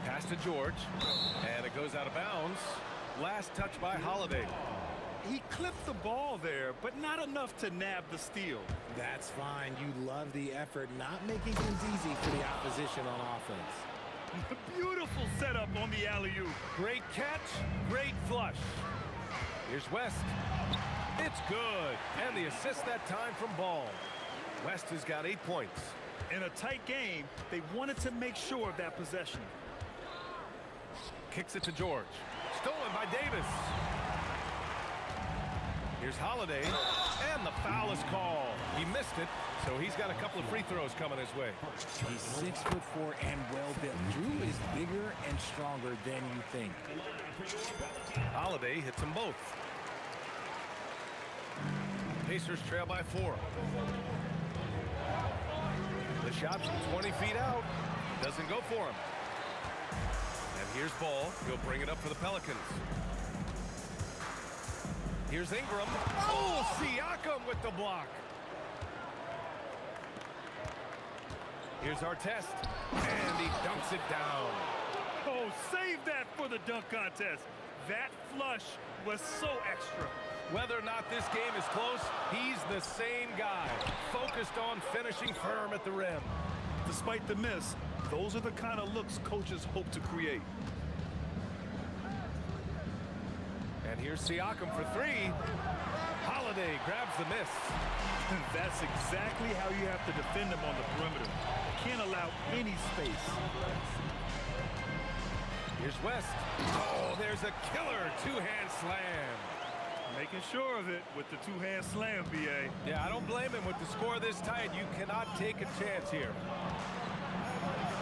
Pass to George. And it goes out of bounds. Last touch by Holiday. He clipped the ball there, but not enough to nab the steal. That's fine. You love the effort, not making things easy for the opposition on offense. Beautiful setup on the alley-oop. Great catch, great flush. Here's West. It's good. And the assist that time from Ball. West has got 8 points. In a tight game, they wanted to make sure of that possession. Kicks it to George. Stolen by Davis. Here's Holiday, and the foul is called. He missed it, so he's got a couple of free throws coming his way. He's 6'4" and well-built. Drew is bigger and stronger than you think. Holiday hits them both. Pacers trail by 4. The shot from 20 feet out doesn't go for him. And here's Ball. He'll bring it up for the Pelicans. Here's Ingram. Oh, Siakam with the block. Here's Artest, and he dunks it down. Oh, save that for the dunk contest. That flush was so extra. Whether or not this game is close, he's the same guy, focused on finishing firm at the rim. Despite the miss, those are the kind of looks coaches hope to create. And here's Siakam for 3. Holiday grabs the miss. That's exactly how you have to defend him on the perimeter. Can't allow any space. Here's West. Oh, there's a killer two-hand slam. Making sure of it with the two-hand slam, B.A. Yeah, I don't blame him with the score this tight. You cannot take a chance here.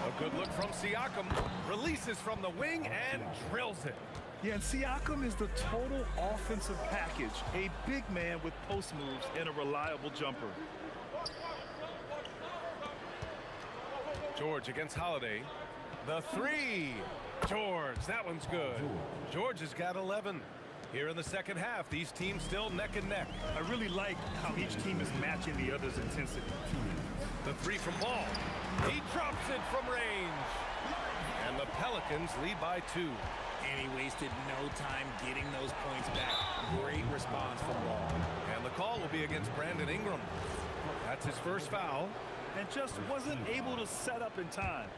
A good look from Siakam. Releases from the wing and drills it. Yeah, and Siakam is the total offensive package. A big man with post moves and a reliable jumper. George against Holiday. The 3. George, that one's good. George has got 11. Here in the second half, these teams still neck and neck. I really like how each team is matching the other's intensity. The 3 from Ball. He drops it from range. And the Pelicans lead by 2. And he wasted no time getting those points back. Great response from Ball. And the call will be against Brandon Ingram. That's his first foul. And just wasn't able to set up in time.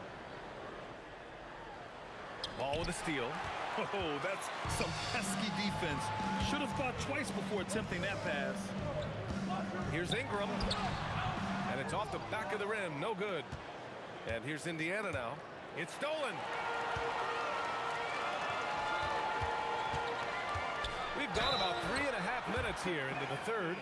Ball with a steal. Oh, that's some pesky defense. Should have thought twice before attempting that pass. Here's Ingram. And it's off the back of the rim. No good. And here's Indiana now. It's stolen. We've got about 3.5 minutes here into the third.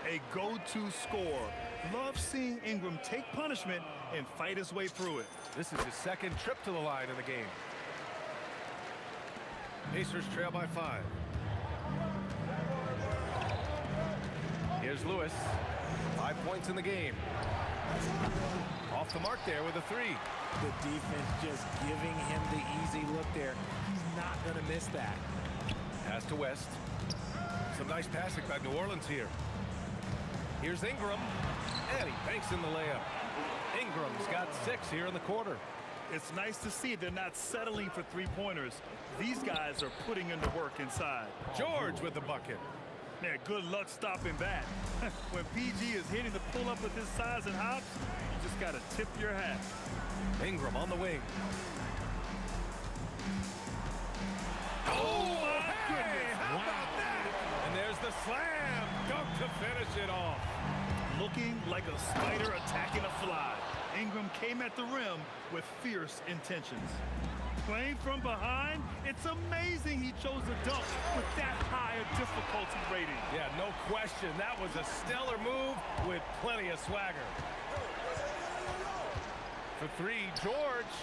A go-to score. Love seeing Ingram take punishment and fight his way through it. This is his second trip to the line in the game. Pacers trail by 5. Here's Lewis. 5 points in the game. Off the mark there with a 3. The defense just giving him the easy look there. He's not going to miss that. Pass to West. Some nice passing by New Orleans here. Here's Ingram. And he banks in the layup. Ingram's got 6 here in the quarter. It's nice to see they're not settling for three-pointers. These guys are putting in the work inside. George with the bucket. Yeah, good luck stopping that. When PG is hitting the pull-up with his size and hops, you just got to tip your hat. Ingram on the wing. Oh, my goodness. How about that? And there's the slam dunk to finish it off. Looking like a spider attacking a fly. Ingram came at the rim with fierce intentions. Playing from behind, it's amazing he chose a dunk with that high a difficulty rating. Yeah, no question. That was a stellar move with plenty of swagger. For 3, George.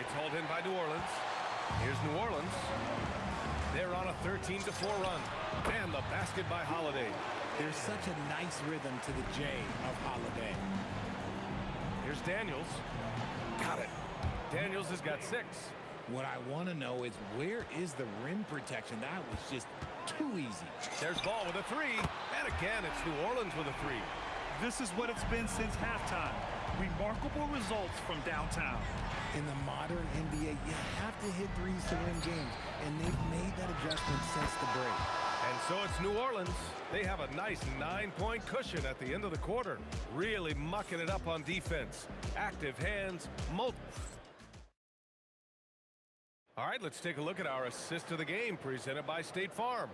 It's hauled in by New Orleans. Here's New Orleans. They're on a 13-4 run. And the basket by Holiday. There's such a nice rhythm to the J of Holiday. Here's Daniels. Got it. Daniels has got 6. What I want to know is where is the rim protection? That was just too easy. There's Ball with a 3. And again, it's New Orleans with a 3. This is what it's been since halftime. Remarkable results from downtown. In the modern NBA, you have to hit threes to win games, and they've made that adjustment since the break. And so it's New Orleans. They have a nice 9-point cushion at the end of the quarter. Really mucking it up on defense. Active hands, All right, let's take a look at our assist of the game presented by State Farm.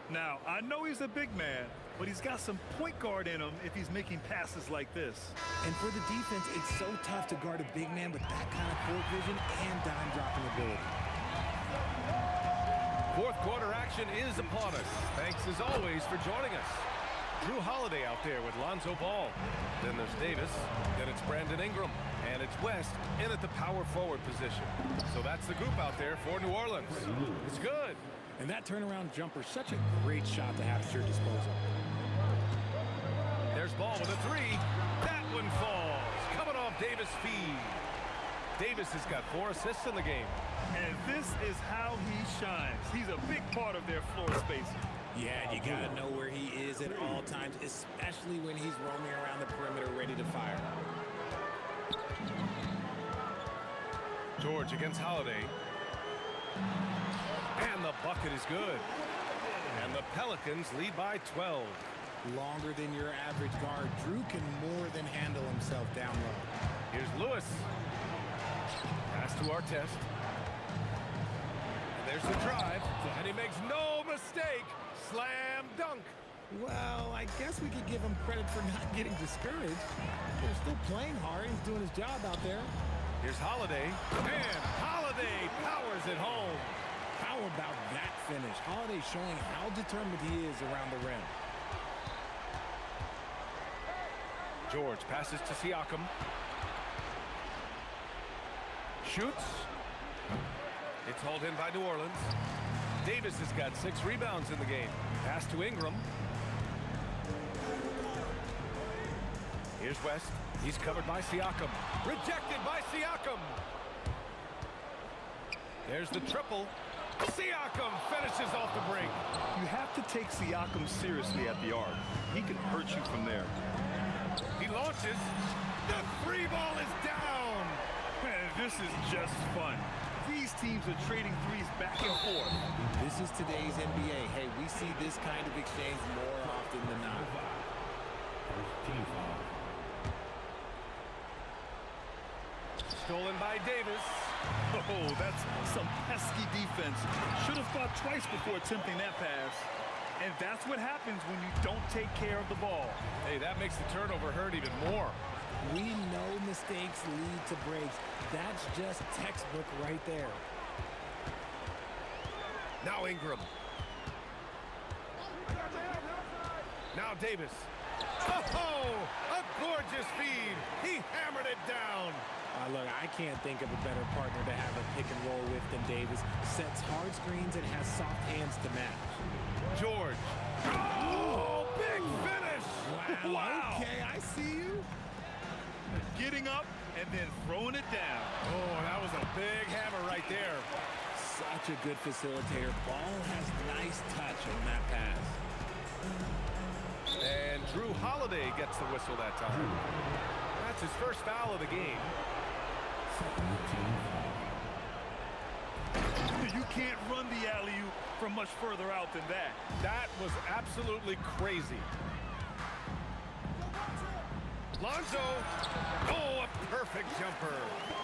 Now, I know he's a big man, but he's got some point guard in him if he's making passes like this. And for the defense, it's so tough to guard a big man with that kind of court vision and dime dropping ability. Fourth quarter action is upon us. Thanks as always for joining us. Drew Holiday out there with Lonzo Ball. Then there's Davis. Then it's Brandon Ingram. And it's West in at the power forward position. So that's the group out there for New Orleans. It's good. And that turnaround jumper, such a great shot to have at your disposal. There's Ball with a three. That one falls. Coming off Davis' feed. Davis has got 4 assists in the game. And this is how he shines. He's a big part of their floor spacing. Yeah, you got to know where he is at all times, especially when he's roaming around the perimeter ready to fire. George against Holiday. And the bucket is good. And the Pelicans lead by 12. Longer than your average guard. Drew can more than handle himself down low. Here's Lewis. Pass to Artest. And there's the drive. And he makes no mistake. Slam dunk. Well, I guess we could give him credit for not getting discouraged. They're still playing hard. He's doing his job out there. Here's Holiday. And Holiday powers it home. How about that finish? Holiday showing how determined he is around the rim. George passes to Siakam. Shoots. It's hauled in by New Orleans. Davis has got 6 rebounds in the game. Pass to Ingram. Here's West. He's covered by Siakam. Rejected by Siakam. There's the triple. Siakam finishes off the break. You have to take Siakam seriously at the arc. He can hurt you from there. He launches. The 3 ball is down. Man, this is just fun. These teams are trading threes back and forth. This is today's NBA. Hey, we see this kind of exchange more often than not. Stolen by Davis. Oh, that's some pesky defense. Should have thought twice before attempting that pass. And that's what happens when you don't take care of the ball. Hey, that makes the turnover hurt even more. We know mistakes lead to breaks. That's just textbook right there. Now Ingram. Now Davis. Oh, a gorgeous feed. He hammered it down. Look, I can't think of a better partner to have a pick and roll with than Davis. Sets hard screens and has soft hands to match. George. Oh, big finish. Wow. Okay, I see you. Getting up and then throwing it down. Oh, that was a big hammer right there. Such a good facilitator. Ball has nice touch on that pass. And Drew Holiday gets the whistle that time. That's his first foul of the game. You can't run the alley-oop from much further out than that. That was absolutely crazy. Lonzo. Oh, a perfect jumper.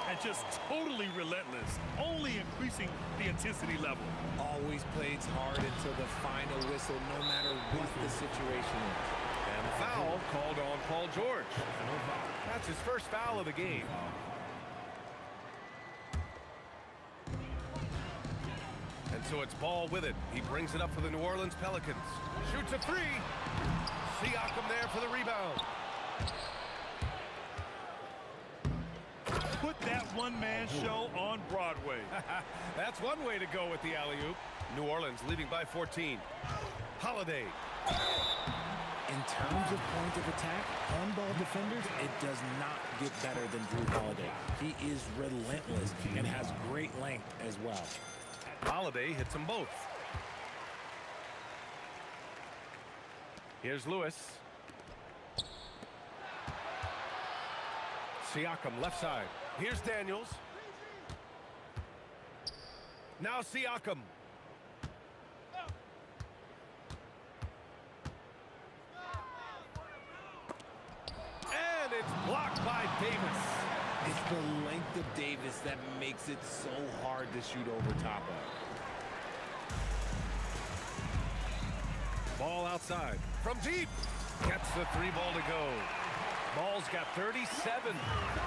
And just totally relentless, only increasing the intensity level. Always plays hard until the final whistle, no matter what the situation is. And the foul called on Paul George. That's his first foul of the game. And so it's Ball with it. He brings it up for the New Orleans Pelicans. Shoots a 3. Siakam there for the rebound. Put that one-man show on Broadway. That's one way to go with the alley-oop. New Orleans leading by 14. Holiday. In terms of point of attack, on-ball defenders, it does not get better than Drew Holiday. He is relentless and has great length as well. Holiday hits them both. Here's Lewis. Siakam left side. Here's Daniels. Now Siakam. And it's blocked by Davis. It's the length of Davis that makes it so hard to shoot over top of. Ball outside. From deep. Gets the 3 ball to go. Ball's got 37.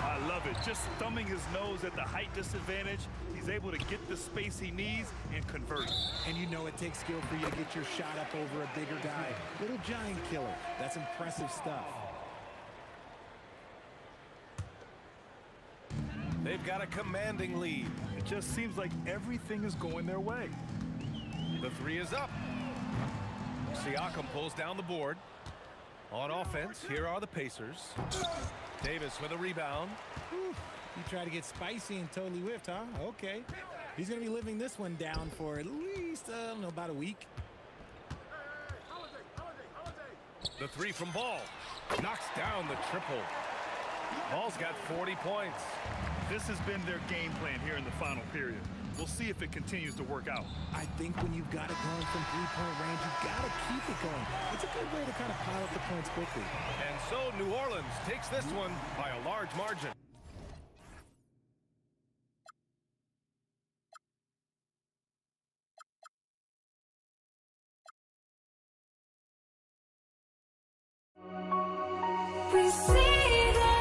I love it. Just thumbing his nose at the height disadvantage, he's able to get the space he needs and convert it. And you know it takes skill for you to get your shot up over a bigger guy. Little giant killer. That's impressive stuff. They've got a commanding lead. It just seems like everything is going their way. The three is up. Siakam pulls down the board. On offense, here are the Pacers. Davis with a rebound. Whew. You try to get spicy and totally whiffed, huh? Okay. He's going to be living this one down for at least, I don't know, about a week. The three from Ball. Knocks down the triple. Ball's got 40 points. This has been their game plan here in the final period. We'll see if it continues to work out. I think when you've got it going from three-point range, you've got to keep it going. It's a good way to kind of pile up the points quickly. And so New Orleans takes this one by a large margin. We see the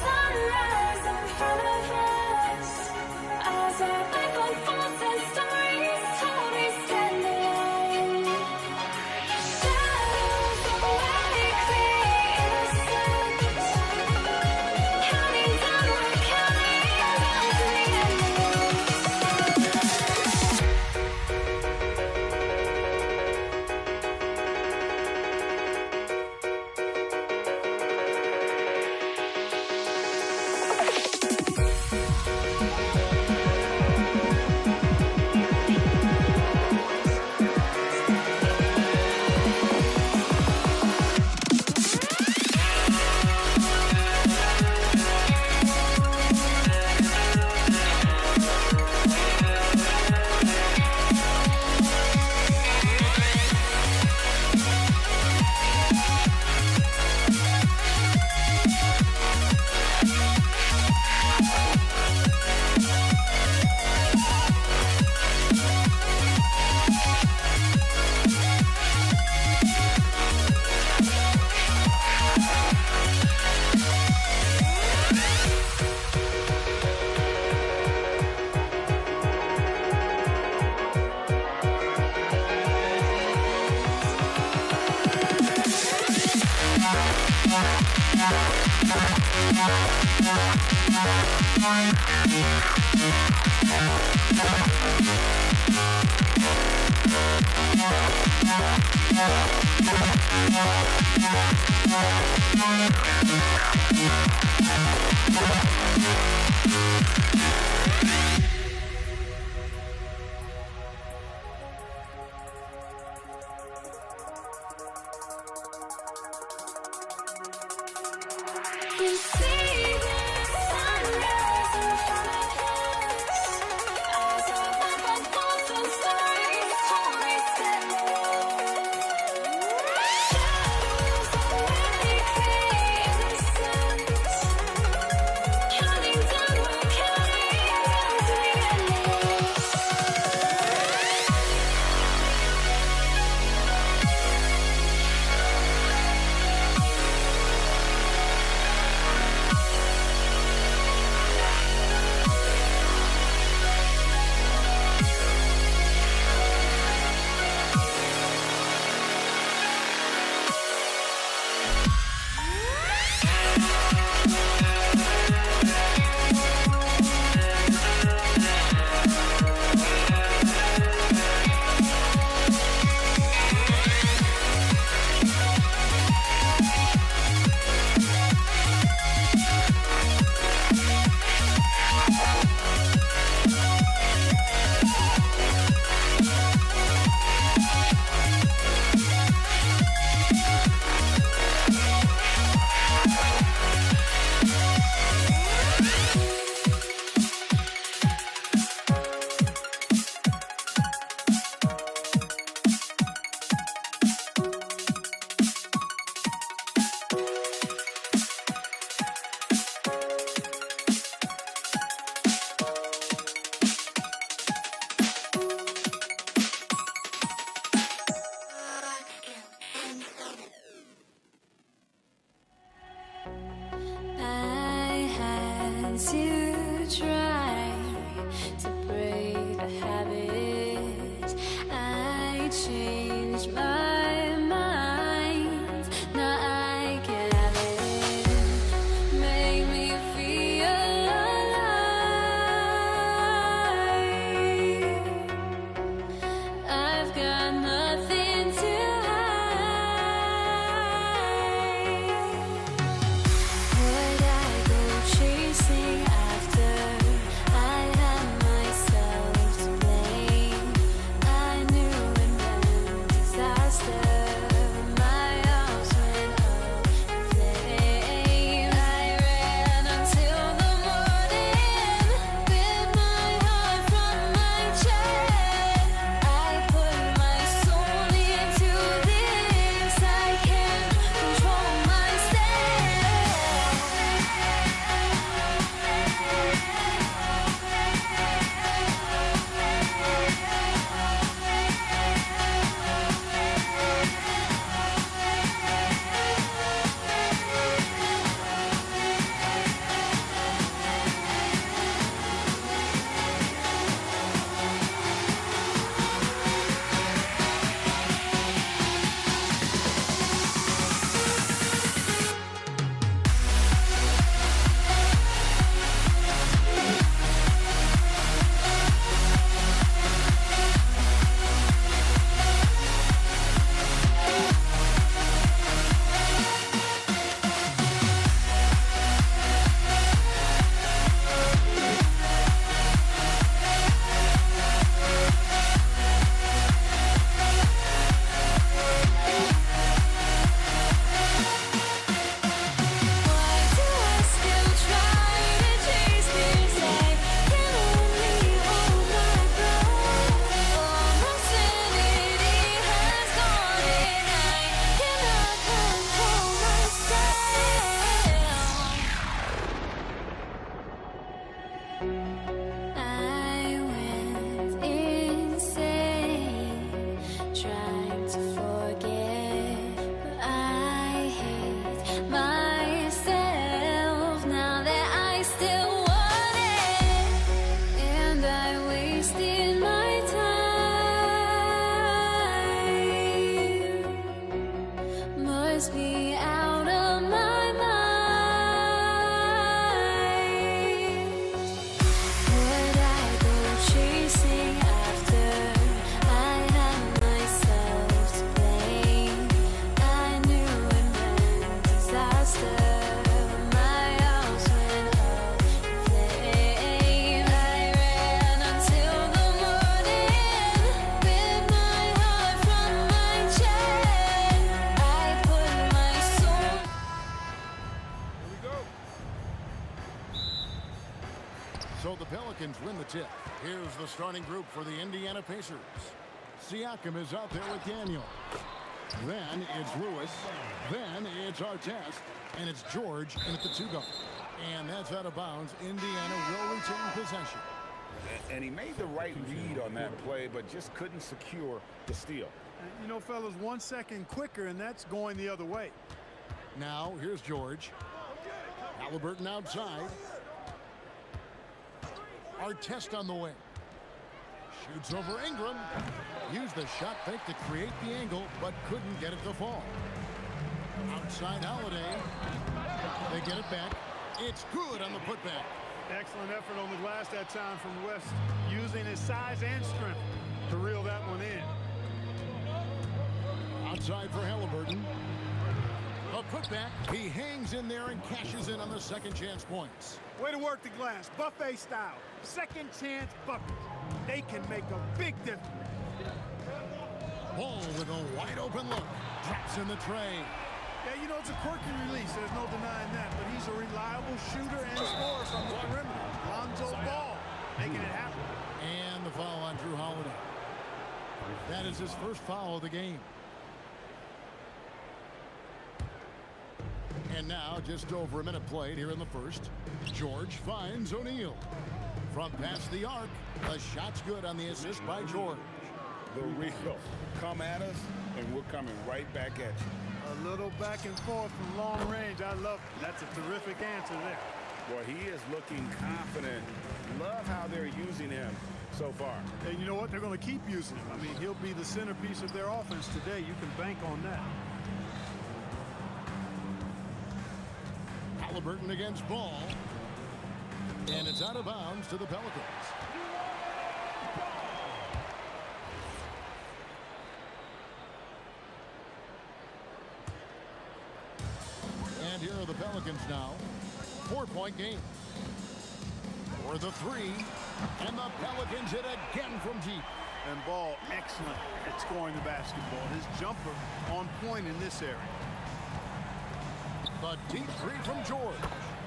sunrise in front of us as our life unfolds and stories told. We stand alone. Shadows awake the innocent, counting down, we're counting down to the must be out of my mind. Would I go chasing after I had myself to blame? I knew it meant disaster. My house went up in flames. I ran until the morning, ripped my heart from my chest. I put my soul. Here we go. So the Pelicans win the tip. Here's the starting group for the Indiana Pacers. Siakam is out there with Daniel. Then it's Lewis. Then it's Artest. And it's George in at the 2-guard. And that's out of bounds. Indiana will retain possession. And he made the right read on that play, but just couldn't secure the steal. You know, fellas, 1 second quicker, and that's going the other way. Now here's George. Halliburton outside. Artest on the wing. Shoots over Ingram. Used the shot fake to create the angle, but couldn't get it to fall. Outside Holiday. They get it back. It's good on the putback. Excellent effort on the glass that time from West, using his size and strength to reel that one in. Outside for Halliburton. A putback. He hangs in there and cashes in on the second chance points. Way to work the glass, buffet style. Second chance buckets. They can make a big difference. Ball with a wide open look. Drops in the tray. Yeah, you know, it's a quirky release. There's no denying that. But he's a reliable shooter and scorer from the perimeter. Lonzo Ball making it happen. And the foul on Drew Holiday. That is his first foul of the game. And now, just over a minute played here in the first. George finds O'Neal. From past the arc, the shot's good on the assist by George. The real. Come at us, and we're coming right back at you. A little back and forth from long range. I love it. That's a terrific answer there. Boy, he is looking confident. Love how they're using him so far. And you know what? They're going to keep using him. I mean, he'll be the centerpiece of their offense today. You can bank on that. Halliburton against Ball. And it's out of bounds to the Pelicans. And here are the Pelicans now. 4-point game. For the three. And the Pelicans hit again from deep. And Ball excellent at scoring the basketball. His jumper on point in this area. The deep three from George.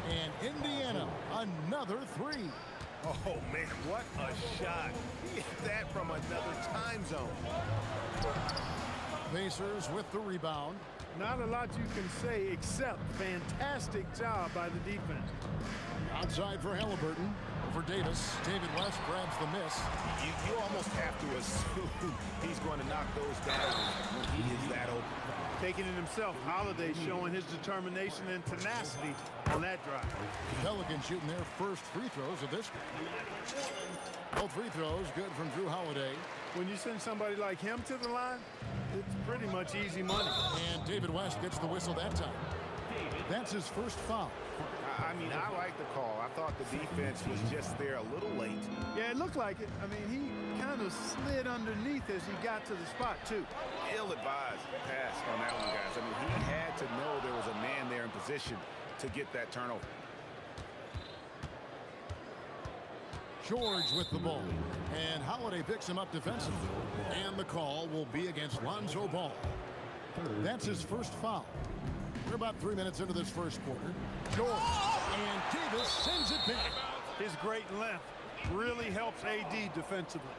And Indiana, another three. Oh, man, what a shot. He hit that from another time zone. Pacers with the rebound. Not a lot you can say except fantastic job by the defense. Outside for Halliburton. Over Davis. David West grabs the miss. You almost have to assume he's going to knock those down when he is that open. Taking it himself, Holiday showing his determination and tenacity on that drive. Pelicans shooting their first free throws of this game. Both free throws good from Drew Holiday. When you send somebody like him to the line, it's pretty much easy money. And David West gets the whistle that time. That's his first foul. I mean, I like the call. I thought the defense was just there a little late. Yeah, it looked like it. I mean, he kind of slid underneath as he got to the spot, too. Ill-advised pass on that one, guys. I mean, he had to know there was a man there in position to get that turnover. George with the ball. And Holiday picks him up defensively. And the call will be against Lonzo Ball. That's his first foul. We're about 3 minutes into this first quarter. George and Davis sends it back. His great length really helps AD defensively.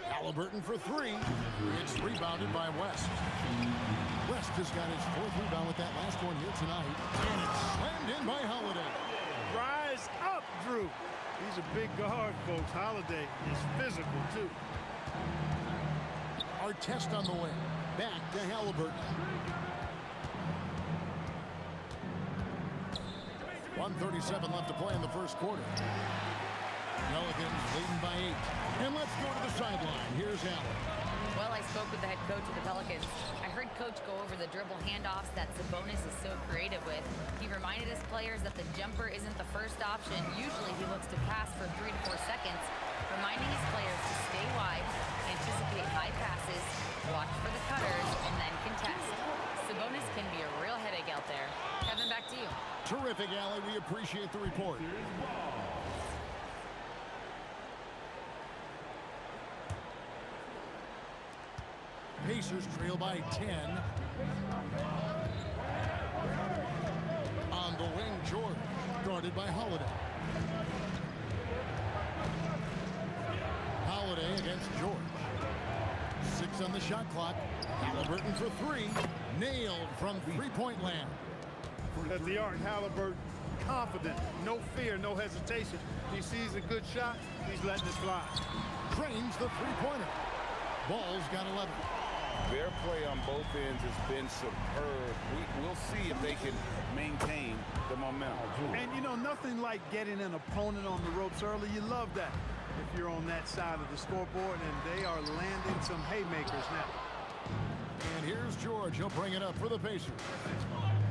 Halliburton for three. It's rebounded by West. West just got his fourth rebound with that last one here tonight. And it's slammed in by Holiday. Rise up, Drew. He's a big guard, folks. Holiday is physical, too. Artest on the wing. Back to Halliburton. 1:37 left to play in the first quarter. Pelicans leading by 8. And let's go to the sideline. Here's Allen. Well, I spoke with the head coach of the Pelicans. I heard Coach go over the dribble handoffs that Sabonis is so creative with. He reminded his players that the jumper isn't the first option. Usually he looks to pass for 3 to 4 seconds, reminding his players to stay wide, anticipate high passes, watch for the cutters, and then contest. Sabonis can be a real headache out there. Kevin, back to you. Terrific, Allie. We appreciate the report. Pacers trail by 10. On the wing, George, guarded by Holiday. Holiday against George. 6 on the shot clock. Halliburton for 3. Nailed from three-point land. At the arc, Halliburton, confident, no fear, no hesitation. He sees a good shot, he's letting it fly. Drains the three-pointer. Ball's got 11. Their play on both ends has been superb. We'll see if they can maintain the momentum. And you know, nothing like getting an opponent on the ropes early. You love that if you're on that side of the scoreboard, and they are landing some haymakers now. And here's George. He'll bring it up for the Pacers.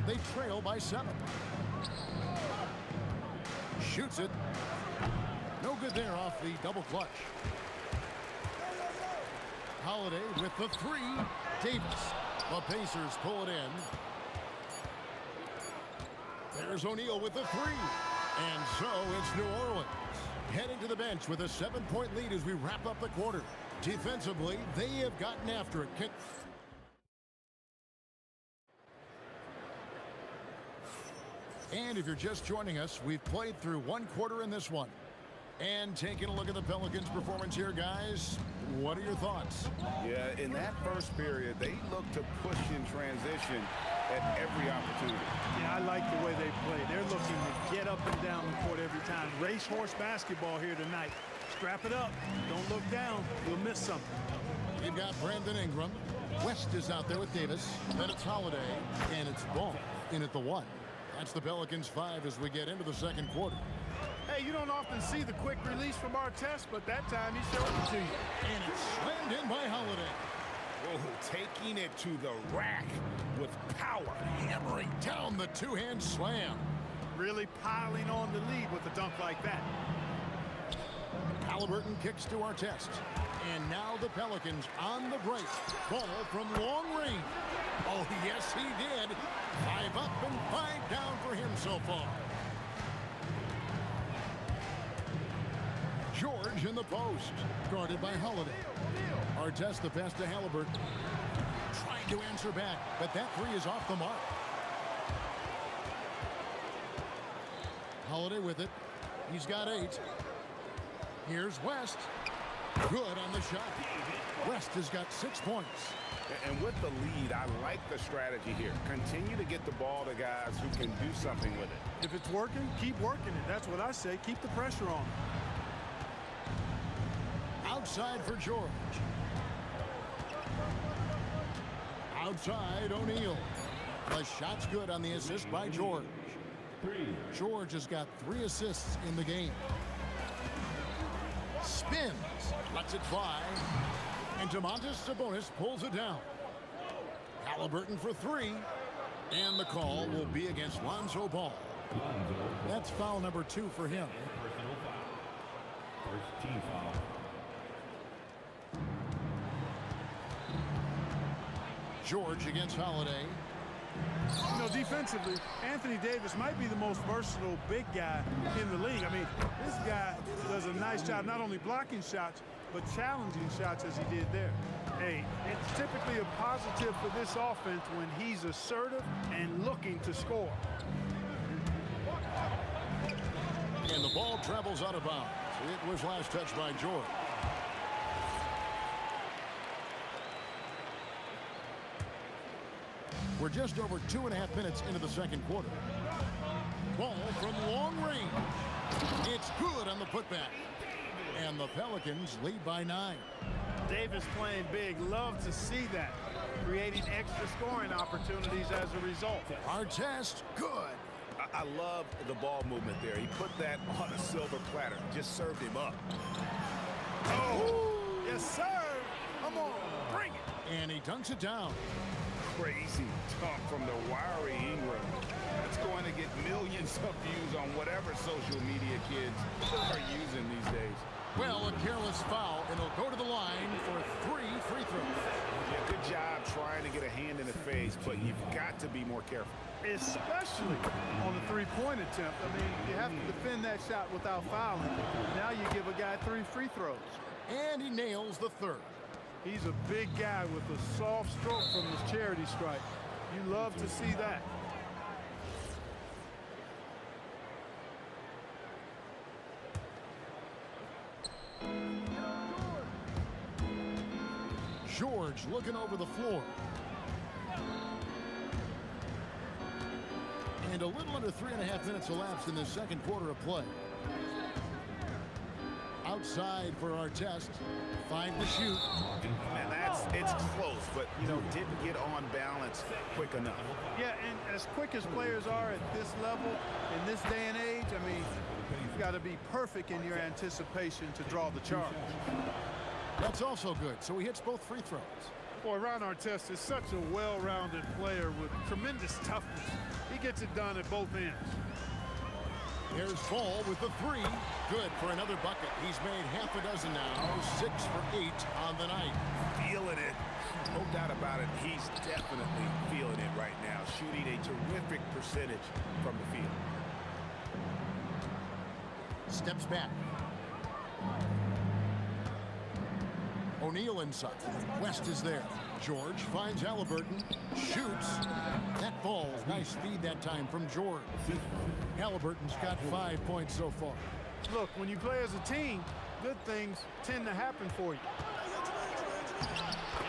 They trail by 7. Shoots it. No good there off the double clutch. Holiday with the 3. Davis. The Pacers pull it in. There's O'Neal with the 3. And so it's New Orleans heading to the bench with a 7-point lead as we wrap up the quarter. Defensively, they have gotten after it. And if you're just joining us, we've played through 1 quarter in this one. And taking a look at the Pelicans' performance here, guys, what are your thoughts? Yeah, in that first period, they looked to push in transition at every opportunity. Yeah, I like the way they play. They're looking to get up and down the court every time. Racehorse basketball here tonight. Strap it up. Don't look down. You'll miss something. You've got Brandon Ingram. West is out there with Davis. Then it's Holiday. And it's Ball in at the 1. That's the Pelicans 5 as we get into the second quarter. Hey, you don't often see the quick release from Artest, but that time he showed it to you. And it's slammed in by Holiday. Oh, taking it to the rack with power. Hammering down the two-hand slam. Really piling on the lead with a dunk like that. Halliburton kicks to Artest. And now the Pelicans on the break. Ball from long range. Oh, yes, he did. 5 up and 5 down for him so far. George in the post, guarded by Holiday. Artest the pass to Halliburton. Trying to answer back, but that 3 is off the mark. Holiday with it. He's got 8. Here's West. Good on the shot. West has got 6 points. And with the lead, I like the strategy here. Continue to get the ball to guys who can do something with it. If it's working, keep working it. That's what I say. Keep the pressure on. Outside for George. Outside, O'Neal. The shot's good on the assist by George. George has got 3 assists in the game. Spins, lets it fly, and Domantas Sabonis pulls it down. Halliburton for 3, and the call will be against Lonzo Ball. That's foul number 2 for him. Personal foul. First team foul. George against Holiday. You know, defensively, Anthony Davis might be the most versatile big guy in the league. I mean, this guy does a nice job not only blocking shots, but challenging shots as he did there. Hey, it's typically a positive for this offense when he's assertive and looking to score. And the ball travels out of bounds. It was last touched by George. We're just over 2.5 minutes into the second quarter. Ball from long range. It's good on the putback. And the Pelicans lead by 9. Davis playing big. Love to see that. Creating extra scoring opportunities as a result. Artest, good. I love the ball movement there. He put that on a silver platter, just served him up. Oh, yes, sir. Come on, bring it. And he dunks it down. Crazy dunk from the wiry Ingram. That's going to get millions of views on whatever social media kids are using these days. Well, a careless foul, and he'll go to the line for 3 free throws. Yeah, good job trying to get a hand in the face, but you've got to be more careful. Especially on the three-point attempt. I mean, you have to defend that shot without fouling. Now you give a guy 3 free throws. And he nails the third. He's a big guy with a soft stroke from his charity stripe. You love to see that. George looking over the floor. And a little under 3.5 minutes elapsed in the second quarter of play. Outside for our test. 5 to shoot. And it's close, but, didn't get on balance quick enough. Yeah, and as quick as players are at this level, in this day and age, I mean, you've got to be perfect in your anticipation to draw the charge. That's also good, so he hits both free throws. Boy, Ron Artest is such a well-rounded player with tremendous toughness. He gets it done at both ends. Here's Ball with the 3. Good for another bucket. He's made half a dozen now. 6 for 8 on the night. Feeling it. No doubt about it. He's definitely feeling it right now. Shooting a terrific percentage from the field. Steps back. O'Neal inside. West is there. George finds Halliburton. Shoots. That falls. Nice feed that time from George. Halliburton's got 5 points so far. Look, when you play as a team, good things tend to happen for you.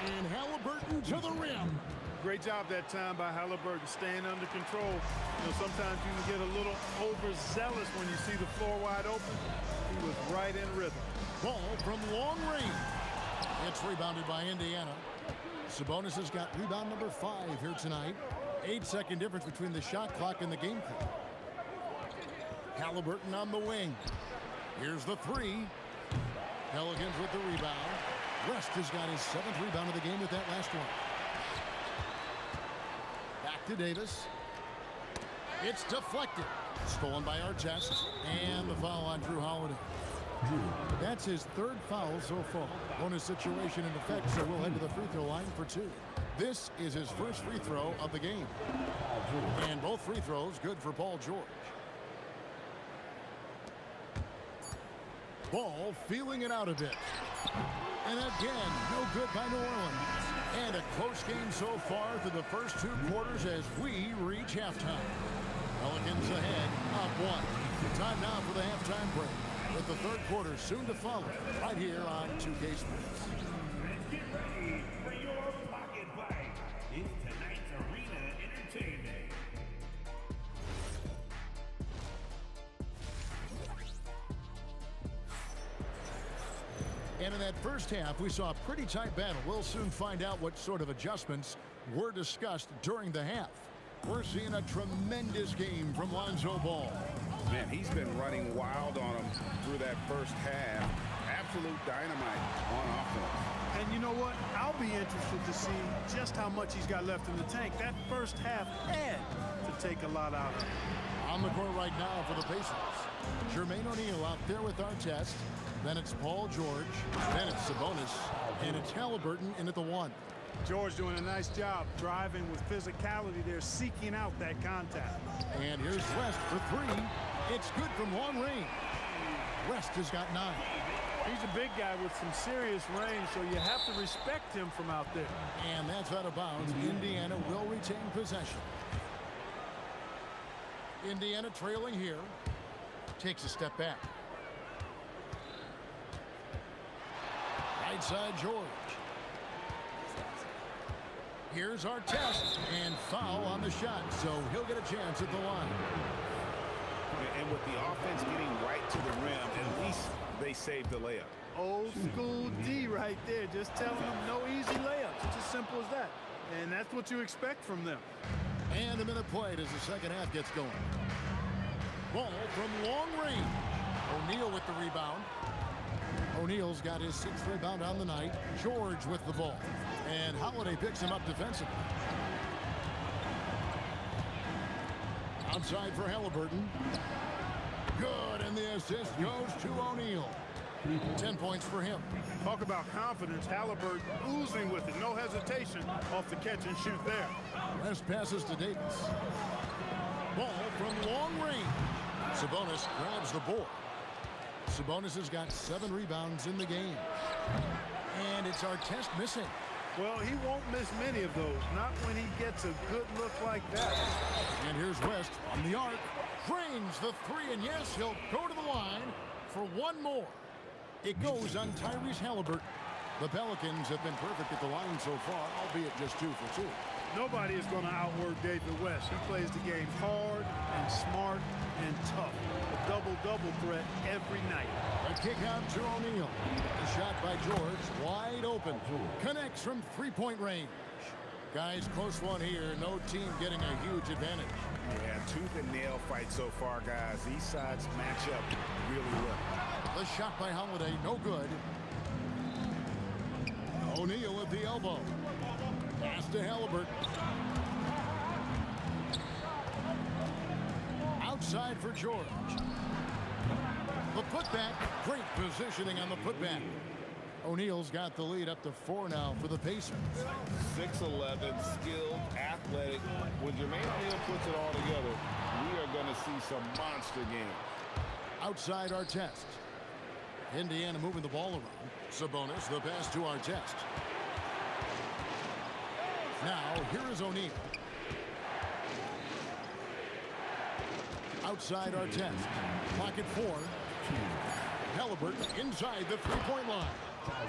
And Halliburton to the rim. Great job that time by Halliburton, staying under control. Sometimes you can get a little overzealous when you see the floor wide open. He was right in rhythm. Ball from long range. It's rebounded by Indiana. Sabonis has got rebound number 5 here tonight. 8-second difference between the shot clock and the game clock. Halliburton on the wing. Here's the 3. Pelicans with the rebound. West has got his 7th rebound of the game with that last one. Back to Davis. It's deflected. Stolen by Artest. And the foul on Drew Holiday. That's his 3rd foul so far. Bonus situation in effect, so we'll head to the free throw line for 2. This is his first free throw of the game. And both free throws good for Paul George. Ball feeling it out a bit. And again, no good by New Orleans. And a close game so far through the first 2 quarters as we reach halftime. Pelicans ahead, up 1. Time now for the halftime break, with the 3rd quarter soon to follow, right here on 2K Sports. Let's get ready for your pocket fight. It's tonight's Arena Entertainment. And in that first half, we saw a pretty tight battle. We'll soon find out what sort of adjustments were discussed during the half. We're seeing a tremendous game from Lonzo Ball. Man, he's been running wild on him through that first half. Absolute dynamite on offense. And you know what? I'll be interested to see just how much he's got left in the tank. That first half had to take a lot out of him. On the court right now for the Pacers. Jermaine O'Neal out there with Artest. Then it's Paul George. Then it's Sabonis. And it's Halliburton in at the 1. George doing a nice job driving with physicality there, seeking out that contact. And here's West for 3. It's good from long range. West has got 9. He's a big guy with some serious range, so you have to respect him from out there. And that's out of bounds. Indiana will retain possession. Indiana trailing here. Takes a step back. Right side George. Here's Artest, and foul on the shot, so he'll get a chance at the line. And with the offense getting right to the rim, at least they saved the layup. Old school D right there, just telling them no easy layups. It's as simple as that. And that's what you expect from them. And a minute played as the second half gets going. Ball from long range. O'Neal with the rebound. O'Neal's got his 6th rebound on the night. George with the ball. And Holiday picks him up defensively. Outside for Halliburton. Good, and the assist goes to O'Neal. 10 points for him. Talk about confidence. Halliburton oozing with it. No hesitation off the catch and shoot there. West passes to Davis. Ball from long range. Sabonis grabs the board. Sabonis has got 7 rebounds in the game. And it's Artest missing. Well, he won't miss many of those. Not when he gets a good look like that. And here's West on the arc. Drains the 3, and yes, he'll go to the line for one more. It goes on Tyrese Halliburton. The Pelicans have been perfect at the line so far, albeit just 2 for 2. Nobody is going to outwork David West. He plays the game hard and smart and tough. A double-double threat every night. A kick out to O'Neal. A shot by George, wide open. Connects from 3-point range. Guys, close one here. No team getting a huge advantage. Yeah, tooth and nail fight so far, guys. These sides match up really well. The shot by Holiday, no good. O'Neal at the elbow. Pass to Halliburton. Outside for George. The putback. Great positioning on the putback. O'Neal's got the lead up to 4 now for the Pacers. 6'11", skilled, athletic. When Jermaine O'Neal puts it all together, we are going to see some monster game. Outside Artest. Indiana moving the ball around. Sabonis, the pass to Artest. Now, here is O'Neal. Outside Artest. Clock at 4. Halliburton inside the 3-point line.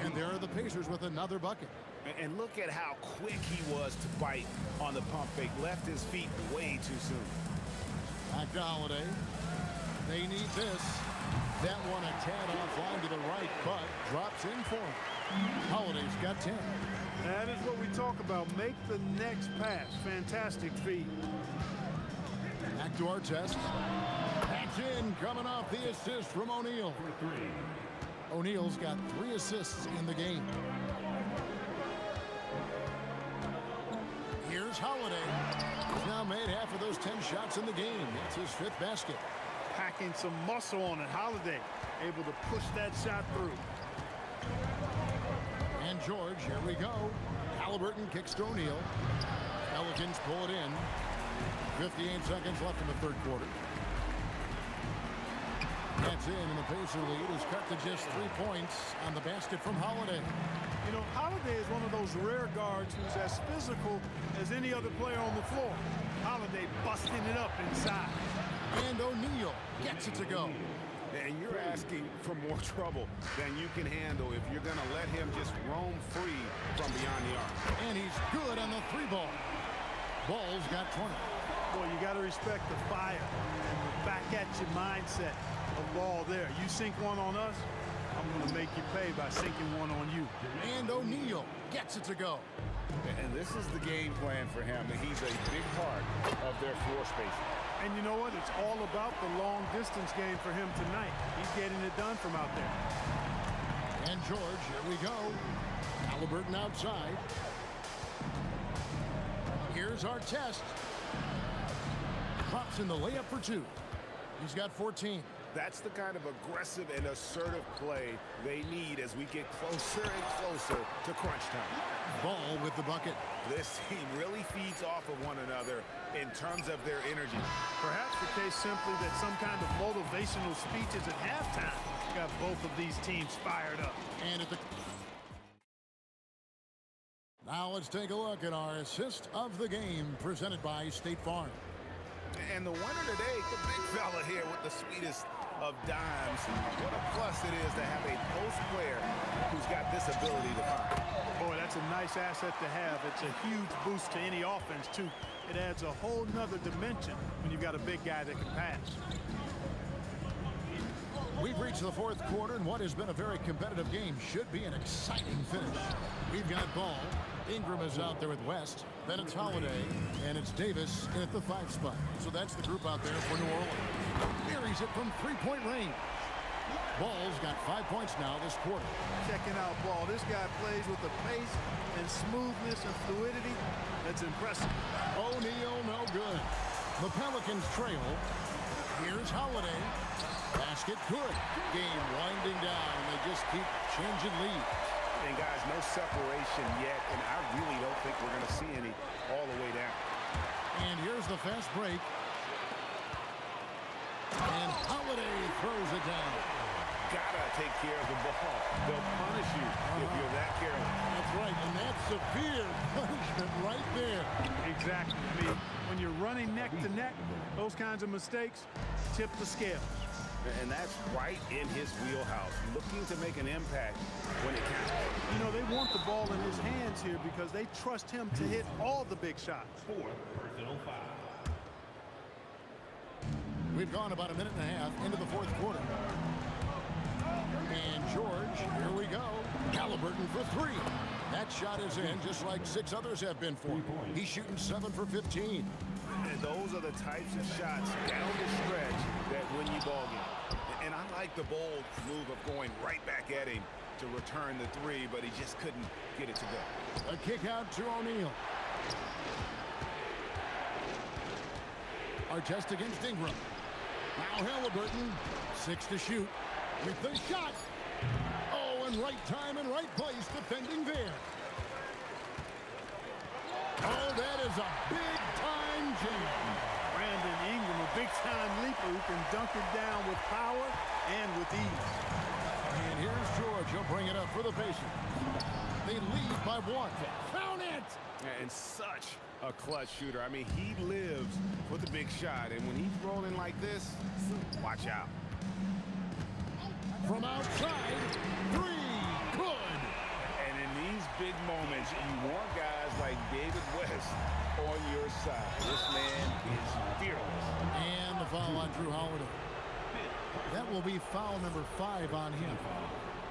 And there are the Pacers with another bucket. And look at how quick he was to bite on the pump fake. Left his feet way too soon. Back to Holiday. They need this. That one a tad offline to the right, but drops in for him. Holiday's got 10. That is what we talk about. Make the next pass. Fantastic feed. Back to Artest. That's in, coming off the assist from O'Neal. O'Neal's got 3 assists in the game. Here's Holiday. He's now made half of those 10 shots in the game. That's his 5th basket. Packing some muscle on it. Holiday able to push that shot through. And George, here we go. Halliburton kicks to O'Neal. Pelicans pull it in. 58 seconds left in the 3rd quarter. That's in, and the Pacer lead is cut to just 3 points on the basket from Holiday. You know, Holiday is one of those rare guards who's as physical as any other player on the floor. Holiday busting it up inside. And O'Neal gets it to go. And you're asking for more trouble than you can handle if you're going to let him just roam free from beyond the arc. And he's good on the 3-ball. Ball's got 20. Boy, you got to respect the fire and the back-at-you mindset of Ball there. You sink one on us, I'm going to make you pay by sinking one on you. And O'Neal gets it to go. And this is the game plan for him. And he's a big part of their floor spacing. And you know what? It's all about the long-distance game for him tonight. He's getting it done from out there. And George, here we go. Halliburton outside. Here's Artest. Drops in the layup for 2. He's got 14. That's the kind of aggressive and assertive play they need as we get closer and closer to crunch time. Ball with the bucket. This team really feeds off of one another in terms of their energy. Perhaps the case simply that some kind of motivational speeches at halftime got both of these teams fired up. And at the... Now let's take a look at our assist of the game presented by State Farm. And the winner today, the big fella here with the sweetest of dimes. What a plus it is to have a post player who's got this ability to find. Boy, that's a nice asset to have. It's a huge boost to any offense, too. It adds a whole nother dimension when you've got a big guy that can pass. We've reached the 4th quarter, and what has been a very competitive game should be an exciting finish. We've got Ball. Ingram is out there with West. Then it's Holiday, and it's Davis in at the 5 spot. So that's the group out there for New Orleans. Buries it from 3-point range. Ball's got 5 points now this quarter. Checking out Ball. This guy plays with the pace and smoothness and fluidity. That's impressive. O'Neal, no good. The Pelicans trail. Here's Holiday. Basket good. Game winding down. They just keep changing leads. And guys, no separation yet, and I really don't think we're going to see any all the way down. And here's the fast break. And Holiday throws it down. Gotta take care of the ball. They'll punish you if you're that careless. That's right, and that's severe punishment right there. Exactly. I mean, when you're running neck to neck, those kinds of mistakes tip the scale. And that's right in his wheelhouse, looking to make an impact when it counts. You know, they want the ball in his hands here because they trust him to hit all the big shots. 4th personal foul. We've gone about a minute and a half into the 4th quarter. And George, here we go. Halliburton for 3. That shot is in just like 6 others have been for him. He's shooting 7 for 15. And those are the types of shots down the stretch that win you ball game. And I like the bold move of going right back at him to return the 3, but he just couldn't get it to go. A kick out to O'Neal. Artest against Ingram. Now Halliburton, 6 to shoot. With the shot. Oh, and right time and right place defending there. Oh, that is a big-time jam. Brandon Ingram, a big-time leaper who can dunk it down with power and with ease. And here's George. He'll bring it up for the Pacers. They lead by 1. Count it! And such a clutch shooter. I mean, he lives for the big shot. And when he's rolling like this, watch out. From outside, 3, good. And in these big moments, you want guys like David West on your side. This man is fearless. And the foul on Drew Holiday. That will be foul number 5 on him.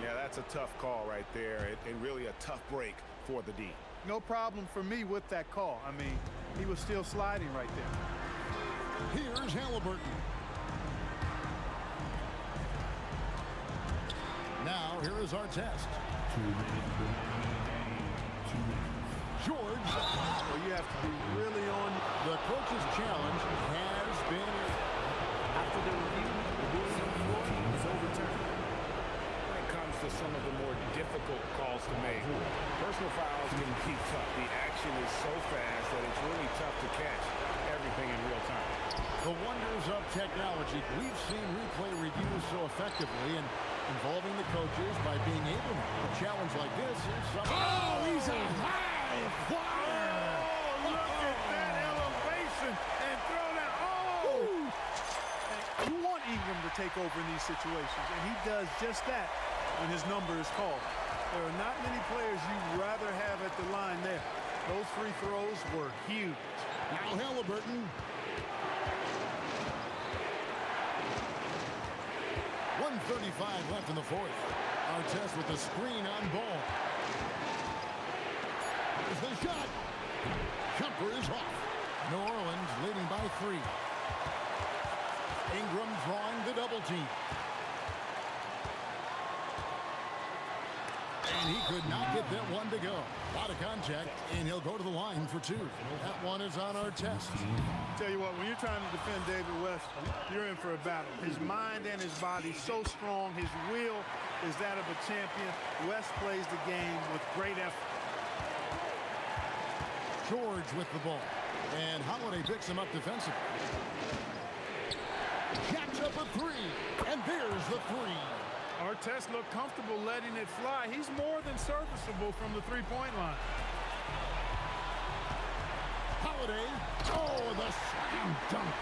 Yeah, that's a tough call right there, and really a tough break for the D. No problem for me with that call. I mean, he was still sliding right there. Here's Halliburton. Now, here is our test. George. Well, you have to be really on. The coach's challenge has been. After the review, the ruling on the floor is overturned. When it comes to some of the more difficult calls to make, personal fouls can be tough. The action is so fast that it's really tough to catch everything in real time. The wonders of technology. We've seen replay reviews so effectively and involving the coaches by being able to a challenge like this is something. Oh, he's a high flyer. Oh, look at that elevation and throw that. Oh! You want Ingram to take over in these situations, and he does just that when his number is called. There are not many players you'd rather have at the line there. Those free throws were huge. Now Halliburton. 1:35 left in the 4th. Artest with the screen on ball. Here's the shot. Jumper is off. New Orleans leading by 3. Ingram drawing the double team. And he could not get that one to go. A lot of contact, and he'll go to the line for 2. That one is on our test. Tell you what, when you're trying to defend David West, you're in for a battle. His mind and his body so strong. His will is that of a champion. West plays the game with great effort. George with the ball. And Holiday picks him up defensively. Jacks up a 3. And there's the 3. Artest looked comfortable letting it fly. He's more than serviceable from the three-point line. Holiday. Oh, the slam dunk.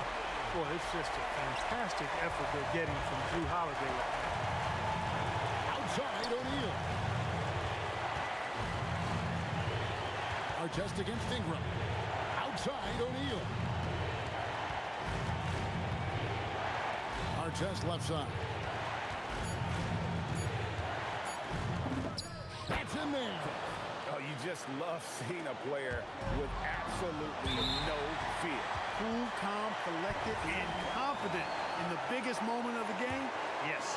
Boy, it's just a fantastic effort they're getting from Drew Holiday. Outside O'Neal. Artest against Ingram. Outside O'Neal. Artest left side. That's in there. Oh, you just love seeing a player with absolutely no fear. Cool, calm, collected, and confident in the biggest moment of the game? Yes.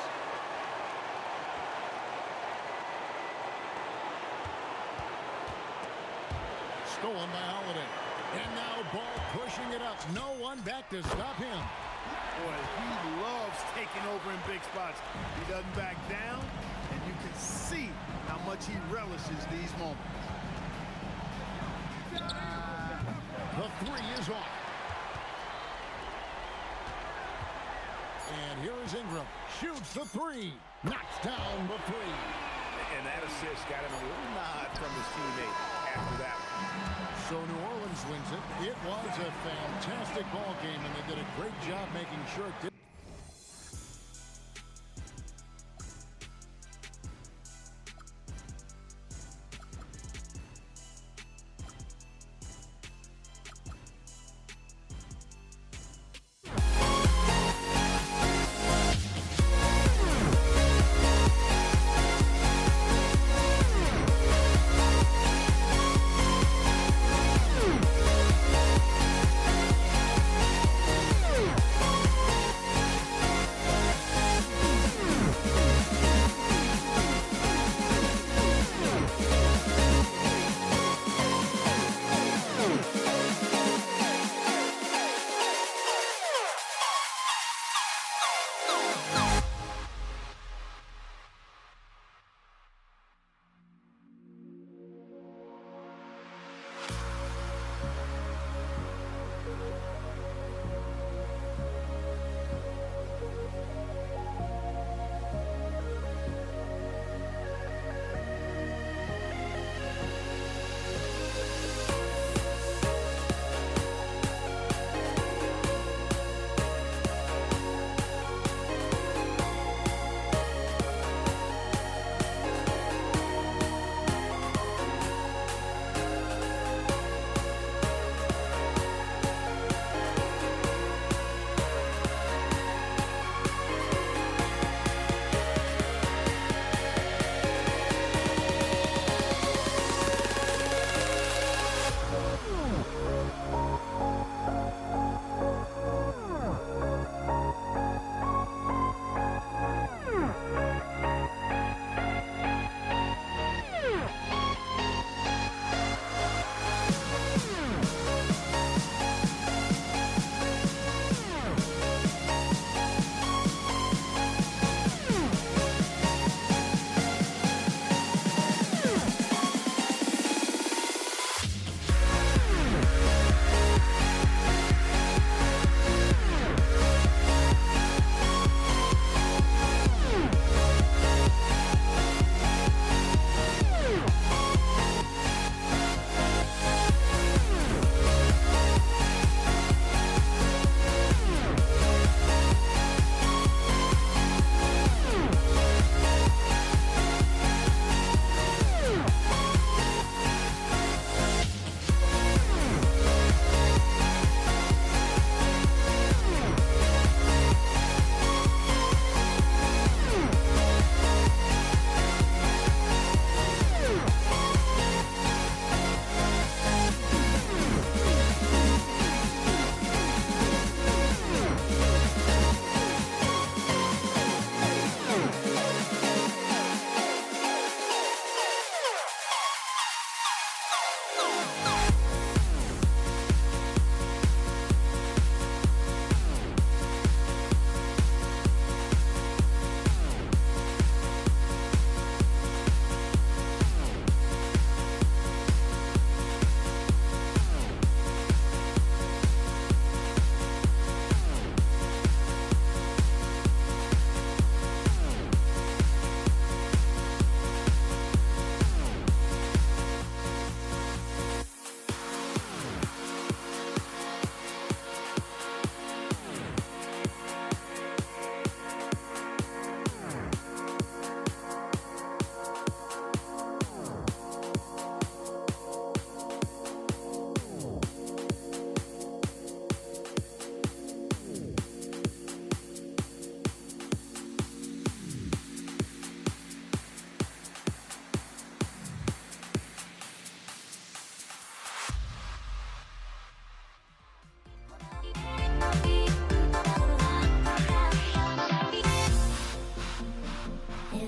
Stolen by Holiday. And now ball pushing it up. No one back to stop him. Boy, he loves taking over in big spots. He doesn't back down, and you can see how much he relishes these moments. The three is off. And here is Ingram. Shoots the three. Knocks down the three. And that assist got him a little nod from his teammate after that one. So New Orleans wins it. It was a fantastic ball game, and they did a great job making sure it did.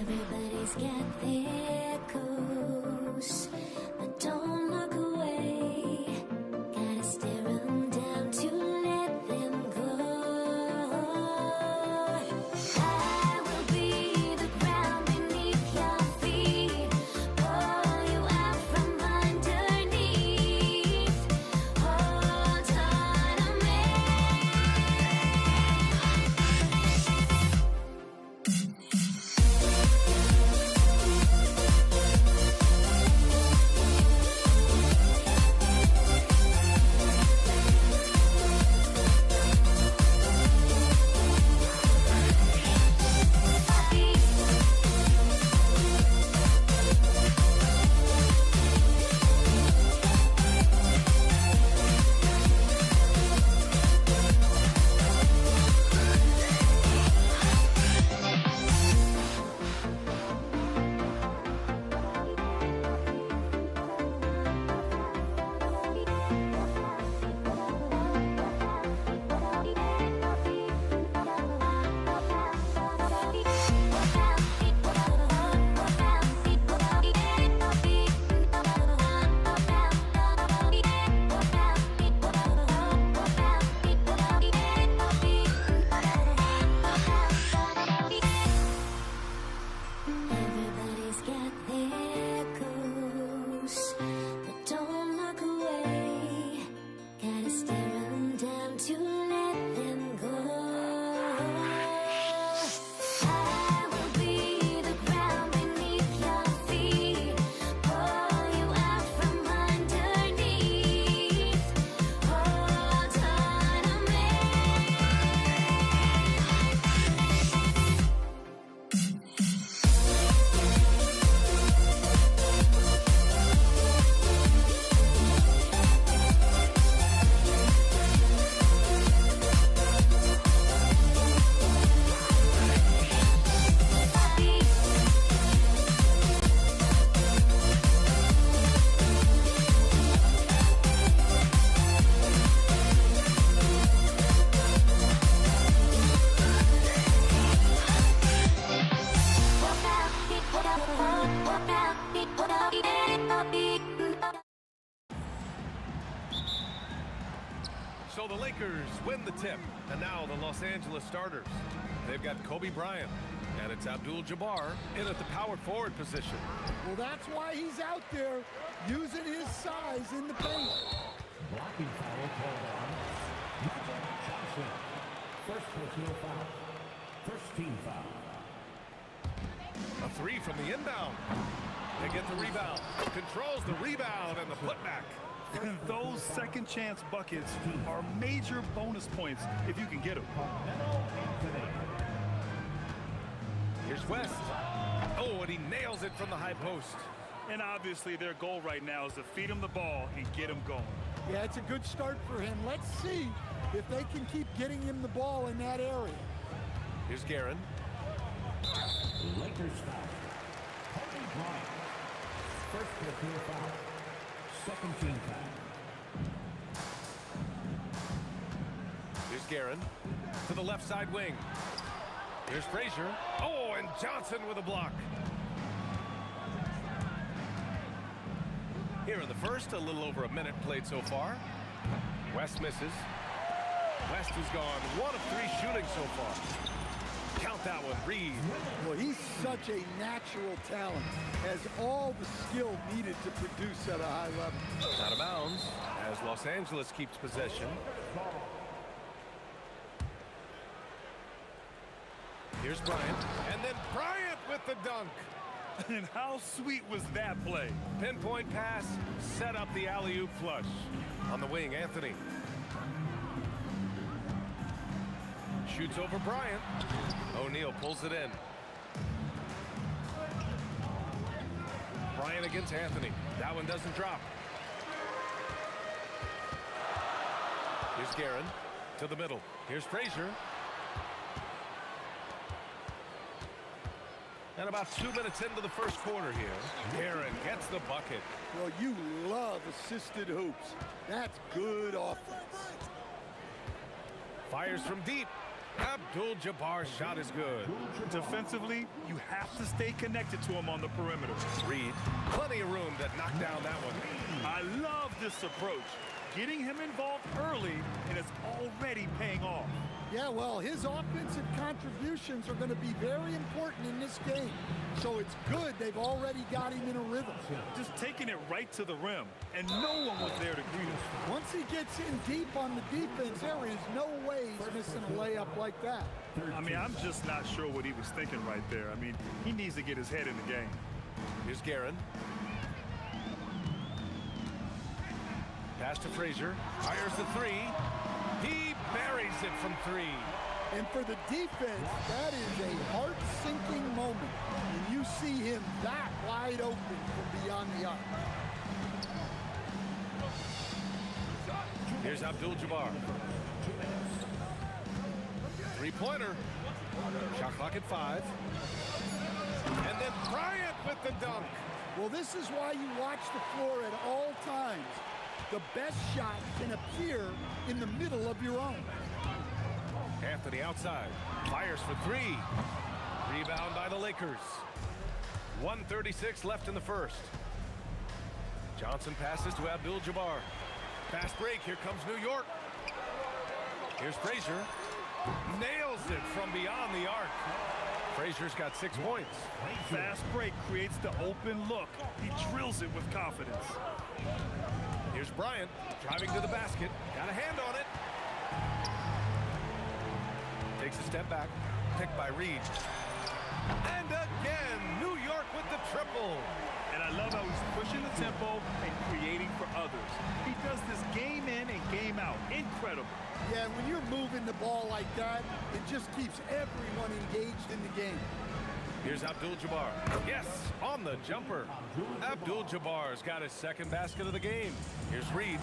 Everybody's got their goals, but don't look away. Gotta stare 'em down to let them go. I will be the ground beneath your feet, pull you out from underneath. Hold on to me. Everybody's got their goals, but don't look away. Gotta stare 'em down to let them go. I will be the ground beneath your feet, pull you out from underneath. Hold on to me. So the Lakers win the tip, and now the Los Angeles starters. They've got Kobe Bryant, and it's Abdul-Jabbar in at the power forward position. Well, that's why he's out there using his size in the paint. Blocking foul called on Johnson. First personal foul. First team foul. A three from the inbound. They get the rebound. Controls the rebound and the putback. And those second chance buckets are major bonus points if you can get them. Here's West. Oh, and he nails it from the high post. And obviously their goal right now is to feed him the ball and get him going. Yeah, it's a good start for him. Let's see if they can keep getting him the ball in that area. Here's Guerin. Lakers foul. Kobe Bryant. First personal foul. Second team foul. Here's Guerin to the left side wing. Here's Frazier. Oh, and Johnson with a block. Here in the first, a little over a minute played so far. West misses. West has gone 1 of 3 shooting so far. Count that one, Reed. Well, he's such a natural talent. Has all the skill needed to produce at a high level. Out of bounds as Los Angeles keeps possession. Here's Bryant, and then Bryant with the dunk. And how sweet was that play? Pinpoint pass, set up the alley-oop flush. On the wing, Anthony. Shoots over Bryant. O'Neal pulls it in. Bryant against Anthony. That one doesn't drop. Here's Guerin to the middle. Here's Frazier. And about 2 minutes into the first quarter here, Guerin gets the bucket. Well, you love assisted hoops. That's good offense. Fires from deep. Abdul-Jabbar's shot is good. Defensively, you have to stay connected to him on the perimeter. Reed, plenty of room to knock down that one. I love this approach. Getting him involved early, and it's already paying off. Yeah, well, his offensive contributions are going to be very important in this game. So it's good they've already got him in a rhythm. Just taking it right to the rim, and no one was there to greet him. Once he gets in deep on the defense, there is no way he's missing a layup like that. I mean, I'm just not sure what he was thinking right there. I mean, he needs to get his head in the game. Here's Guerin. Pass to Frazier. Fires the three. He buries it from three. And for the defense, that is a heart-sinking moment when you see him that wide open from beyond the arc. Here's Abdul-Jabbar. Three-pointer. Shot clock at 5. And then Bryant with the dunk. Well, this is why you watch the floor at all times. The best shot can appear in the middle of your own. Anthony outside. Fires for three. Rebound by the Lakers. 1:36 left in the first. Johnson passes to Abdul-Jabbar. Fast break. Here comes New York. Here's Frazier. Nails it from beyond the arc. Frazier's got 6 points. Fast break creates the open look. He drills it with confidence. Here's Bryant driving to the basket. Got a hand on it. Takes a step back. Picked by Reed. And again, New York with the triple. And I love how he's pushing the tempo and creating for others. He does this game in and game out. Incredible. Yeah, when you're moving the ball like that, it just keeps everyone engaged in the game. Here's Abdul-Jabbar. Yes, on the jumper. Abdul-Jabbar's got his second basket of the game. Here's Reed.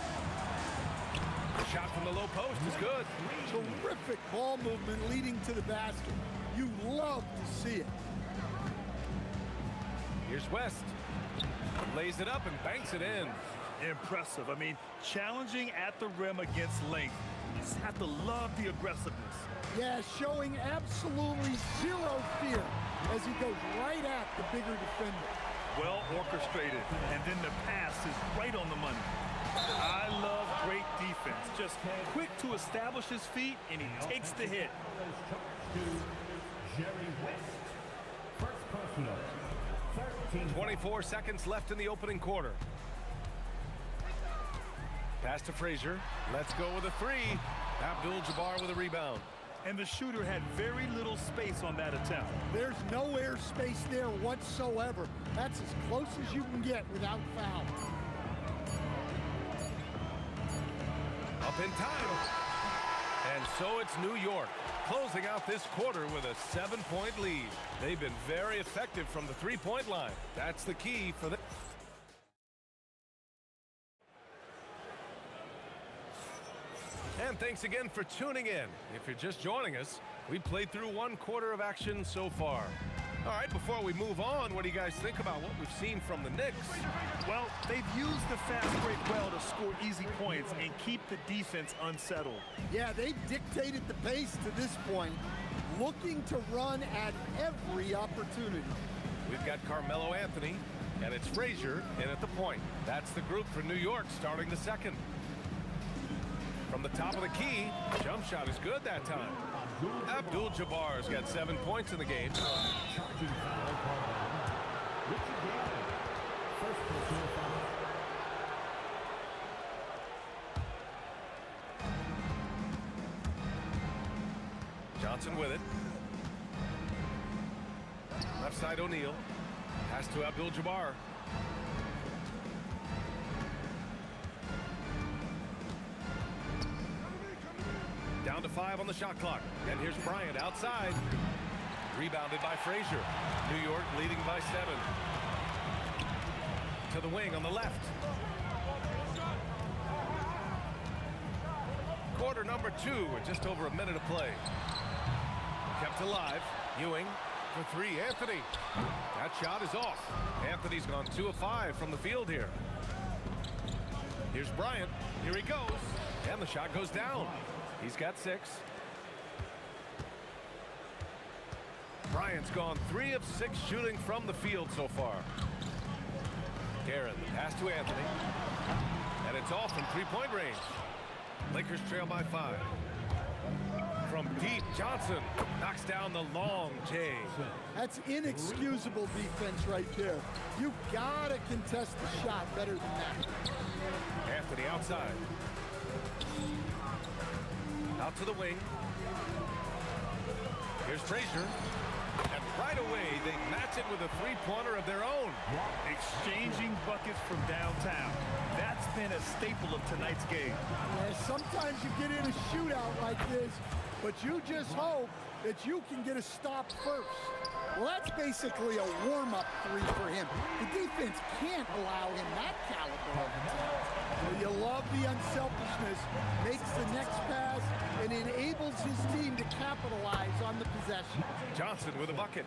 The shot from the low post is good. Terrific ball movement leading to the basket. You love to see it. Here's West. Lays it up and banks it in. Impressive. I mean, challenging at the rim against length. You just have to love the aggressiveness. Yeah, showing absolutely zero fear as he goes right at the bigger defender. Well orchestrated, and then the pass is right on the money. I love great defense. Just quick to establish his feet, and he takes the hit. 24 seconds left in the opening quarter. Pass to Frazier. Let's go with a three. Abdul-Jabbar with a rebound. And the shooter had very little space on that attempt. There's no air space there whatsoever. That's as close as you can get without foul. Up in time. And so it's New York, closing out this quarter with a 7-point lead. They've been very effective from the three-point line. That's the key for them. And thanks again for tuning in. If you're just joining us, we played through one quarter of action so far. All right, before we move on, what do you guys think about what we've seen from the Knicks? Well, they've used the fast break well to score easy points and keep the defense unsettled. Yeah, they've dictated the pace to this point, looking to run at every opportunity. We've got Carmelo Anthony, and it's Frazier in at the point. That's the group for New York starting the second. From the top of the key, jump shot is good that time. Abdul-Jabbar's got 7 points in the game. Johnson with it. Left side O'Neal. Pass to Abdul-Jabbar. Down to 5 on the shot clock. And here's Bryant outside. Rebounded by Frazier. New York leading by 7. To the wing on the left. Quarter number 2 with just over a minute of play. Kept alive. Ewing for 3. Anthony. That shot is off. Anthony's gone 2 of 5 from the field here. Here's Bryant. Here he goes. And the shot goes down. He's got 6. Bryant's gone 3 of 6 shooting from the field so far. Guerin, the pass to Anthony. And it's off from three-point range. Lakers trail by 5. From deep, Johnson knocks down the long J. That's inexcusable defense right there. You gotta contest the shot better than that. Anthony outside. Out to the wing. Here's Frazier. And right away, they match it with a three-pointer of their own. Exchanging buckets from downtown. That's been a staple of tonight's game. Yeah, sometimes you get in a shootout like this, but you just hope that you can get a stop first. Well, that's basically a warm-up three for him. The defense can't allow him that caliber of attack. Well, you love the unselfishness, makes the next pass, and enables his team to capitalize on the possession. Johnson with a bucket.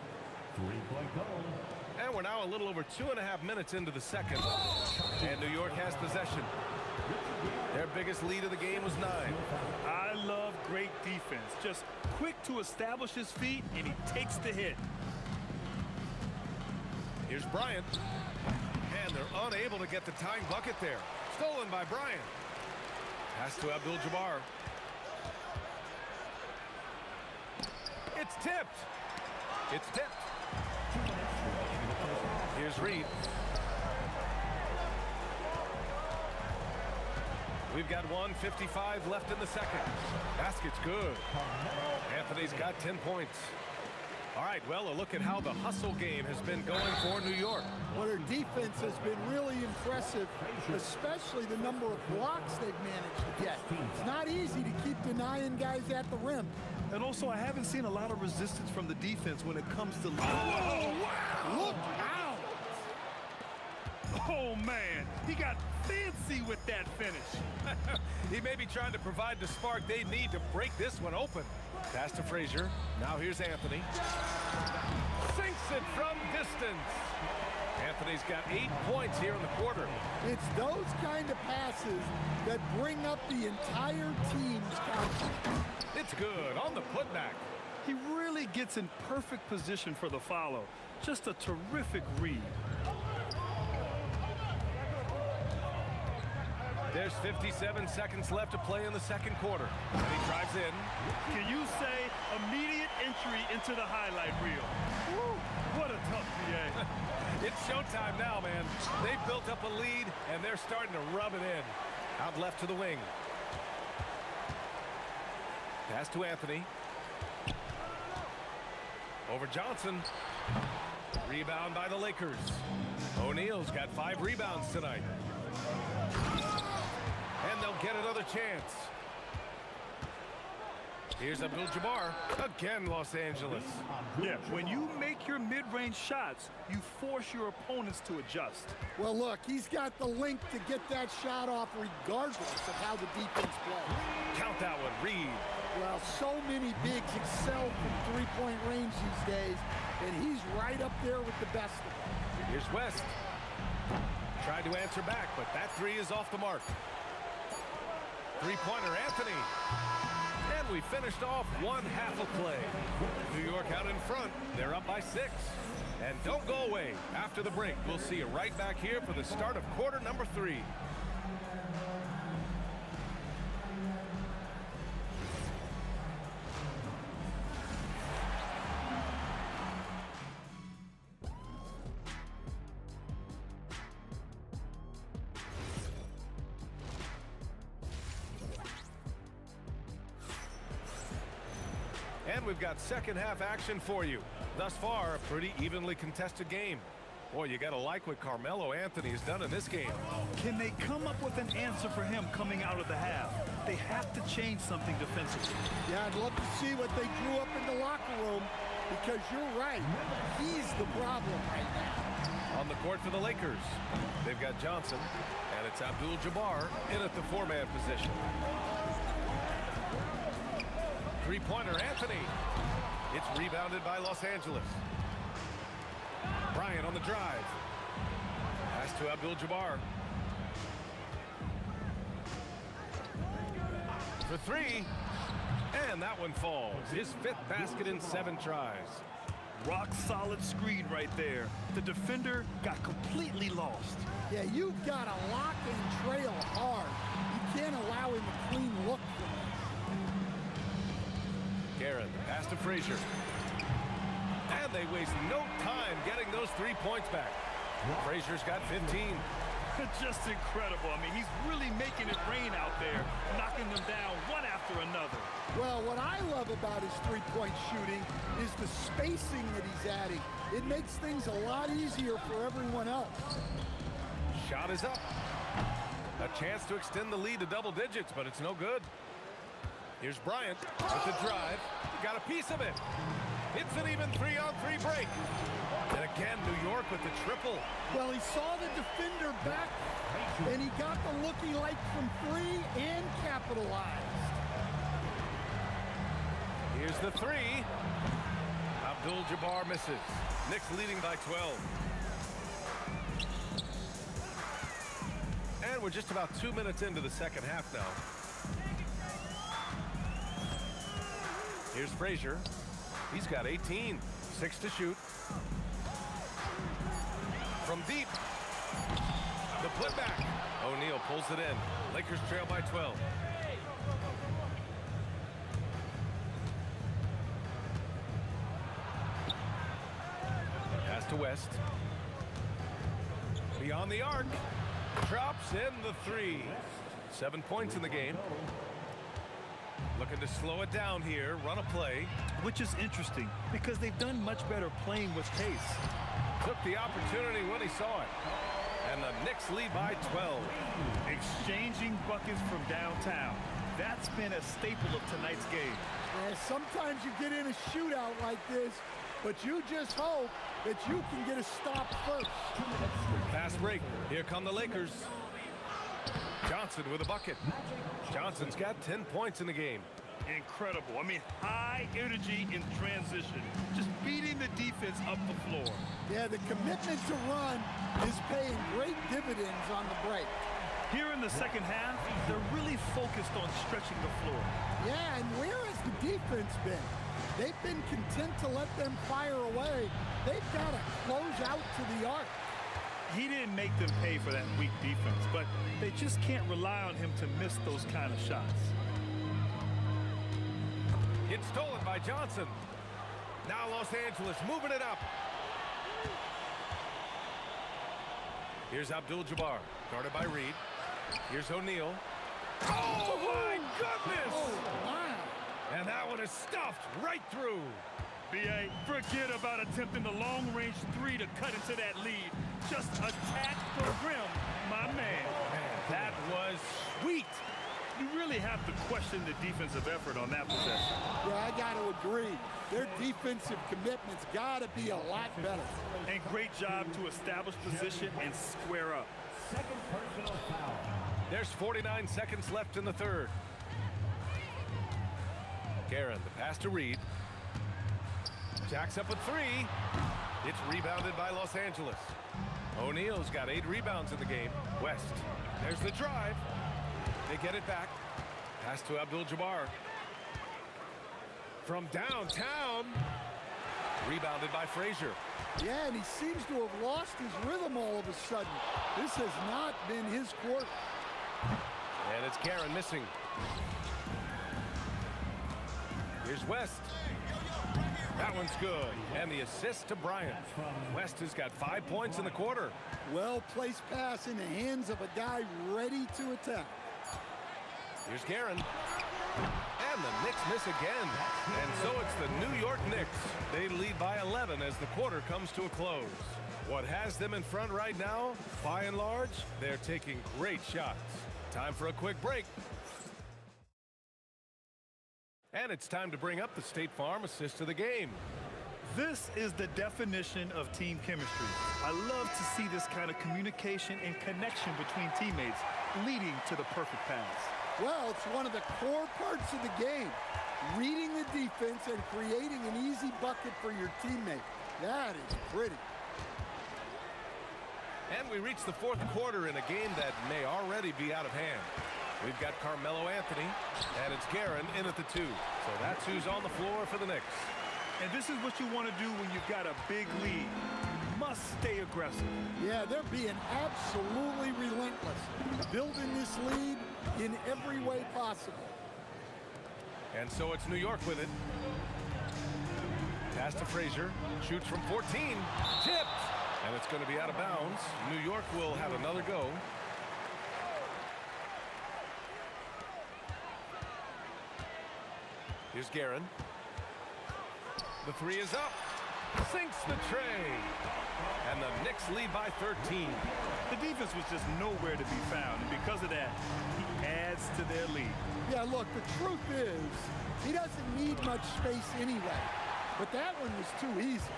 And we're now a little over 2.5 minutes into the second. And New York has possession. Their biggest lead of the game was 9. I love great defense. Just quick to establish his feet, and he takes the hit. Here's Bryant. And they're unable to get the tying bucket there. Stolen by Bryant. Pass to Abdul-Jabbar. It's tipped. It's tipped. Here's Reed. We've got 1:55 left in the second. Basket's good. Anthony's got 10 points. All right, well, a look at how the hustle game has been going for New York. Well, their defense has been really impressive, especially the number of blocks they've managed to get. It's not easy to keep denying guys at the rim. And also, I haven't seen a lot of resistance from the defense when it comes to... Oh, wow! Look out! Oh, man, he got fancy with that finish. He may be trying to provide the spark they need to break this one open. Pass to Frazier. Now here's Anthony. Sinks it from distance. Anthony's got 8 points here in the quarter. It's those kind of passes that bring up the entire team's confidence. It's good on the putback. He really gets in perfect position for the follow. Just a terrific read. There's 57 seconds left to play in the second quarter. And he drives in. Can you say immediate entry into the highlight reel? Woo, what a tough PA. It's showtime now, man. They've built up a lead, and they're starting to rub it in. Out left to the wing. Pass to Anthony. Over Johnson. Rebound by the Lakers. O'Neal's got 5 rebounds tonight. And they'll get another chance. Here's Abdul-Jabbar. Again, Los Angeles. Yeah, when you make your mid-range shots, you force your opponents to adjust. Well, look, he's got the length to get that shot off regardless of how the defense plays. Count that one, Reed. Well, so many bigs excel from three-point range these days, and he's right up there with the best of them. Here's West. Tried to answer back, but that 3 is off the mark. Three-pointer, Anthony. And we finished off one half of play. New York out in front. They're up by 6. And don't go away. After the break, we'll see you right back here for the start of quarter number 3. And we've got second half action for you. Thus far, a pretty evenly contested game. Boy, you gotta like what Carmelo Anthony has done in this game. Can they come up with an answer for him coming out of the half? They have to change something defensively. Yeah, I'd love to see what they drew up in the locker room, because you're right. He's the problem right now. On the court for the Lakers, they've got Johnson, and it's Abdul-Jabbar in at the 4-man position. Three-pointer, Anthony. It's rebounded by Los Angeles. Bryant on the drive. Pass to Abdul-Jabbar. For 3. And that one falls. His 5th basket in 7 tries. Rock-solid screen right there. The defender got completely lost. Yeah, you've got to lock and trail hard. You can't allow him a clean look from this. Garrett, pass to Frazier. And they waste no time getting those 3 points back. Frazier's got 15. Just incredible. I mean, he's really making it rain out there, knocking them down one after another. Well, what I love about his three-point shooting is the spacing that he's adding. It makes things a lot easier for everyone else. Shot is up. A chance to extend the lead to double digits, but it's no good. Here's Bryant with the drive. Got a piece of it. It's an even 3-on-3 break. And again, New York with the triple. Well, he saw the defender back, and he got the look he liked from 3 and capitalized. Here's the 3. Abdul-Jabbar misses. Knicks leading by 12. And we're just about 2 minutes into the second half now. Here's Frazier. He's got 18. 6 to shoot. From deep. The putback. O'Neal pulls it in. Lakers trail by 12. Pass to West. Beyond the arc. Drops in the 3. 7 points in the game. Looking to slow it down here, run a play. Which is interesting because they've done much better playing with pace. Took the opportunity when he saw it. And the Knicks lead by 12. Exchanging buckets from downtown. That's been a staple of tonight's game. Yeah, sometimes you get in a shootout like this, but you just hope that you can get a stop first. Fast break. Here come the Lakers. Johnson with a bucket. Johnson's got 10 points in the game. Incredible. I mean, high energy in transition. Just beating the defense up the floor. Yeah, the commitment to run is paying great dividends on the break. Here in the second half, they're really focused on stretching the floor. Yeah, and where has the defense been? They've been content to let them fire away. They've got to close out to the arc. He didn't make them pay for that weak defense, but they just can't rely on him to miss those kind of shots. It's stolen by Johnson. Now Los Angeles moving it up. Here's Abdul-Jabbar, guarded by Reed. Here's O'Neal. Oh, my goodness! Oh, wow. And that one is stuffed right through. B.A., forget about attempting the long-range 3 to cut into that lead. Just attack the rim, my man. That was sweet. You really have to question the defensive effort on that possession. Yeah, I got to agree. Their defensive commitment's got to be a lot better. And great job to establish position and square up. Second personal foul. There's 49 seconds left in the third. Guerin, the pass to Reed. Jacks up a 3. It's rebounded by Los Angeles. O'Neal's got 8 rebounds in the game. West. There's the drive. They get it back. Pass to Abdul-Jabbar. From downtown. Rebounded by Frazier. Yeah, and he seems to have lost his rhythm all of a sudden. This has not been his quarter. And it's Guerin missing. Here's West. That one's good. And the assist to Bryant. West has got 5 points in the quarter. Well-placed pass in the hands of a guy ready to attack. Here's Guerin. And the Knicks miss again. And so it's the New York Knicks. They lead by 11 as the quarter comes to a close. What has them in front right now? By and large, they're taking great shots. Time for a quick break. And it's time to bring up the State Farm assist of the game. This is the definition of team chemistry. I love to see this kind of communication and connection between teammates leading to the perfect pass. Well, it's one of the core parts of the game. Reading the defense and creating an easy bucket for your teammate. That is pretty. And we reach the fourth quarter in a game that may already be out of hand. We've got Carmelo Anthony, and it's Guerin in at the 2. So that's who's on the floor for the Knicks. And this is what you want to do when you've got a big lead. Must stay aggressive. Yeah, they're being absolutely relentless, building this lead in every way possible. And so it's New York with it. Pass to Frazier, shoots from 14, tipped, and it's going to be out of bounds. New York will have another go. Here's Guerin. The three is up. Sinks the tray. And the Knicks lead by 13. The defense was just nowhere to be found, and because of that, he adds to their lead. Yeah, look, the truth is, he doesn't need much space anyway. But that one was too easy.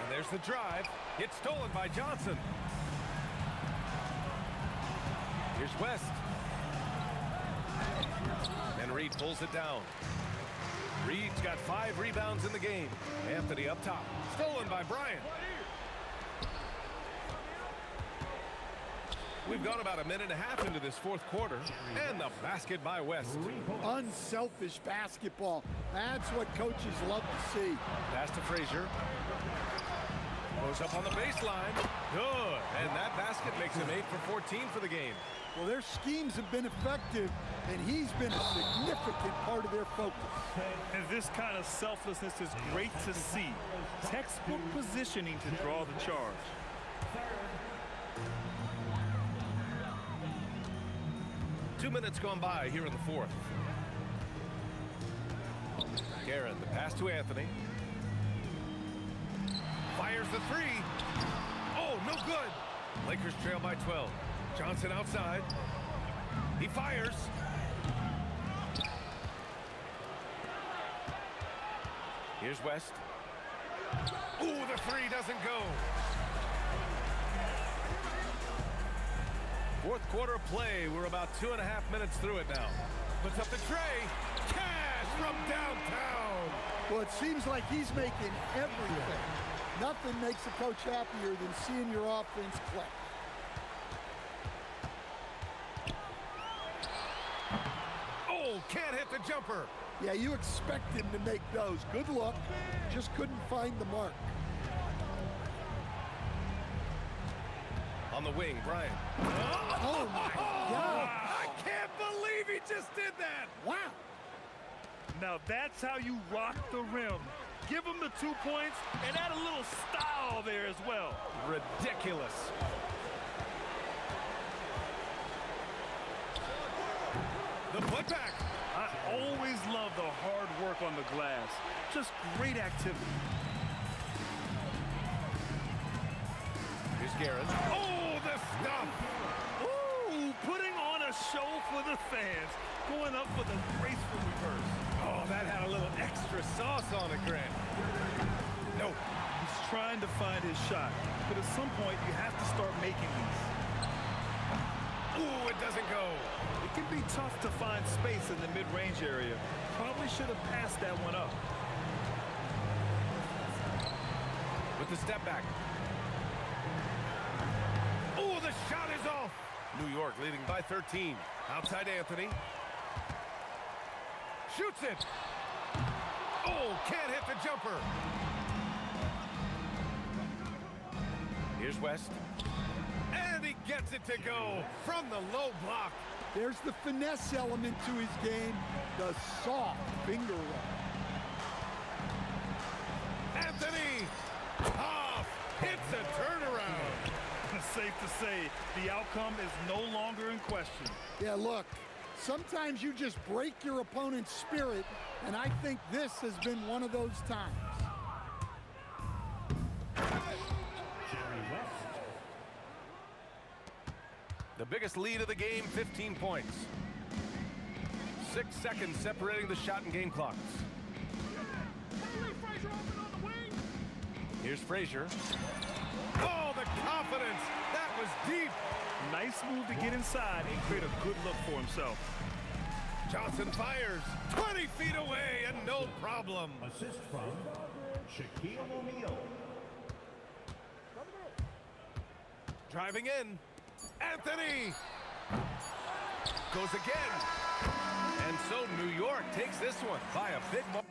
And there's the drive. It's stolen by Johnson. Here's West. And Reed pulls it down. Reed's got 5 rebounds in the game. Anthony up top. Stolen by Bryant. We've gone about a minute and a half into this fourth quarter. And the basket by West. Unselfish basketball. That's what coaches love to see. Pass to Frazier. Goes up on the baseline. Good. And that basket makes him 8 for 14 for the game. Well, their schemes have been effective, and he's been a significant part of their focus. And this kind of selflessness is great to see. Textbook positioning to draw the charge. Two minutes gone by here in the fourth. Guerin, the pass to Anthony. Fires the three. Oh, no good. Lakers trail by 12. Johnson outside. He fires. Here's West. Ooh, the three doesn't go. Fourth quarter play. We're about 2.5 minutes through it now. Puts up the tray. Cash from downtown. Well, it seems like he's making everything. Nothing makes a coach happier than seeing your offense click. Oh, can't hit the jumper. Yeah, you expect him to make those. Good luck. Just couldn't find the mark. On the wing, Bryant. Oh, my God. I can't believe he just did that. Wow. Now that's how you rock the rim. Give him the 2 points and add a little style there as well. Ridiculous. The putback. I always love the hard work on the glass. Just great activity. Here's Guerin. Oh, the stuff. Ooh, putting on a show for the fans. Going up for the graceful reverse. Oh, that had a little extra sauce on it, Grant. No. He's trying to find his shot, but at some point you have to start making these. Ooh, it doesn't go. It can be tough to find space in the mid-range area. Probably should have passed that one up. With the step back. Oh, the shot is off. New York leading by 13. Outside Anthony. Shoots it. Oh, can't hit the jumper. Here's West. And he gets it to go from the low block. There's the finesse element to his game, the soft finger roll. Anthony, tough, hits a turnaround. Safe to say, the outcome is no longer in question. Yeah, look, sometimes you just break your opponent's spirit, and I think this has been one of those times. The biggest lead of the game, 15 points. 6 seconds separating the shot and game clocks. Here's Frazier. Oh, the confidence. That was deep. Nice move to get inside and create a good look for himself. Johnson fires 20 feet away and no problem. Assist from Shaquille O'Neal. Driving in. Anthony goes again. And so New York takes this one by a big margin.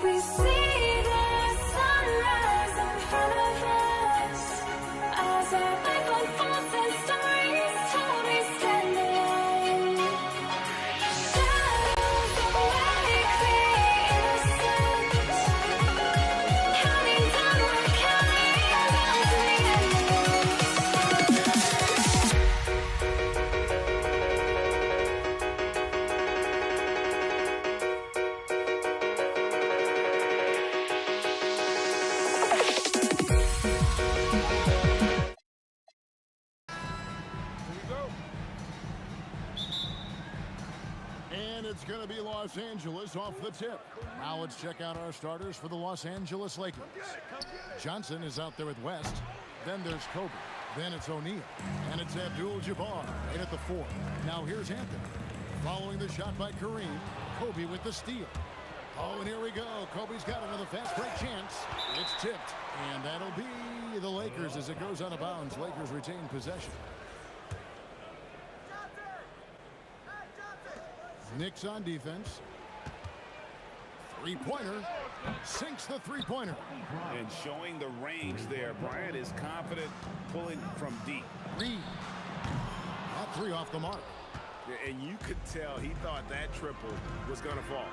We see the sunrise in front of us as our life unfolds and stories told we stand alone. Shadows away, innocent, counting down, we're counting down to the end of And it's going to be Los Angeles off the tip. Now let's check out our starters for the Los Angeles Lakers. Johnson is out there with West. Then there's Kobe. Then it's O'Neal. And it's Abdul-Jabbar right at the 4. Now here's Anthony. Following the shot by Kareem. Kobe with the steal. Oh, and here we go. Kobe's got another fast break chance. It's tipped. And that'll be the Lakers as it goes out of bounds. Lakers retain possession. Knicks on defense. Three-pointer. Sinks the three-pointer. And showing the range there. Bryant is confident pulling from deep. Reed. That three off the mark. And you could tell he thought that triple was going to fall.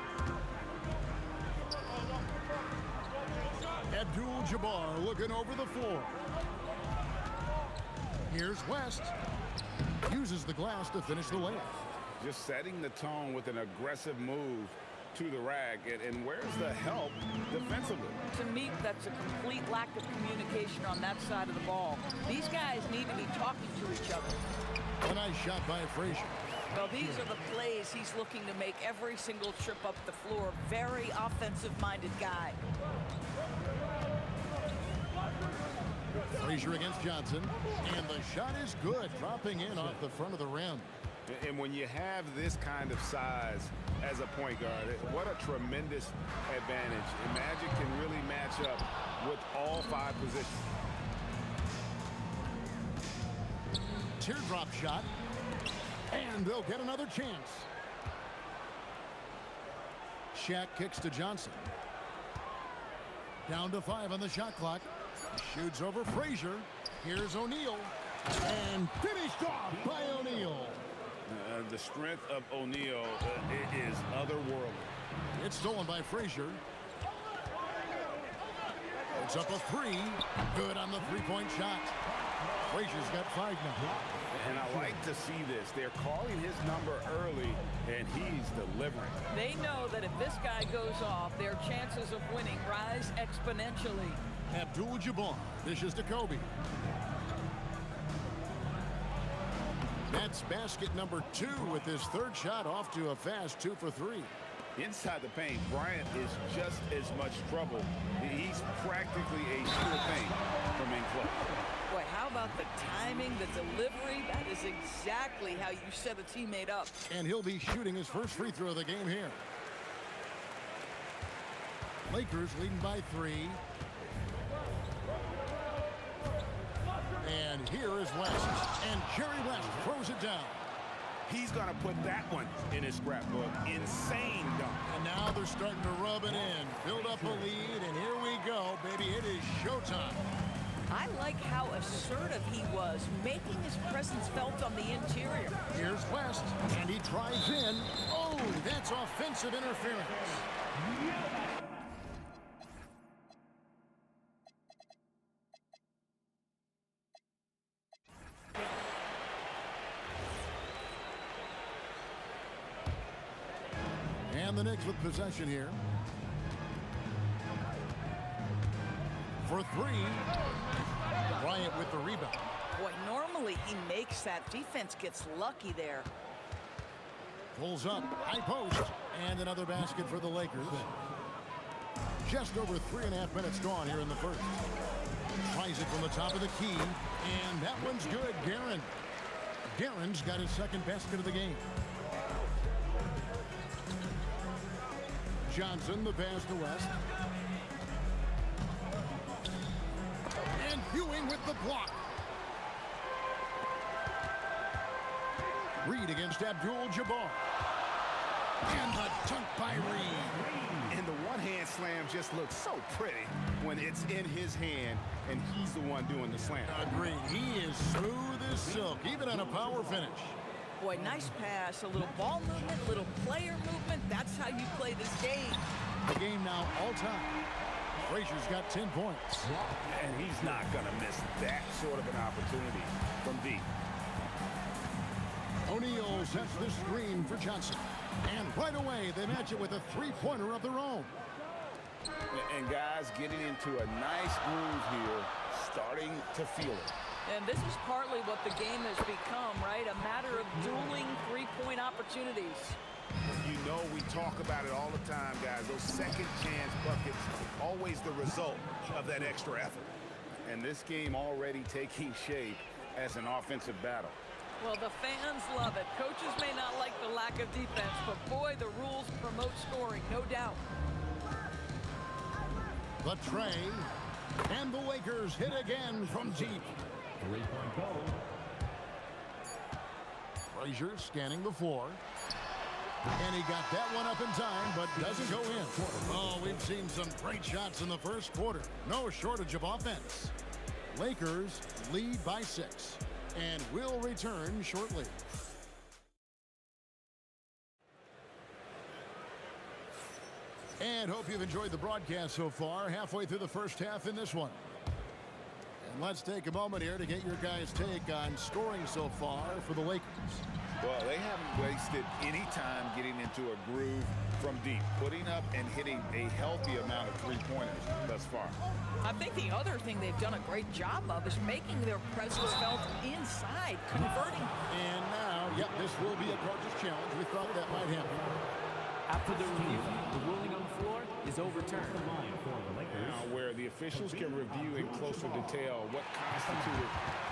Abdul-Jabbar looking over the floor. Here's West. Uses the glass to finish the layup. Just setting the tone with an aggressive move to the rack. And where's the help defensively? To me, that's a complete lack of communication on that side of the ball. These guys need to be talking to each other. A nice shot by Frazier. Well, these are the plays he's looking to make every single trip up the floor. Very offensive-minded guy. Frazier against Johnson. And the shot is good, dropping in off the front of the rim. And when you have this kind of size as a point guard, what a tremendous advantage. And Magic can really match up with all 5 positions. Teardrop shot. And they'll get another chance. Shaq kicks to Johnson. Down to 5 on the shot clock. Shoots over Frazier. Here's O'Neal. And finished off by O'Neal. The strength of O'Neal is otherworldly. It's stolen by Frazier. It's up a 3. Good on the three-point shot. Frazier's got 5 now. And I like to see this. They're calling his number early, and he's delivering. They know that if this guy goes off, their chances of winning rise exponentially. Abdul-Jabbar dishes to Kobe. That's basket number 2 with his third shot off to a fast 2 for 3. Inside the paint, Bryant is just as much trouble. He's practically a sure thing from in close. Boy, how about the timing, the delivery? That is exactly how you set a teammate up. And he'll be shooting his first free throw of the game here. Lakers leading by 3. And here is West. And Jerry West throws it down. He's going to put that one in his scrapbook. Insane dunk. And now they're starting to rub it in. Build up a lead, and here we go, baby. It is showtime. I like how assertive he was, making his presence felt on the interior. Here's West, and he drives in. Oh, that's offensive interference. And the Knicks with possession here. For 3. Bryant with the rebound. Boy, normally he makes that. Defense gets lucky there. Pulls up, high post, and another basket for the Lakers. Just over 3.5 minutes gone here in the first. Tries it from the top of the key, and that one's good. Guerin's got his second basket of the game. Johnson, the pass to West. And Ewing with the block. Reed against Abdul-Jabbar. And the dunk by Reed. And the one-hand slam just looks so pretty when it's in his hand and he's the one doing the slam. Agreed. He is smooth as silk, even on a power finish. Boy, nice pass, a little ball movement, a little player movement. That's how you play this game. The game now all-time. Frazier's got 10 points. And he's not going to miss that sort of an opportunity from deep. O'Neal sets the screen for Johnson. And right away, they match it with a three-pointer of their own. And guys getting into a nice groove here, starting to feel it. And this is partly what the game has become, right? A matter of dueling three-point opportunities. You know, we talk about it all the time, guys. Those second chance buckets, always the result of that extra effort. And this game already taking shape as an offensive battle. Well, the fans love it. Coaches may not like the lack of defense, but boy, the rules promote scoring, no doubt. The tray, and the Lakers hit again from deep. Three-point goal. Frazier scanning the floor. And he got that one up in time, but doesn't go in. Oh, we've seen some great shots in the first quarter. No shortage of offense. Lakers lead by 6, and will return shortly. And hope you've enjoyed the broadcast so far. Halfway through the first half in this one. And let's take a moment here to get your guys' take on scoring so far for the Lakers. Well, they haven't wasted any time getting into a groove from deep, putting up and hitting a healthy amount of three-pointers thus far. I think the other thing they've done a great job of is making their presence felt inside, converting. And now, yep, this will be a coach's challenge. We thought that might happen. After the review, the ruling on the floor is overturned. Now, where the officials can review in closer detail what constituted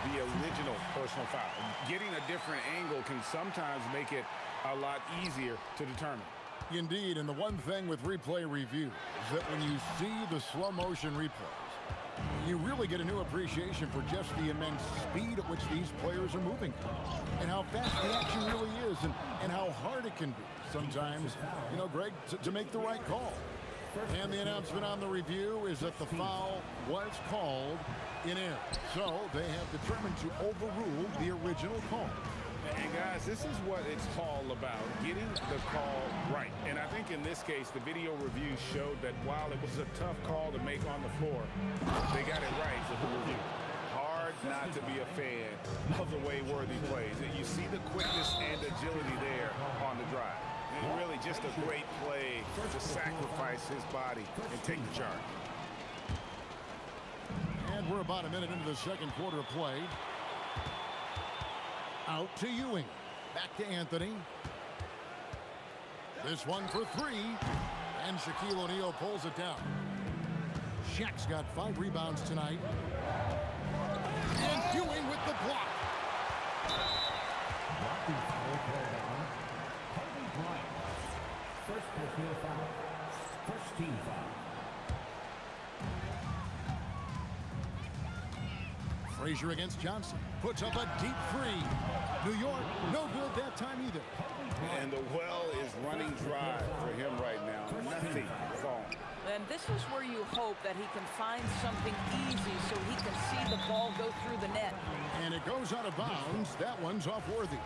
the original personal foul. Getting a different angle can sometimes make it a lot easier to determine. Indeed, and the one thing with replay review is that when you see the slow motion replays, you really get a new appreciation for just the immense speed at which these players are moving and how fast the action really is and how hard it can be sometimes, you know, Greg, to make the right call. And the announcement on the review is that the foul was called in error. So they have determined to overrule the original call. And guys, this is what it's all about, getting the call right. And I think in this case, the video review showed that while it was a tough call to make on the floor, they got it right with the review. Hard not to be a fan of the way Worthy plays. And you see the quickness and agility there on the drive. And really just a great play to sacrifice his body and take the charge. And we're about a minute into the second quarter of play. Out to Ewing. Back to Anthony. This one for 3. And Shaquille O'Neal pulls it down. Shaq's got 5 rebounds tonight. And Ewing with the block. First personal foul. First team foul. Frazier against Johnson. Puts up a deep 3. New York, no good that time either. And the well is running dry for him right now. Nothing falling. And this is where you hope that he can find something easy so he can see the ball go through the net. And it goes out of bounds. That one's off Worthy.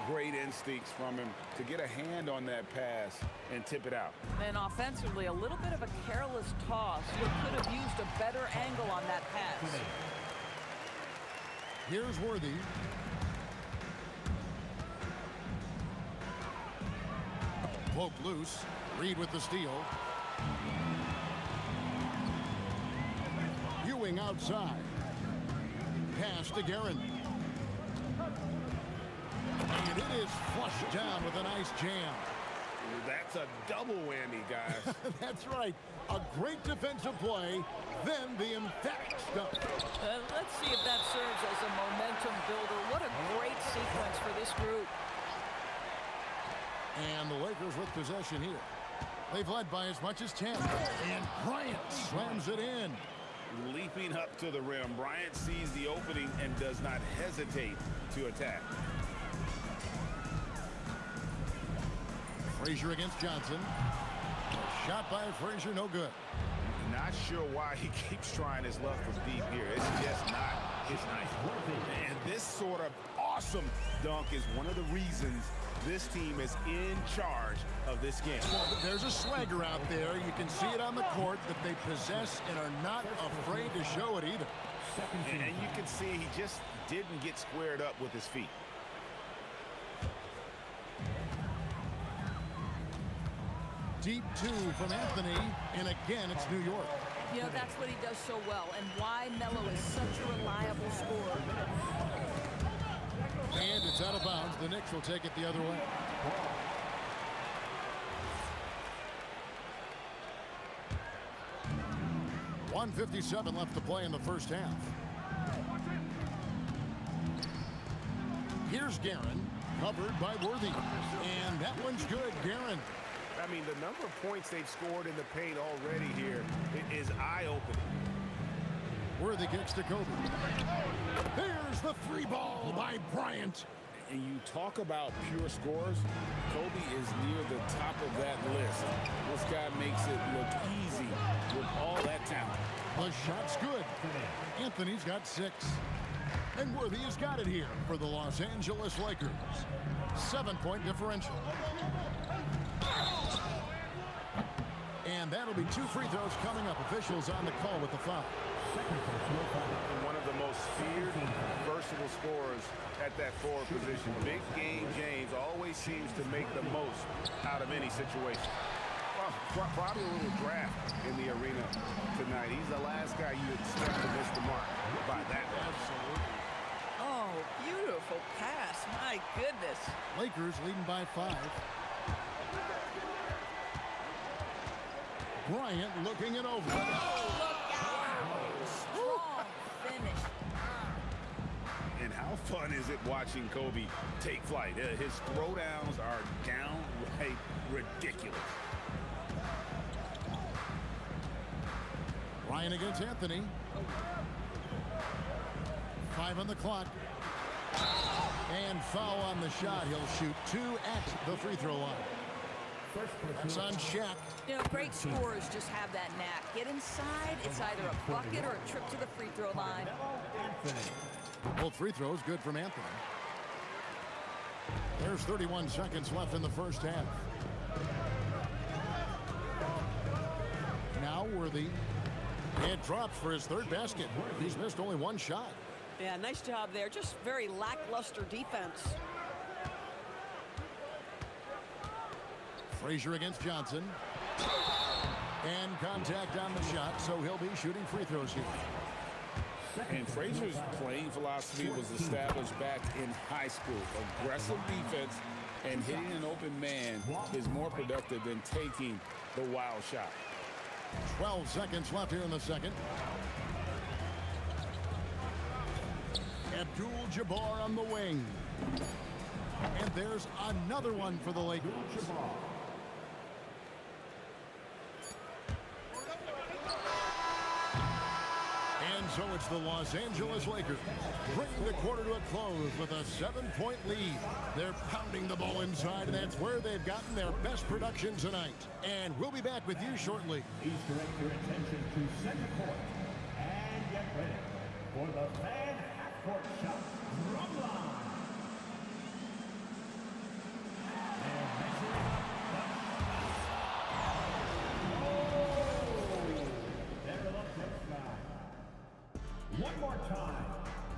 Great instincts from him to get a hand on that pass and tip it out. And offensively, a little bit of a careless toss. You could have used a better angle on that pass. Here's Worthy. Poked loose. Reed with the steal. Ewing outside. Pass to Guerin. And it is flushed down with a nice jam. That's a double whammy, guys. That's right. A great defensive play, then the emphatic stuff. Let's see if that serves as a momentum builder. What a great sequence for this group. And the Lakers with possession here. They've led by as much as 10. And Bryant slams it in. Leaping up to the rim, Bryant sees the opening and does not hesitate to attack. Frazier against Johnson. A Shot by Frazier, no good. Not sure why he keeps trying his luck from deep here. It's just not his night. And this sort of awesome dunk is one of the reasons this team is in charge of this game. Well, there's a swagger out there. You can see it on the court that they possess and are not afraid to show it either. And you can see he just didn't get squared up with his feet. Deep two from Anthony, and again, it's New York. You know, that's what he does so well, and why Melo is such a reliable scorer. And it's out of bounds. The Knicks will take it the other way. .157 left to play in the first half. Here's Guerin, covered by Worthy. And that one's good, Guerin. I mean, the number of points they've scored in the paint already here is eye-opening. Worthy kicks to Kobe. There's the free ball by Bryant. And you talk about pure scores, Kobe is near the top of that list. This guy makes it look easy with all that talent. The shot's good. Anthony's got 6. And Worthy has got it here for the Los Angeles Lakers. 7-point differential. And that'll be 2 free throws coming up. Officials on the call with the foul. One of the most feared, versatile scorers at that forward position. Big game James always seems to make the most out of any situation. Well, probably a little draft in the arena tonight. He's the last guy you expect to miss the mark by that much. Absolutely. Oh, beautiful pass. My goodness. Lakers leading by 5. Bryant looking it over. Oh, look out. Strong finish. And how fun is it watching Kobe take flight? His throwdowns are downright ridiculous. Bryant against Anthony. 5 on the clock. And foul on the shot. He'll shoot 2 at the free throw line. That's on Shaq. You know, great scorers just have that knack. Get inside, it's either a bucket or a trip to the free throw line. Both free throws good from Anthony. There's 31 seconds left in the first half. Now Worthy. It drops for his 3rd basket. He's missed only 1 shot. Yeah, nice job there. Just very lackluster defense. Frazier against Johnson. And contact on the shot, so he'll be shooting free throws here. And Frazier's playing philosophy was established back in high school. Aggressive defense and hitting an open man is more productive than taking the wild shot. 12 seconds left here in the second. Abdul-Jabbar on the wing. And there's another one for the Lakers. And so it's the Los Angeles Lakers bringing the quarter to a close with a 7-point lead. They're pounding the ball inside, and that's where they've gotten their best production tonight. And we'll be back with you shortly. Please direct your attention to center court and get ready for the fan half-court shot drum line. And measuring the there it looks next time. One more time,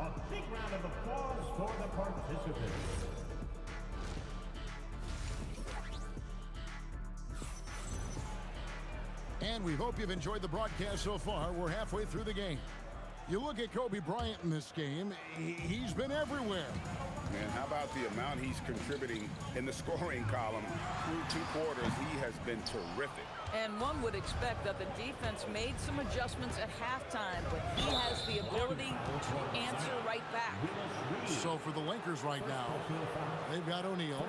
a big round of applause for the participants. And we hope you've enjoyed the broadcast so far. We're halfway through the game. You look at Kobe Bryant in this game, he's been everywhere. Man, how about the amount he's contributing in the scoring column through 2 quarters? He has been terrific. And one would expect that the defense made some adjustments at halftime, but he has the ability to answer right back. So for the Lakers right now, they've got O'Neal,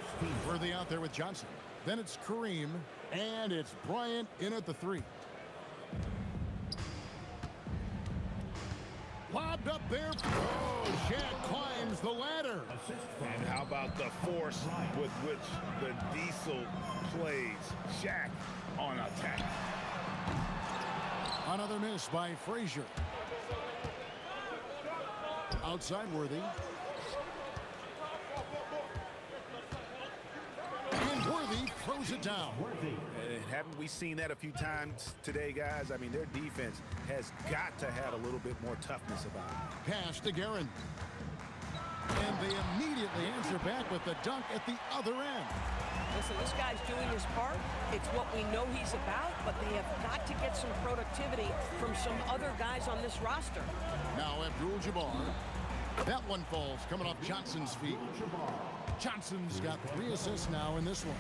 Worthy out there with Johnson. Then it's Kareem, and it's Bryant in at the 3. Lobbed up there. Oh, Shaq climbs the ladder. And how about the force with which the Diesel plays? Shaq on attack. Another miss by Frazier. Outside Worthy. And Worthy throws it down. Haven't we seen that a few times today, guys? I mean, their defense has got to have a little bit more toughness about it. Pass to Guerin. And they immediately answer back with the dunk at the other end. Listen, this guy's doing his part. It's what we know he's about, but they have got to get some productivity from some other guys on this roster. Now Abdul-Jabbar. That one falls coming off Johnson's feet. Johnson's got 3 assists now in this one.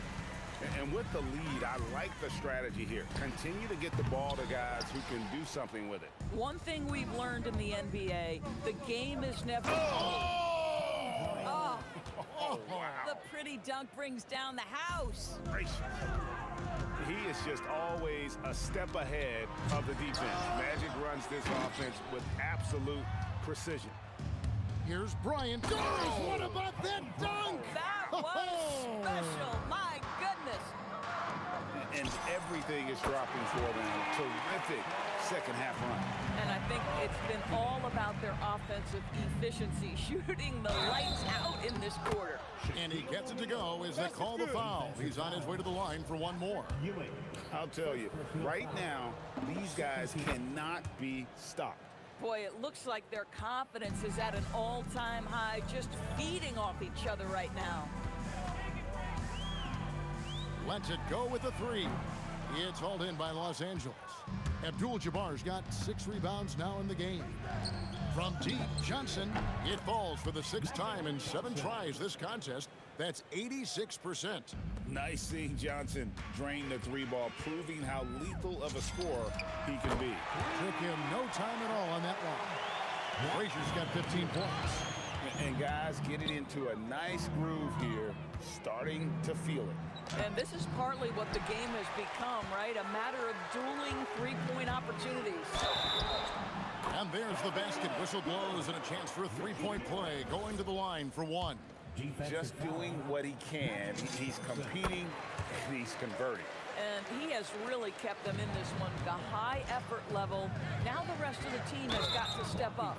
And with the lead, I like the strategy here. Continue to get the ball to guys who can do something with it. One thing we've learned in the NBA, the game is never... Wow. The pretty dunk brings down the house. Gracious. He is just always a step ahead of the defense. Magic runs this offense with absolute precision. Here's Bryant. What about that dunk? That was special. My goodness. And everything is dropping for them. Terrific second half run. And I think it's been all about their offensive efficiency, shooting the lights out in this quarter. And he gets it to go as they call the foul. He's on his way to the line for one more. I'll tell you, right now, these guys cannot be stopped. Boy, it looks like their confidence is at an all-time high, just feeding off each other right now. Lets it go with the 3. It's hauled in by Los Angeles. Abdul-Jabbar's got 6 rebounds now in the game. From deep, Johnson. It falls for the 6th time in 7 tries this contest. That's 86%. Nice seeing Johnson drain the 3 ball, proving how lethal of a scorer he can be. Took him no time at all on that one. Frazier's got 15 points. And guys getting into a nice groove here, starting to feel it. And this is partly what the game has become, right? A matter of dueling 3-point opportunities. And there's the basket. Whistle blows and a chance for a 3-point play. Going to the line for 1. Just doing what he can. He's competing and he's converting. And he has really kept them in this one. The high effort level. Now the rest of the team has got to step up.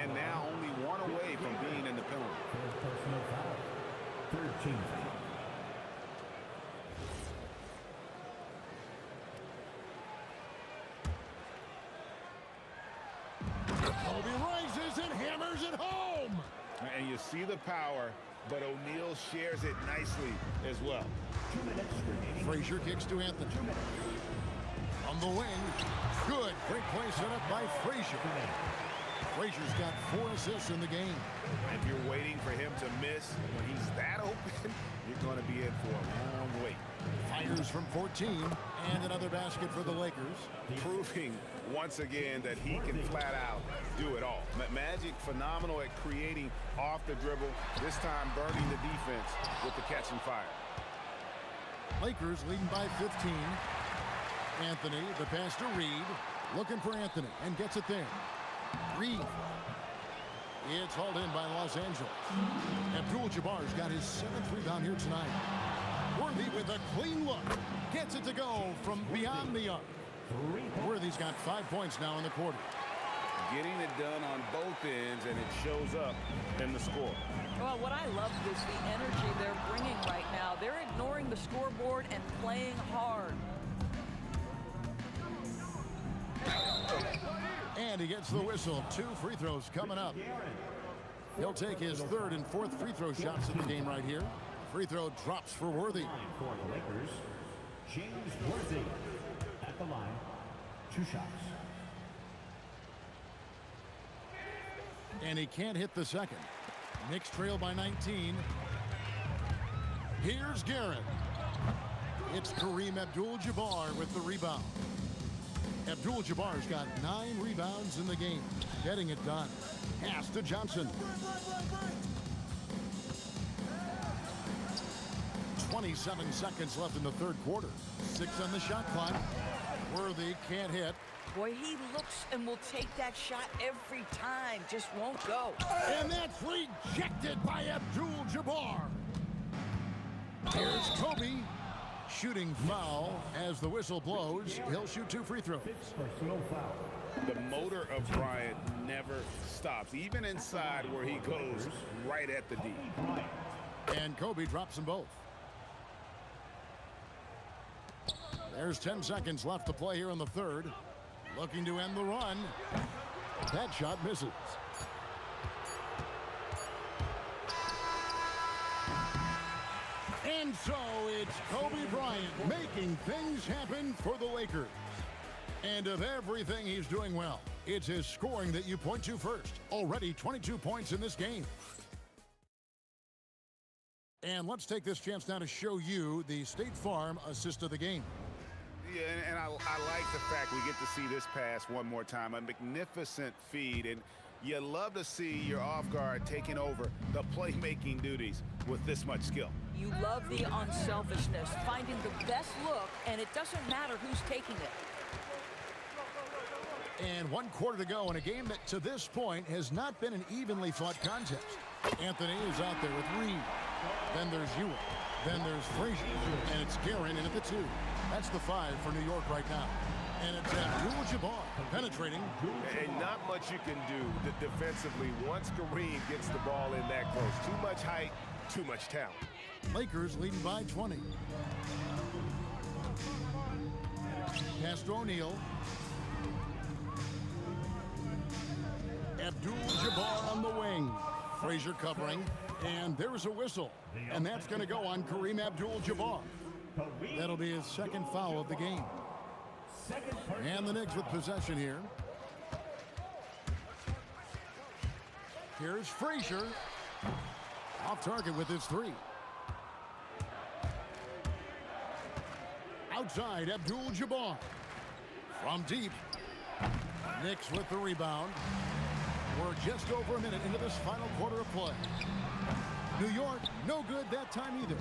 And now only 1 away from being in the penalty. Personal foul. 3rd team foul. Kobe rises and hammers it home. And you see the power, but O'Neal shares it nicely as well. 2 minutes remaining. Frazier kicks to Anthony. On the wing. Good. Great play set up by Frazier. Frazier's got 4 assists in the game. If you're waiting for him to miss when he's that open, you're going to be in for a long wait. Fires from 14. And another basket for the Lakers. Proving once again that he can flat out do it all. Magic phenomenal at creating off the dribble. This time burning the defense with the catch and fire. Lakers leading by 15. Anthony, the pass to Reed. Looking for Anthony and gets it there. Reed. It's hauled in by Los Angeles. Abdul-Jabbar's got his 7th rebound here tonight. Worthy with a clean look. Gets it to go from beyond the arc. Worthy's got 5 points now in the quarter. Getting it done on both ends, and it shows up in the score. Well, what I love is the energy they're bringing right now. They're ignoring the scoreboard and playing hard. And he gets the whistle. 2 free throws coming up. He'll take his 3rd and 4th free throw shots of the game right here. Free throw drops for Worthy. For the Lakers, James Worthy at the line. 2 shots. And he can't hit the second. Knicks trail by 19. Here's Guerin. It's Kareem Abdul-Jabbar with the rebound. Abdul-Jabbar's got 9 rebounds in the game. Getting it done. Pass to Johnson. 27 seconds left in the 3rd quarter. 6 on the shot clock. Worthy can't hit. Boy, he looks and will take that shot every time. Just won't go. And that's rejected by Abdul-Jabbar. Here's Kobe. Shooting foul as the whistle blows. He'll shoot 2 free throws. Personal foul. The motor of Bryant never stops, even inside where he goes right at the D. And Kobe drops them both. There's 10 seconds left to play here in the third. Looking to end the run. That shot misses. And so it's Kobe Bryant making things happen for the Lakers. And of everything he's doing well, it's his scoring that you point to first. Already 22 points in this game. And let's take this chance now to show you the State Farm assist of the game. Yeah, and I like the fact we get to see this pass one more time. A magnificent feed, and you love to see your off guard taking over the playmaking duties with this much skill. You love the unselfishness, finding the best look, and it doesn't matter who's taking it. And 1 quarter to go in a game that to this point has not been an evenly fought contest. Anthony is out there with Reed. Then there's Ewing. Then there's Frazier. And it's Guerin in at the 2. That's the 5 for New York right now. And it's Abdul-Jabbar penetrating. And not much you can do defensively once Kareem gets the ball in that close. Too much height, too much talent. Lakers leading by 20. Pass to O'Neal. Abdul-Jabbar on the wing. Frazier covering. And there's a whistle. And that's going to go on Kareem Abdul-Jabbar. That'll be his second foul of the game. And the Knicks with possession here. Here's Frazier. Off target with his 3. Outside, Abdul-Jabbar. From deep. Knicks with the rebound. We're just over a minute into this final quarter of play. New York, no good that time either.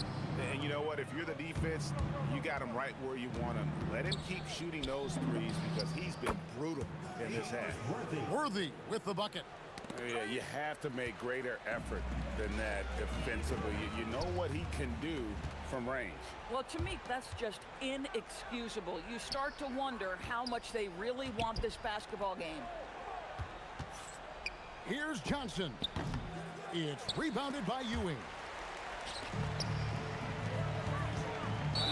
And you know what? If you're the defense, you got him right where you want him. Let him keep shooting those threes because he's been brutal in this half. Worthy with the bucket. Yeah, you have to make greater effort than that defensively. You know what he can do from range. Well, to me, that's just inexcusable. You start to wonder how much they really want this basketball game. Here's Johnson. It's rebounded by Ewing.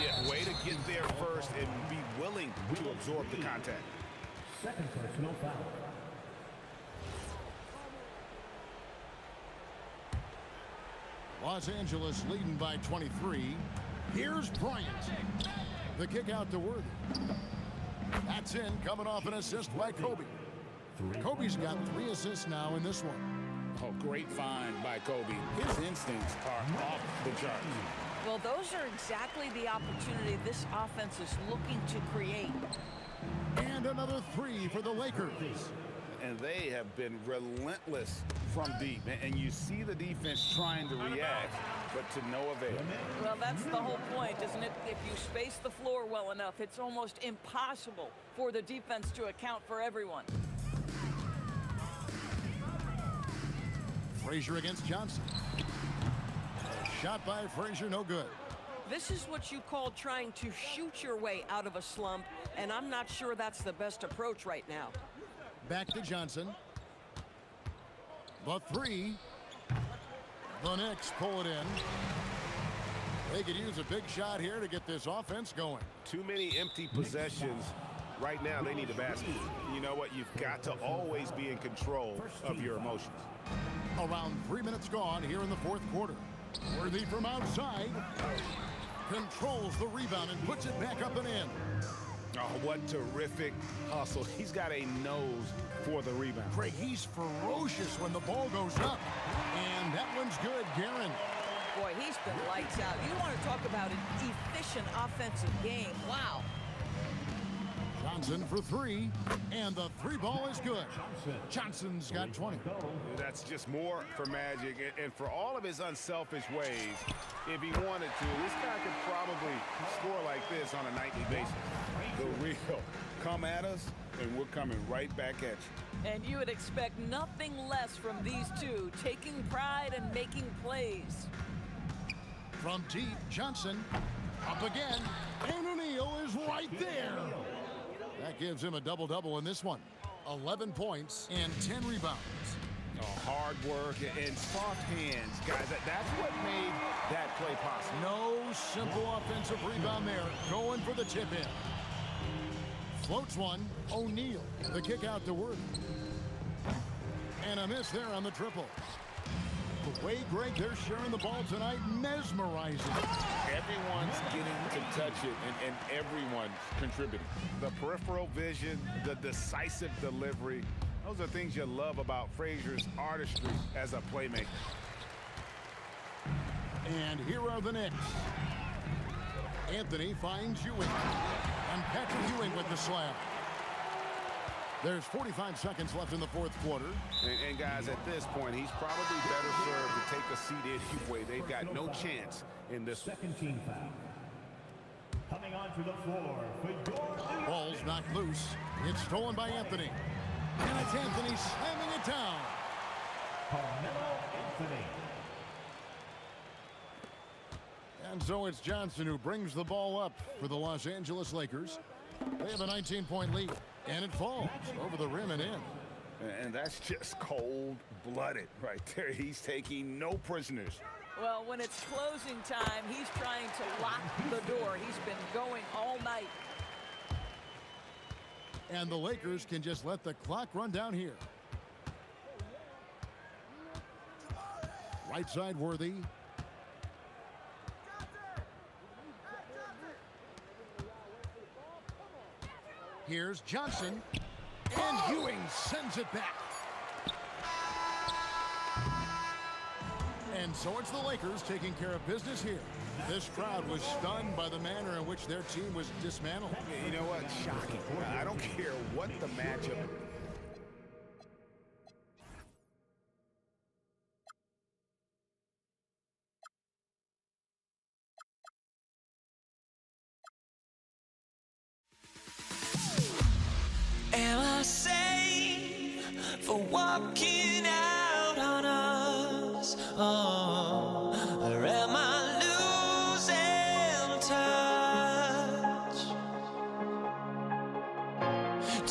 Yeah, way to get there first and be willing to absorb the contact. Second personal foul. Los Angeles leading by 23. Here's Bryant. The kick out to Worthy. That's in, coming off an assist by Kobe. Kobe's got 3 assists now in this one. Oh, great find by Kobe. His instincts are off the charts. Well, those are exactly the opportunity this offense is looking to create. And another 3 for the Lakers. And they have been relentless from deep. And you see the defense trying to react, but to no avail. Well, that's the whole point, isn't it? If you space the floor well enough, it's almost impossible for the defense to account for everyone. Frazier against Johnson. Shot by Frazier, no good. This is what you call trying to shoot your way out of a slump, and I'm not sure that's the best approach right now. Back to Johnson. The 3. The Knicks pull it in. They could use a big shot here to get this offense going. Too many empty possessions. Right now, they need a basket. You know what? You've got to always be in control of your emotions. Around 3 minutes gone here in the fourth quarter. Worthy from outside. Controls the rebound and puts it back up and in. Oh, what terrific hustle. He's got a nose for the rebound. Craig, he's ferocious when the ball goes up. And that one's good, Guerin. Boy, he's been lights out. You want to talk about an efficient offensive game. Wow. Johnson for 3, and the 3 ball is good. Johnson's got 20. That's just more for Magic, and for all of his unselfish ways, if he wanted to, this guy could probably score like this on a nightly basis. The real come at us, and we're coming right back at you. And you would expect nothing less from these two, taking pride and making plays. From deep, Johnson. Up again, and O'Neal is right there. That gives him a double-double in this one. 11 points and 10 rebounds. Oh, hard work and soft hands, guys. That's what made that play possible. No simple offensive rebound there. Going for the tip-in. Floats one. O'Neal. The kick out to Worthy. And a miss there on the triple. The way, Greg, they're sharing the ball tonight, mesmerizing. Everyone's getting to touch it, and everyone's contributing. The peripheral vision, the decisive delivery, those are things you love about Frazier's artistry as a playmaker. And here are the Knicks. Anthony finds Ewing. And Patrick Ewing with the slam. There's 45 seconds left in the fourth quarter. And guys, at this point, he's probably better served to take a seat anyway. They've got no chance in this. Second team foul. Coming onto the floor for your... Ball's knocked loose. It's stolen by Anthony. And it's Anthony slamming it down. Carmelo Anthony. And so it's Johnson who brings the ball up for the Los Angeles Lakers. They have a 19-point lead. And it falls over the rim and in. And that's just cold-blooded right there. He's taking no prisoners. Well, when it's closing time, he's trying to lock the door. He's been going all night. And the Lakers can just let the clock run down here. Right side, Worthy. Here's Johnson, and Ewing sends it back. And so it's the Lakers taking care of business here. This crowd was stunned by the manner in which their team was dismantled. You know what? Shocking. I don't care what the matchup. Am I sane for walking out on us? Oh, or am I losing touch?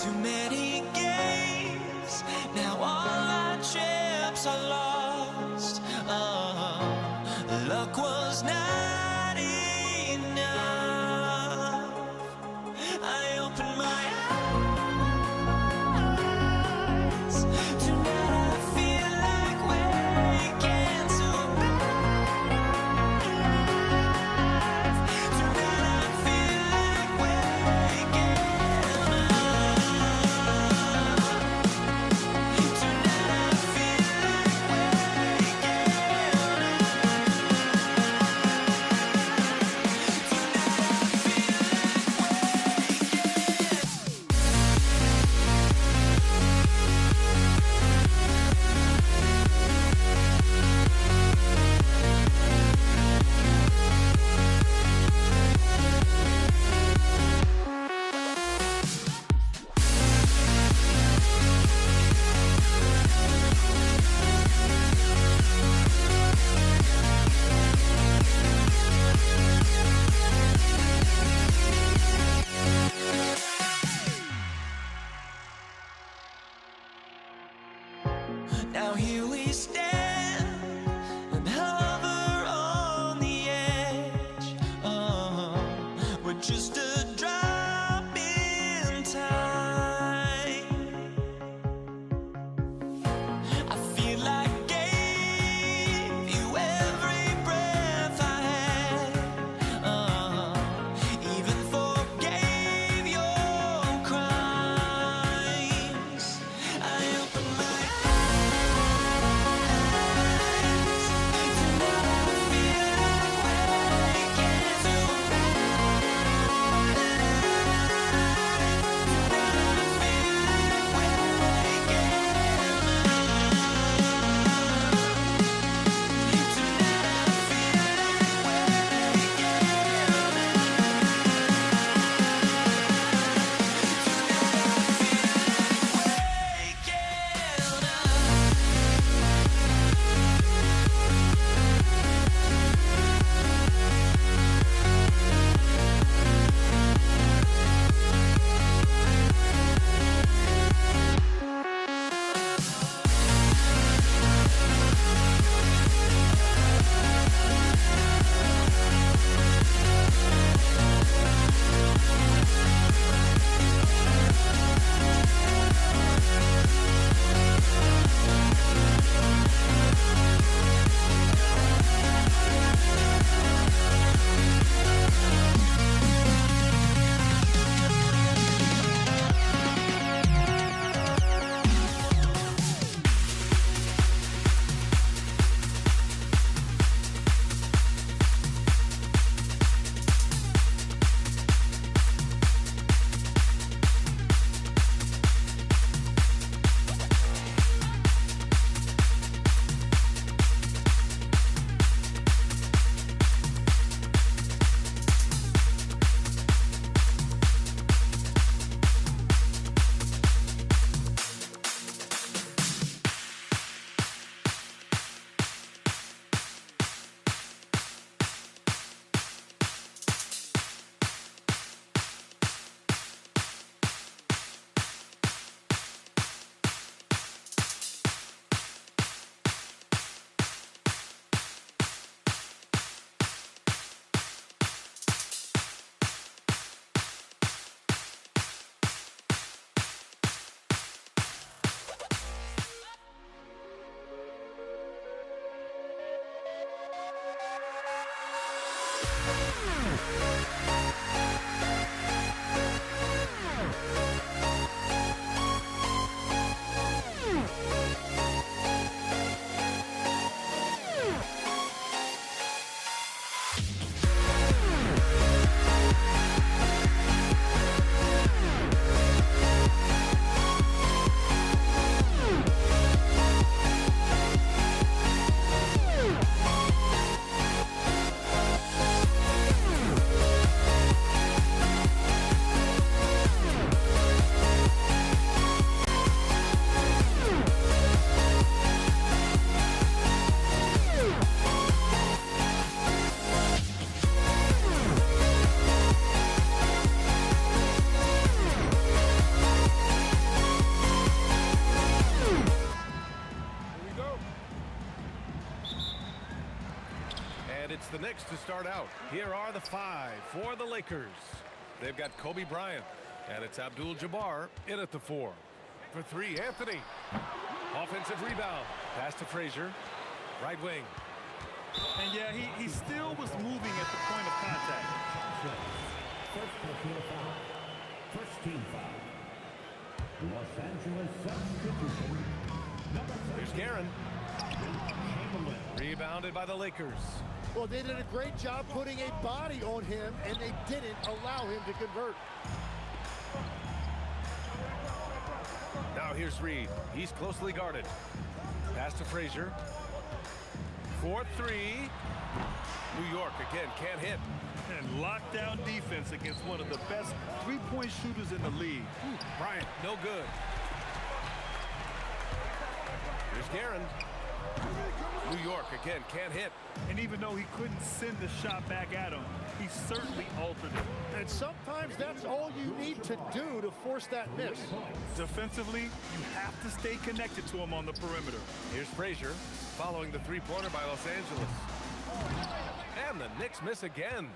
Too many games, now all our chips are lost. Oh, luck was not enough. I opened my now here we stand and hover on the edge. Oh, we're just a drop in time. I feel like I gave you every breath I had. Even forgave your crimes. I opened my eyes. It's the Knicks to start out. Here are the 5 for the Lakers. They've got Kobe Bryant, and it's Abdul-Jabbar in at the 4. For 3, Anthony. Offensive rebound. Pass to Frazier. Right wing. And yeah, he still was moving at the point of contact. First personal foul. First team foul. Los Angeles substitution. Here's Guerin. Rebounded by the Lakers. Well, they did a great job putting a body on him, and they didn't allow him to convert. Now here's Reed. He's closely guarded. Pass to Frazier. 4-3. New York again can't hit. And lockdown defense against one of the best three-point shooters in the league. Bryant, no good. Here's Guerin. New York again can't hit. And even though he couldn't send the shot back at him, he certainly altered it. And sometimes that's all you need to do to force that miss. Defensively, you have to stay connected to him on the perimeter. Here's Frazier following the three-pointer by Los Angeles. And the Knicks miss again.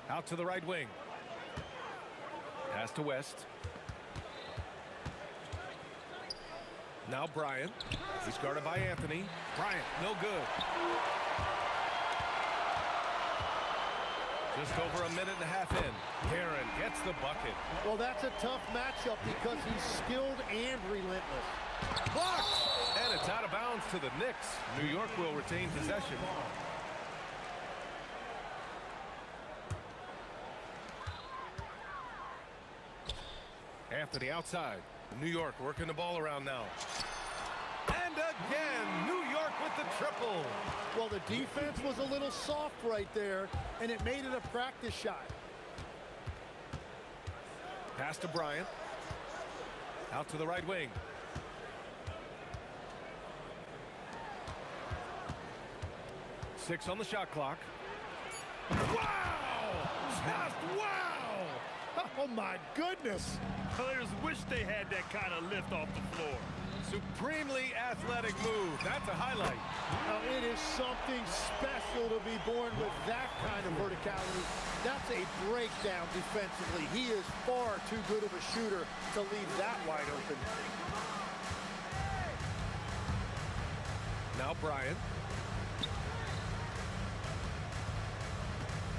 Out to the right wing. Pass to West. Now Bryant. He's guarded by Anthony. Bryant, no good. Just over a minute and a half in. Guerin gets the bucket. Well, that's a tough matchup because he's skilled and relentless. Blocked! And it's out of bounds to the Knicks. New York will retain possession. Anthony outside. New York working the ball around now. And again, New York with the triple. Well, the defense was a little soft right there, and it made it a practice shot. Pass to Bryant. Out to the right wing. Six on the shot clock. Wow! Just wow! Oh, my goodness. Players wish they had that kind of lift off the floor. Supremely athletic move. That's a highlight. Now, it is something special to be born with that kind of verticality. That's a breakdown defensively. He is far too good of a shooter to leave that wide open. Now Bryant.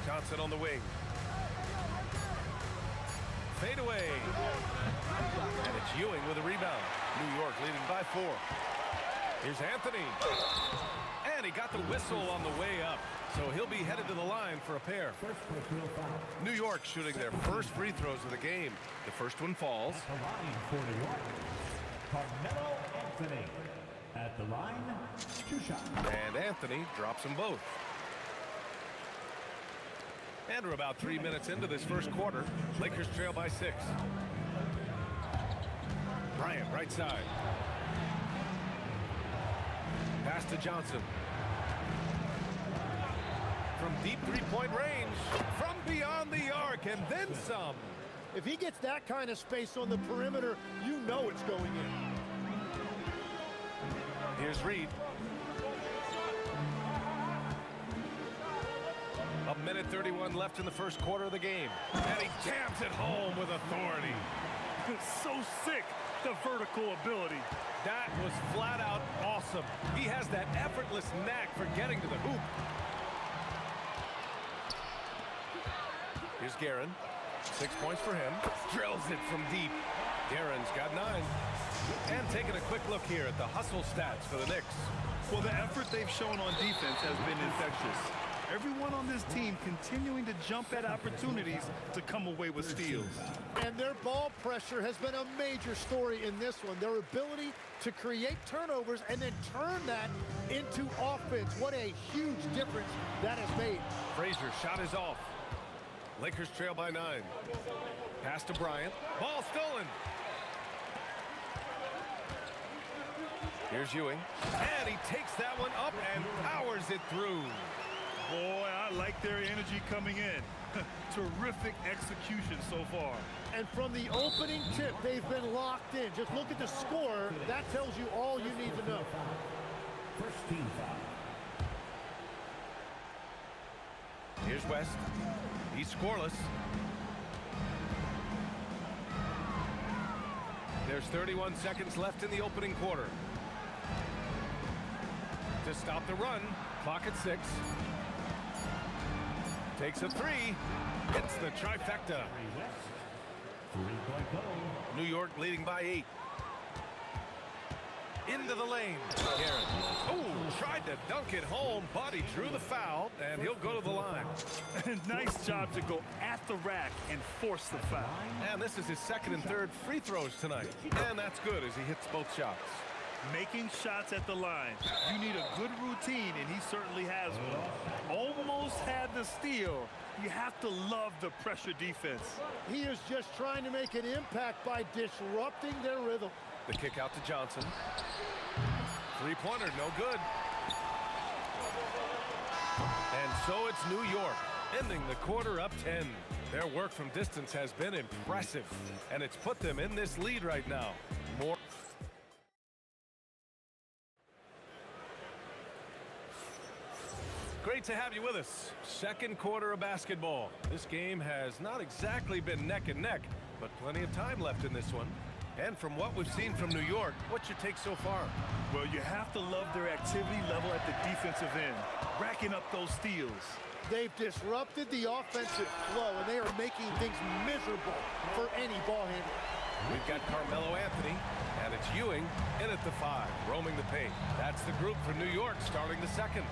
Johnson on the wing. Fade away. And it's Ewing with a rebound. New York leading by 4. Here's Anthony. And he got the whistle on the way up. So he'll be headed to the line for a pair. New York shooting their first free throws of the game. The first one falls. At the line for New York, Carmelo Anthony. At the line, 2 shots. And Anthony drops them both. And we're about 3 minutes into this first quarter. Lakers trail by 6. Bryant, right side. Pass to Johnson. From deep three-point range. From beyond the arc, and then some. If he gets that kind of space on the perimeter, you know it's going in. Here's Reed. A minute 31 left in the first quarter of the game. And he jams it home with authority. So sick, the vertical ability. That was flat out awesome. He has that effortless knack for getting to the hoop. Here's Guerin. 6 points for him. Drills it from deep. Guerin's got 9. And taking a quick look here at the hustle stats for the Knicks. Well, the effort they've shown on defense has been infectious. Everyone on this team continuing to jump at opportunities to come away with steals. And their ball pressure has been a major story in this one. Their ability to create turnovers and then turn that into offense. What a huge difference that has made. Frazier shot is off. Lakers trail by 9. Pass to Bryant. Ball stolen. Here's Ewing. And he takes that one up and powers it through. Boy, I like their energy coming in. Terrific execution so far. And from the opening tip, they've been locked in. Just look at the score. That tells you all you need to know. First team foul. Here's West. He's scoreless. There's 31 seconds left in the opening quarter. To stop the run, clock at 6. Takes a 3. Hits the trifecta. New York leading by 8. Into the lane. Garrett. Oh, tried to dunk it home, but he drew the foul, and he'll go to the line. Nice job to go at the rack and force the foul. And this is his second and third free throws tonight. And that's good as he hits both shots. Making shots at the line. You need a good routine, and he certainly has one. Almost had the steal. You have to love the pressure defense. He is just trying to make an impact by disrupting their rhythm. The kick out to Johnson. Three-pointer, no good. And so it's New York, ending the quarter up 10. Their work from distance has been impressive, and it's put them in this lead right now. More. Great to have you with us. Second quarter of basketball. This game has not exactly been neck and neck, but plenty of time left in this one. And from what we've seen from New York, what's your take so far? Well, you have to love their activity level at the defensive end, racking up those steals. They've disrupted the offensive flow, and they are making things miserable for any ball handler. We've got Carmelo Anthony, and it's Ewing in at the 5, roaming the paint. That's the group for New York starting the second.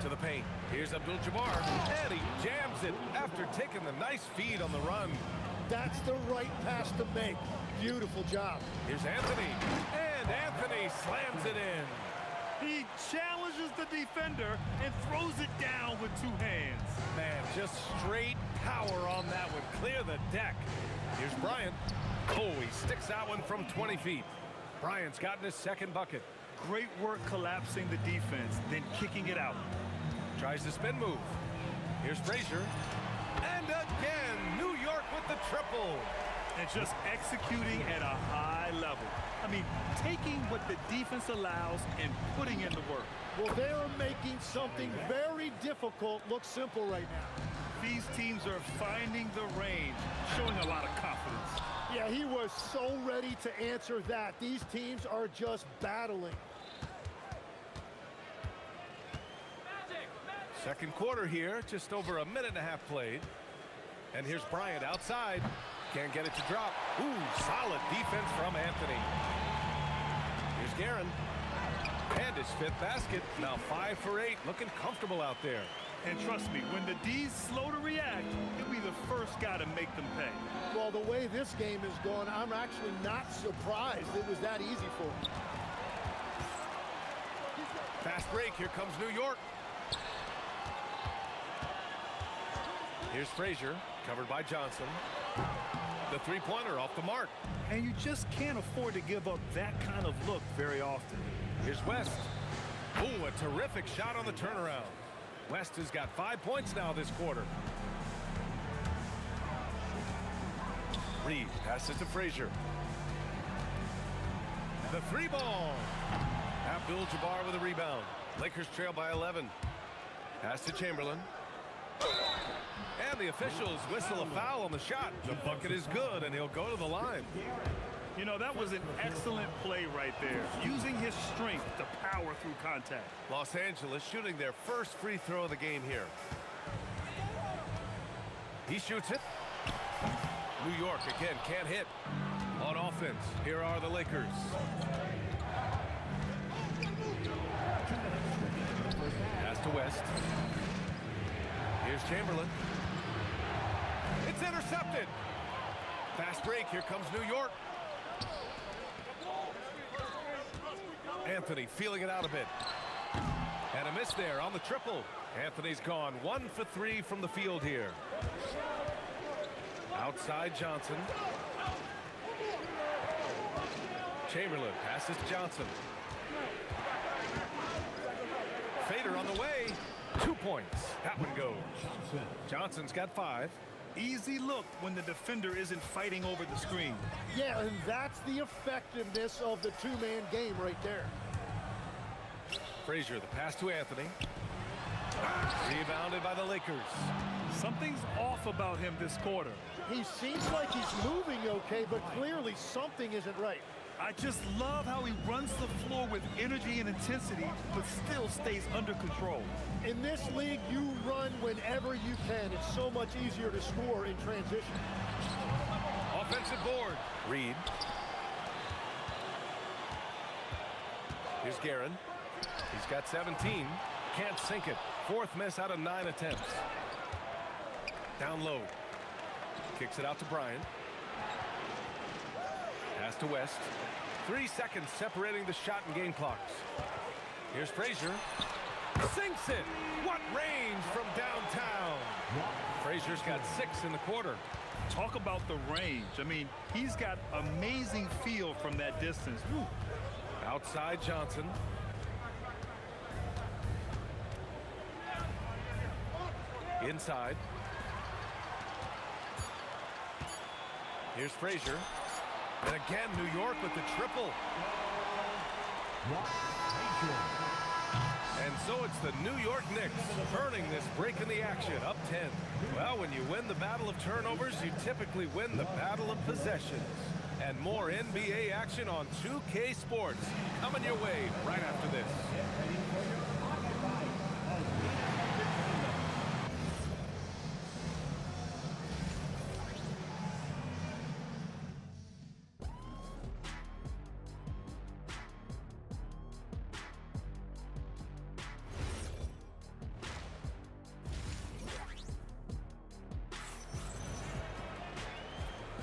To the paint. Here's Abdul-Jabbar, and he jams it after taking the nice feed on the run. That's the right pass to make. Beautiful job. Here's Anthony, and Anthony slams it in. He challenges the defender and throws it down with 2 hands. Man, just straight power on that one. Clear the deck. Here's Bryant. Oh, he sticks that one from 20 feet. Bryant's gotten his second bucket. Great work collapsing the defense, then kicking it out. Tries the spin move. Here's Frazier. And again, New York with the triple. And just executing at a high level. I mean, taking what the defense allows and putting in the work. Well, they are making something very difficult look simple right now. These teams are finding the range, showing a lot of confidence. Yeah, he was so ready to answer that. These teams are just battling. Second quarter here, just over a minute and a half played. And here's Bryant outside. Can't get it to drop. Ooh, solid defense from Anthony. Here's Guerin. And his 5th basket. Now 5 for 8. Looking comfortable out there. And trust me, when the D's slow to react, he'll be the first guy to make them pay. Well, the way this game is going, I'm actually not surprised it was that easy for him. Fast break. Here comes New York. Here's Frazier, covered by Johnson. The three-pointer off the mark. And you just can't afford to give up that kind of look very often. Here's West. Ooh, a terrific shot on the turnaround. West has got 5 points now this quarter. Reed passes to Frazier. The 3-ball. Abdul-Jabbar with a rebound. Lakers trail by 11. Pass to Chamberlain. And the officials whistle a foul on the shot. The bucket is good, and he'll go to the line. You know, that was an excellent play right there, using his strength to power through contact. Los Angeles shooting their first free throw of the game here. He shoots it. New York, again, can't hit. On offense, here are the Lakers. Pass to West. Here's Chamberlain. It's intercepted. Fast break. Here comes New York. Anthony feeling it out a bit. And a miss there on the triple. Anthony's gone 1 for 3 from the field here. Outside Johnson. Chamberlain passes to Johnson. Fader on the way. 2 points. That one goes. Johnson's got 5. Easy look when the defender isn't fighting over the screen. Yeah, and that's the effectiveness of the two-man game right there. Frazier, the pass to Anthony. Rebounded by the Lakers. Something's off about him this quarter. He seems like he's moving okay, but clearly something isn't right. I just love how he runs the floor with energy and intensity, but still stays under control. In this league, you run whenever you can. It's so much easier to score in transition. Offensive board. Reed. Here's Guerin. He's got 17. Can't sink it. Fourth miss out of 9 attempts. Down low. Kicks it out to Bryant. Pass to West. 3 seconds separating the shot and game clocks. Here's Frazier. Sinks it. What range from downtown. Frazier's got 6 in the quarter. Talk about the range. I mean, he's got amazing feel from that distance. Whew. Outside Johnson. Inside. Here's Frazier. And again, New York with the triple. And so it's the New York Knicks earning this break in the action, up 10. Well, when you win the battle of turnovers, you typically win the battle of possessions. And more NBA action on 2K Sports coming your way right after this.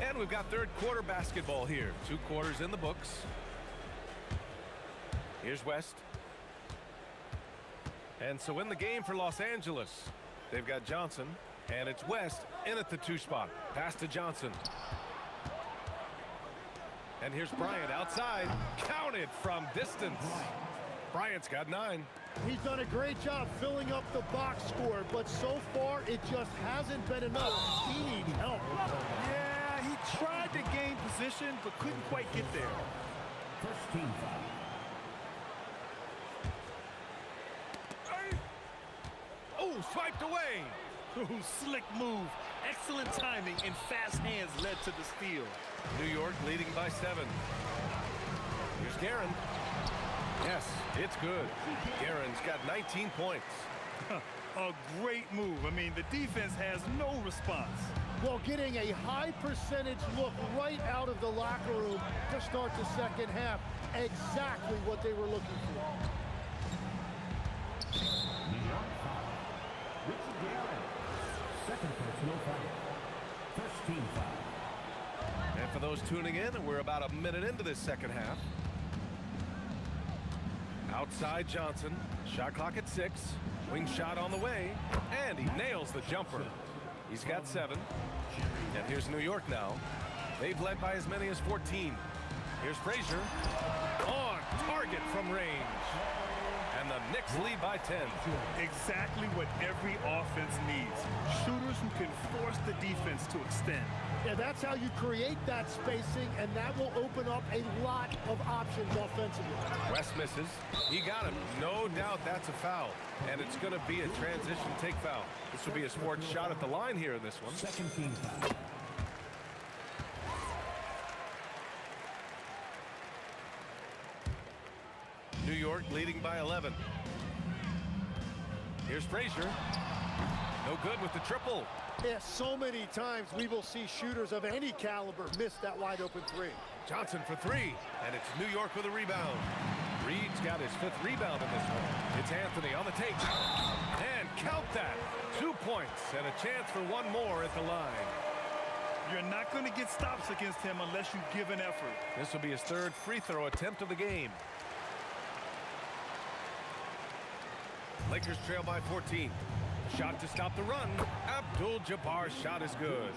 And we've got third quarter basketball here. 2 quarters in the books. Here's West. And so in the game for Los Angeles, they've got Johnson, and it's West in at the 2 spot. Pass to Johnson. And here's Bryant outside. Counted from distance. Bryant's got 9. He's done a great job filling up the box score, but so far it just hasn't been enough. He needs help. Yeah, he tried to gain position, but couldn't quite get there. First team foul. Oh, swiped away. Ooh, slick move. Excellent timing and fast hands led to the steal. New York leading by 7. Here's Guerin. Yes, it's good. Guerin's got 19 points. A great move. I mean, the defense has no response. Well, getting a high percentage look right out of the locker room to start the second half. Exactly what they were looking for. New York foul. Richard Guerin. Second personal foul. First team foul. And for those tuning in, we're about a minute into this second half. Outside Johnson. Shot clock at 6. Wing shot on the way. And he nails the jumper. He's got 7. And here's New York now. They've led by as many as 14. Here's Frazier. On target from range. And the Knicks lead by 10. Exactly what every offense needs. Shooters who can force the defense to extend. Yeah, that's how you create that spacing, and that will open up a lot of options offensively. West misses. He got him. No doubt that's a foul. And it's going to be a transition take foul. This will be a sports shot at the line here in this one. Second team foul. New York leading by 11. Here's Frazier. No good with the triple. Yeah, so many times we will see shooters of any caliber miss that wide open 3. Johnson for 3. And it's New York with a rebound. Reed's got his 5th rebound in this one. It's Anthony on the take. And count that. 2 points and a chance for one more at the line. You're not going to get stops against him unless you give an effort. This will be his 3rd free throw attempt of the game. Lakers trail by 14. Shot to stop the run. Abdul-Jabbar's shot is good.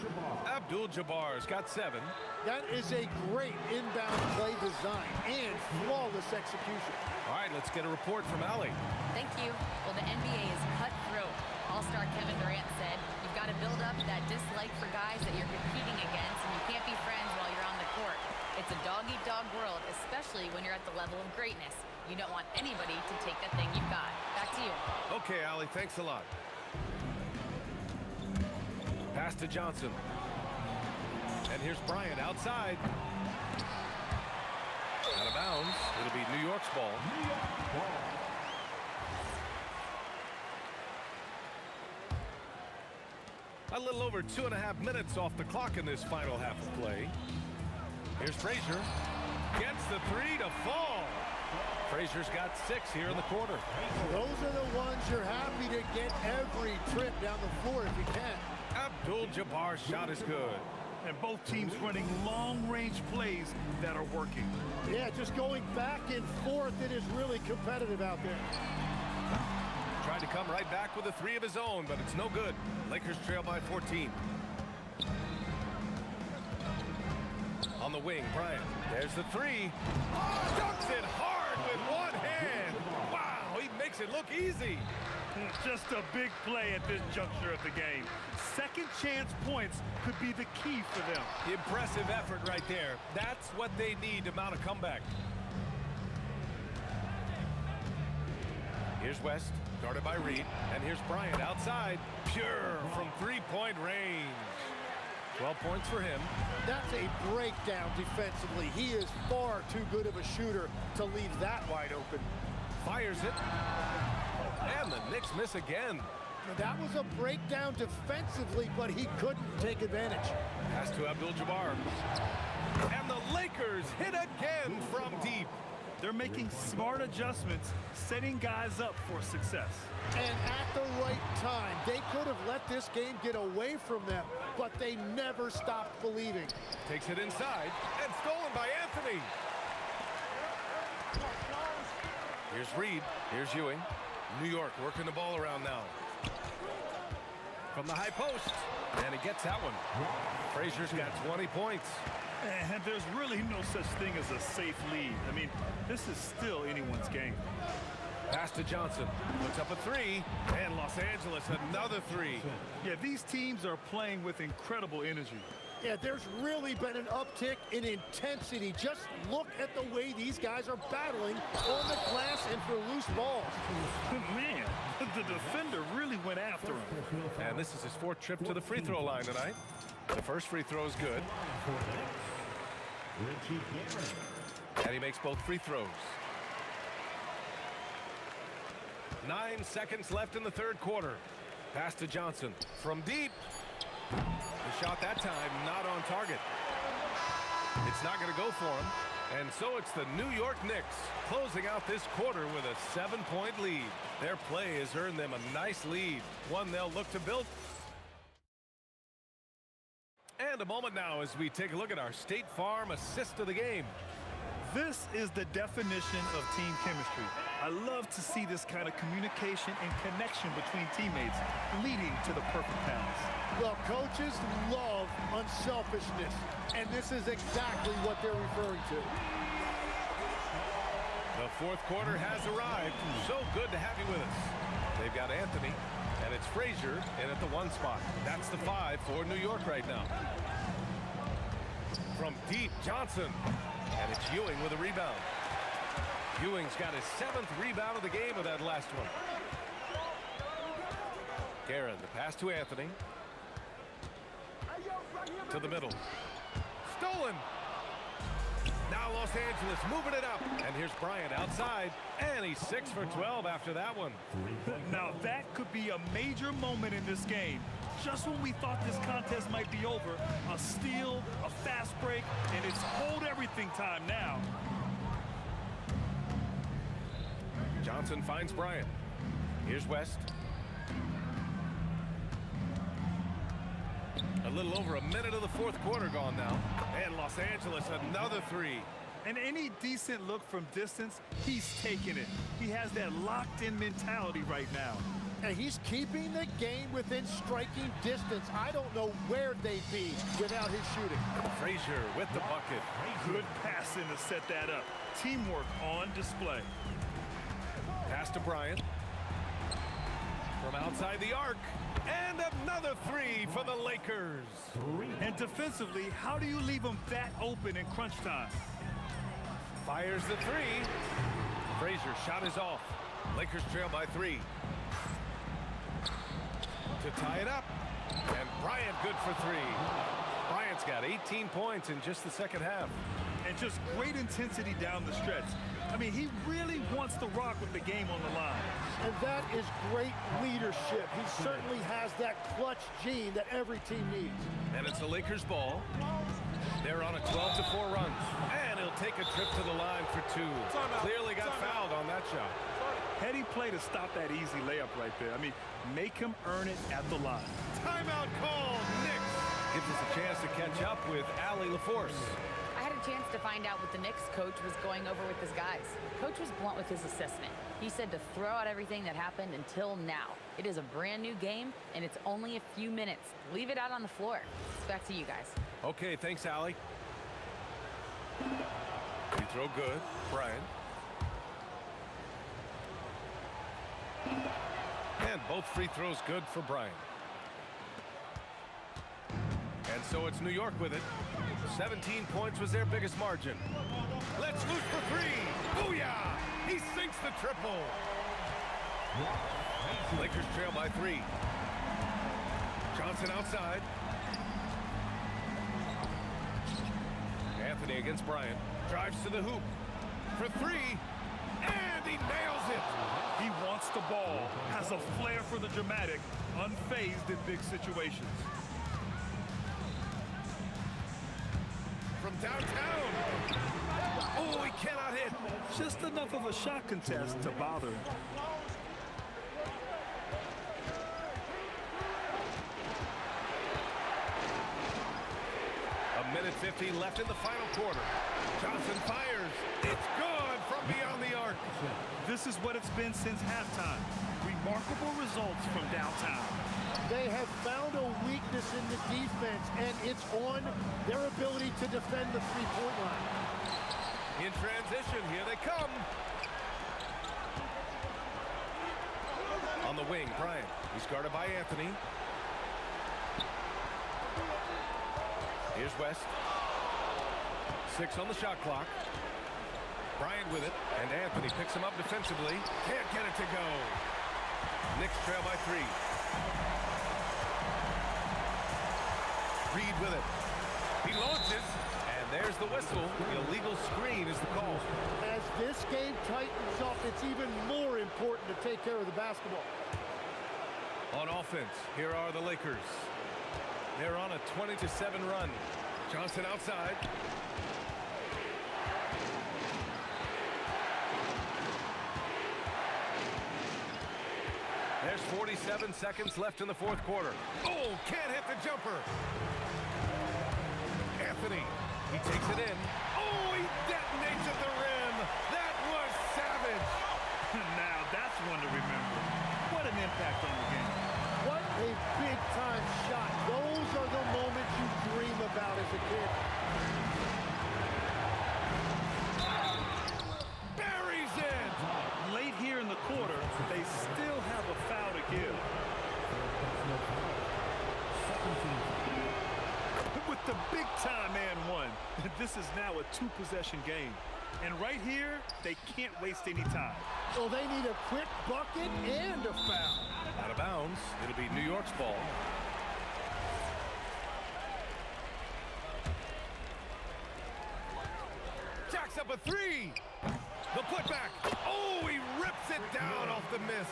Abdul-Jabbar's got 7. That is a great inbound play design and flawless execution. All right, let's get a report from Allie. Thank you. Well, the NBA is cutthroat. All-star Kevin Durant said, you've got to build up that dislike for guys that you're competing against, and you can't be friends while you're on the court. It's a dog-eat-dog world, especially when you're at the level of greatness. You don't want anybody to take the thing you've got. Back to you. Okay, Allie, thanks a lot. Pass to Johnson. And here's Bryant outside. Out of bounds. It'll be New York's ball. A little over 2.5 minutes off the clock in this final half of play. Here's Frazier. Gets the three to fall. Frazier's got 6 here in the quarter. Those are the ones you're happy to get every trip down the floor if you can. Abdul-Jabbar's shot is good. And both teams running long-range plays that are working. Yeah, just going back and forth, it is really competitive out there. Tried to come right back with a 3 of his own, but it's no good. Lakers trail by 14. On the wing, Bryant. There's the 3. Dunks it hard with one hand. Wow, he makes it look easy. Just a big play at this juncture of the game. Second chance points could be the key for them. Impressive effort right there. That's what they need to mount a comeback. Here's West, guarded by Reed, and here's Bryant outside. Pure from three-point range. 12 points for him. That's a breakdown defensively. He is far too good of a shooter to leave that wide open. Fires it. And the Knicks miss again. That was a breakdown defensively, but he couldn't take advantage. Pass to Abdul-Jabbar. And the Lakers hit again from deep. They're making smart adjustments, setting guys up for success. And at the right time, they could have let this game get away from them, but they never stopped believing. Takes it inside, and stolen by Anthony. Here's Reed. Here's Ewing. New York working the ball around now. From the high post, and he gets that one. Frazier's got 20 points. And there's really no such thing as a safe lead. I mean, this is still anyone's game. Pass to Johnson. Puts up a 3. And Los Angeles, another 3. Yeah, these teams are playing with incredible energy. Yeah, there's really been an uptick in intensity. Just look at the way these guys are battling on the glass and for loose balls. Man, the defender really went after him. And this is his 4th trip to the free throw line tonight. The first free throw is good. And he makes both free throws. 9 seconds left in the 3rd quarter. Pass to Johnson from deep. The shot that time not on target. It's not going to go for him. And so it's the New York Knicks closing out this quarter with a 7-point lead. Their play has earned them a nice lead, one they'll look to build. And a moment now as we take a look at our State Farm assist of the game. This is the definition of team chemistry. I love to see this kind of communication and connection between teammates leading to the perfect pass. Well, coaches love unselfishness, and this is exactly what they're referring to. The 4th quarter has arrived. So good to have you with us. They've got Anthony, and it's Frazier in at the 1 spot. That's the 5 for New York right now. From deep, Johnson. And it's Ewing with a rebound. Ewing's got his 7th rebound of the game with that last one. Guerin, the pass to Anthony. To the middle. Stolen. Now Los Angeles moving it up. And here's Bryant outside. And he's 6 for 12 after that one. Now that could be a major moment in this game. Just when we thought this contest might be over, a steal, a fast break, and it's hold everything time now. Johnson finds Bryant. Here's West. A little over a minute of the 4th quarter gone now. And Los Angeles, another 3. And any decent look from distance, he's taking it. He has that locked-in mentality right now. And he's keeping the game within striking distance. I don't know where they'd be without his shooting. Frazier with the bucket. Good passing to set that up. Teamwork on display. Pass to Bryant. From outside the arc. And another 3 for the Lakers. And defensively, how do you leave them that open in crunch time? Fires the 3. Frazier's shot is off. Lakers trail by 3. To tie it up. And Bryant good for 3. Bryant's got 18 points in just the second half. And just great intensity down the stretch. I mean, he really wants to rock with the game on the line. And that is great leadership. He certainly has that clutch gene that every team needs. And it's the Lakers' ball. They're on a 12-4 run. And he'll take a trip to the line for 2. Clearly got fouled on that shot. Heady play to stop that easy layup right there. I mean, make him earn it at the line. Timeout call, Knicks. Gives us a chance to catch up with Allie LaForce. I had a chance to find out what the Knicks coach was going over with his guys. Coach was blunt with his assessment. He said to throw out everything that happened until now. It is a brand new game, and it's only a few minutes. Leave it out on the floor. Back to you guys. Okay, thanks, Allie. Free throw good. Bryant. And both free throws good for Bryant. And so it's New York with it. 17 points was their biggest margin. Let's loose for 3. Booyah! He sinks the triple. Lakers trail by 3. Johnson outside. Anthony against Bryant. Drives to the hoop for 3. And he nails it. He wants the ball, has a flair for the dramatic, unfazed in big situations. From downtown. Oh, he cannot hit. Just enough of a shot contest to bother him. A minute 15 left in the final quarter. Johnson fires. It's good from beyond the arc. This is what it's been since halftime. Remarkable results from downtown. They have found a weakness in the defense, and it's on their ability to defend the three-point line. In transition, here they come. On the wing, Bryant. He's guarded by Anthony. Here's West. 6 on the shot clock. Bryant with it, and Anthony picks him up defensively. Can't get it to go. Knicks trail by 3. Reed with it. He launches, and there's the whistle. The illegal screen is the call. As this game tightens up, it's even more important to take care of the basketball. On offense, here are the Lakers. They're on a 20-7 run. Johnson outside. There's 47 seconds left in the fourth quarter. Oh, can't hit the jumper. Anthony, he takes it in. Oh, he detonates at the rim. That was savage. Now that's one to remember. What an impact on the game. What a big-time shot. Those are the moments you dream about as a kid. Buries it. Late here in the quarter, they still have a foul to give. With the big-time and one, this is now a 2-possession game. And right here, they can't waste any time. So they need a quick bucket and a foul. Out of bounds. It'll be New York's ball. Jacks up a 3. The putback. Oh, he rips it down off the miss.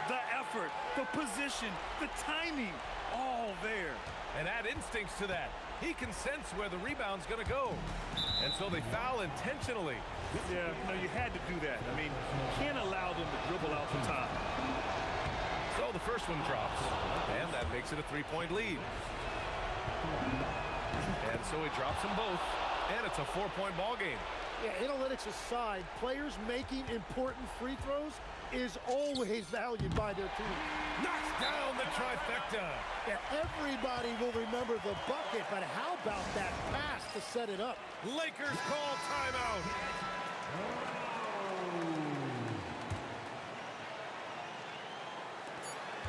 The effort, the position, the timing, all there. And add instincts to that. He can sense where the rebound's going to go. And so they foul intentionally. Yeah, no, you had to do that. I mean, you can't allow them to dribble out the time. So the first one drops, and that makes it a 3-point lead. And so he drops them both, and it's a 4-point ball game. Yeah, analytics aside, players making important free throws is always valued by their team. Knocks down the trifecta. Yeah, everybody will remember the bucket, but how about that pass to set it up? Lakers call timeout.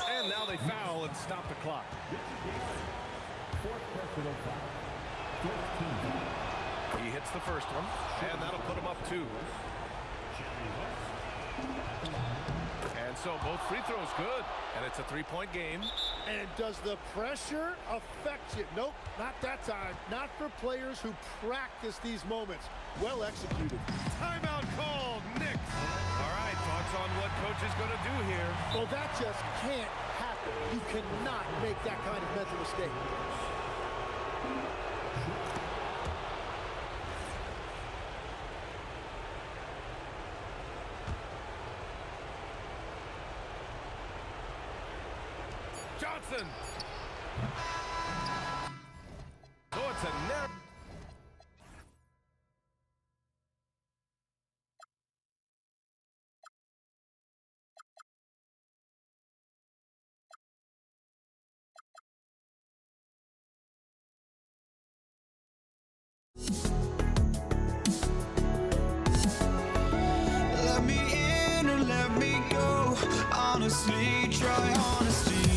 And now they foul and stop the clock. He hits the first one, and that'll put him up 2. And so both free throws good. And it's a three-point game. And does the pressure affect you? Nope, not that time. Not for players who practice these moments. Well executed. Timeout called, Knicks. All right, thoughts on what coach is going to do here? Well, that just can't happen. You cannot make that kind of mental mistake. Johnson. Oh, it's a narrow. Let me in or let me go. Honestly, try honesty.